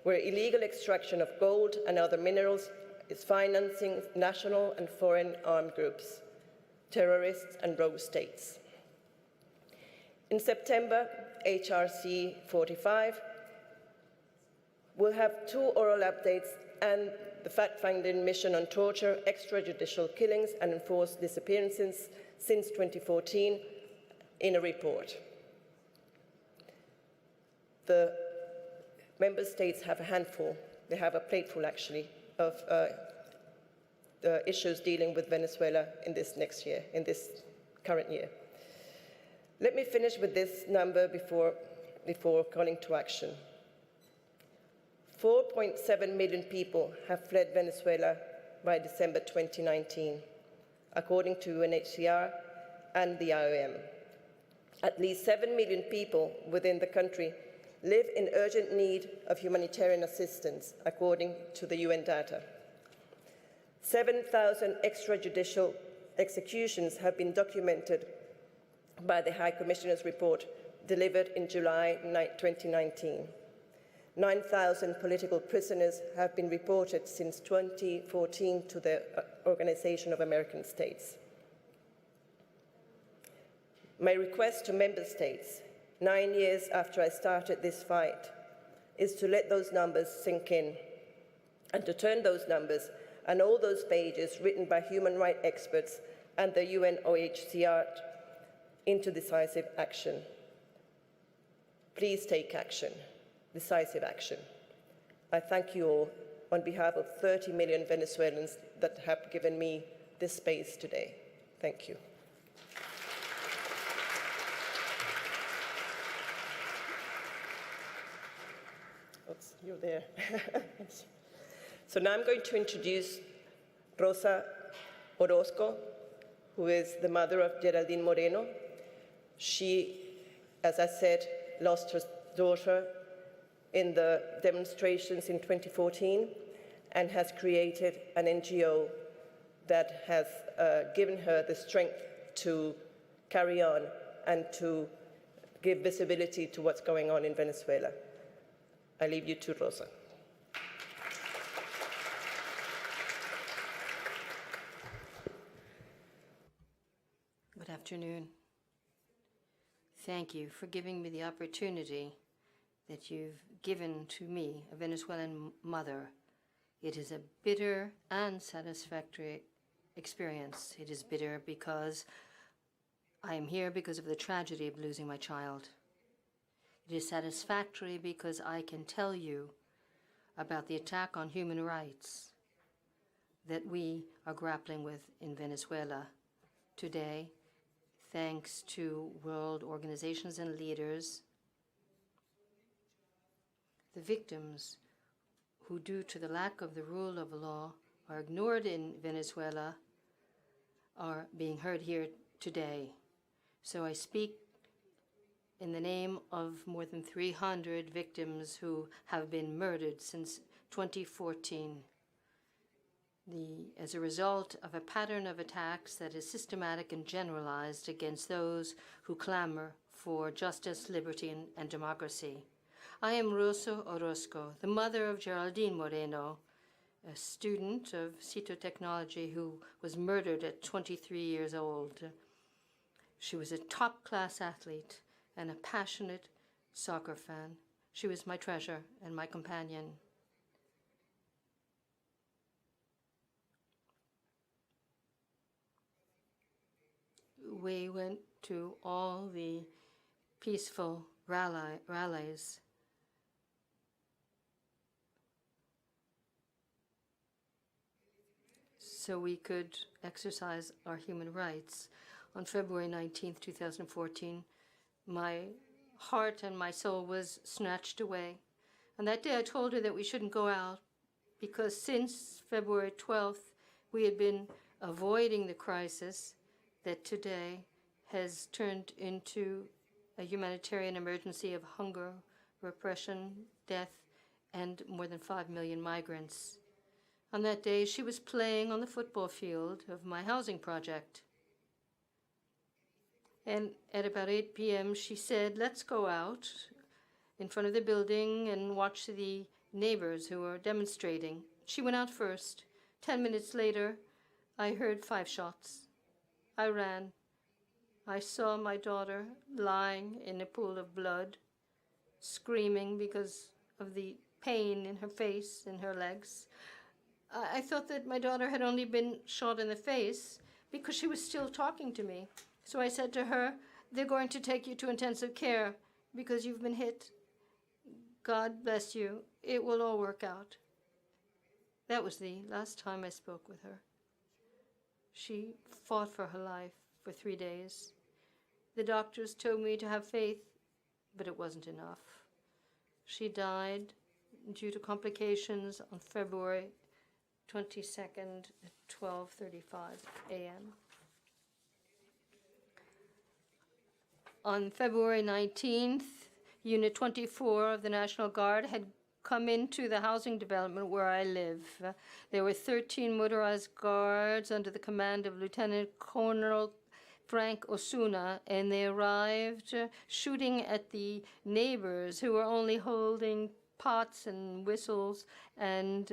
where illegal extraction of gold and other minerals is financing national and foreign armed groups, terrorists and rogue states. In September, HRC 45 will have 2 oral updates and the fact-finding mission on torture, extrajudicial killings, and enforced disappearances since 2014 in a report. The member states have a handful, they have a plateful actually, of the issues dealing with Venezuela in this current year. Let me finish with this number before calling to action. 4.7 million people have fled Venezuela by December 2019. According to UNHCR, and the IOM. At least 7 million people within the country live in urgent need of humanitarian assistance, according to the UN data. 7,000 extrajudicial executions have been documented by the High Commissioner's report delivered in July 2019. 9,000 political prisoners have been reported since 2014 to the Organization of American States. My request to member states, 9 years after I started this fight, is to let those numbers sink in and to turn those numbers and all those pages written by human rights experts and the UNOHCR into decisive action. Please take action, decisive action. I thank you all on behalf of 30 million Venezuelans that have given me this space today. Thank you. Oops, you're there. So now I'm going to introduce Rosa Orozco, who is the mother of Geraldine Moreno. She, as I said, lost her daughter in the demonstrations in 2014 and has created an NGO that has given her the strength to carry on and to give visibility to what's going on in Venezuela. I leave you to Rosa. Good afternoon. Thank you for giving me the opportunity that you've given to me, a Venezuelan mother. It is a bitter and satisfactory experience. It is bitter because I am here because of the tragedy of losing my child. It is satisfactory because I can tell you about the attack on human rights that we are grappling with in Venezuela today, thanks to world organizations and leaders. The victims who, due to the lack of the rule of law, are ignored in Venezuela are being heard here today. So I speak in the name of more than 300 victims who have been murdered since 2014. As a result of a pattern of attacks that is systematic and generalized against those who clamor for justice, liberty, and democracy. I am Rosa Orozco, the mother of Geraldine Moreno, a student of cytotechnology who was murdered at 23 years old. She was a top-class athlete and a passionate soccer fan. She was my treasure and my companion. We went to all the peaceful rallies. So we could exercise our human rights. On February 19th, 2014, my heart and my soul was snatched away. And that day I told her that we shouldn't go out because since February 12th, we had been avoiding the crisis that today has turned into a humanitarian emergency of hunger, repression, death, and more than 5 million migrants. On that day, she was playing on the football field of my housing project. And at about 8 p.m., she said, let's go out in front of the building and watch the neighbors who are demonstrating. She went out first. 10 minutes later, I heard 5 shots. I ran. I saw my daughter lying in a pool of blood, screaming because of the pain in her face and her legs. I thought that my daughter had only been shot in the face because she was still talking to me. So I said to her, they're going to take you to intensive care because you've been hit. God bless you. It will all work out. That was the last time I spoke with her. She fought for her life for 3 days. The doctors told me to have faith, but it wasn't enough. She died due to complications on February 22nd at 12:35 a.m. On February 19th, Unit 24 of the National Guard had come into the housing development where I live. There were 13 motorized guards under the command of Lieutenant Colonel Frank Osuna, and they arrived shooting at the neighbors who were only holding pots and whistles and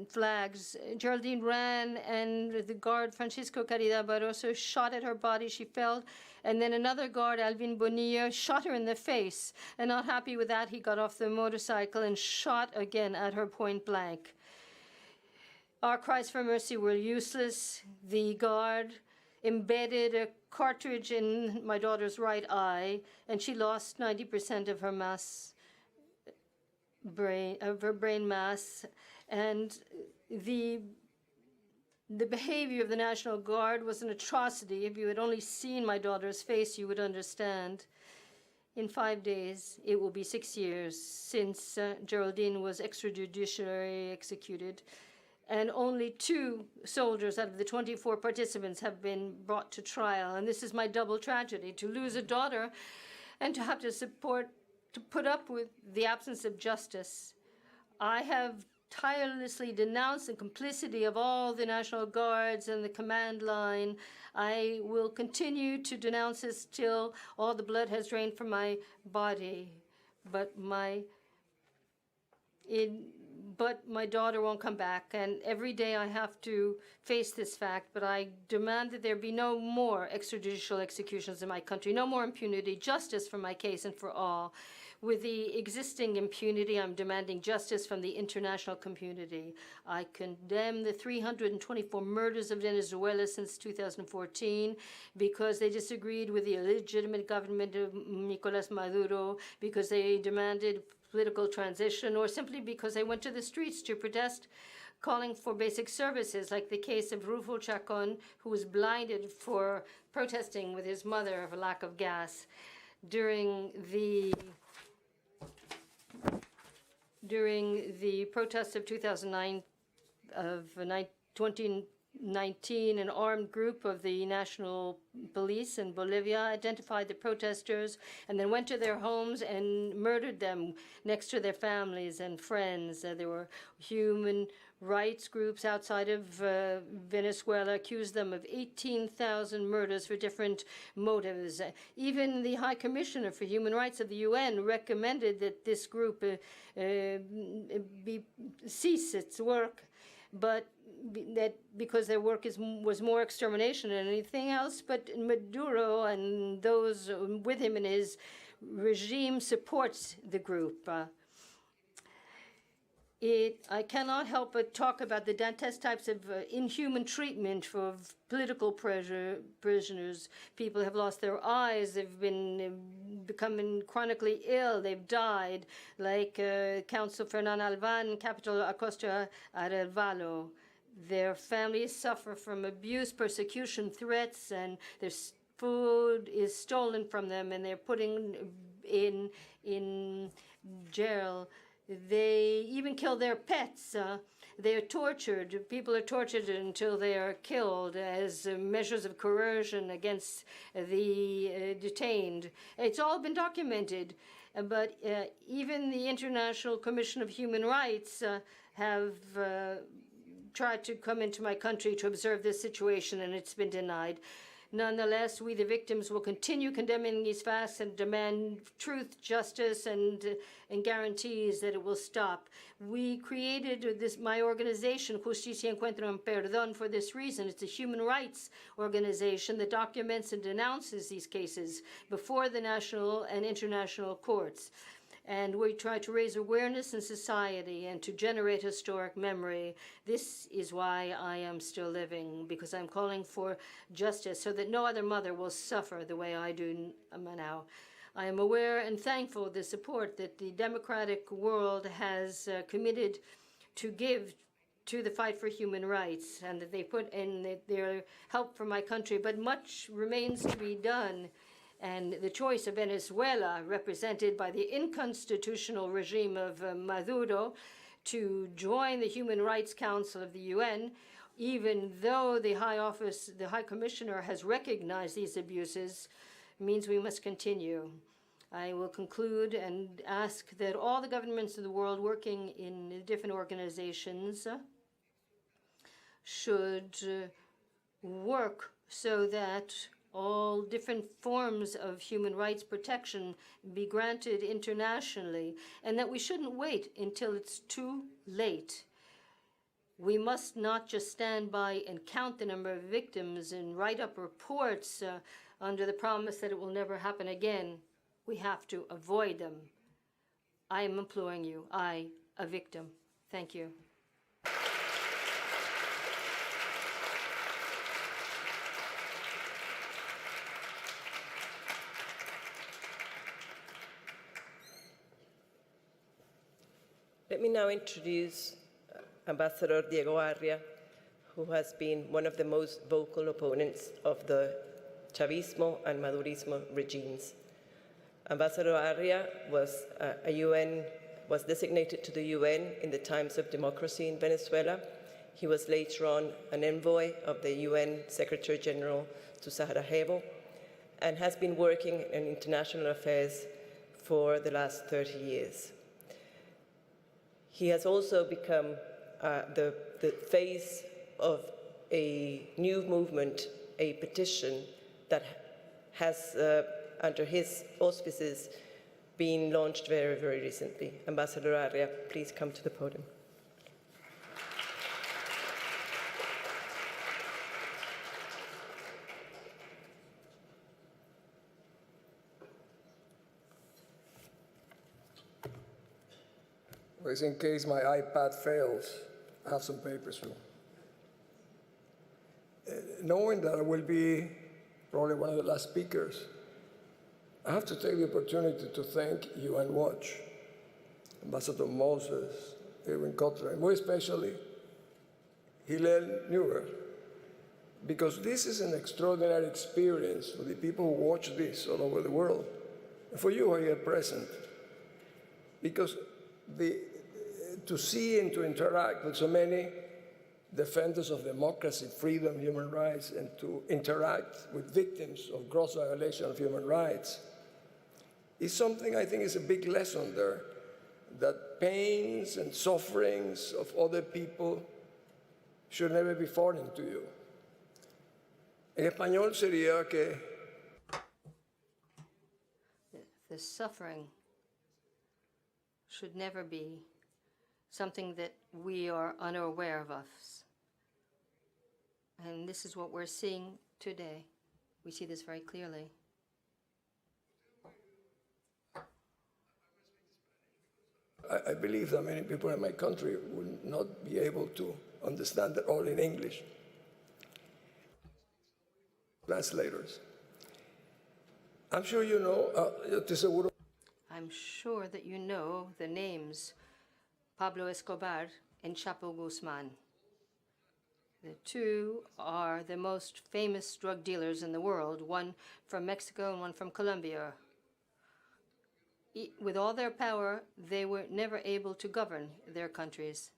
flags. Geraldine ran, and the guard Francisco Caridad Barroso shot at her body. She fell, and then another guard, Alvin Bonilla, shot her in the face. And not happy with that, he got off the motorcycle and shot again at her point blank. Our cries for mercy were useless. The guard embedded a cartridge in my daughter's right eye, and she lost 90% of her brain mass. And the behavior of the National Guard was an atrocity. If you had only seen my daughter's face, you would understand. In 5 days, it will be 6 years since Geraldine was extrajudicially executed, and only 2 soldiers out of the 24 participants have been brought to trial. And this is my double tragedy, to lose a daughter and to have to put up with the absence of justice. I have tirelessly denounced the complicity of all the National Guards and the command line. I will continue to denounce this till all the blood has drained from my body. But my daughter won't come back, and every day I have to face this fact. But I demand that there be no more extrajudicial executions in my country, no more impunity, justice for my case and for all. With the existing impunity, I'm demanding justice from the international community. I condemn the 324 murders of Venezuela since 2014 because they disagreed with the illegitimate government of Nicolas Maduro, because they demanded political transition, or simply because they went to the streets to protest, calling for basic services, like the case of Rufo Chacon, who was blinded for protesting with his mother of a lack of gas. During the protests of 2019, an armed group of the national police in Bolivia identified the protesters and then went to their homes and murdered them next to their families and friends. There were human rights groups outside of Venezuela accused them of 18,000 murders for different motives. Even the High Commissioner for Human Rights of the UN recommended that this group cease its work, but that because their work was more extermination than anything else. But Maduro and those with him in his regime supports the group. I cannot help but talk about the Dantes types of inhuman treatment for political prisoners. People have lost their eyes, they've been becoming chronically ill, they've died, like Council Fernan Alvan, capital Acosta Arevalo. Their families suffer from abuse, persecution, threats, and their food is stolen from them, and they're putting in jail. They even kill their pets. They are tortured. People are tortured until they are killed as measures of coercion against the detained. It's all been documented. But even the International Commission of Human Rights have tried to come into my country to observe this situation, and it's been denied. Nonetheless, we, the victims, will continue condemning these facts and demand truth, justice, and guarantees that it will stop. We created my organization, Justicia Encuentro en Perdón, for this reason. It's a human rights organization that documents and denounces these cases before the national and international courts. And we try to raise awareness in society and to generate historic memory. This is why I am still living, because I'm calling for justice so that no other mother will suffer the way I do now. I am aware and thankful of the support that the democratic world has committed to give to the fight for human rights, and that they put in their help for my country. But much remains to be done. And the choice of Venezuela, represented by the unconstitutional regime of Maduro, to join the Human Rights Council of the UN even though the High Commissioner has recognized these abuses, means we must continue. I will conclude and ask that all the governments of the world working in different organizations should work so that all different forms of human rights protection be granted internationally, and that we shouldn't wait until it's too late. We must not just stand by and count the number of victims and write up reports under the promise that it will never happen again. We have to avoid them. I am imploring you, I, a victim. Thank you. Let me now introduce Ambassador Diego Arria, who has been one of the most vocal opponents of the Chavismo and Madurismo regimes. Ambassador Arria was designated to the UN in the times of democracy in Venezuela. He was later on an envoy of the UN Secretary General to Sarajevo and has been working in international affairs for the last 30 years. He has also become the face of a new movement, a petition that has, under his auspices, been launched very, very recently. Ambassador Arria, please come to the podium. Well, in case my iPad fails, I have some papers too. Knowing that I will be probably one of the last speakers, I have to take the opportunity to thank UN Watch, Ambassador Moses, Irwin Kotler, and more especially Hillel Neuer, because this is an extraordinary experience for the people who watch this all over the world, and for you who are here present, because to see and to interact with so many defenders of democracy, freedom, human rights, and to interact with victims of gross violation of human rights is something I think is a big lesson there, that pains and sufferings of other people should never be foreign to you. En español sería que the suffering should never be something that we are unaware of us. And this is what we're seeing today. We see this very clearly. I believe that many people in my country will not be able to understand it all in English. Translators. I'm sure you know, I'm sure that you know the names Pablo Escobar and Chapo Guzman. The two are the most famous drug dealers in the world, one from Mexico and one from Colombia. With all their power, they were never able to govern their countries.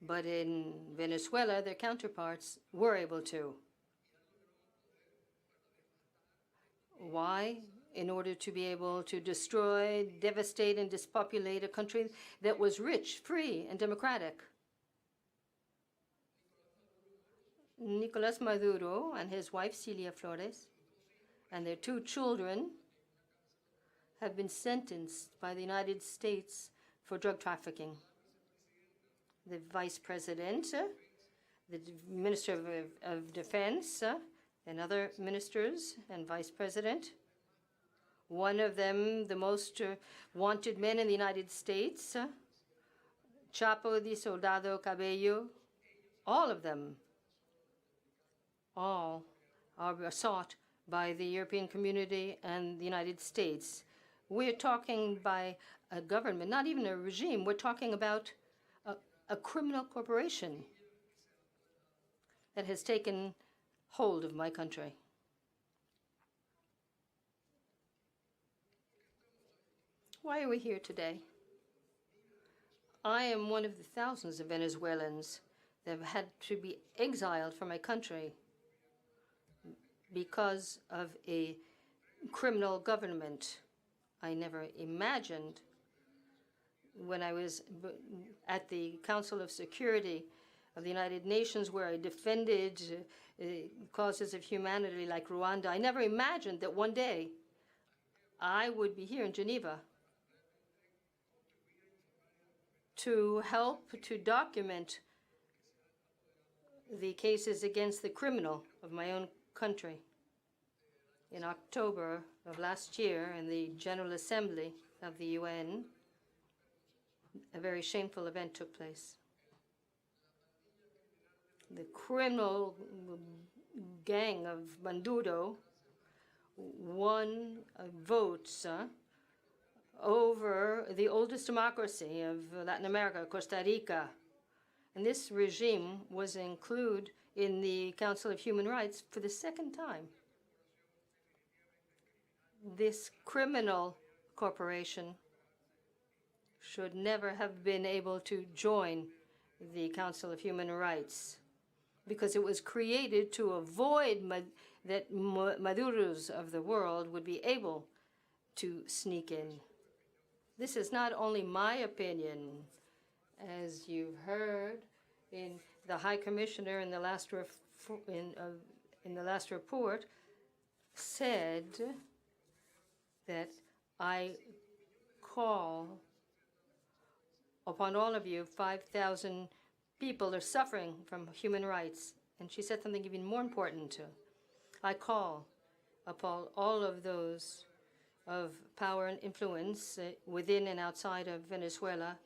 But in Venezuela, their counterparts were able to. Why? In order to be able to destroy, devastate, and depopulate a country that was rich, free, and democratic. Nicolas Maduro and his wife, Celia Flores, and their two children have been sentenced by the United States for drug trafficking. The Vice President, the Minister of Defense, and other ministers and Vice President. One of them, the most wanted men in the United States, Chapo de Soldado Cabello, all of them, all are sought by the European community and the United States. We're talking by a government, not even a regime. We're talking about a criminal corporation that has taken hold of my country. Why are we here today? I am one of the thousands of Venezuelans that have had to be exiled from my country because of a criminal government. I never imagined when I was at the Council of Security of the United Nations, where I defended causes of humanity like Rwanda, I never imagined that one day I would be here in Geneva to help to document the cases against the criminal of my own country. In October of last year, in the General Assembly of the UN, a very shameful event took place. The criminal gang of Banduro won votes over the oldest democracy of Latin America, Costa Rica. And this regime was included in the Council of Human Rights for the second time. This criminal corporation should never have been able to join the Council of Human Rights because it was created to avoid that Maduros of the world would be able to sneak in. This is not only my opinion, as you've heard in the High Commissioner in the last report said that I call upon all of you. 5,000 people are suffering from human rights. And she said something even more important too. I call upon all of those of power and influence within and outside of Venezuela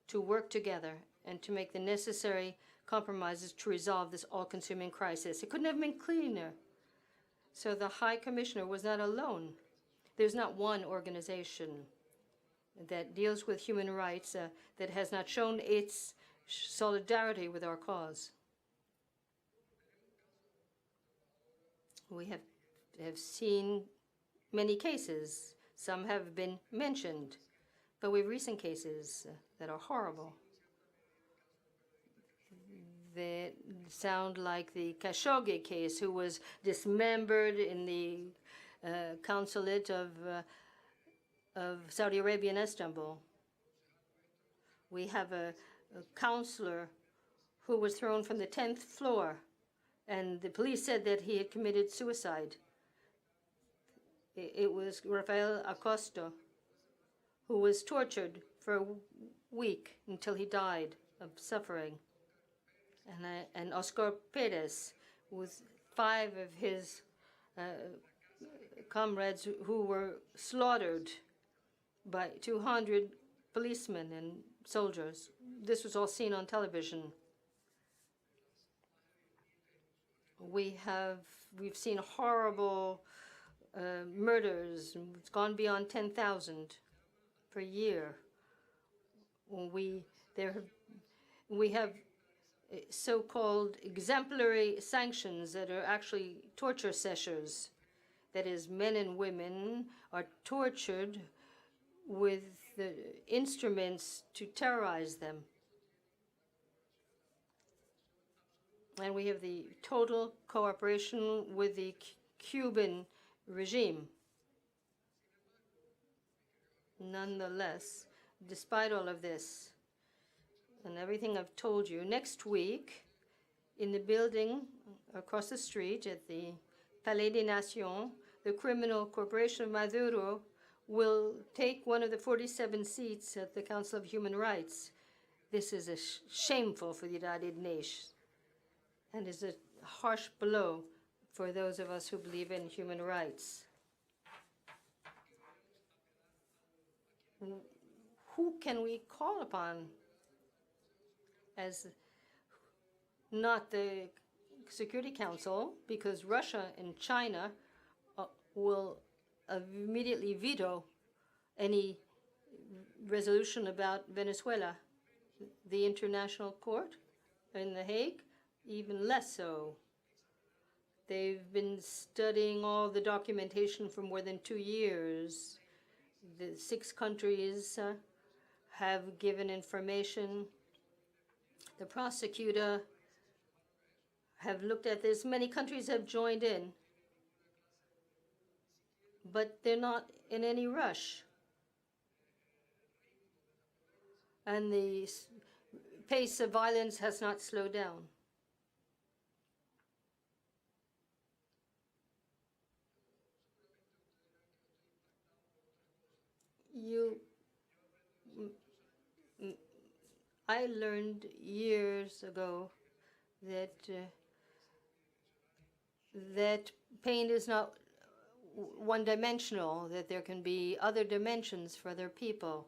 to work together and to make the necessary compromises to resolve this all-consuming crisis. It couldn't have been cleaner. So the High Commissioner was not alone. There's not one organization that deals with human rights that has not shown its solidarity with our cause. We have seen many cases. Some have been mentioned, but we have recent cases that are horrible. They sound like the Khashoggi case, who was dismembered in the consulate of Saudi Arabia in Istanbul. We have a counselor who was thrown from the 10th floor, and the police said that he had committed suicide. It was Rafael Acosta, who was tortured for a week until he died of suffering. And Oscar Perez, with 5 of his comrades who were slaughtered by 200 policemen and soldiers. This was all seen on television. We've seen horrible murders. It's gone beyond 10,000 per year. We have so-called exemplary sanctions that are actually torture sessions. That is, men and women are tortured with the instruments to terrorize them. And we have the total cooperation with the Cuban regime. Nonetheless, despite all of this and everything I've told you, next week in the building across the street at the Palais des Nations, the criminal corporation of Maduro will take one of the 47 seats at the Council of Human Rights. This is shameful for the United Nations and is a harsh blow for those of us who believe in human rights. Who can we call upon as not the Security Council, because Russia and China will immediately veto any resolution about Venezuela. The International Court in The Hague, even less so. They've been studying all the documentation for more than 2 years. The 6 countries have given information. The prosecutor have looked at this. Many countries have joined in, but they're not in any rush. And the pace of violence has not slowed down. I learned years ago that that pain is not one-dimensional, that there can be other dimensions for other people.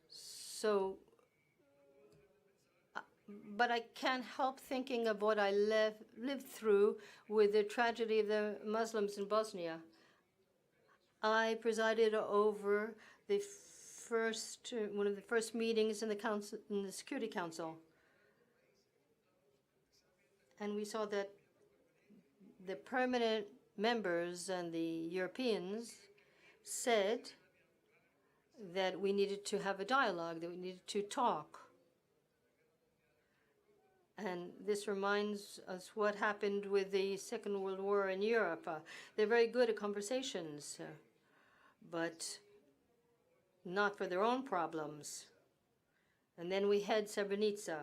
So, but I can't help thinking of what I lived through with the tragedy of the Muslims in Bosnia. I presided over the one of the first meetings in the Security Council, and we saw that the permanent members and the Europeans said that we needed to have a dialogue, that we needed to talk. And this reminds us what happened with the Second World War in Europe. They're very good at conversations, but not for their own problems. And then we had Srebrenica,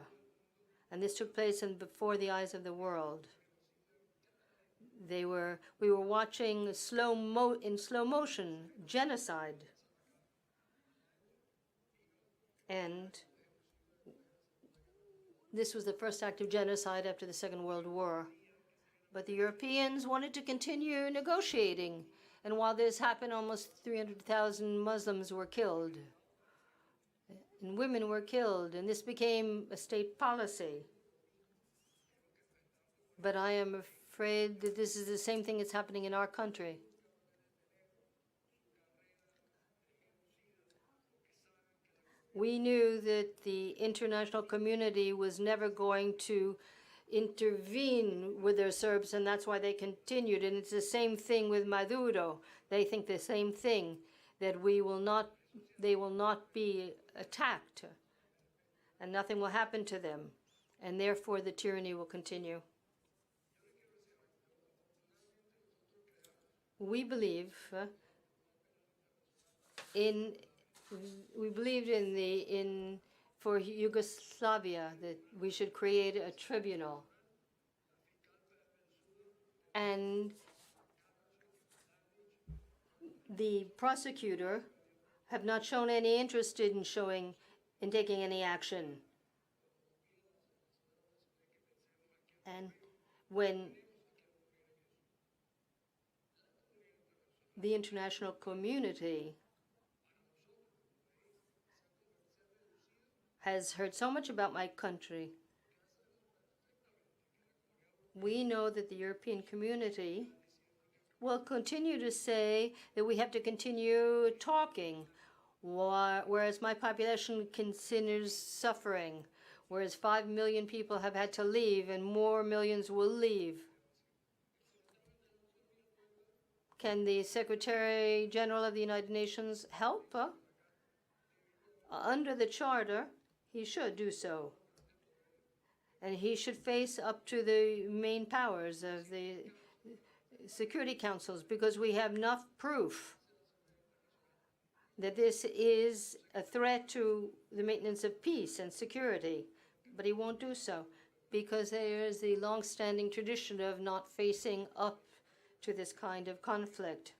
and this took place before the eyes of the world. We were watching in slow motion genocide, and this was the first act of genocide after the Second World War. But the Europeans wanted to continue negotiating, and while this happened, almost 300,000 Muslims were killed, and women were killed, and this became a state policy. But I am afraid that this is the same thing that's happening in our country. We knew that the international community was never going to intervene with their Serbs, and that's why they continued. And it's the same thing with Maduro. They think the same thing, that they will not be attacked, and nothing will happen to them, and therefore the tyranny will continue. We believed for Yugoslavia that we should create a tribunal, and the prosecutor have not shown any interest in taking any action. And when the international community has heard so much about my country, we know that the European community will continue to say that we have to continue talking, whereas my population considers suffering, whereas 5 million people have had to leave and more millions will leave. Can the Secretary General of the United Nations help? Under the Charter, he should do so. And he should face up to the main powers of the Security Councils, because we have enough proof that this is a threat to the maintenance of peace and security. But he won't do so, because there is the long-standing tradition of not facing up to this kind of conflict.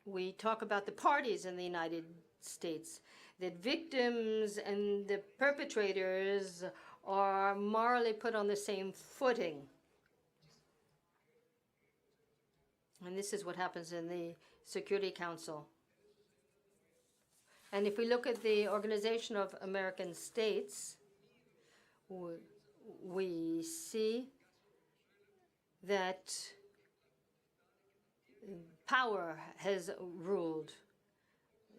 We talk about the parties in the United States, that victims and the perpetrators are morally put on the same footing. And this is what happens in the Security Council. And if we look at the Organization of American States, we see that power has ruled,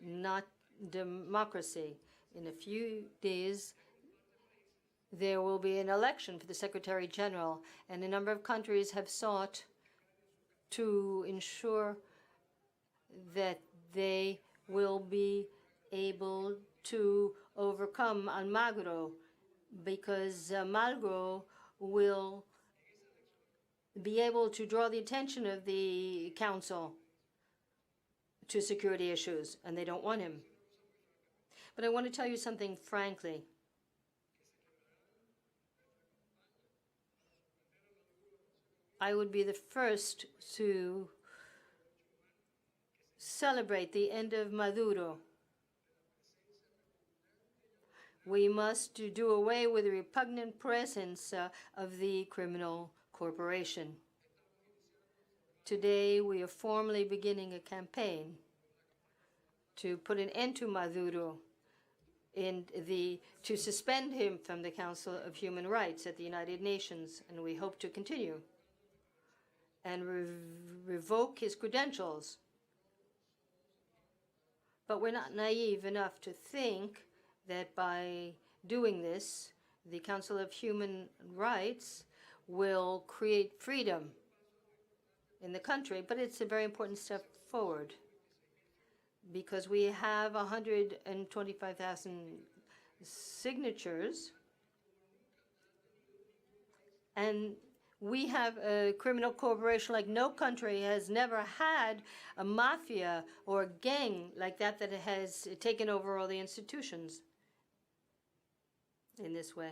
not democracy. In a few days, there will be an election for the Secretary General, and a number of countries have sought to ensure that they will be able to overcome Almagro because Malgo will be able to draw the attention of the Council to security issues, and they don't want him. But I want to tell you something frankly. I would be the first to celebrate the end of Maduro. We must do away with the repugnant presence of the criminal corporation. Today, we are formally beginning a campaign to put an end to Maduro and to suspend him from the Council of Human Rights at the United Nations, and we hope to continue and revoke his credentials. But we're not naive enough to think that by doing this, the Council of Human Rights will create freedom in the country. But it's a very important step forward because we have 125,000 signatures, and we have a criminal corporation like no country has never had, a mafia or a gang like that that has taken over all the institutions in this way.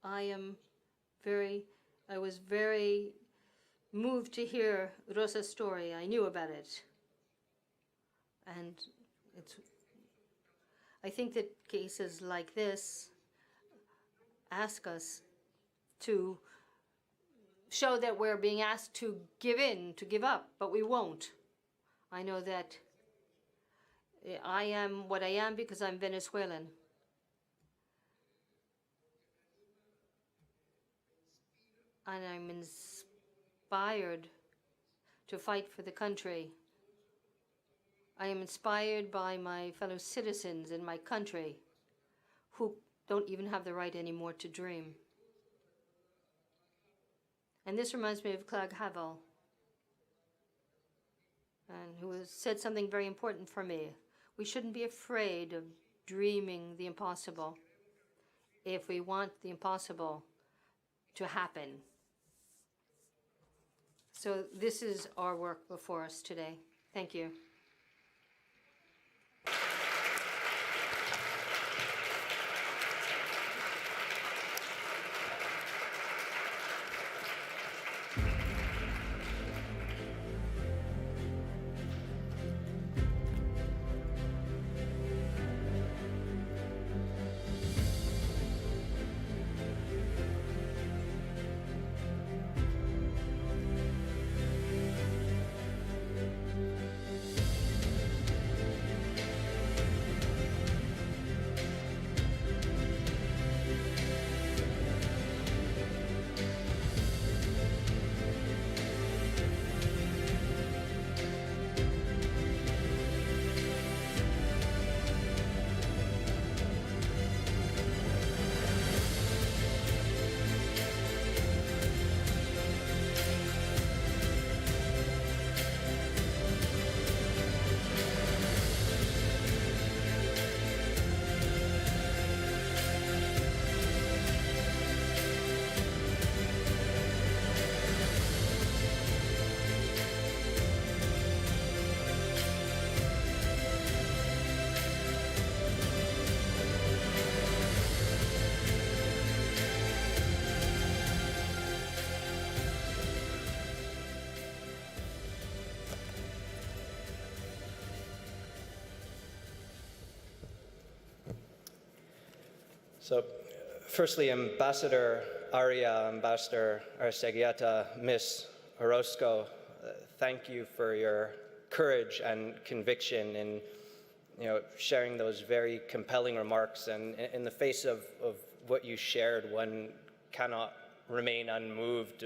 I was very moved to hear Rosa's story. I knew about it. And I think that cases like this ask us to show that we're being asked to give in, to give up, but we won't. I know that I am what I am because I'm Venezuelan. And I'm inspired to fight for the country. I am inspired by my fellow citizens in my country who don't even have the right anymore to dream. And this reminds me of Clark Havel, and who has said something very important for me. We shouldn't be afraid of dreaming the impossible if we want the impossible to happen. So this is our work before us today. Thank you. So, firstly, Ambassador Aria, Ambassador Aristeguieta, Ms. Orozco, thank you for your courage and conviction in sharing those very compelling remarks. And in the face of what you shared, one cannot remain unmoved.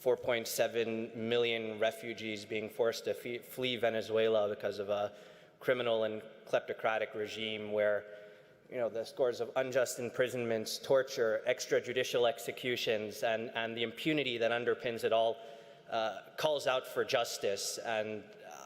4.7 million refugees being forced to flee Venezuela because of a criminal and kleptocratic regime where the scores of unjust imprisonments, torture, extrajudicial executions, and the impunity that underpins it all calls out for justice, and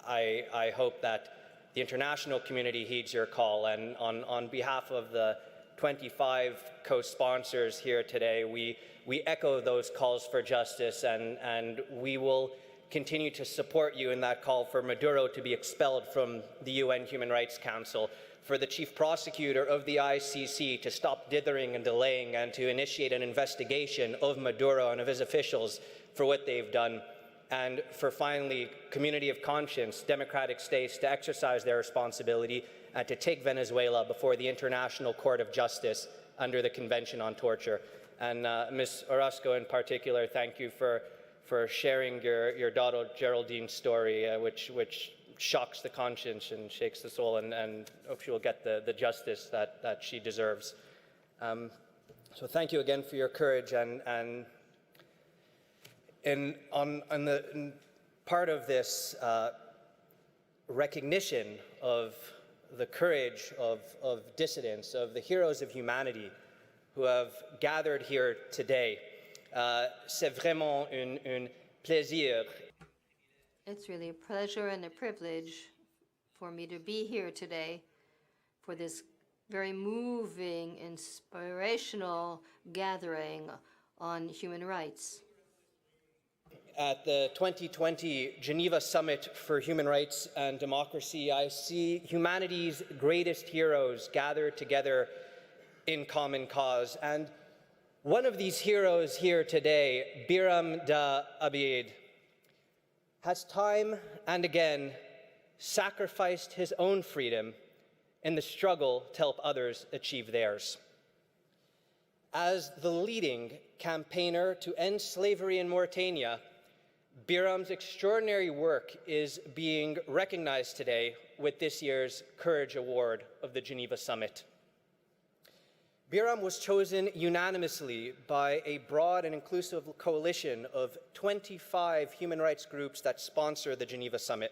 I hope that the international community heeds your call. And on behalf of the 25 co-sponsors here today, we echo those calls for justice, and we will continue to support you in that call for Maduro to be expelled from the UN Human Rights Council, for the chief prosecutor of the ICC to stop dithering and delaying and to initiate an investigation of Maduro and of his officials for what they've done, and for finally community of conscience, democratic states to exercise their responsibility and to take Venezuela before the International Court of Justice under the Convention on Torture. And Ms. Orozco in particular, thank you for sharing your daughter Geraldine's story, which shocks the conscience and shakes the soul, and hope she will get the justice that she deserves. So thank you again for your courage, and in part of this recognition of the courage of dissidents, of the heroes of humanity who have gathered here today. C'est vraiment un plaisir. It's really a pleasure and a privilege for me to be here today for this very moving, inspirational gathering on human rights. At the 2020 Geneva Summit for Human Rights and Democracy, I see humanity's greatest heroes gathered together in common cause. And one of these heroes here today, Biram Da Abid, has time and again sacrificed his own freedom in the struggle to help others achieve theirs. As the leading campaigner to end slavery in Mauritania, Biram's extraordinary work is being recognized today with this year's Courage Award of the Geneva Summit. Biram was chosen unanimously by a broad and inclusive coalition of 25 human rights groups that sponsor the Geneva Summit.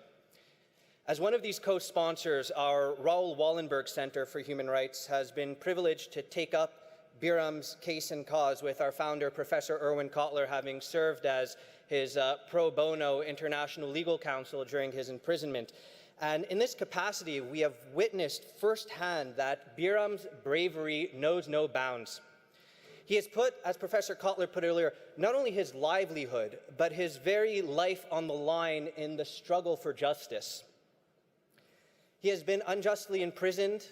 As one of these co-sponsors, our Raoul Wallenberg Center for Human Rights has been privileged to take up Biram's case and cause, with our founder, Professor Erwin Kotler, having served as his pro bono international legal counsel during his imprisonment. And in this capacity, we have witnessed firsthand that Biram's bravery knows no bounds. He has put, as Professor Kotler put earlier, not only his livelihood, but his very life on the line in the struggle for justice. He has been unjustly imprisoned,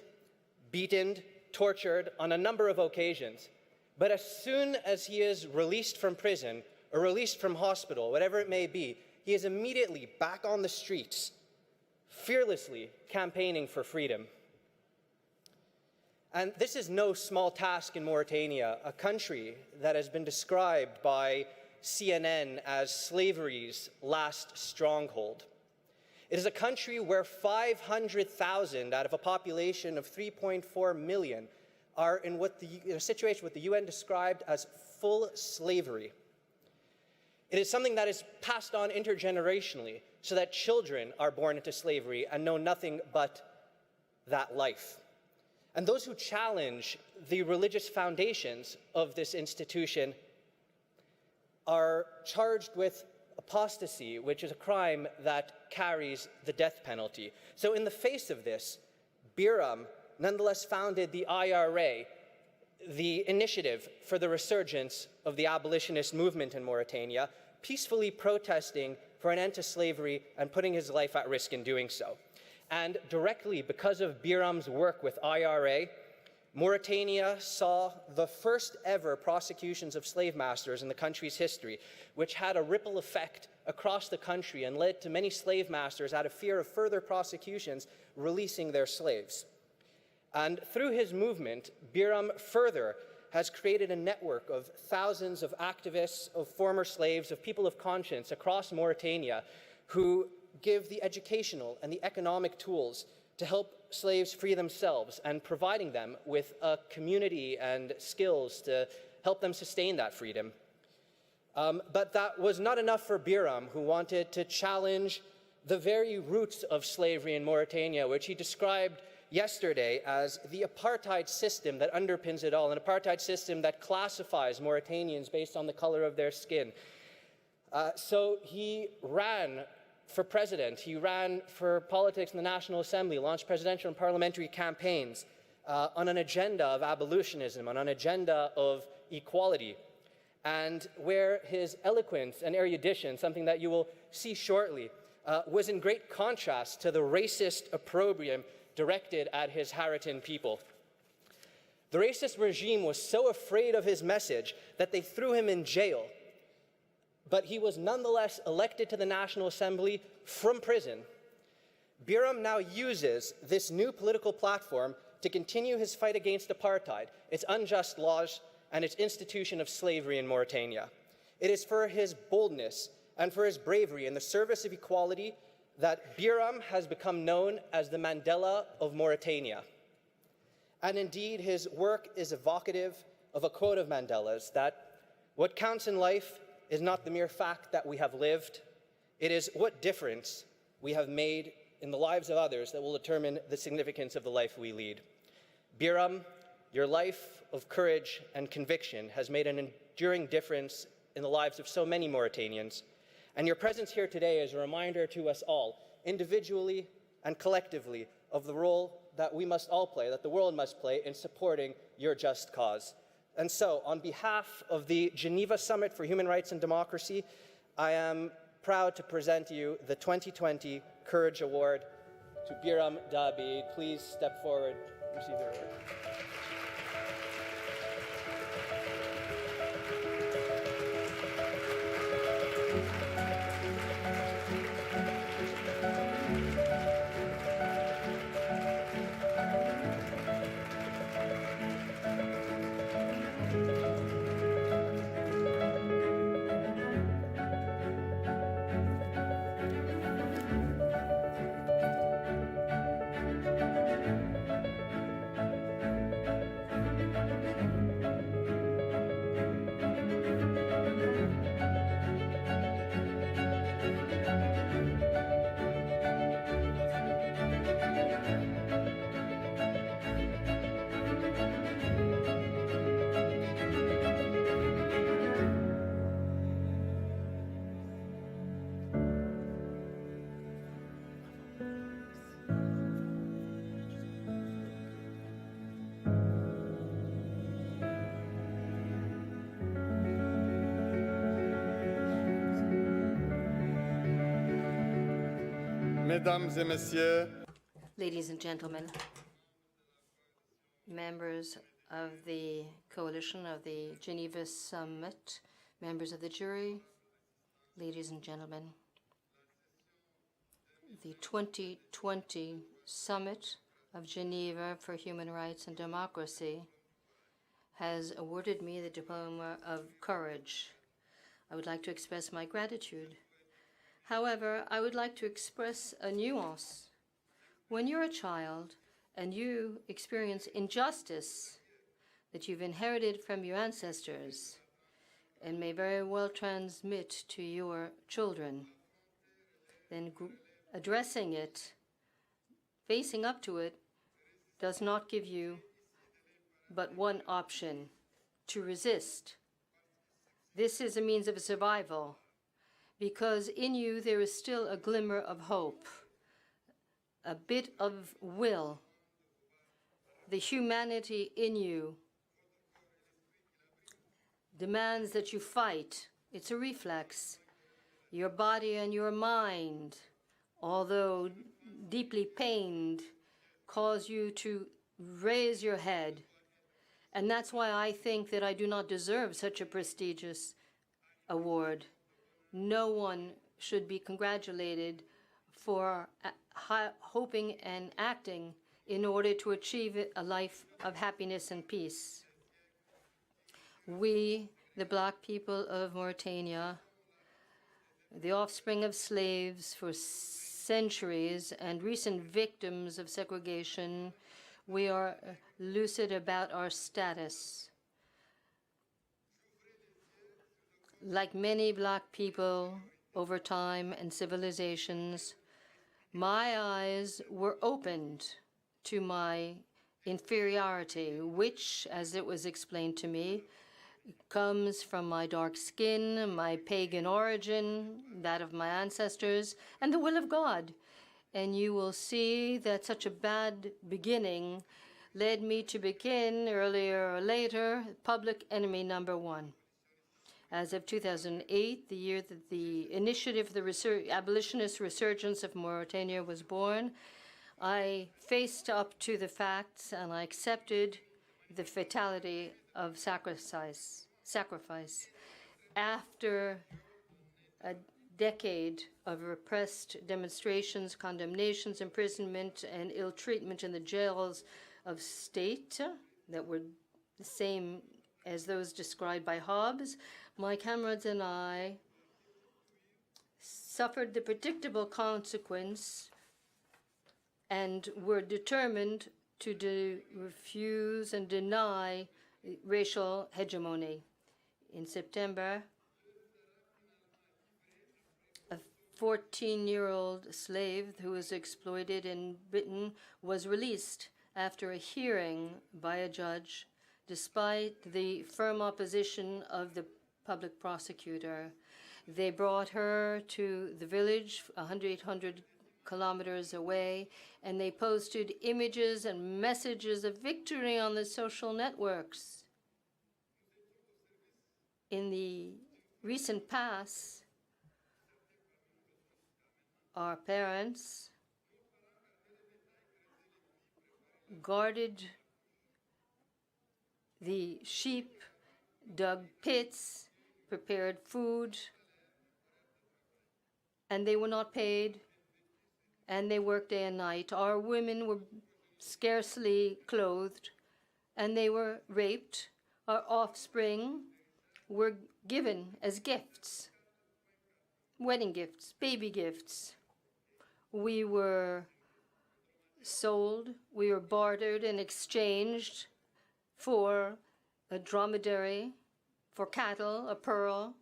beaten, tortured on a number of occasions. But as soon as he is released from prison or released from hospital, whatever it may be, he is immediately back on the streets, fearlessly campaigning for freedom. And this is no small task in Mauritania, a country that has been described by CNN as slavery's last stronghold. It is a country where 500,000 out of a population of 3.4 million are in a situation what the UN described as full slavery. It is something that is passed on intergenerationally, so that children are born into slavery and know nothing but that life. And those who challenge the religious foundations of this institution are charged with apostasy, which is a crime that carries the death penalty. So in the face of this, Biram nonetheless founded the IRA, the Initiative for the Resurgence of the Abolitionist Movement in Mauritania, peacefully protesting for an end to slavery and putting his life at risk in doing so. And directly because of Biram's work with IRA, Mauritania saw the first ever prosecutions of slave masters in the country's history, which had a ripple effect across the country and led to many slave masters, out of fear of further prosecutions, releasing their slaves. And through his movement, Biram further has created a network of thousands of activists, of former slaves, of people of conscience across Mauritania who give the educational and the economic tools to help slaves free themselves, and providing them with a community and skills to help them sustain that freedom. But that was not enough for Biram, who wanted to challenge the very roots of slavery in Mauritania, which he described yesterday as the apartheid system that underpins it all, an apartheid system that classifies Mauritanians based on the color of their skin. So he ran for president. He ran for politics in the National Assembly, launched presidential and parliamentary campaigns on an agenda of abolitionism, on an agenda of equality, and where his eloquence and erudition, something that you will see shortly, was in great contrast to the racist opprobrium directed at his Haritan people. The racist regime was so afraid of his message that they threw him in jail. But he was nonetheless elected to the National Assembly from prison. Biram now uses this new political platform to continue his fight against apartheid, its unjust laws, and its institution of slavery in Mauritania. It is for his boldness and for his bravery in the service of equality that Biram has become known as the Mandela of Mauritania. And indeed, his work is evocative of a quote of Mandela's, that what counts in life is not the mere fact that we have lived, it is what difference we have made in the lives of others that will determine the significance of the life we lead. Biram, your life of courage and conviction has made an enduring difference in the lives of so many Mauritanians, and your presence here today is a reminder to us all, individually and collectively, of the role that we must all play, that the world must play in supporting your just cause. And so, on behalf of the Geneva Summit for Human Rights and Democracy, I am proud to present you the 2020 Courage Award to Biram Dabi. Please step forward and receive the award. Mesdames et Messieurs, Ladies and gentlemen, members of the coalition of the Geneva Summit, members of the jury, ladies and gentlemen, the 2020 Summit of Geneva for Human Rights and Democracy has awarded me the Diploma of Courage. I would like to express my gratitude. However, I would like to express a nuance. When you're a child and you experience injustice that you've inherited from your ancestors and may very well transmit to your children, then addressing it, facing up to it, does not give you but one option: to resist. This is a means of survival, because in you there is still a glimmer of hope, a bit of will. The humanity in you demands that you fight. It's a reflex. Your body and your mind, although deeply pained, cause you to raise your head. And that's why I think that I do not deserve such a prestigious award. No one should be congratulated for hoping and acting in order to achieve a life of happiness and peace. We, the Black people of Mauritania, the offspring of slaves for centuries and recent victims of segregation, we are lucid about our status. Like many Black people over time and civilizations, my eyes were opened to my inferiority, which, as it was explained to me, comes from my dark skin, my pagan origin, that of my ancestors, and the will of God. And you will see that such a bad beginning led me to begin, earlier or later, public enemy number one. As of 2008, the year that the initiative, the abolitionist resurgence of Mauritania was born, I faced up to the facts and I accepted the fatality of sacrifice. After a decade of repressed demonstrations, condemnations, imprisonment, and ill treatment in the jails of state that were the same as those described by Hobbes, my comrades and I suffered the predictable consequence and were determined to refuse and deny racial hegemony. In September, a 14-year-old slave who was exploited in Britain was released after a hearing by a judge, despite the firm opposition of the public prosecutor. They brought her to the village 800 kilometers away, and they posted images and messages of victory on the social networks. In the recent past, our parents guarded the sheep, dug pits, prepared food, and they were not paid, and they worked day and night. Our women were scarcely clothed, and they were raped. Our offspring were given as gifts, wedding gifts, baby gifts. We were sold, we were bartered and exchanged for a dromedary, for cattle, a pearl,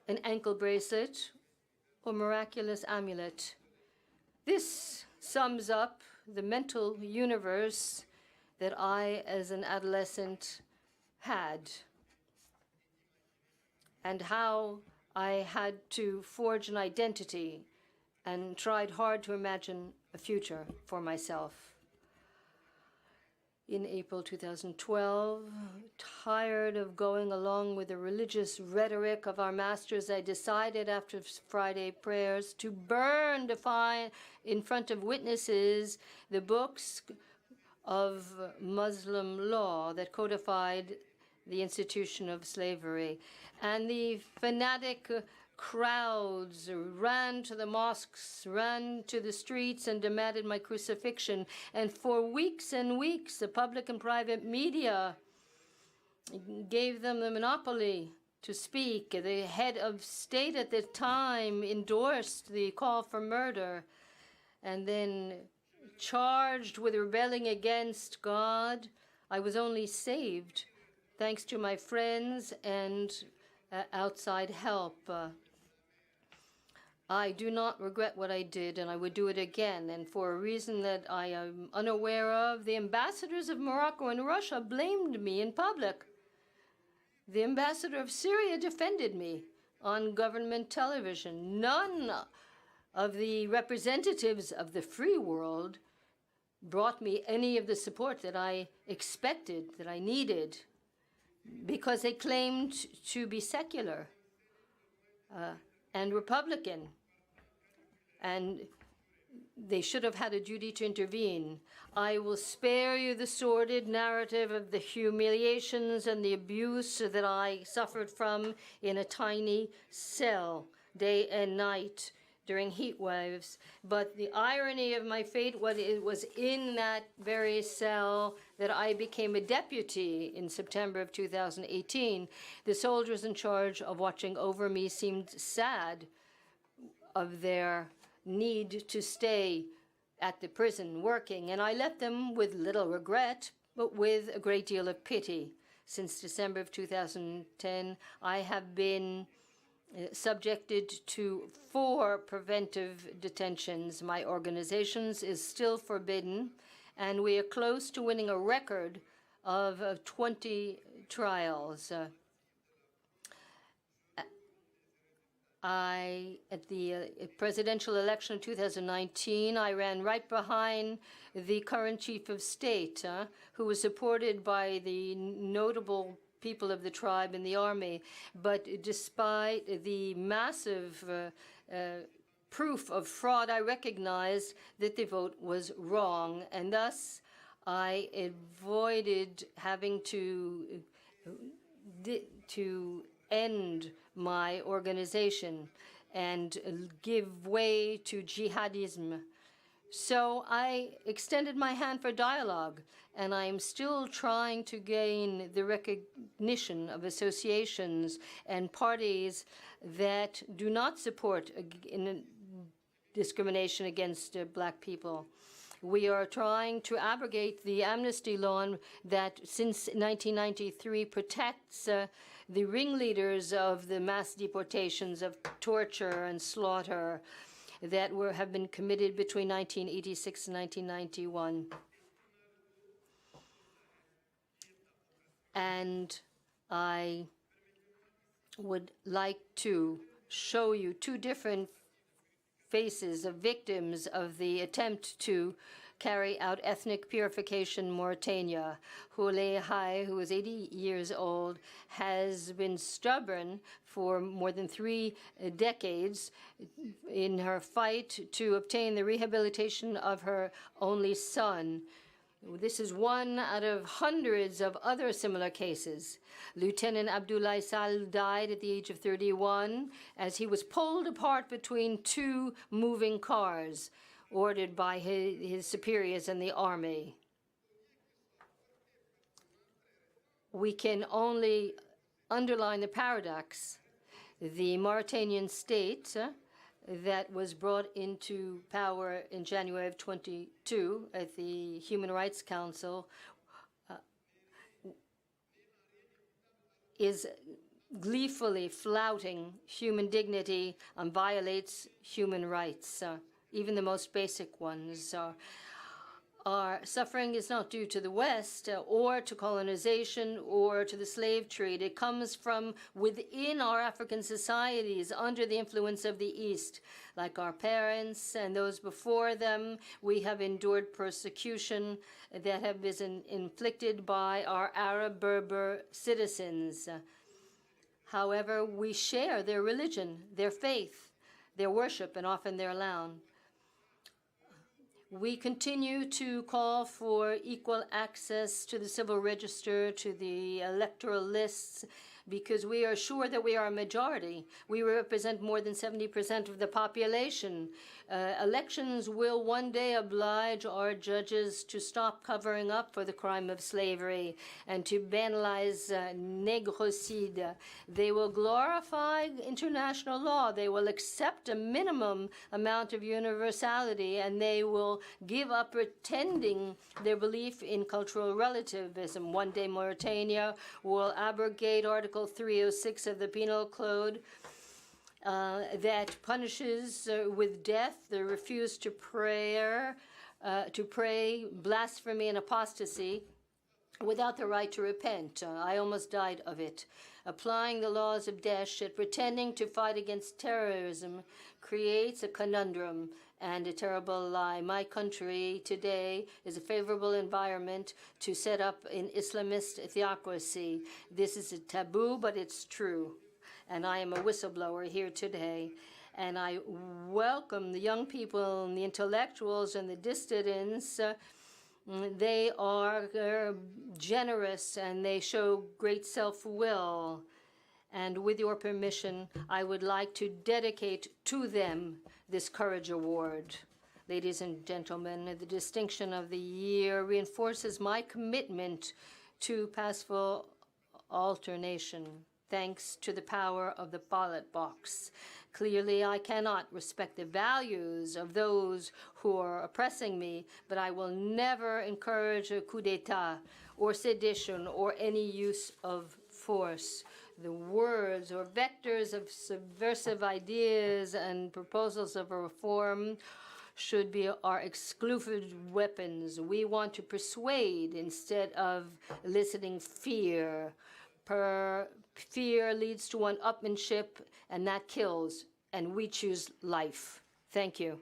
an ankle bracelet, or miraculous amulet. This sums up the mental universe that I, as an adolescent, had, and how I had to forge an identity and tried hard to imagine a future for myself. In April 2012, tired of going along with the religious rhetoric of our masters, I decided after Friday prayers to burn in front of witnesses the books of Muslim law that codified the institution of slavery. And the fanatic crowds ran to the mosques, ran to the streets, and demanded my crucifixion. And for weeks and weeks, the public and private media gave them the monopoly to speak. The head of state at the time endorsed the call for murder, and then charged with rebelling against God. I was only saved thanks to my friends and outside help. I do not regret what I did, and I would do it again. And for a reason that I am unaware of, the ambassadors of Morocco and Russia blamed me in public. The ambassador of Syria defended me on government television. None of the representatives of the free world brought me any of the support that I expected, that I needed, because they claimed to be secular and Republican, and they should have had a duty to intervene. I will spare you the sordid narrative of the humiliations and the abuse that I suffered from in a tiny cell, day and night, during heat waves. But the irony of my fate was it was in that very cell that I became a deputy in September of 2018. The soldiers in charge of watching over me seemed sad of their need to stay at the prison working, and I left them with little regret, but with a great deal of pity. Since December of 2010, I have been subjected to 4 preventive detentions. My organization is still forbidden, and we are close to winning a record of 20 trials. At the presidential election of 2019, I ran right behind the current chief of state, who was supported by the notable people of the tribe and the army. But despite the massive proof of fraud, I recognized that the vote was wrong, and thus I avoided having to end my organization and give way to jihadism. So I extended my hand for dialogue, and I am still trying to gain the recognition of associations and parties that do not support discrimination against black people. We are trying to abrogate the amnesty law that since 1993 protects the ringleaders of the mass deportations of torture and slaughter that have been committed between 1986 and 1991. And I would like to show you two different faces of victims of the attempt to carry out ethnic purification in Mauritania. Houle Hai, who is 80 years old, has been stubborn for more than 3 decades in her fight to obtain the rehabilitation of her only son. This is one out of hundreds of other similar cases. Lieutenant Abdoulaye Sall died at the age of 31 as he was pulled apart between 2 moving cars ordered by his superiors in the army. We can only underline the paradox. The Mauritanian state that was brought into power in January of 22 at the Human Rights Council is gleefully flouting human dignity and violates human rights, even the most basic ones. Our suffering is not due to the West or to colonization or to the slave trade. It comes from within our African societies under the influence of the East. Like our parents and those before them, we have endured persecution that have been inflicted by our Arab Berber citizens. However, we share their religion, their faith, their worship, and often their land. We continue to call for equal access to the civil register, to the electoral lists, because we are sure that we are a majority. We represent more than 70% of the population. Elections will one day oblige our judges to stop covering up for the crime of slavery and to banalize négrocide. They will glorify international law. They will accept a minimum amount of universality, and they will give up pretending their belief in cultural relativism. One day Mauritania will abrogate Article 306 of the Penal Code that punishes with death the refuse to pray, blasphemy, and apostasy without the right to repent. I almost died of it. Applying the laws of Daesh and pretending to fight against terrorism creates a conundrum and a terrible lie. My country today is a favorable environment to set up an Islamist theocracy. This is a taboo, but it's true. And I am a whistleblower here today. And I welcome the young people and the intellectuals and the dissidents. They are generous and they show great self-will. And with your permission, I would like to dedicate to them this Courage Award. Ladies and gentlemen, the distinction of the year reinforces my commitment to peaceful alternation, thanks to the power of the ballot box. Clearly, I cannot respect the values of those who are oppressing me, but I will never encourage a coup d'etat or sedition or any use of force. The words or vectors of subversive ideas and proposals of a reform should be our exclusive weapons. We want to persuade instead of eliciting fear. Fear leads to one-upmanship, and that kills, and we choose life. Thank you.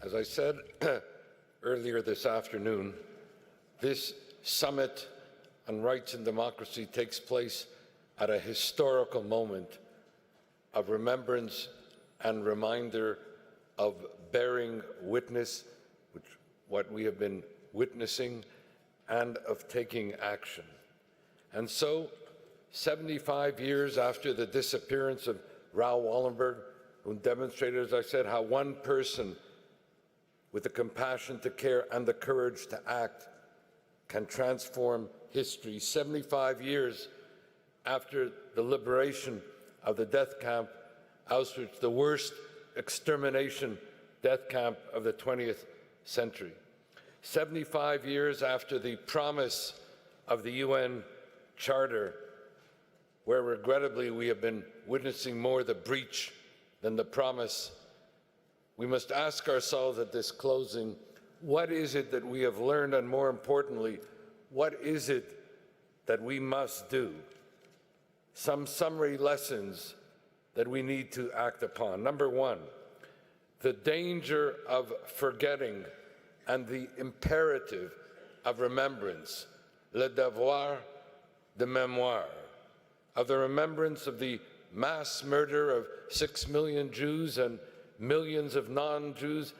As I said earlier this afternoon, this summit on rights and democracy takes place at a historical moment of remembrance and reminder of bearing witness, what we have been witnessing, and of taking action. And so, 75 years after the disappearance of Raoul Wallenberg, who demonstrated, as I said, how one person with the compassion to care and the courage to act can transform history. 75 years after the liberation of the death camp Auschwitz, the worst extermination death camp of the 20th century. 75 years after the promise of the UN Charter, where regrettably we have been witnessing more the breach than the promise. We must ask ourselves at this closing, what is it that we have learned, and more importantly, what is it that we must do? Some summary lessons that we need to act upon. Number one, the danger of forgetting and the imperative of remembrance, le devoir de mémoire, of the remembrance of the mass murder of 6 million Jews and millions of non-Jews,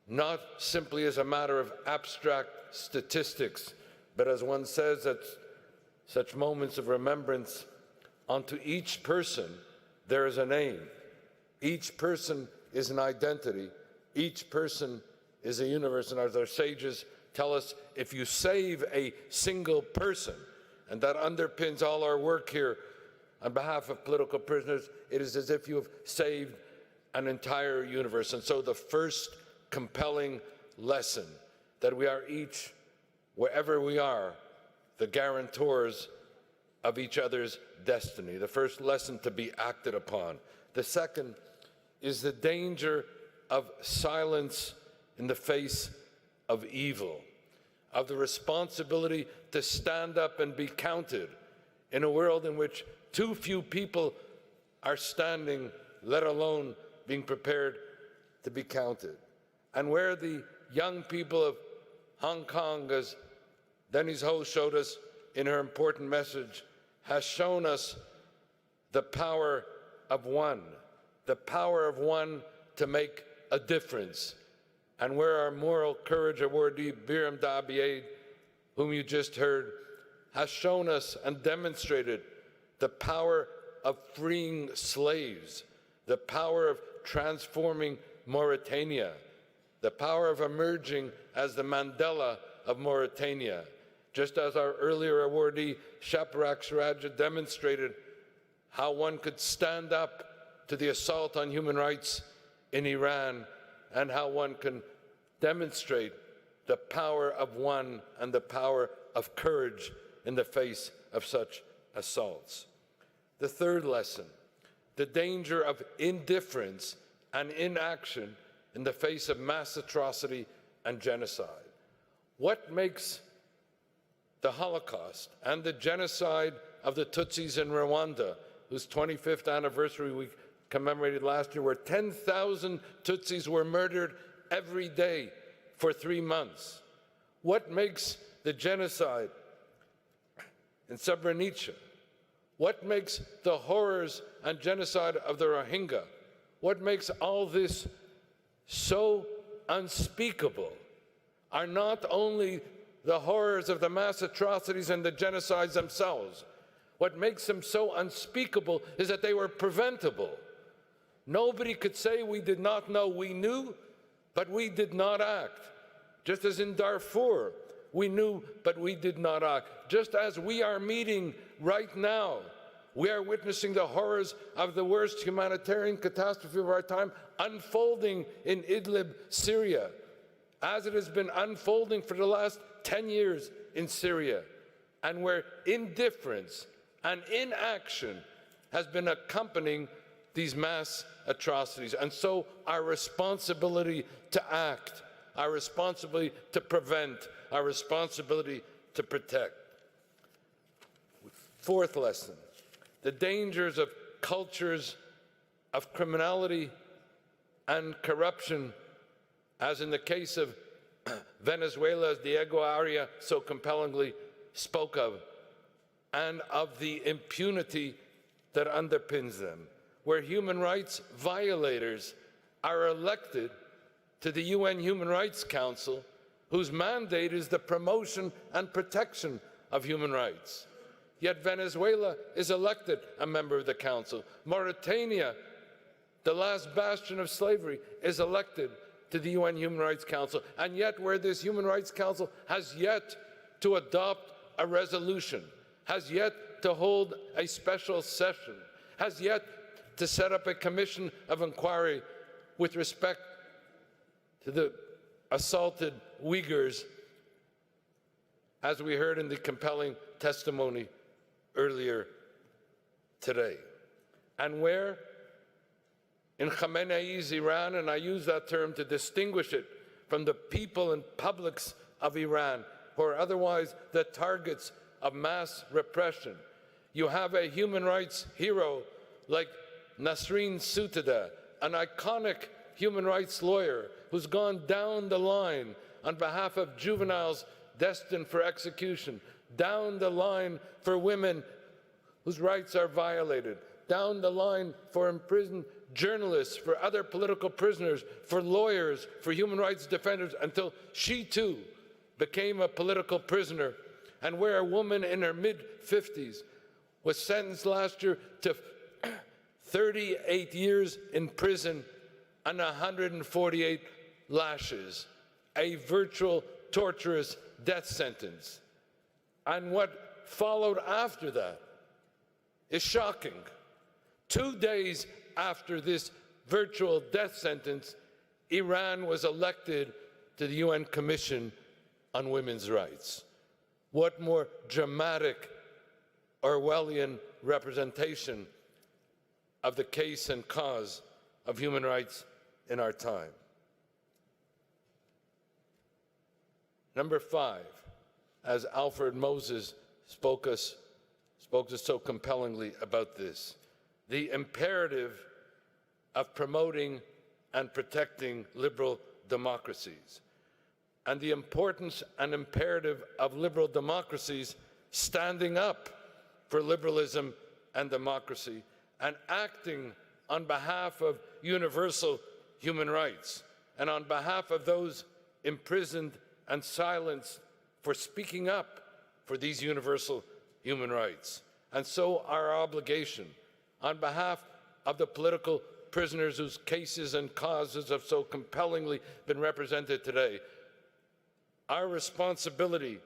not simply as a matter of abstract statistics, but as one says at such moments of remembrance, unto each person there is a name. Each person is an identity. Each person is a universe. And as our sages tell us, if you save a single person, and that underpins all our work here on behalf of political prisoners, it is as if you have saved an entire universe. And so the first compelling lesson, that we are each, wherever we are, the guarantors of each other's destiny. The first lesson to be acted upon. The second is the danger of silence in the face of evil, of the responsibility to stand up and be counted in a world in which too few people are standing, let alone being prepared to be counted. And where the young people of Hong Kong, as Denise Ho showed us in her important message, has shown us the power of one to make a difference. And where our moral courage awardee, Biram Dabied, whom you just heard, has shown us and demonstrated the power of freeing slaves, the power of transforming Mauritania, the power of emerging as the Mandela of Mauritania, just as our earlier awardee, Shaparak Siraja, demonstrated how one could stand up to the assault on human rights in Iran, and how one can demonstrate the power of one and the power of courage in the face of such assaults. The third lesson, the danger of indifference and inaction in the face of mass atrocity and genocide. What makes the Holocaust and the genocide of the Tutsis in Rwanda, whose 25th anniversary we commemorated last year, where 10,000 Tutsis were murdered every day for 3 months. What makes the genocide in Srebrenica? What makes the horrors and genocide of the Rohingya? What makes all this so unspeakable? are not only the horrors of the mass atrocities and the genocides themselves. What makes them so unspeakable is that they were preventable. Nobody could say we did not know. We knew, but we did not act. Just as in Darfur, we knew, but we did not act. Just as we are meeting right now, we are witnessing the horrors of the worst humanitarian catastrophe of our time unfolding in Idlib, Syria, as it has been unfolding for the last 10 years in Syria, and where indifference and inaction has been accompanying these mass atrocities. And so our responsibility to act, our responsibility to prevent, our responsibility to protect. Fourth lesson, the dangers of cultures of criminality and corruption, as in the case of Venezuela, as Diego Aria so compellingly spoke of, and of the impunity that underpins them, where human rights violators are elected to the UN Human Rights Council, whose mandate is the promotion and protection of human rights. Yet Venezuela is elected a member of the Council. Mauritania, the last bastion of slavery, is elected to the UN Human Rights Council. And yet where this Human Rights Council has yet to adopt a resolution, has yet to hold a special session, has yet to set up a commission of inquiry with respect to the assaulted Uyghurs, as we heard in the compelling testimony earlier today. And where in Khamenei's Iran, and I use that term to distinguish it from the people and publics of Iran, who are otherwise the targets of mass repression, you have a human rights hero like Nasrin Sotoudeh, an iconic human rights lawyer who's gone down the line on behalf of juveniles destined for execution, down the line for women whose rights are violated, down the line for imprisoned journalists, for other political prisoners, for lawyers, for human rights defenders, until she too became a political prisoner, and where a woman in her mid-50s was sentenced last year to 38 years in prison and 148 lashes, a virtual torturous death sentence. And what followed after that is shocking. 2 days after this virtual death sentence, Iran was elected to the UN Commission on Women's Rights. What more dramatic Orwellian representation of the case and cause of human rights in our time. Number 5, as Alfred Moses spoke us so compellingly about this, the imperative of promoting and protecting liberal democracies, and the importance and imperative of liberal democracies standing up for liberalism and democracy and acting on behalf of universal human rights and on behalf of those imprisoned and silenced for speaking up for these universal human rights. And so our obligation on behalf of the political prisoners whose cases and causes have so compellingly been represented today, our responsibility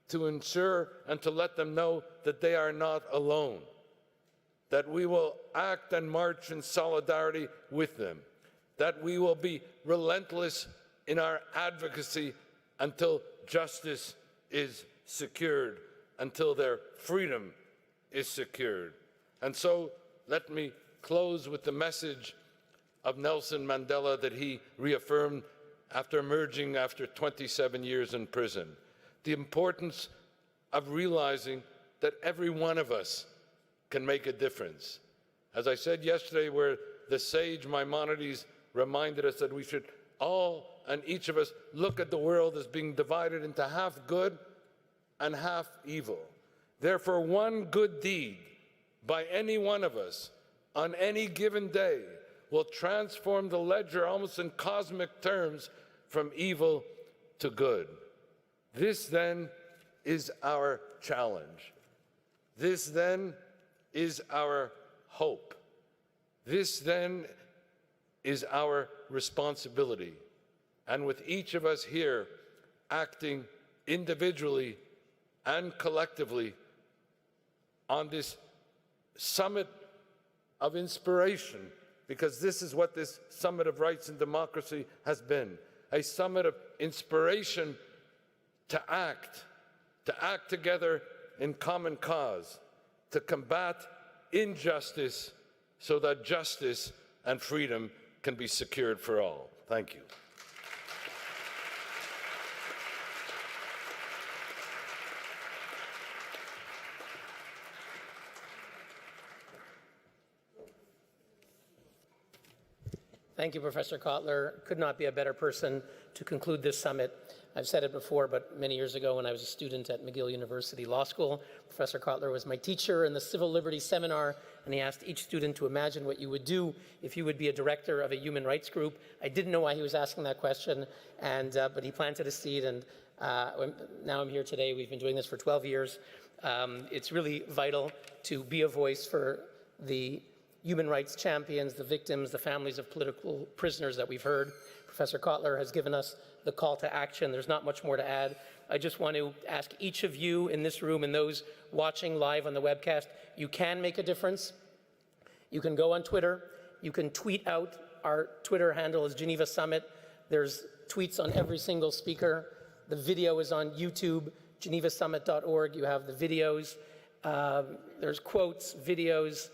to ensure and to let them know that they are not alone, that we will act and march in solidarity with them, that we will be relentless in our advocacy until justice is secured, until their freedom is secured. And so let me close with the message of Nelson Mandela that he reaffirmed after emerging after 27 years in prison: the importance of realizing that every one of us can make a difference. As I said yesterday, where the sage Maimonides reminded us that we should all and each of us look at the world as being divided into half good and half evil. Therefore, one good deed by any one of us on any given day will transform the ledger almost in cosmic terms from evil to good. This then is our challenge. This then is our hope. This then is our responsibility. And with each of us here acting individually and collectively on this summit of inspiration, because this is what this Summit of Rights and Democracy has been, a summit of inspiration to act together in common cause, to combat injustice so that justice and freedom can be secured for all. Thank you. Thank you, Professor Kotler. Could not be a better person to conclude this summit. I've said it before, but many years ago when I was a student at McGill University Law School, Professor Kotler was my teacher in the Civil Liberties Seminar, and he asked each student to imagine what you would do if you would be a director of a human rights group. I didn't know why he was asking that question, but he planted a seed, and now I'm here today. We've been doing this for 12 years. It's really vital to be a voice for the human rights champions, the victims, the families of political prisoners that we've heard. Professor Kotler has given us the call to action. There's not much more to add. I just want to ask each of you in this room and those watching live on the webcast, you can make a difference. You can go on Twitter. You can tweet out. Our Twitter handle is Geneva Summit. There's tweets on every single speaker. The video is on YouTube, genevasummit.org. You have the videos. There's quotes, videos,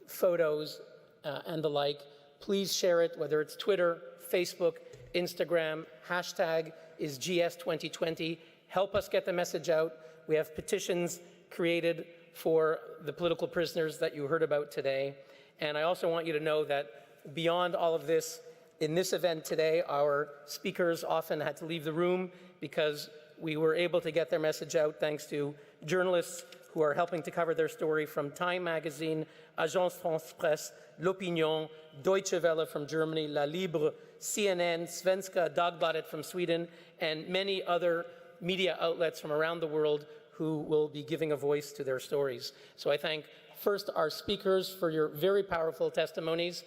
photos, and the like. Please share it, whether it's Twitter, Facebook, Instagram. Hashtag is GS2020. Help us get the message out. We have petitions created for the political prisoners that you heard about today. And I also want you to know that beyond all of this, in this event today, our speakers often had to leave the room because we were able to get their message out thanks to journalists who are helping to cover their story from Time Magazine, Agence France Presse, L'Opinion, Deutsche Welle from Germany, La Libre, CNN, Svenska Dagbladet from Sweden, and many other media outlets from around the world who will be giving a voice to their stories. So I thank first our speakers for your very powerful testimonies.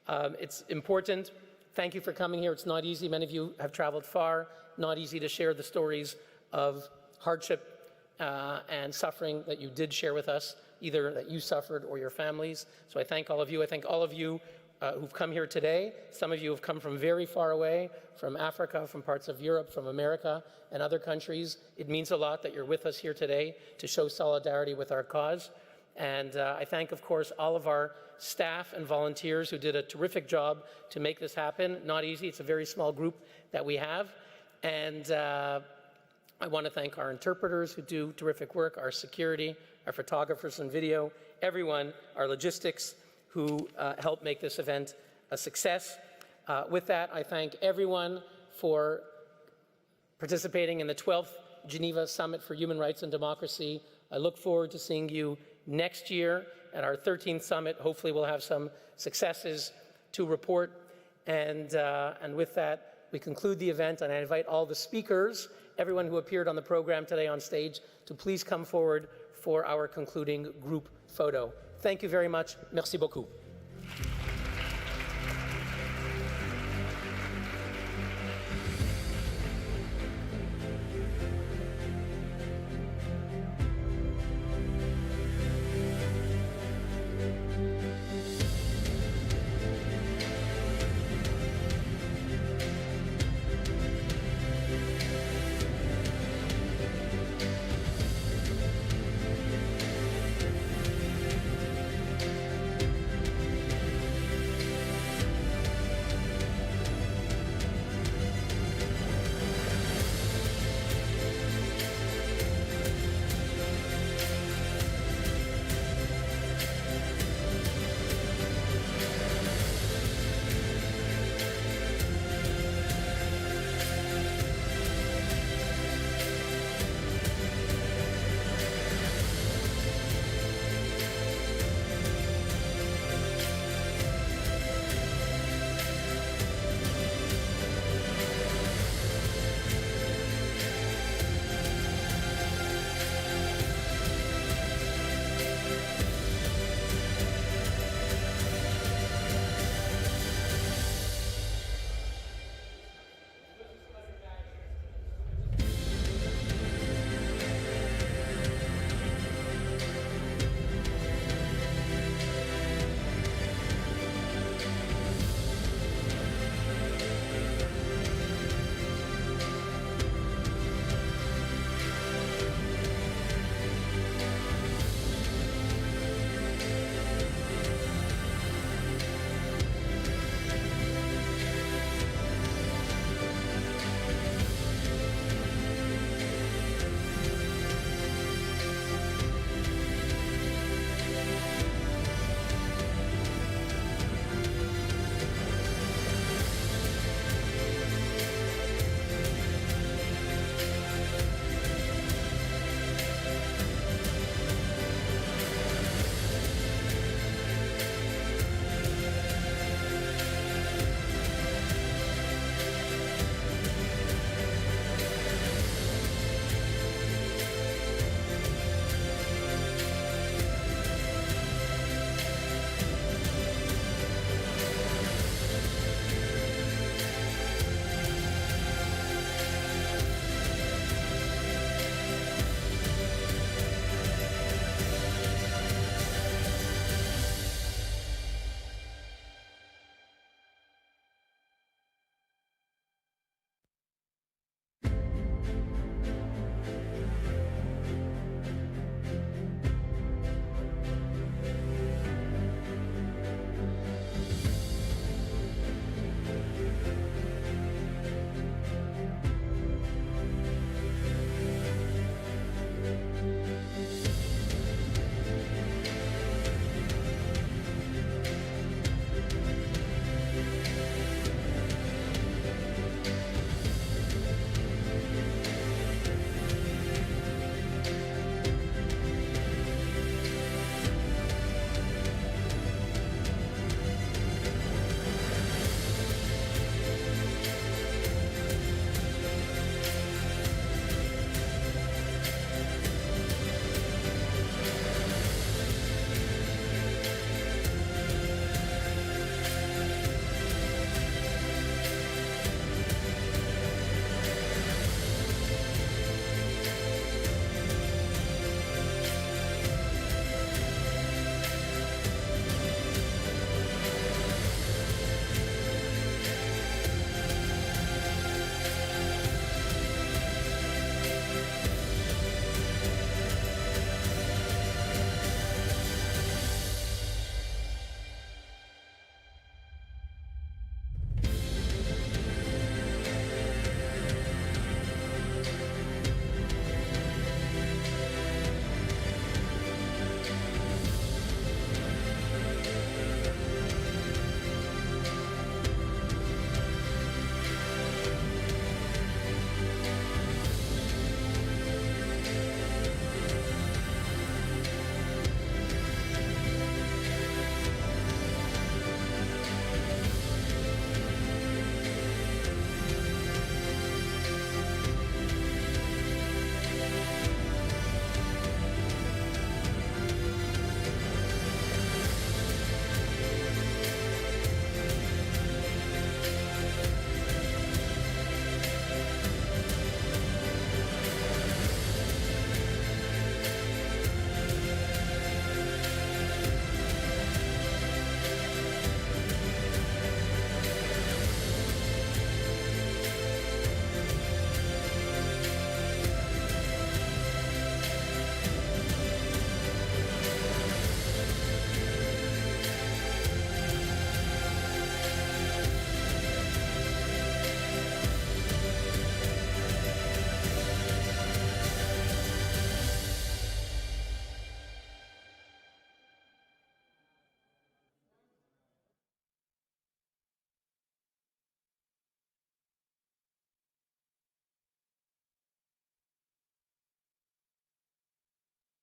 It's important. Thank you for coming here. It's not easy. Many of you have traveled far. Not easy to share the stories of hardship and suffering that you did share with us, either that you suffered or your families. So I thank all of you. I thank all of you who've come here today. Some of you have come from very far away, from Africa, from parts of Europe, from America, and other countries. It means a lot that you're with us here today to show solidarity with our cause. And I thank, of course, all of our staff and volunteers who did a terrific job to make this happen. Not easy. It's a very small group that we have. And I want to thank our interpreters who do terrific work, our security, our photographers and video, everyone, our logistics who helped make this event a success. With that, I thank everyone for participating in the 12th Geneva Summit for Human Rights and Democracy. I look forward to seeing you next year at our 13th summit. Hopefully we'll have some successes to report. And with that, we conclude the event, and I invite all the speakers, everyone who appeared on the program today on stage, to please come forward for our concluding group photo. Thank you very much. Merci beaucoup.